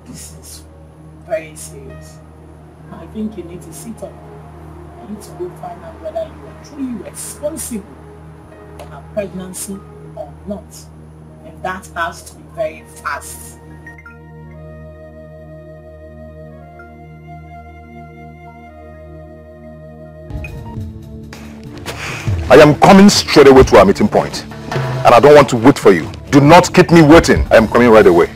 this is very serious. I think you need to sit up. You need to go find out whether you are truly responsible for her pregnancy or not. And that has to be very fast. I am coming straight away to our meeting point, and I don't want to wait for you. Do not keep me waiting. I am coming right away.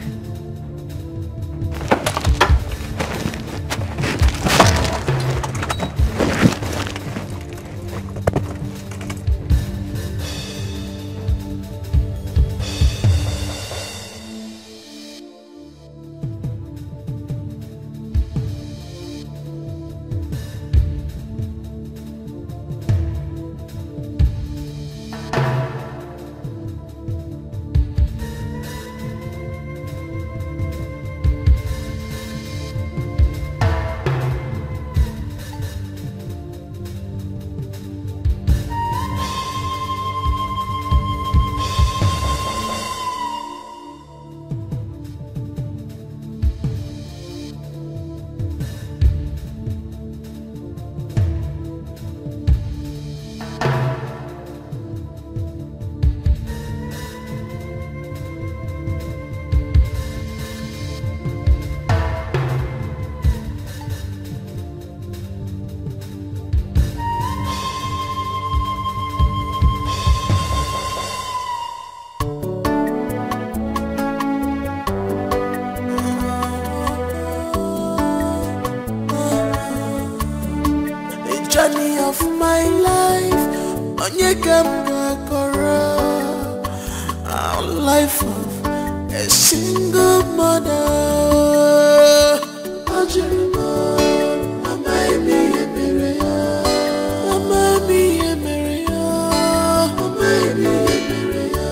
onye kam gakora our life of a single mother. Ajirima, amaimi emereya, amaimi emereya, amaimi emereya.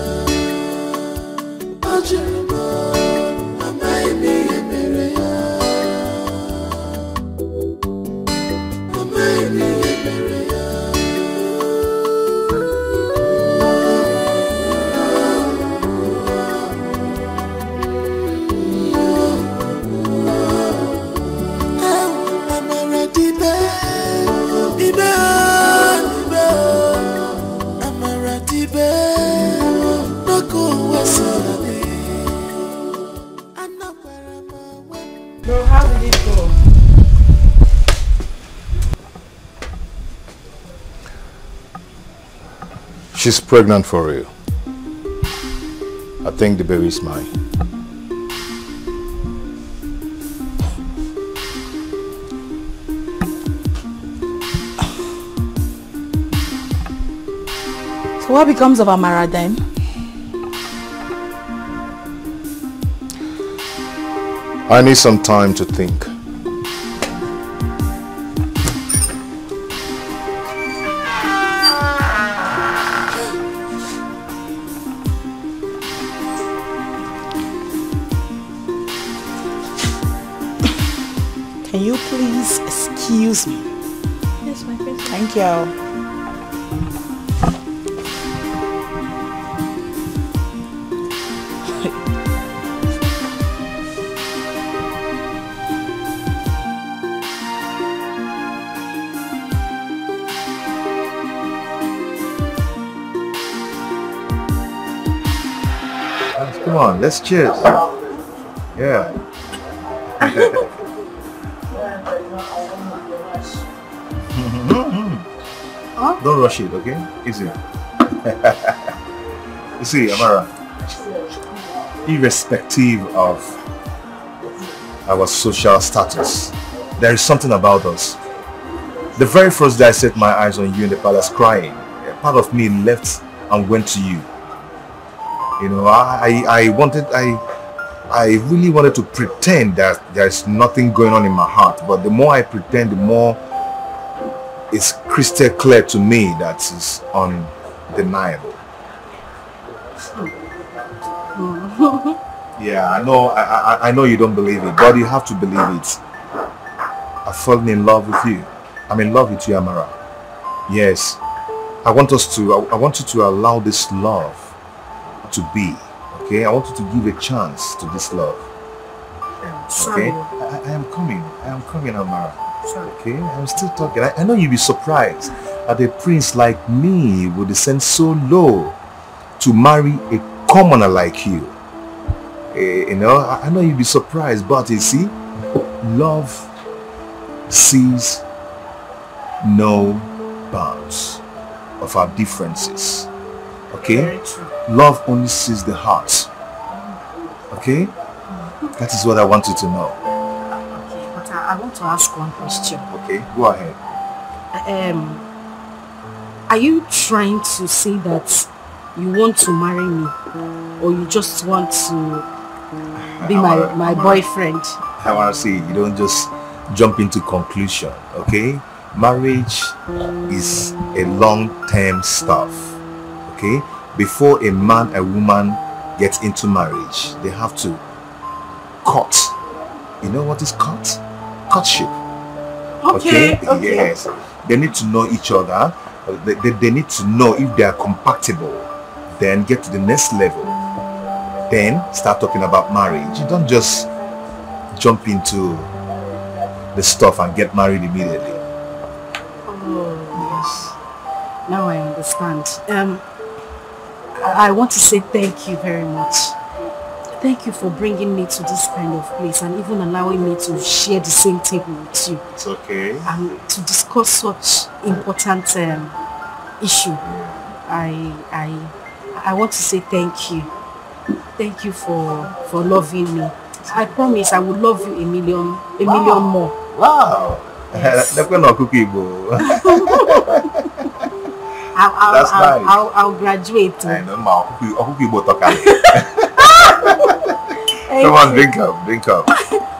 Ajirima, amaimi emereya, amaimi emereya. Bro, how did it go? She's pregnant for real. I think the baby is mine. So what becomes of Amara then? I need some time to think. Can you please excuse me? Yes, my princess. Thank you. Come on, let's cheers. Yeah. Don't rush it, okay? Easy. You see, Amara, irrespective of our social status, there is something about us. The very first day I set my eyes on you in the palace crying, a part of me left and went to you. You know, I really wanted to pretend that there's nothing going on in my heart, but the more I pretend, the more it's crystal clear to me that it's undeniable. Yeah, I know you don't believe it, but you have to believe it. I've fallen in love with you. I'm in love with you, Amara. Yes, I want you to allow this love to be, okay? I want you to give a chance to this love. Okay? I am coming, Amara. Okay? I'm still talking. I know you'll be surprised that a prince like me would descend so low to marry a commoner like you. You know, I know you'll be surprised, but you see, love sees no bounds of our differences. Okay? Love only sees the heart. Okay? That is what I want you to know. Okay, but I want to ask one question. Okay, go ahead. Are you trying to say that you want to marry me, or you just want to be my boyfriend? I want to see, you don't just jump into conclusion, okay? Marriage is a long-term stuff, okay? Before a man and woman get into marriage, they have to court. You know what is court? Courtship. Okay. Yes. They need to know each other. They need to know if they are compatible. Then get to the next level. Then start talking about marriage. You don't just jump into the stuff and get married immediately. Oh, yes. Now I understand. I want to say thank you very much. Thank you for bringing me to this kind of place and even allowing me to share the same table with you. It's okay. And to discuss such important issue. I want to say thank you. Thank you for loving me. I promise I will love you a million more. Wow. Yes. That's nice. I'll graduate. I know, ma. Come on, drink up.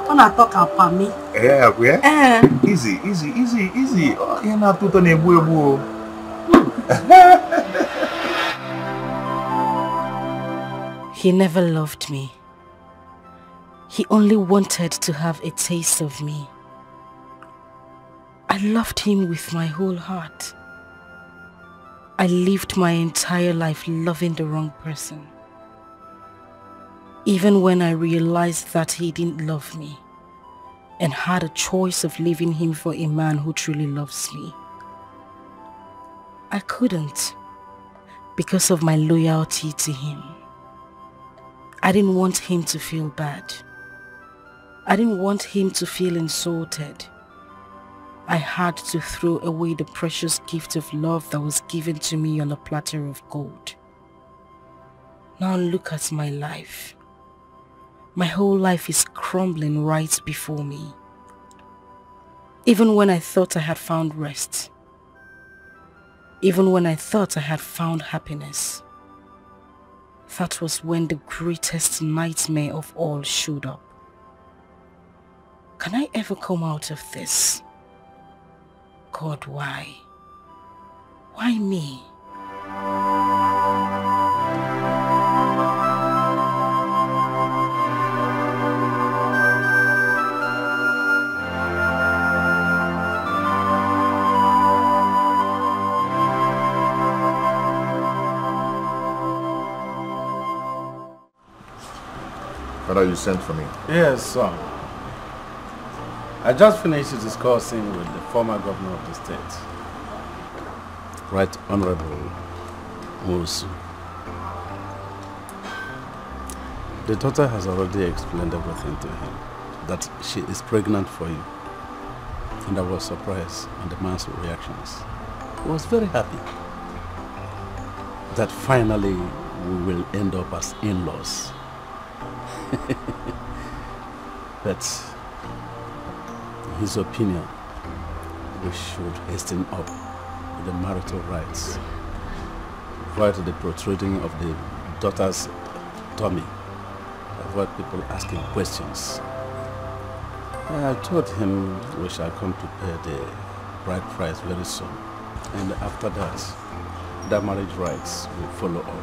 Wanna talk about me? Yeah. Easy. Oh, you're not too ebu. He never loved me. He only wanted to have a taste of me. I loved him with my whole heart. I lived my entire life loving the wrong person. Even when I realized that he didn't love me and had a choice of leaving him for a man who truly loves me, I couldn't because of my loyalty to him. I didn't want him to feel bad. I didn't want him to feel insulted. I had to throw away the precious gift of love that was given to me on a platter of gold. Now look at my life. My whole life is crumbling right before me. Even when I thought I had found rest, even when I thought I had found happiness, that was when the greatest nightmare of all showed up. Can I ever come out of this? God, why? Why me? Father, you sent for me. Yes, son. I just finished discussing with the former governor of the state, Right Honorable Musu. The daughter has already explained everything to him, that she is pregnant for you. And I was surprised at the man's reactions. He was very happy that finally we will end up as in-laws. But in his opinion, we should hasten up with the marital rites, avoid the protruding of the daughter's tummy, avoid people asking questions. I told him we shall come to pay the bride price very soon, and after that, the marriage rites will follow up.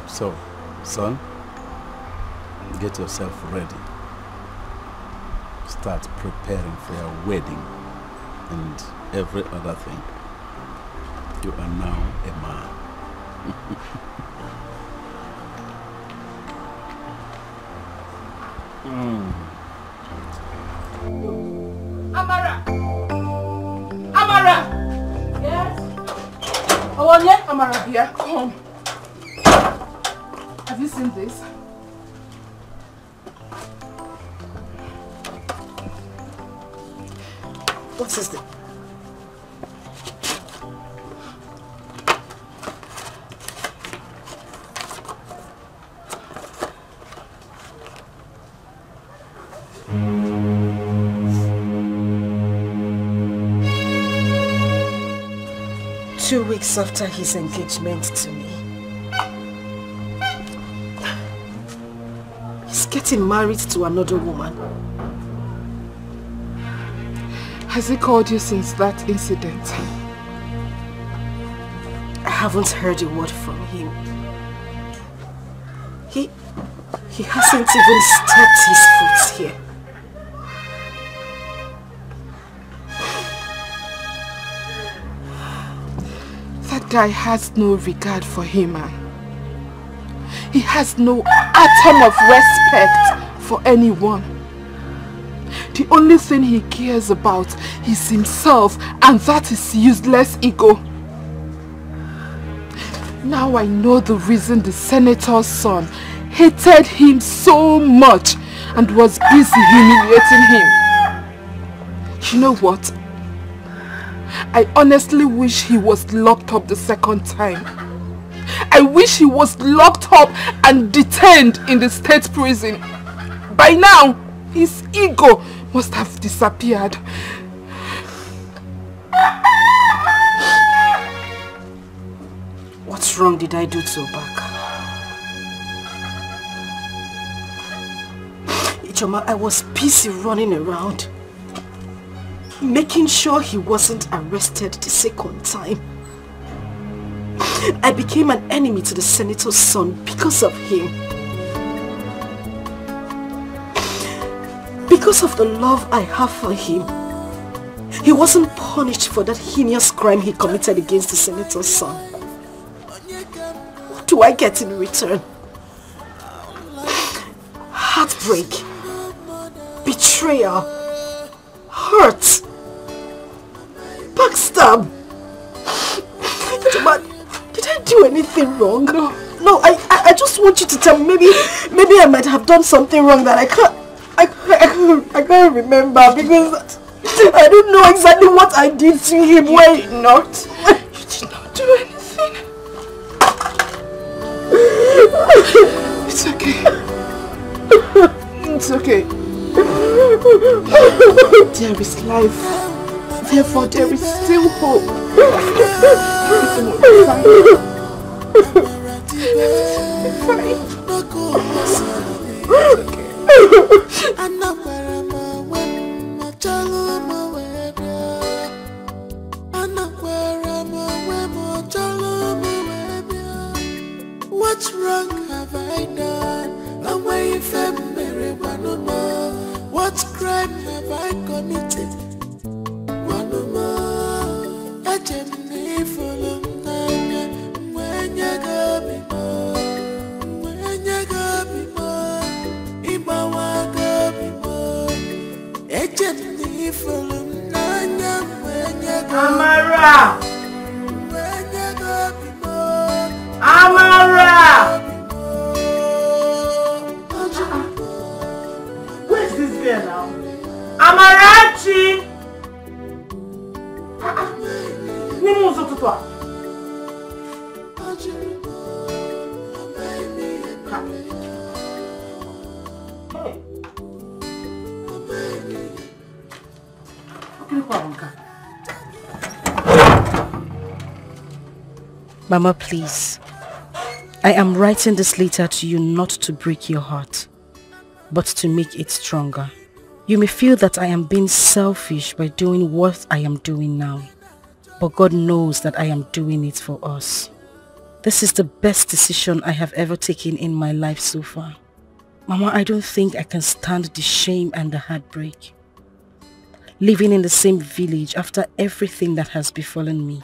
So, son, get yourself ready. Start preparing for your wedding and every other thing. You are now a man. Amara! Yes? Oh, yeah, Amara here. Come. Have you seen this? What is this? 2 weeks after his engagement to me, he's getting married to another woman. Has he called you since that incident? I haven't heard a word from him. He hasn't even stepped his foot here. That guy has no regard for him, man. He has no atom of respect for anyone. The only thing he cares about is himself, and that is useless ego. Now I know the reason the senator's son hated him so much and was busy humiliating him. You know what? I honestly wish he was locked up the second time. I wish he was locked up and detained in the state prison. By now, his ego must have disappeared. What wrong did I do to Obaka? Ichoma, I was busy running around, making sure he wasn't arrested the second time. I became an enemy to the senator's son because of him. Because of the love I have for him, he wasn't punished for that heinous crime he committed against the senator's son. What do I get in return? Heartbreak, betrayal, hurt, backstab. Did I do anything wrong? No, I just want you to tell me. Maybe I might have done something wrong that I can't remember, because I don't know exactly what I did to him. You did not. You did not do anything. It's okay. It's okay. There is life. Therefore, there is still hope. What wrong have I done? What crime have I committed? Amara! Amara! Where's this girl now? Amarachi! Mama, please. I am writing this letter to you not to break your heart, but to make it stronger. You may feel that I am being selfish by doing what I am doing now, but God knows that I am doing it for us. This is the best decision I have ever taken in my life so far. Mama, I don't think I can stand the shame and the heartbreak. Living in the same village after everything that has befallen me.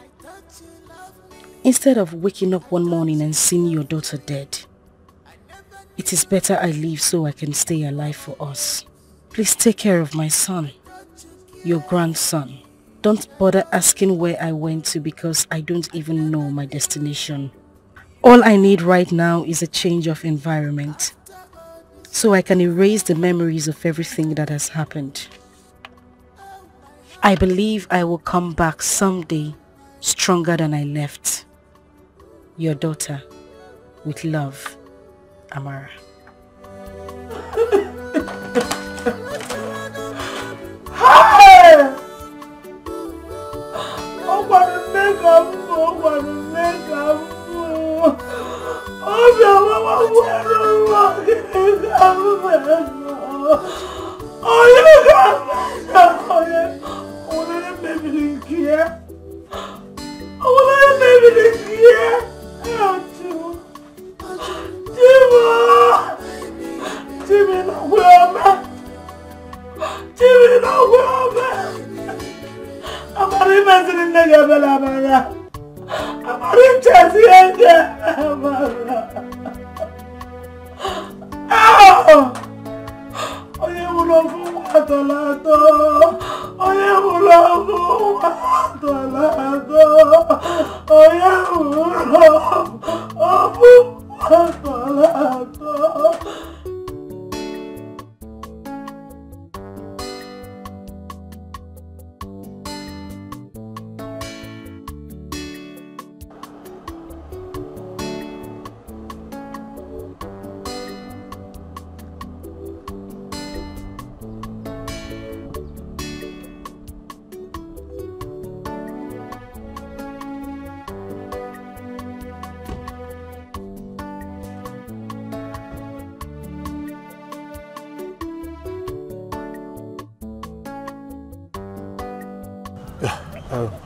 Instead of waking up one morning and seeing your daughter dead, it is better I leave so I can stay alive for us. Please take care of my son, your grandson. Don't bother asking where I went to because I don't even know my destination. All I need right now is a change of environment so I can erase the memories of everything that has happened. I believe I will come back someday stronger than I left. Your daughter, with love, Amara. Hey! Oh, what a makeup! Oh, what a makeup! Oh,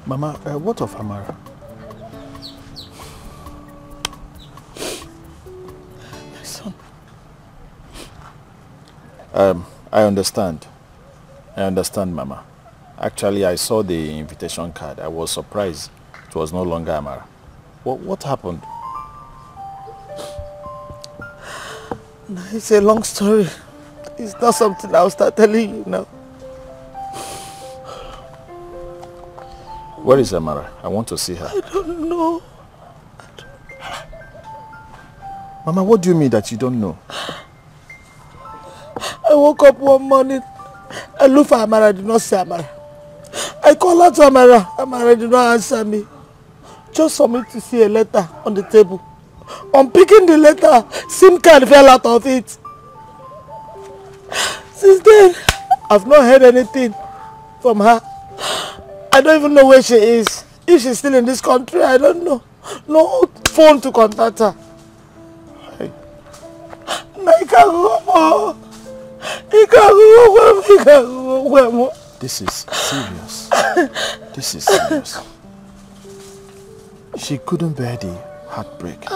Mama, what of Amara? My son. I understand. I understand, Mama. Actually, I saw the invitation card. I was surprised it was no longer Amara. What happened? No, it's a long story. It's not something I'll start telling you now. Where is Amara? I want to see her. I don't know. Mama, what do you mean that you don't know? I woke up one morning. I looked for Amara. I did not see Amara. I called out to Amara. Amara did not answer me. Just for me to see a letter on the table. On picking the letter, SIM card fell out of it. Since then, I've not heard anything from her. I don't even know where she is. If she's still in this country, I don't know. No phone to contact her. Hey. This is serious. This is serious. She couldn't bear the heartbreak.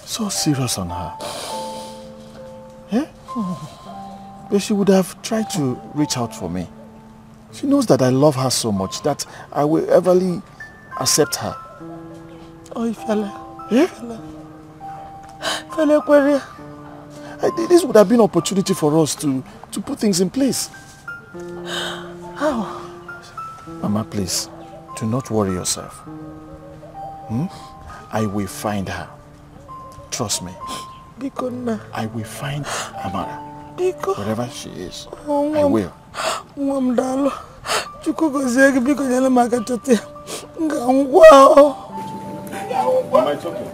So serious on her. Eh? But she would have tried to reach out for me. She knows that I love her so much that I will everly accept her. Oh, fella. Eh? Fella, this would have been an opportunity for us to put things in place. How? Mama, please, do not worry yourself. I will find her. Trust me. I will find Amara. Wherever she is, I will. Am I talking?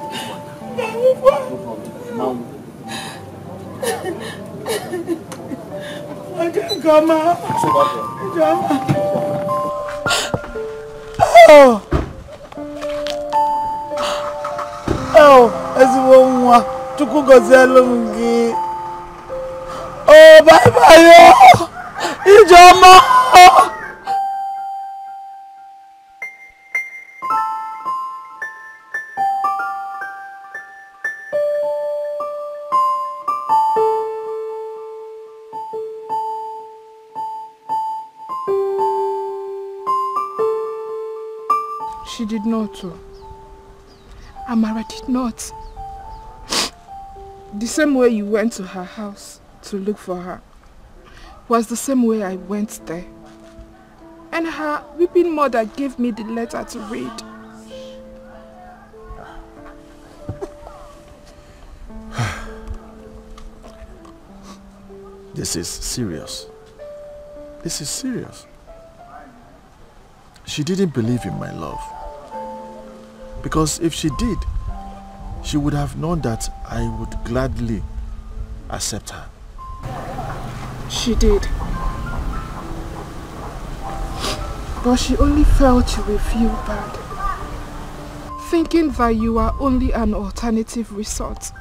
I can't come out. Oh, bye bye. Ijoma. She did not. Amara did not. The same way you went to her house to look for her was the same way I went there. And her weeping mother gave me the letter to read. This is serious. This is serious. She didn't believe in my love. Because if she did, she would have known that I would gladly accept her. She did. But she only felt you will feel bad, thinking that you are only an alternative resort.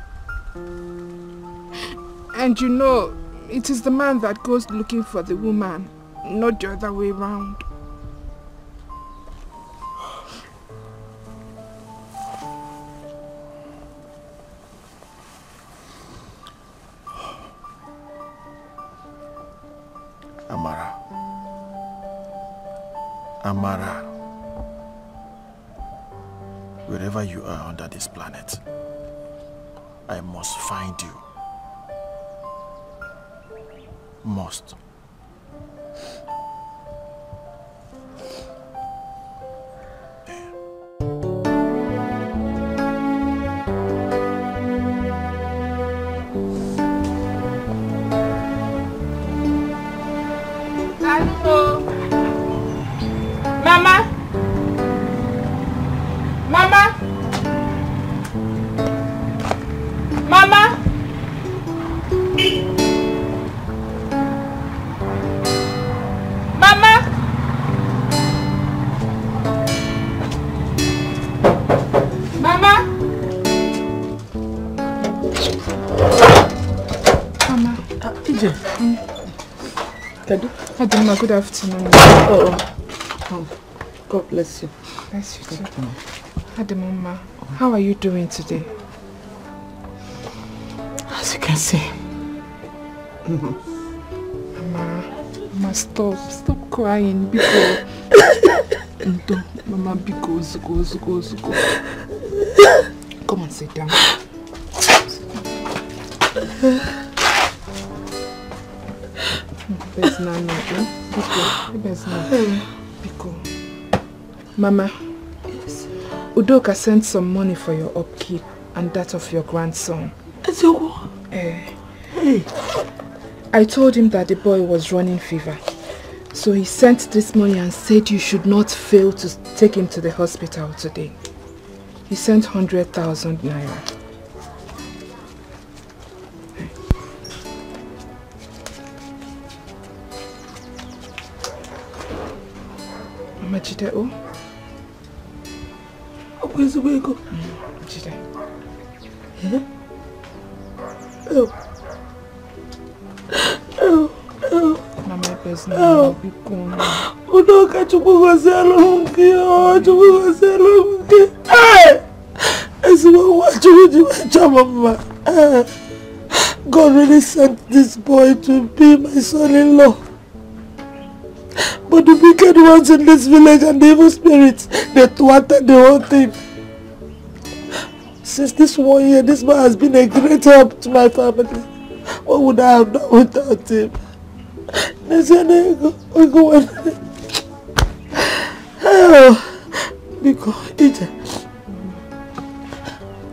And you know, it is the man that goes looking for the woman, not the other way around. Amara, wherever you are under this planet, I must find you. Must. Hello. Mama? Mama? Mama? Mama? Mama? Mama? TJ. Kadu. Adama, good afternoon. Oh, God bless you. Bless you too. Adama, how are you doing today? As you can see. Mama, stop crying. Biko. Mama, Biko, Zuko. Come on, sit down. Biko. Mama, yes. Udoka sent some money for your upkeep and that of your grandson. Hey. I told him that the boy was running fever. So he sent this money and said you should not fail to take him to the hospital today. He sent 100,000 naira. Mama Jide, oh? Where's the way go? Jide. Yeah? Oh. Mama, there's no be gone. Udoka chukugozela mke. Hey! Mama. God really sent this boy to be my son-in-law. But the wicked ones in this village and the evil spirits, they thwarted the whole thing. Since this 1 year, this man has been a great help to my family. What would I have done without him?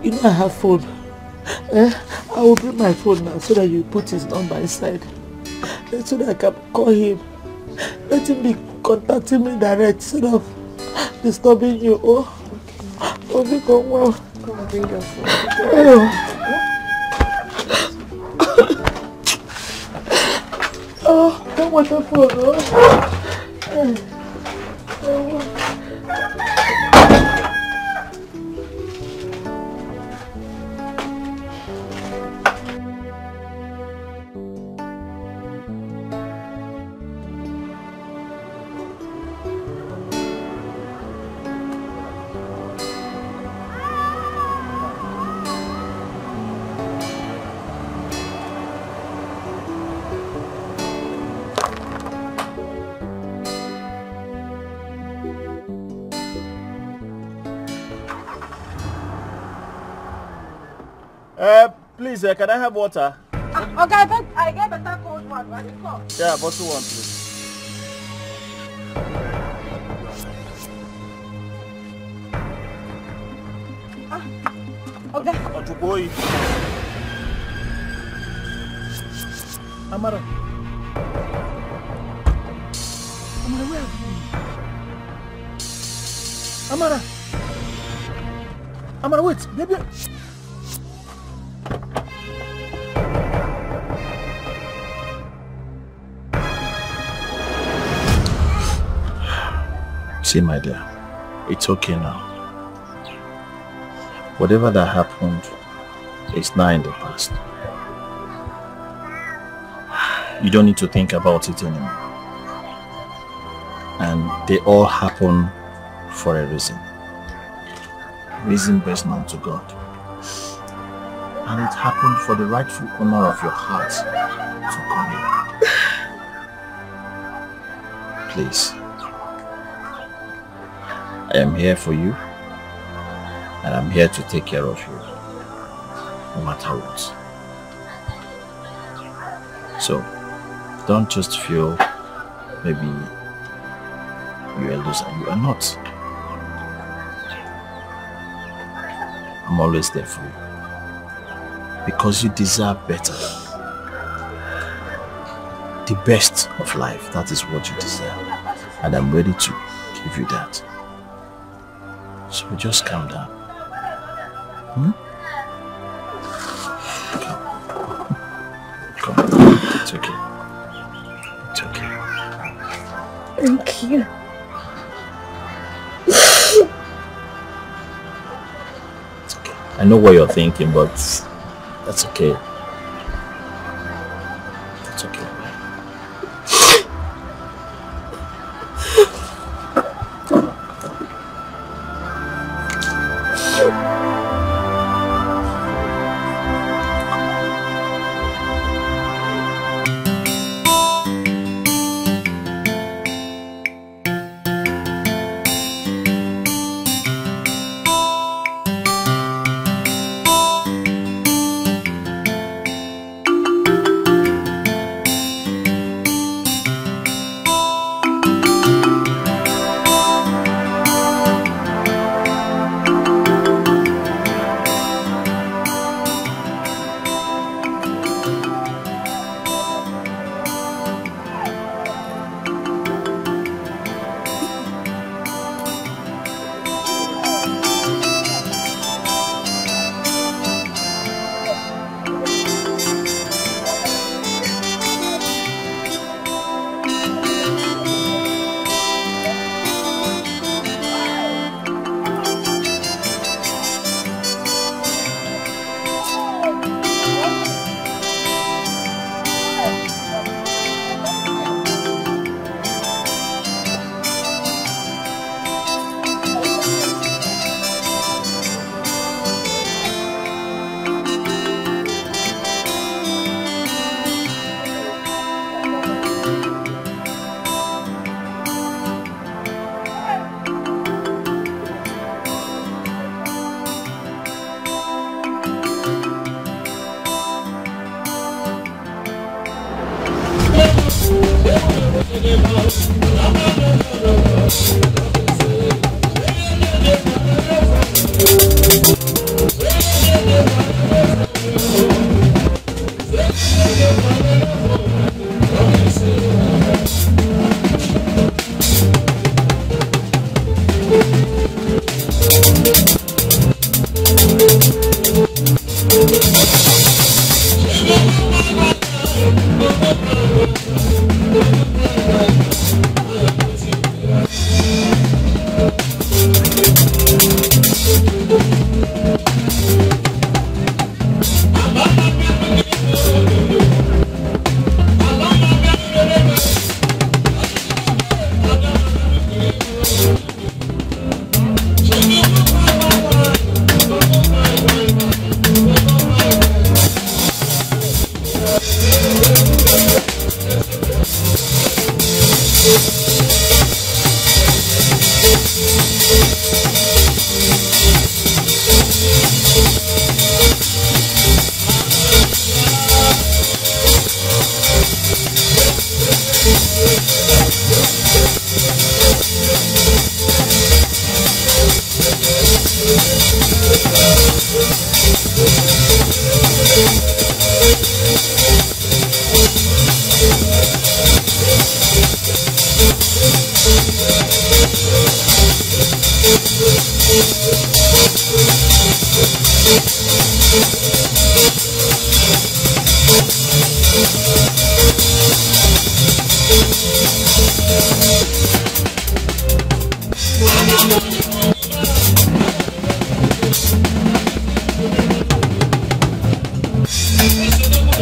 You know I have phone. I will bring my phone now so that you put his number inside. So that I can call him. Let him be contacting me direct instead of disturbing you. Oh, become well. Come bring your phone. Don't want the phone. Please, can I have water? Okay, I get better cold one. Right? Yeah, bottle one, please. Okay. Ochukoi. Amara. Amara, where have you been? Amara, wait, baby. See, my dear, it's okay now. Whatever that happened is now in the past. You don't need to think about it anymore. And they all happen for a reason. Reason best known to God. And it happened for the rightful honor of your heart to come here. Please. I am here for you, and I'm here to take care of you, no matter what. So, don't just feel maybe you're a loser. You are not. I'm always there for you, because you deserve better. The best of life, that is what you deserve, and I'm ready to give you that. So just calm down. Come. It's okay. It's okay. Thank you. It's okay. I know what you're thinking, but that's okay. It's okay.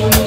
What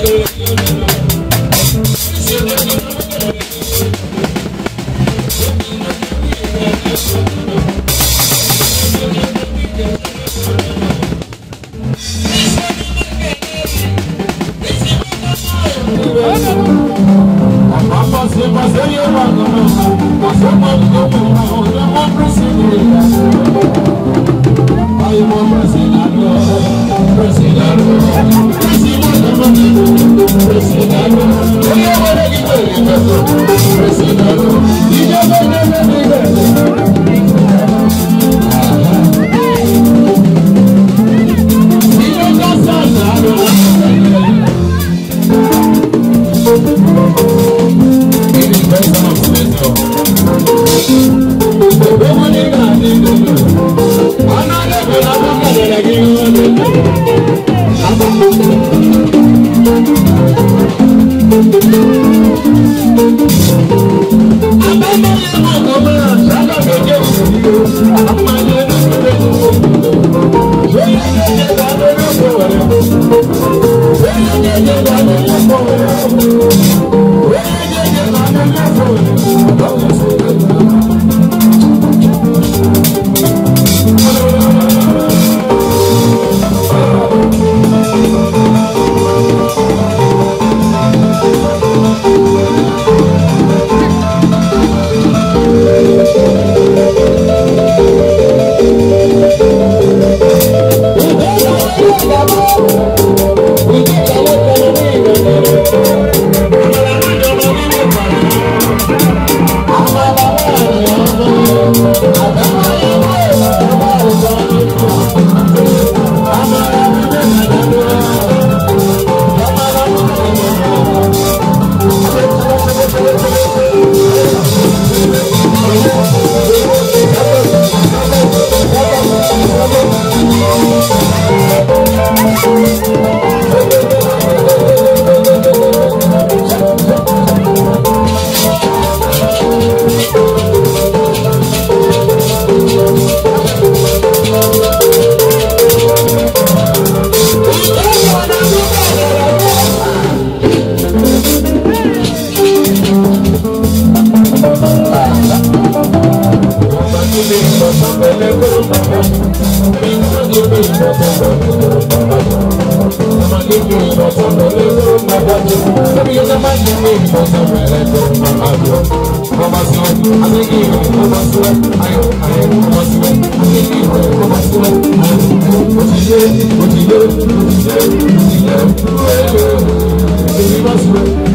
you